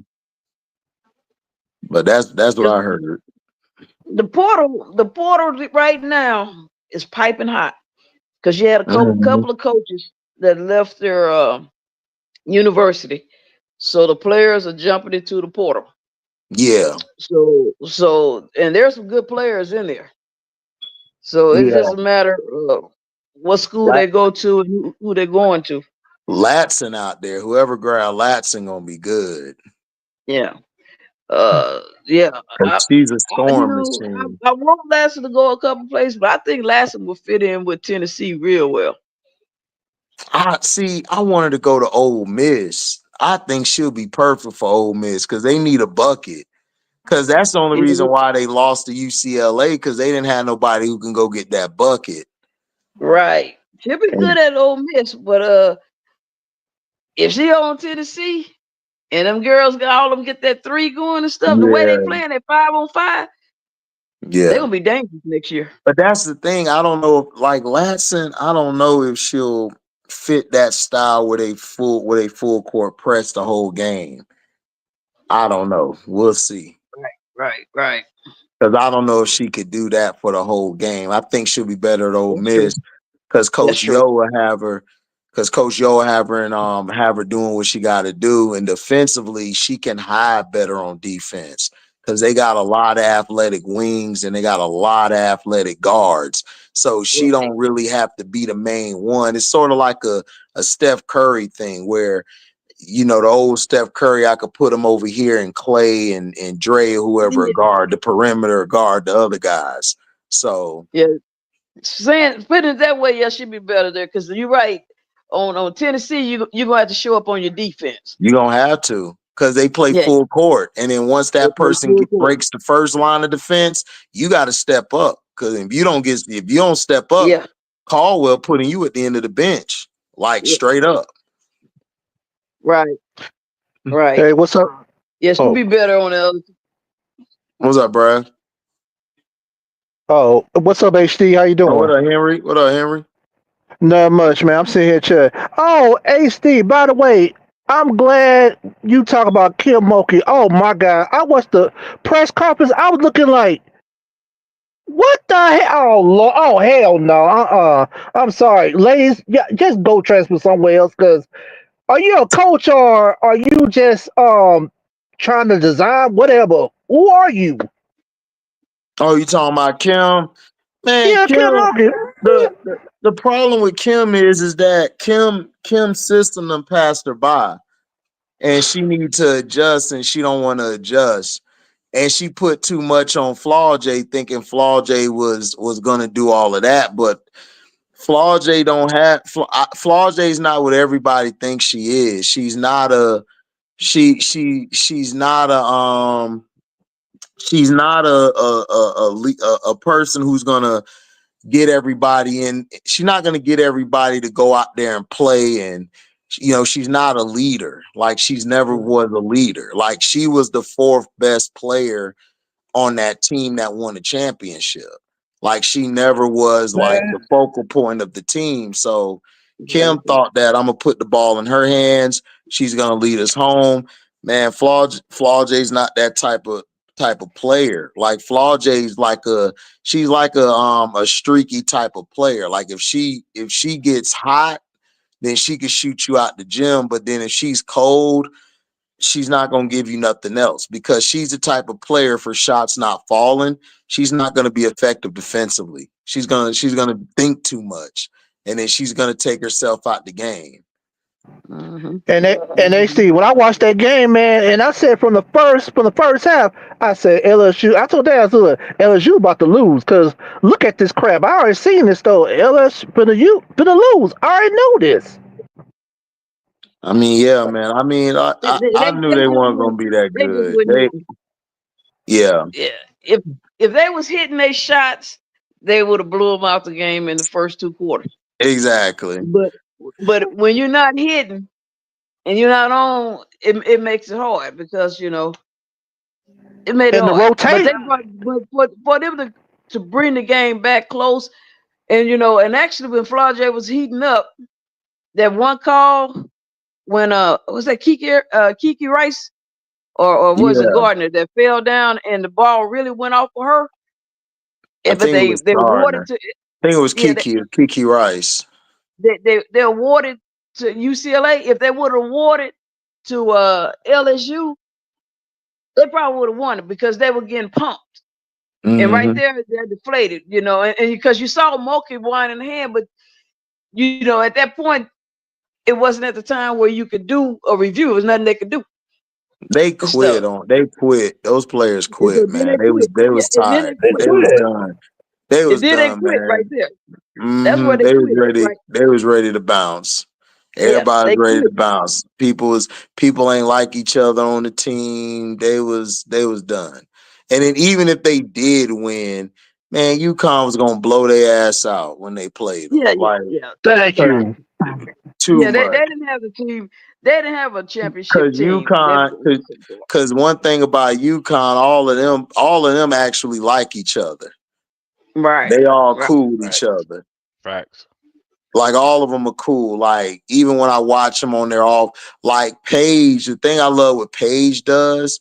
But that's what I heard. The portal right now is piping hot because you had a Mhm. couple of coaches that left their university, so the players are jumping into the portal. Yeah, And there's some good players in there. So it's yeah. just a matter of what school That they go to and who they're going to. Latson out there, whoever grab Latson gonna be good. Yeah. Yeah. 'Cause she's a I you scoring know, machine. I want Lassiter to go a couple places, but I think Lassiter will fit in with Tennessee real well. I wanted to go to Ole Miss. I think she'll be perfect for Ole Miss because they need a bucket. Because that's the only reason why they lost to UCLA because they didn't have nobody who can go get that bucket. Right. She'll be And good at Ole Miss, but if she on Tennessee and them girls got all them get that three going and stuff, the way they yeah, playing at 5-on-5, they're yeah. gonna be dangerous next year. But that's the thing. I don't know if like Latson, I don't know if she'll fit that style with a full court press the whole game. I don't know. We'll see. Right. Because I don't know if she could do that for the whole game. I think she'll be better at Ole That's true. Miss because That's Coach true. Yo will have her. Because Coach Yo will have her and have her doing what she got to do. And defensively, she can hide better on defense because they got a lot of athletic wings and they got a lot of athletic guards. So she Right. don't really have to be the main one. It's sort of like a Steph Curry thing where the old Steph Curry, I could put him over here and Clay and Dre, whoever Yeah. guard the perimeter, guard the other guys. So Yeah. Put it that way, yeah, she'd be better there because you're right. On Tennessee, you're gonna have to show up on your defense. you're gonna have to because they play Yeah, full court. And then once they that play person full court. breaks the first line of defense, you got to step up. Because if you don't step up, Yeah, Caldwell putting you at the end of the bench, like yeah, straight up. right, right. Hey, what's up? Yeah, she'd Oh, be better on the other. What's up, Brad? what's up, HD? How you Oh, what doing? up, Henry? What up, Henry? Not much, man. I'm sitting here chilling. Oh, HD. By the way, I'm glad you talk about Kim Mulkey. Oh my God, I watched the press conference. I was looking like, what the hell? Oh Lord, oh hell no. I'm sorry, ladies. Yeah, just go transfer somewhere else. Cause are you a coach or are you just trying to design whatever? Who are you? Oh, you talking about Kim? Man, Yeah, Kim Kim. Mulkey. The problem with Kim is that Kim's system done passed her by, and she need to adjust, and she don't want to adjust, and she put too much on Flau'jae, thinking Flau'jae was gonna do all of that, but Flau'jae don't have Flau'jae's not what everybody thinks she is. She's not a she's not a she's not a person who's gonna get everybody in. She's not going to get everybody to go out there and play. And, she's not a leader. Like she's never was a leader. Like she was the fourth best player on that team that won the championship. Like she never was like the Man, focal point of the team. So Kim Exactly. thought that I'm gonna put the ball in her hands. She's gonna lead us home. Man, Flau'jae's not that type of player. Like Flau'jae's she's like a streaky type of player. Like if she gets hot, then she can shoot you out the gym. But then if she's cold, she's not going to give you nothing else because she's the type of player for shots not falling. She's not going to be effective defensively. She's gonna think too much, and then she's going to take herself out the game. Mm-hmm. And HD, when I watched that game, man, and I said from the first half, I said LSU. I told Dad, look, LSU about to lose because look at this crap. I already seen this though. LSU finna lose. I already know this. I mean, yeah, man. I mean, I knew they weren't going to be that They just good. wouldn't. Yeah. If they was hitting their shots, they would have blew them out the game in the first 2 quarters. Exactly. But when you're not hitting and you're not on, it makes it hard because it made it And the hard. rotation. But for them to bring the game back close, and and actually when Flau'jae was heating up, that one call when was that Kiki Rice or was it Yeah. Gardner that fell down and the ball really went off for her? I think it was Gardner. I think it was Kiki Rice. They awarded to UCLA. If they would have awarded to LSU, they probably would have won it because they were getting pumped. Mm-hmm. And right there, they're deflated, and because you saw Moki winding the hand, but at that point, it wasn't at the time where you could do a review. It was nothing they could do. They quit. Those players quit, man. They was tired. They was done. They was done, quit man. right there. Mm-hmm. That's where they was quit, ready. right? They was ready to bounce. Everybody's ready quit. to bounce. People ain't like each other on the team. They was done. And then even if they did win, man, UConn was gonna blow their ass out when they played them. Yeah. Thank you. Too much. They didn't have the team. They didn't have a championship team. Because one thing about UConn, all of them actually like each other. Right. They all cool with each other. Facts. Like all of them are cool. Like even when I watch them on their off, like Paige, the thing I love what Paige does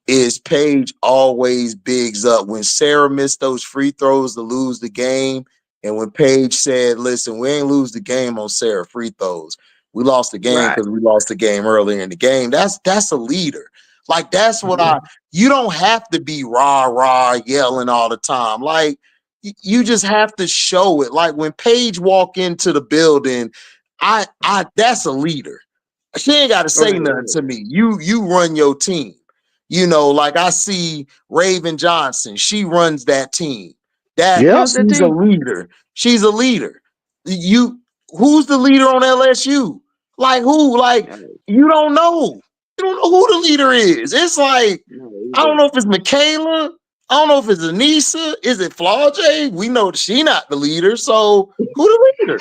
is Paige always bigs up when Sarah missed those free throws to lose the game. And when Paige said, listen, we ain't lose the game on Sarah free throws. We lost the game because we lost the game earlier in the game. That's a leader. Like that's what you don't have to be rah yelling all the time. Like you just have to show it. Like when Paige walk into the building, I that's a leader. She ain't got to say nothing to me. You run your team. Like I see Raven Johnson. She runs that team. She's a leader. She's a leader. Who's the leader on LSU? Like who? Like you don't know. You don't know who the leader is. It's like I don't know if it's Michaela. I don't know if it's Anissa. Is it Flau'jae? We know she not the leader. So who the leader?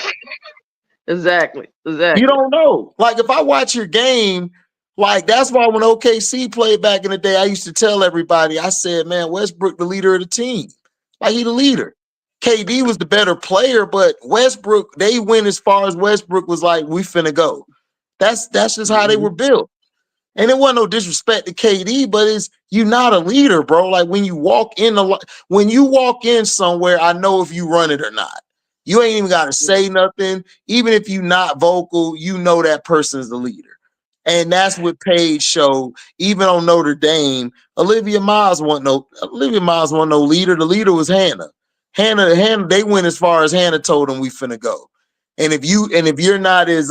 Exactly. You don't know. Like if I watch your game, like that's why when OKC played back in the day, I used to tell everybody, I said, man, Westbrook the leader of the team. Like he the leader. KD was the better player, but Westbrook, they went as far as Westbrook was like, we finna go. That's just how they were built. And it wasn't no disrespect to KD, but you're not a leader, bro. Like when you walk in somewhere, I know if you run it or not. You ain't even got to say nothing. Even if you're not vocal, you know that person's the leader. And that's what Paige showed. Even on Notre Dame, Olivia Miles wasn't no leader. The leader was Hannah. Hannah, they went as far as Hannah told them we finna go. And if you're not as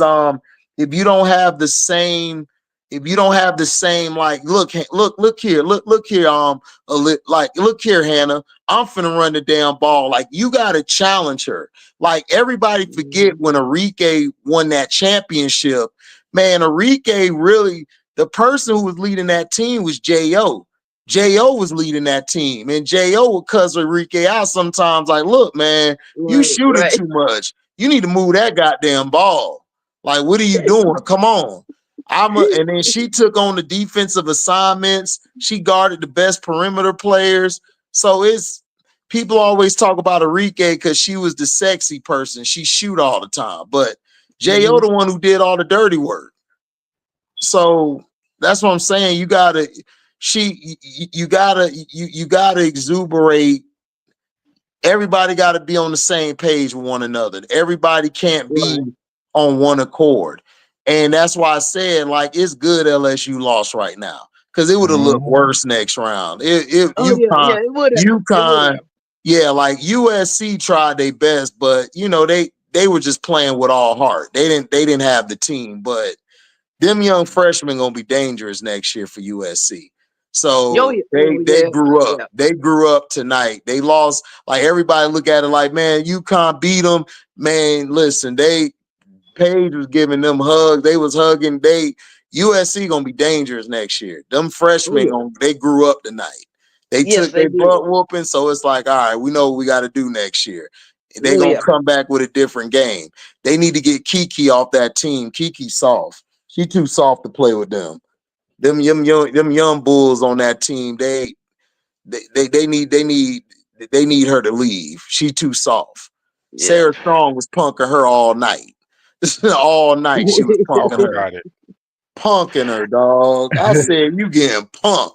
if you don't have the same like look here, look here, like look here, Hannah, I'm finna run the damn ball. Like you gotta challenge her. Like everybody forget when Enrique won that championship. Man, Enrique really, the person who was leading that team was J.O. J.O. was leading that team, and J.O. would cuss Enrique out sometimes. Like, look, man, you shooting too much. You need to move that goddamn ball. Like, what are you doing? Come on. And then she took on the defensive assignments. She guarded the best perimeter players. So people always talk about Enrique because she was the sexy person. She shoot all the time, but J.O. the one who did all the dirty work. So that's what I'm saying. You gotta exuberate. Everybody got to be on the same page with one another. Everybody can't be on one accord. And that's why I said, like, it's good LSU lost right now. Because it would have looked worse next round. UConn, it would have. UConn, yeah, like USC tried their best, but you know, they were just playing with all heart. They didn't have the team, but them young freshmen gonna be dangerous next year for USC. So they grew up. They grew up tonight. They lost. Like everybody look at it like, man, UConn beat them. Man, listen, Paige was giving them hugs. They was hugging. USC gonna be dangerous next year. Them freshmen they grew up tonight. They took their butt whooping, so it's like, all right, we know what we got to do next year. They gonna come back with a different game. They need to get Kiki off that team. Kiki's soft. She too soft to play with them. Them young bulls on that team. They need her to leave. She too soft. Yeah. Sarah Strong was punking her all night. All night she was punking her. Punking her, dog. I said, you getting punked.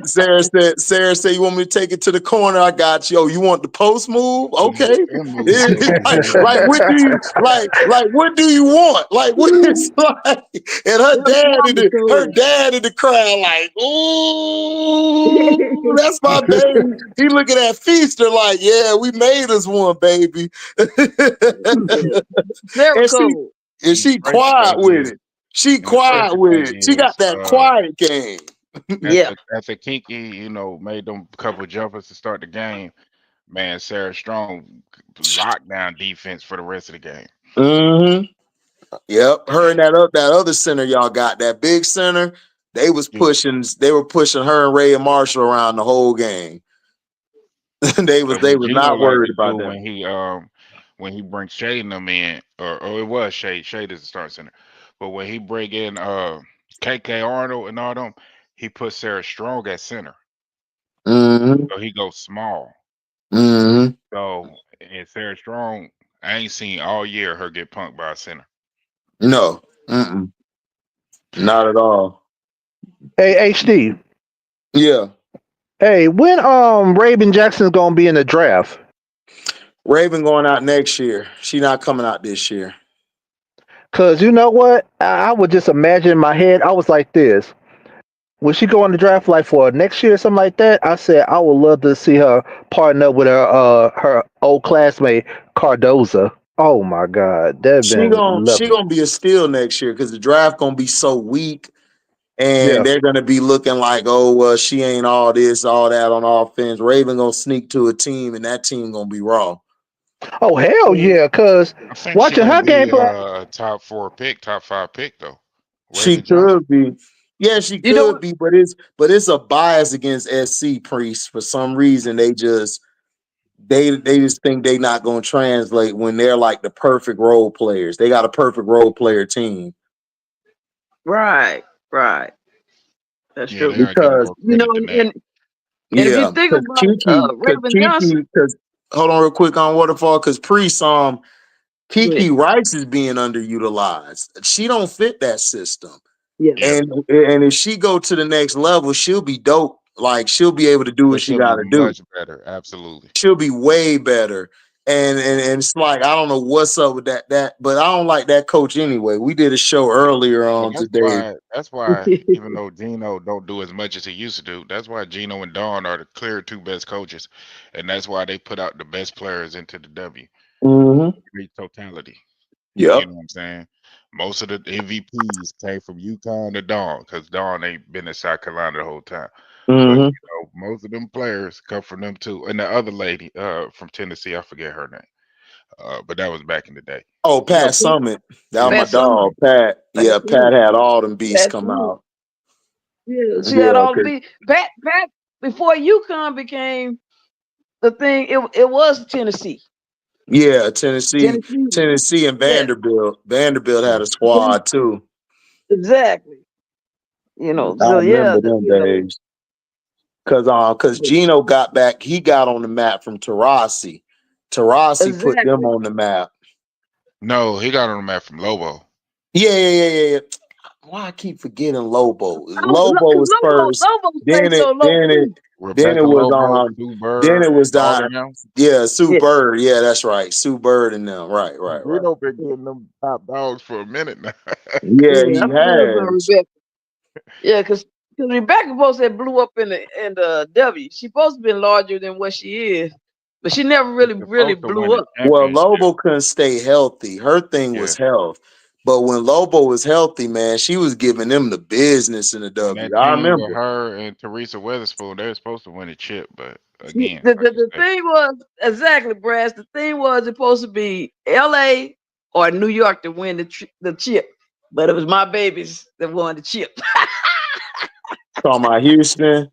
Sarah said, you want me to take it to the corner? I got you. Oh, you want the post move? Okay. like what do you want? Like what is like? And her dad in the crowd, like, ooh, that's my baby. He looking at Feaster like, yeah, we made us one, baby. Very cool. And she quiet with it. She quiet with it. She got that quiet game. After Kinky, you know, made them a couple of jumpers to start the game, man, Sarah Strong lockdown defense for the rest of the game. Mm-hmm. Yep. Her and that other center y'all got, that big center, they were pushing her and Ray and Marshall around the whole game. they was not worried about that. When he brings Shade and them in, or it was Shade is the start center. But when he bring in KK Arnold and all them, he put Sarah Strong at center. Mm-hmm. So he goes small. Mm-hmm. So and Sarah Strong, I ain't seen all year her get punked by a center. No. Mm-mm. Not at all. Hey, HD. Yeah. Hey, when Raven Jackson's gonna be in the draft? Raven going out next year. She not coming out this year. Cause you know what? I would just imagine in my head, I was like this. When she go on the draft like for next year or something like that, I said I would love to see her partner up with her old classmate Cardoza. Oh my God. She gonna be a steal next year because the draft gonna be so weak. And they're gonna be looking like, oh well, she ain't all this, all that on offense. Raven gonna sneak to a team, and that team gonna be raw. Oh hell yeah! Cause watching her gameplay, top 5 pick though. She could be, yeah, she could be, but it's a bias against SC Priest for some reason. They just think they not gonna translate when they're like the perfect role players. They got a perfect role player team. Right. That's true. Because you know, and if you think about Raven Johnson, because hold on real quick on Waterfall, because Kiki Rice is being underutilized. She don't fit that system. Yeah. And if she go to the next level, she'll be dope. Like she'll be able to do what she got to do. Much better, absolutely. She'll be way better. And it's like I don't know what's up with that, but I don't like that coach anyway. We did a show earlier on today. That's why even though Gino don't do as much as he used to do, that's why Gino and Dawn are the clear 2 best coaches, and that's why they put out the best players into the W. Mm-hmm. Totality. Yep. You know what I'm saying? Most of the MVPs came from UConn to Dawn because Dawn ain't been in South Carolina the whole time. Mm-hmm. But most of them players come from them too. And the other lady from Tennessee, I forget her name. But that was back in the day. Oh, Pat Summit. That was my dog, Pat. Yeah, Pat had all them beasts come out. Yeah, she had all the beasts. Pat before UConn became the thing, it was Tennessee. Yeah, Tennessee and Vanderbilt. Vanderbilt had a squad too. Exactly. You know, I remember them days. Because Gino got back, he got on the map from Taurasi. Taurasi put them on the map. No, he got on the map from Lobo. Yeah. Why I keep forgetting Lobo? Lobo was first. Then it Rebecca was Lobo, Sue then Bird, it was all of them. Sue Yeah. Bird. Yeah, that's right. Sue Bird and them. Right. Greedo been getting them top dogs for a minute now. Yeah, Yeah, he I'm still about has. Rebecca. Yeah, because Rebecca supposed to have blew up in the W. She supposed to be larger than what she is, but she never She's really supposed to win blew the up. Well, championship. Lobo couldn't stay healthy. Her thing Yeah. was health. But when Lobo was healthy, man, she was giving them the business in the And that W. I team with remember. her and Teresa Weatherspoon, they were supposed to win the chip, but The, again, the, like you the say, thing was exactly, Brass. The thing was it's supposed to be L.A. or New York to win the chip, but it was my babies that won the chip. Talking about Houston.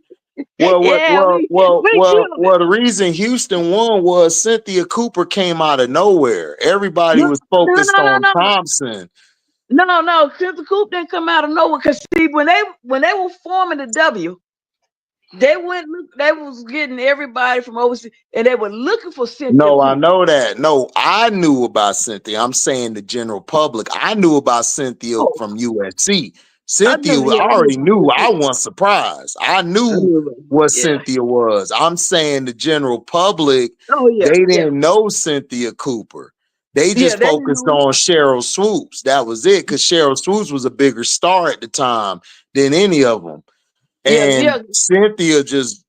Yeah, we killed it. Well. The reason Houston won was Cynthia Cooper came out of nowhere. Everybody No, was no, focused no, on no, no. Thompson. No. Cynthia Coop didn't come out of nowhere. Cause see, when they were forming the W, they was getting everybody from overseas, and they were looking for Cynthia No, I Coop. know that. No, I knew about Cynthia. I'm saying the general public. I knew about Cynthia Oh, from USC. I Cynthia, knew. I Yeah, I knew already about knew. Cynthia. I wasn't surprised. I I knew knew about her. what Yeah. Cynthia was. I'm saying the general public, Oh yeah. they Yeah. didn't know Cynthia Cooper. They Yeah. just They didn't focused know. on Cheryl Swoops. That was it, because Cheryl Swoops was a bigger star at the time than any of them. Yeah. Yeah. And Cynthia just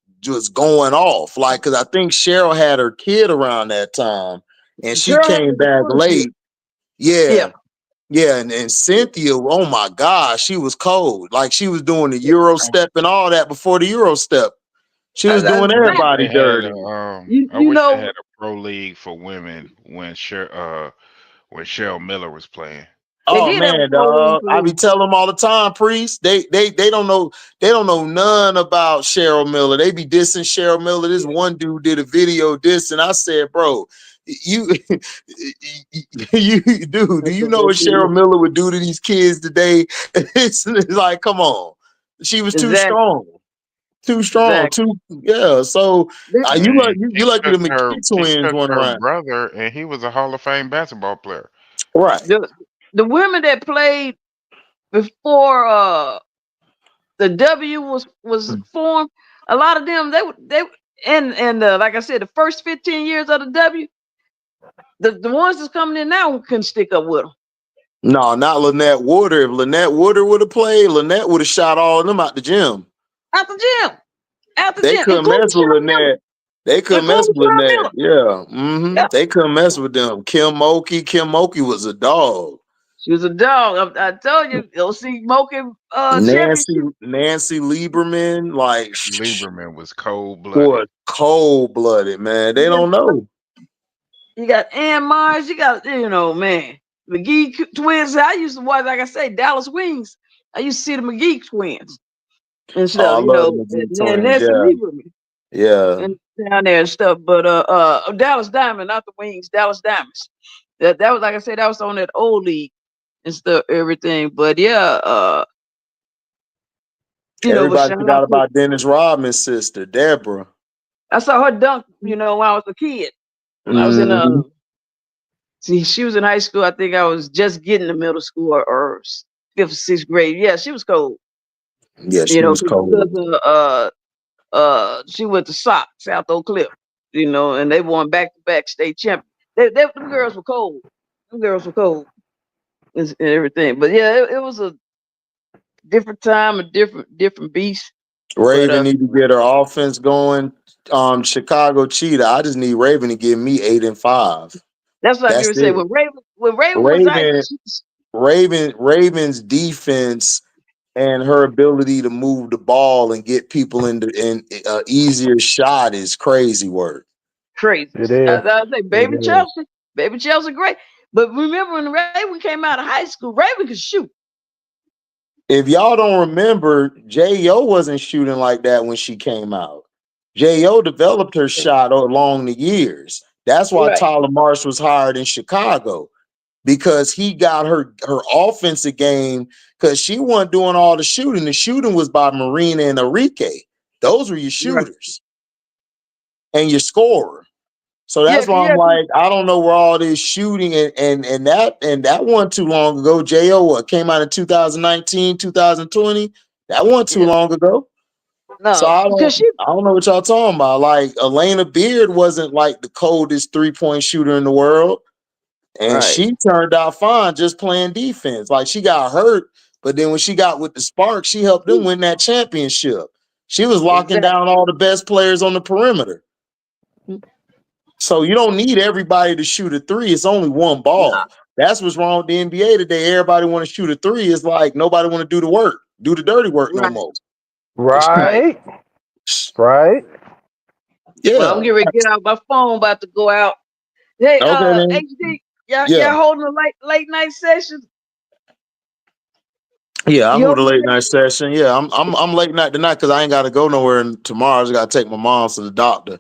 going off, like, because I think Cheryl had her kid around that time, and she Cheryl had came been the back first year. late. Yeah, Yeah. yeah, and Cynthia, oh my gosh, she was cold. Like, she was doing the Euro I, step and all that before the Euro step. She was I doing I wish everybody they had dirty. a I you wish they had know. a pro league for women when Cheryl Miller was playing. They Oh did have a man, pro league dog. for I be me. telling them all the time, Priest. They don't know none about Cheryl Miller. They be dissing Cheryl Miller. This one dude did a video dissing. I said, bro, you you dude, do you know what Cheryl Miller would do to these kids today? It's like, come on. She was too Exactly. strong. Too strong. Exactly. Too, yeah. So you like Man, you lucky the McKee she twins took went her around. brother, and he was a Hall of Fame basketball player. Right. The women that played before the W was formed, a lot of them they and like I said, the first 15 years of the W, the ones that's coming in now couldn't stick up with them. No, not Lynette Woodard. If Lynette Woodard would have played, Lynette would have shot all of them out the gym. Out the gym. Out the They gym, couldn't including mess with Cheryl Miller. Lynette. They couldn't mess Including with Cheryl Lynette. Miller. Yeah. Yeah. They couldn't mess with them. Kim Mulkey. Kim Mulkey was a dog. She was a dog. I told you, OC Moken championship. Nancy Lieberman, like, Lieberman was cold blooded. boy, cold blooded, man. They don't know. You got Ann Myers. You got, man. McGee twins. I used to watch, like I say, Dallas Wings. I used to see the McGee twins and Oh, stuff, I love the McGee and twins. Nancy Yeah. Lieberman Yeah. and down there and stuff. But Dallas Diamond, not the Wings, Dallas Diamonds. That was, like I said, that was on that old league and stuff, everything. But yeah, but Everybody shout forgot out to, about Dennis Rodman's sister, Deborah. I saw her dunk, when I was a kid. When I was in Mhm. see, she was in high school. I think I was just getting to middle school or fifth or sixth grade. Yeah, she was cold. Yeah, she was cold. Because she went to South Oak Cliff, and they won back-to-back state champion. Them girls were cold. Them girls were cold and everything. But yeah, it was a different time, a different beast. Raven need to get her offense going. Chicago Cheetah. I just need Raven to give me 8 and 5. That's what I was That's say. it. When Raven was Raven's defense and her ability to move the ball and get people in easier shot is crazy work. crazy. It is. I say, baby Chelsea, great. But remember when Raven came out of high school, Raven could shoot. If y'all don't remember, J.O. wasn't shooting like that when she came out. J.O. developed her shot along the years. That's why Right. Tyler Marsh was hired in Chicago, because he got her offensive game, because she wasn't doing all the shooting. The shooting was by Marina and Enrique. Those were your shooters and your scorer. So that's why I'm like, I don't know where all this shooting and that wasn't too long ago. J.O. came out in 2019, 2020. That wasn't too long ago. So No, because she I don't know what y'all talking about. Like Elena Beard wasn't like the coldest 3-point shooter in the world. And right. she turned out fine just playing defense. Like she got hurt, but then when she got with the Sparks, she helped them win that championship. She was locking Exactly. down all the best players on the perimeter. So you don't need everybody to shoot a three. It's only one Nah, ball. That's what's wrong with the NBA today. Everybody want to shoot a three. It's like nobody want to do the work, do the dirty work no right, more. right. Right. Right. Well, I'm Yeah. getting ready to get out my phone, about to go out. Hey, Okay then. HD, y'all Yeah. holding a late night session? Yeah, I'm You with a open late late? night session. Yeah, I'm late night tonight because I ain't got to go nowhere tomorrow. I just got to take my mom to the doctor.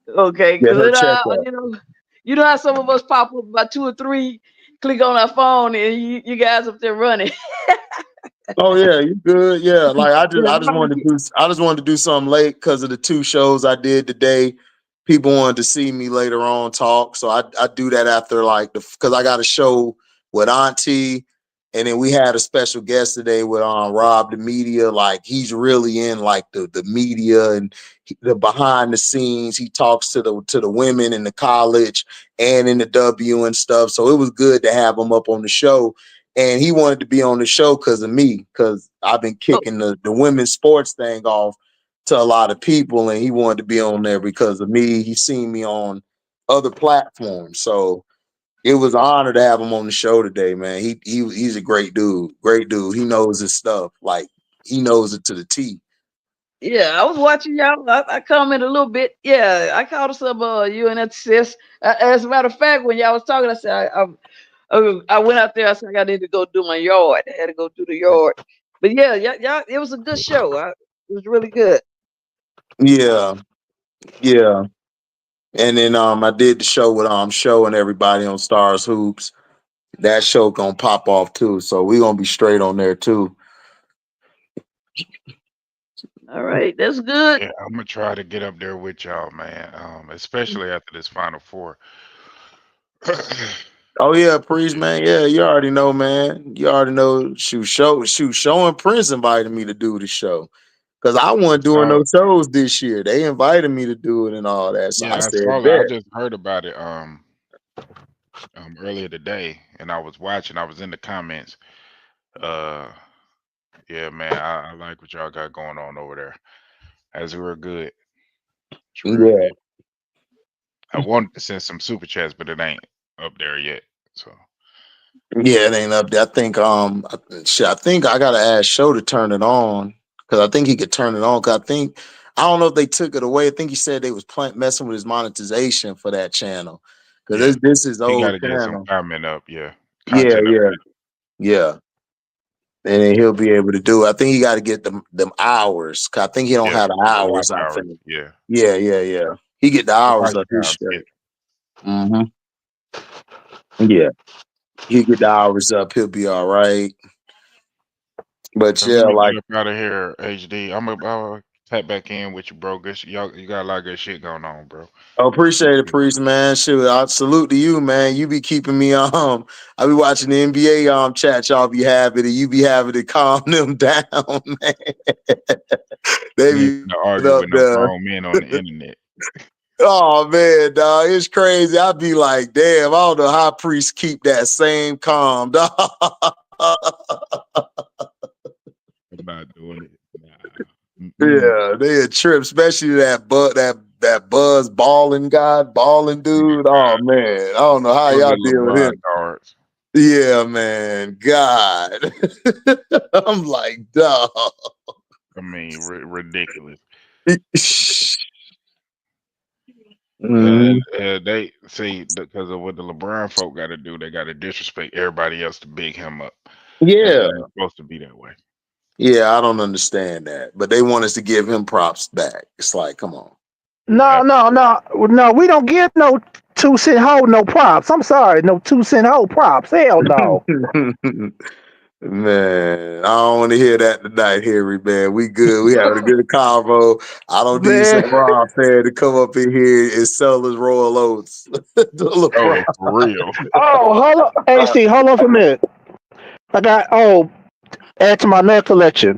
Okay, Get because her checkup. you know how some of us pop up about 2 or 3, click on our phone, and you guys up there running. Oh yeah, you good? Yeah, like Yeah, I just wanted to do something late because of the 2 shows I did today. People wanted to see me later on talk, so I do that after like because I got a show with Auntie, and then we had a special guest today with Rob the media. Like he's really in like the media and the behind the scenes. He talks to the women in the college and in the W and stuff. So it was good to have him up on the show. And he wanted to be on the show because of me, because I've been oh, kicking the women's sports thing off to a lot of people, and he wanted to be on there because of me. He's seen me on other platforms, so it was an honor to have him on the show today, man. He's a great dude, great dude. He knows his stuff, like he knows it to the T. yeah, I was watching y'all. I commented a little bit. Yeah, I called some you and that sis. As a matter of fact, when y'all was talking, I said I went out there. I said I need to go do my yard. I had to go do the yard. But yeah, y'all, it was a good show. It was really good. Yeah, yeah. And then I did the show with Show and everybody on Stars Hoops. That show gonna pop off too, so we gonna be straight on there too. All right, that's good. Yeah, I'm gonna try to get up there with y'all, man. Especially after this Final Four. Oh yeah, Priest, man. Yeah, you already know, man. You already know. Show and Prince invited me to do the show because I wasn't doing So no shows this year. They invited me to do it and all that, so I yeah, I said, saw it. I "Bet." just heard about it earlier today, and I was watching. I was in the comments. Uh, yeah, man, I like what y'all got going on over there. That's real good. It's real Yeah, good. I wanted to send some super chats, but it ain't up there yet. So yeah, it ain't up there. I think I gotta ask Show to turn it on because I think he could turn it on. Cause I don't know if they took it away. I think he said they was messing with his monetization for that channel because yeah, this is he got old to get some channel. comment up. Yeah, Yeah, content up. yeah, yeah. And then he'll be able to do it. I think he got to get them hours. 'Cause I think he don't Yeah, have the the watch hours. I hours. think. Yeah, Yeah, yeah, yeah. He get the the hours watch up his times. Yeah, straight. Hmm. Yeah, he get the hours up. He'll be all right. But so let yeah, me like get up out of here, HD. I'll tap back in with you, bro. Y'all, you got a lot of good shit going on, bro. I appreciate it, Priest, man. Shoot, I salute to you, man. You be keeping me I be watching the NBA chat y'all be having, and you be having to calm them down, man. They You ain't be gonna argue up with no there. grown men on the internet. Oh man, dog, it's crazy. I'd be like, damn, I don't know how priests keep that same calm, dog. I'm not doing it. Nah. Mm-mm. Yeah, they a trip, especially that Buzz balling dude. Oh man, I don't know how Or y'all the deal with LeBron him. cards. Yeah, man, God, I'm like, dog. I mean, ridiculous. Mhm. They see because of what the LeBron folk got to do. They got to disrespect everybody else to big him up. That's Yeah, not even supposed to be that way. yeah, I don't understand that, but they want us to give him props back. It's like, come on. No, no, no, no. We don't give no 2 cent hoe no props. I'm sorry, no 2 cent hoe props. Hell no. Man, I don't want to hear that tonight, Harry. Man, we good. We having a good convo. I don't need some Man. Rob fan to come up in here and sell his Royal Oats. LeBron. Oh, for real. Oh, hold on. Hey, Steve, hold on for a minute. Add to my net collection.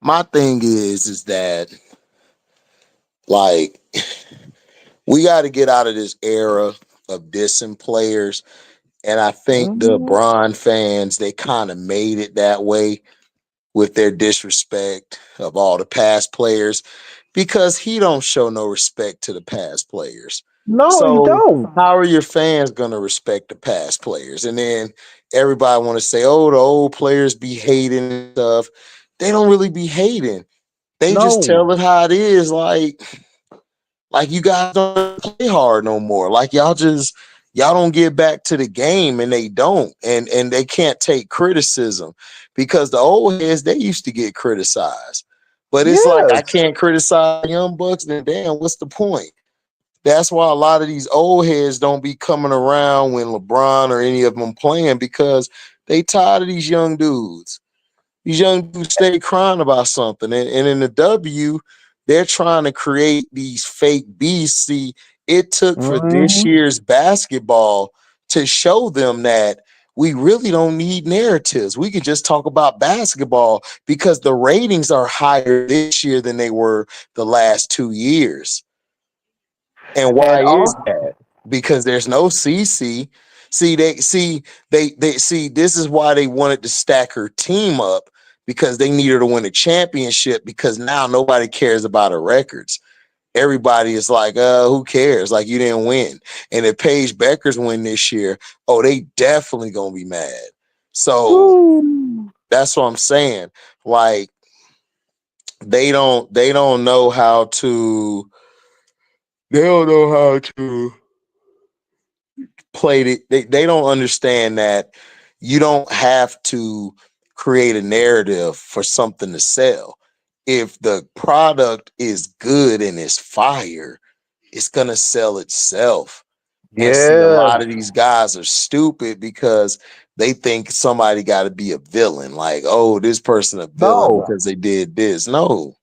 My thing is that like we got to get out of this era of dissing players. And I think the Mhm. LeBron fans, they kind of made it that way with their disrespect of all the past players because he don't show no respect to the past players. No, he So don't. how are your fans going to respect the past players? And then everybody want to say, oh, the old players be hating and stuff. They don't really be hating. They just No. tell it how it is. Like you guys don't play hard no more. Like y'all don't get back to the game, and they don't, and they can't take criticism because the old heads, they used to get criticized. But it's like I Yes. can't criticize young bucks, then damn, what's the point? That's why a lot of these old heads don't be coming around when LeBron or any of them playing because they tired of these young dudes. These young dudes stay crying about something. And in the W, they're trying to create these fake beasts. See, it took for this Mhm. year's basketball to show them that we really don't need narratives. We can just talk about basketball because the ratings are higher this year than they were the last 2 years. And And why is all that? Because there's no CC. See, this is why they wanted to stack her team up because they needed to win a championship because now nobody cares about her records. Everybody is like, who cares? Like you didn't win. And if Paige Becker's win this year, oh, they definitely gonna be mad. So woo, that's what I'm saying. Like they don't know how to they don't know how to played it. They don't understand that you don't have to create a narrative for something to sell. If the product is good and it's fire, it's gonna sell itself. And see, a yeah. lot of these guys are stupid because they think somebody got to be a villain. Like, oh, this person a villain No. because they did this. No,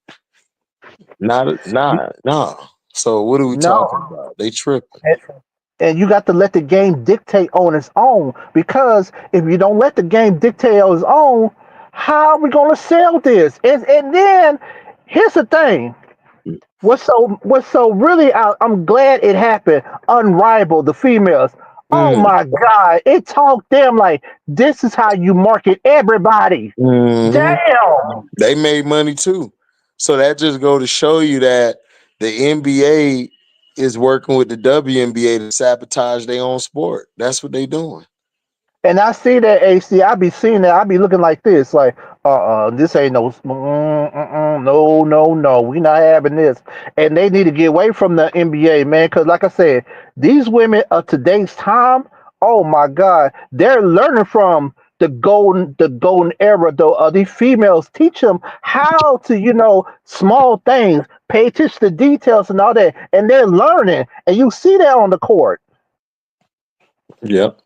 nah. So what are we talking No. about? They tripping. And, and you got to let the game dictate on its own because if you don't let the game dictate on its own, how are we going to sell this? And then here's the thing. What's so really I'm glad it happened. Unrivaled, the females. Oh Mm, my God. It taught them like this is how you market everybody. mhm. Damn. They made money too. So that just go to show you that the NBA is working with the WNBA to sabotage their own sport. That's what they doing. And I see that AC. I be seeing that. I be looking like this, like, this ain't no, no, no, no. We not having this. And they need to get away from the NBA, man. Because, like I said, these women of today's time, oh my God, they're learning from the golden era. Though these females teach them how to, small things, pay attention to details and all that, and they're learning. And you see that on the court. Yep.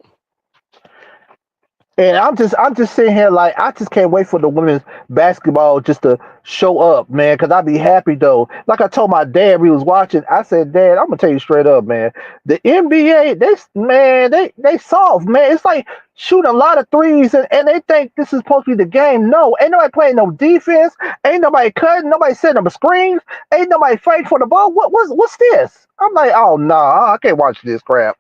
And I'm just sitting here like I just can't wait for the women's basketball just to show up, man. Because I'd be happy though. Like I told my dad, we was watching. I said, Dad, I'm gonna tell you straight up, man. The NBA, they soft, man. It's like shooting a lot of threes, and they think this is supposed to be the game. No, ain't nobody playing no defense. Ain't nobody cutting. Nobody setting up screens. Ain't nobody fighting for the ball. What's this? I'm like, oh no, I can't watch this crap.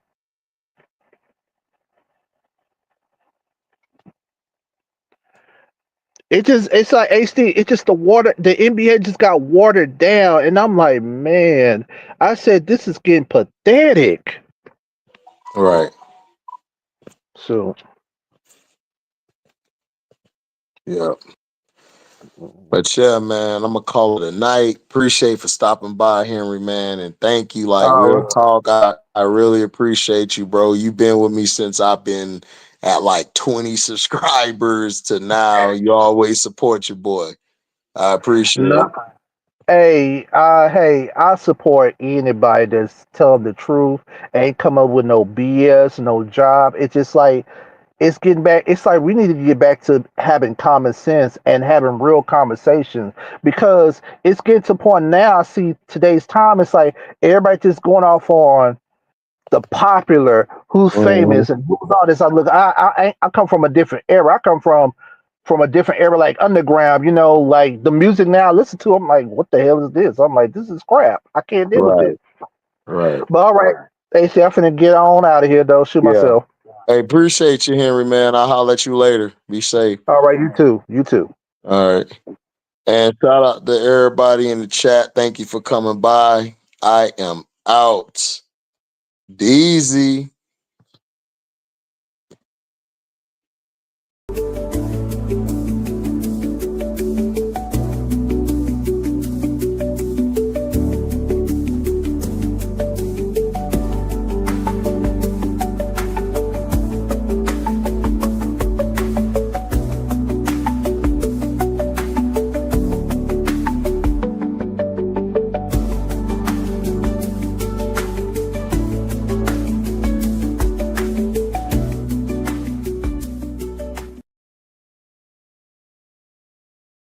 It's like HD. It's just the NBA just got watered down, and I'm like, man, I said this is getting pathetic. Right. So Yep. But yeah, man, I'm gonna call it a night. Appreciate for stopping by, Henry, man, and thank you. Like real uh, talk, I really appreciate you, bro. You've been with me since I've been at like 20 subscribers to now. You always support your boy. I appreciate it. no, hey, I support anybody that's telling the truth, ain't come up with no BS, no job. It's just like it's getting back. It's like we need to get back to having common sense and having real conversations because it's getting to the point now. I see today's time. It's like everybody just going off on the popular, who's Mhm. famous, and who's all this. I come from a different era. I come from from a different era, like underground, like the music now I listen to, I'm like, what the hell is this? I'm like, this is crap. I can't deal with Right, this. right. But all right, AC, I'm finna get on out of here though. Shoot Yeah. myself. Hey, appreciate you, Henry, man. I'll holler at you later. Be safe. All right, you too. You too. All right. And shout out to everybody in the chat. Thank you for coming by. I am out. Deezy.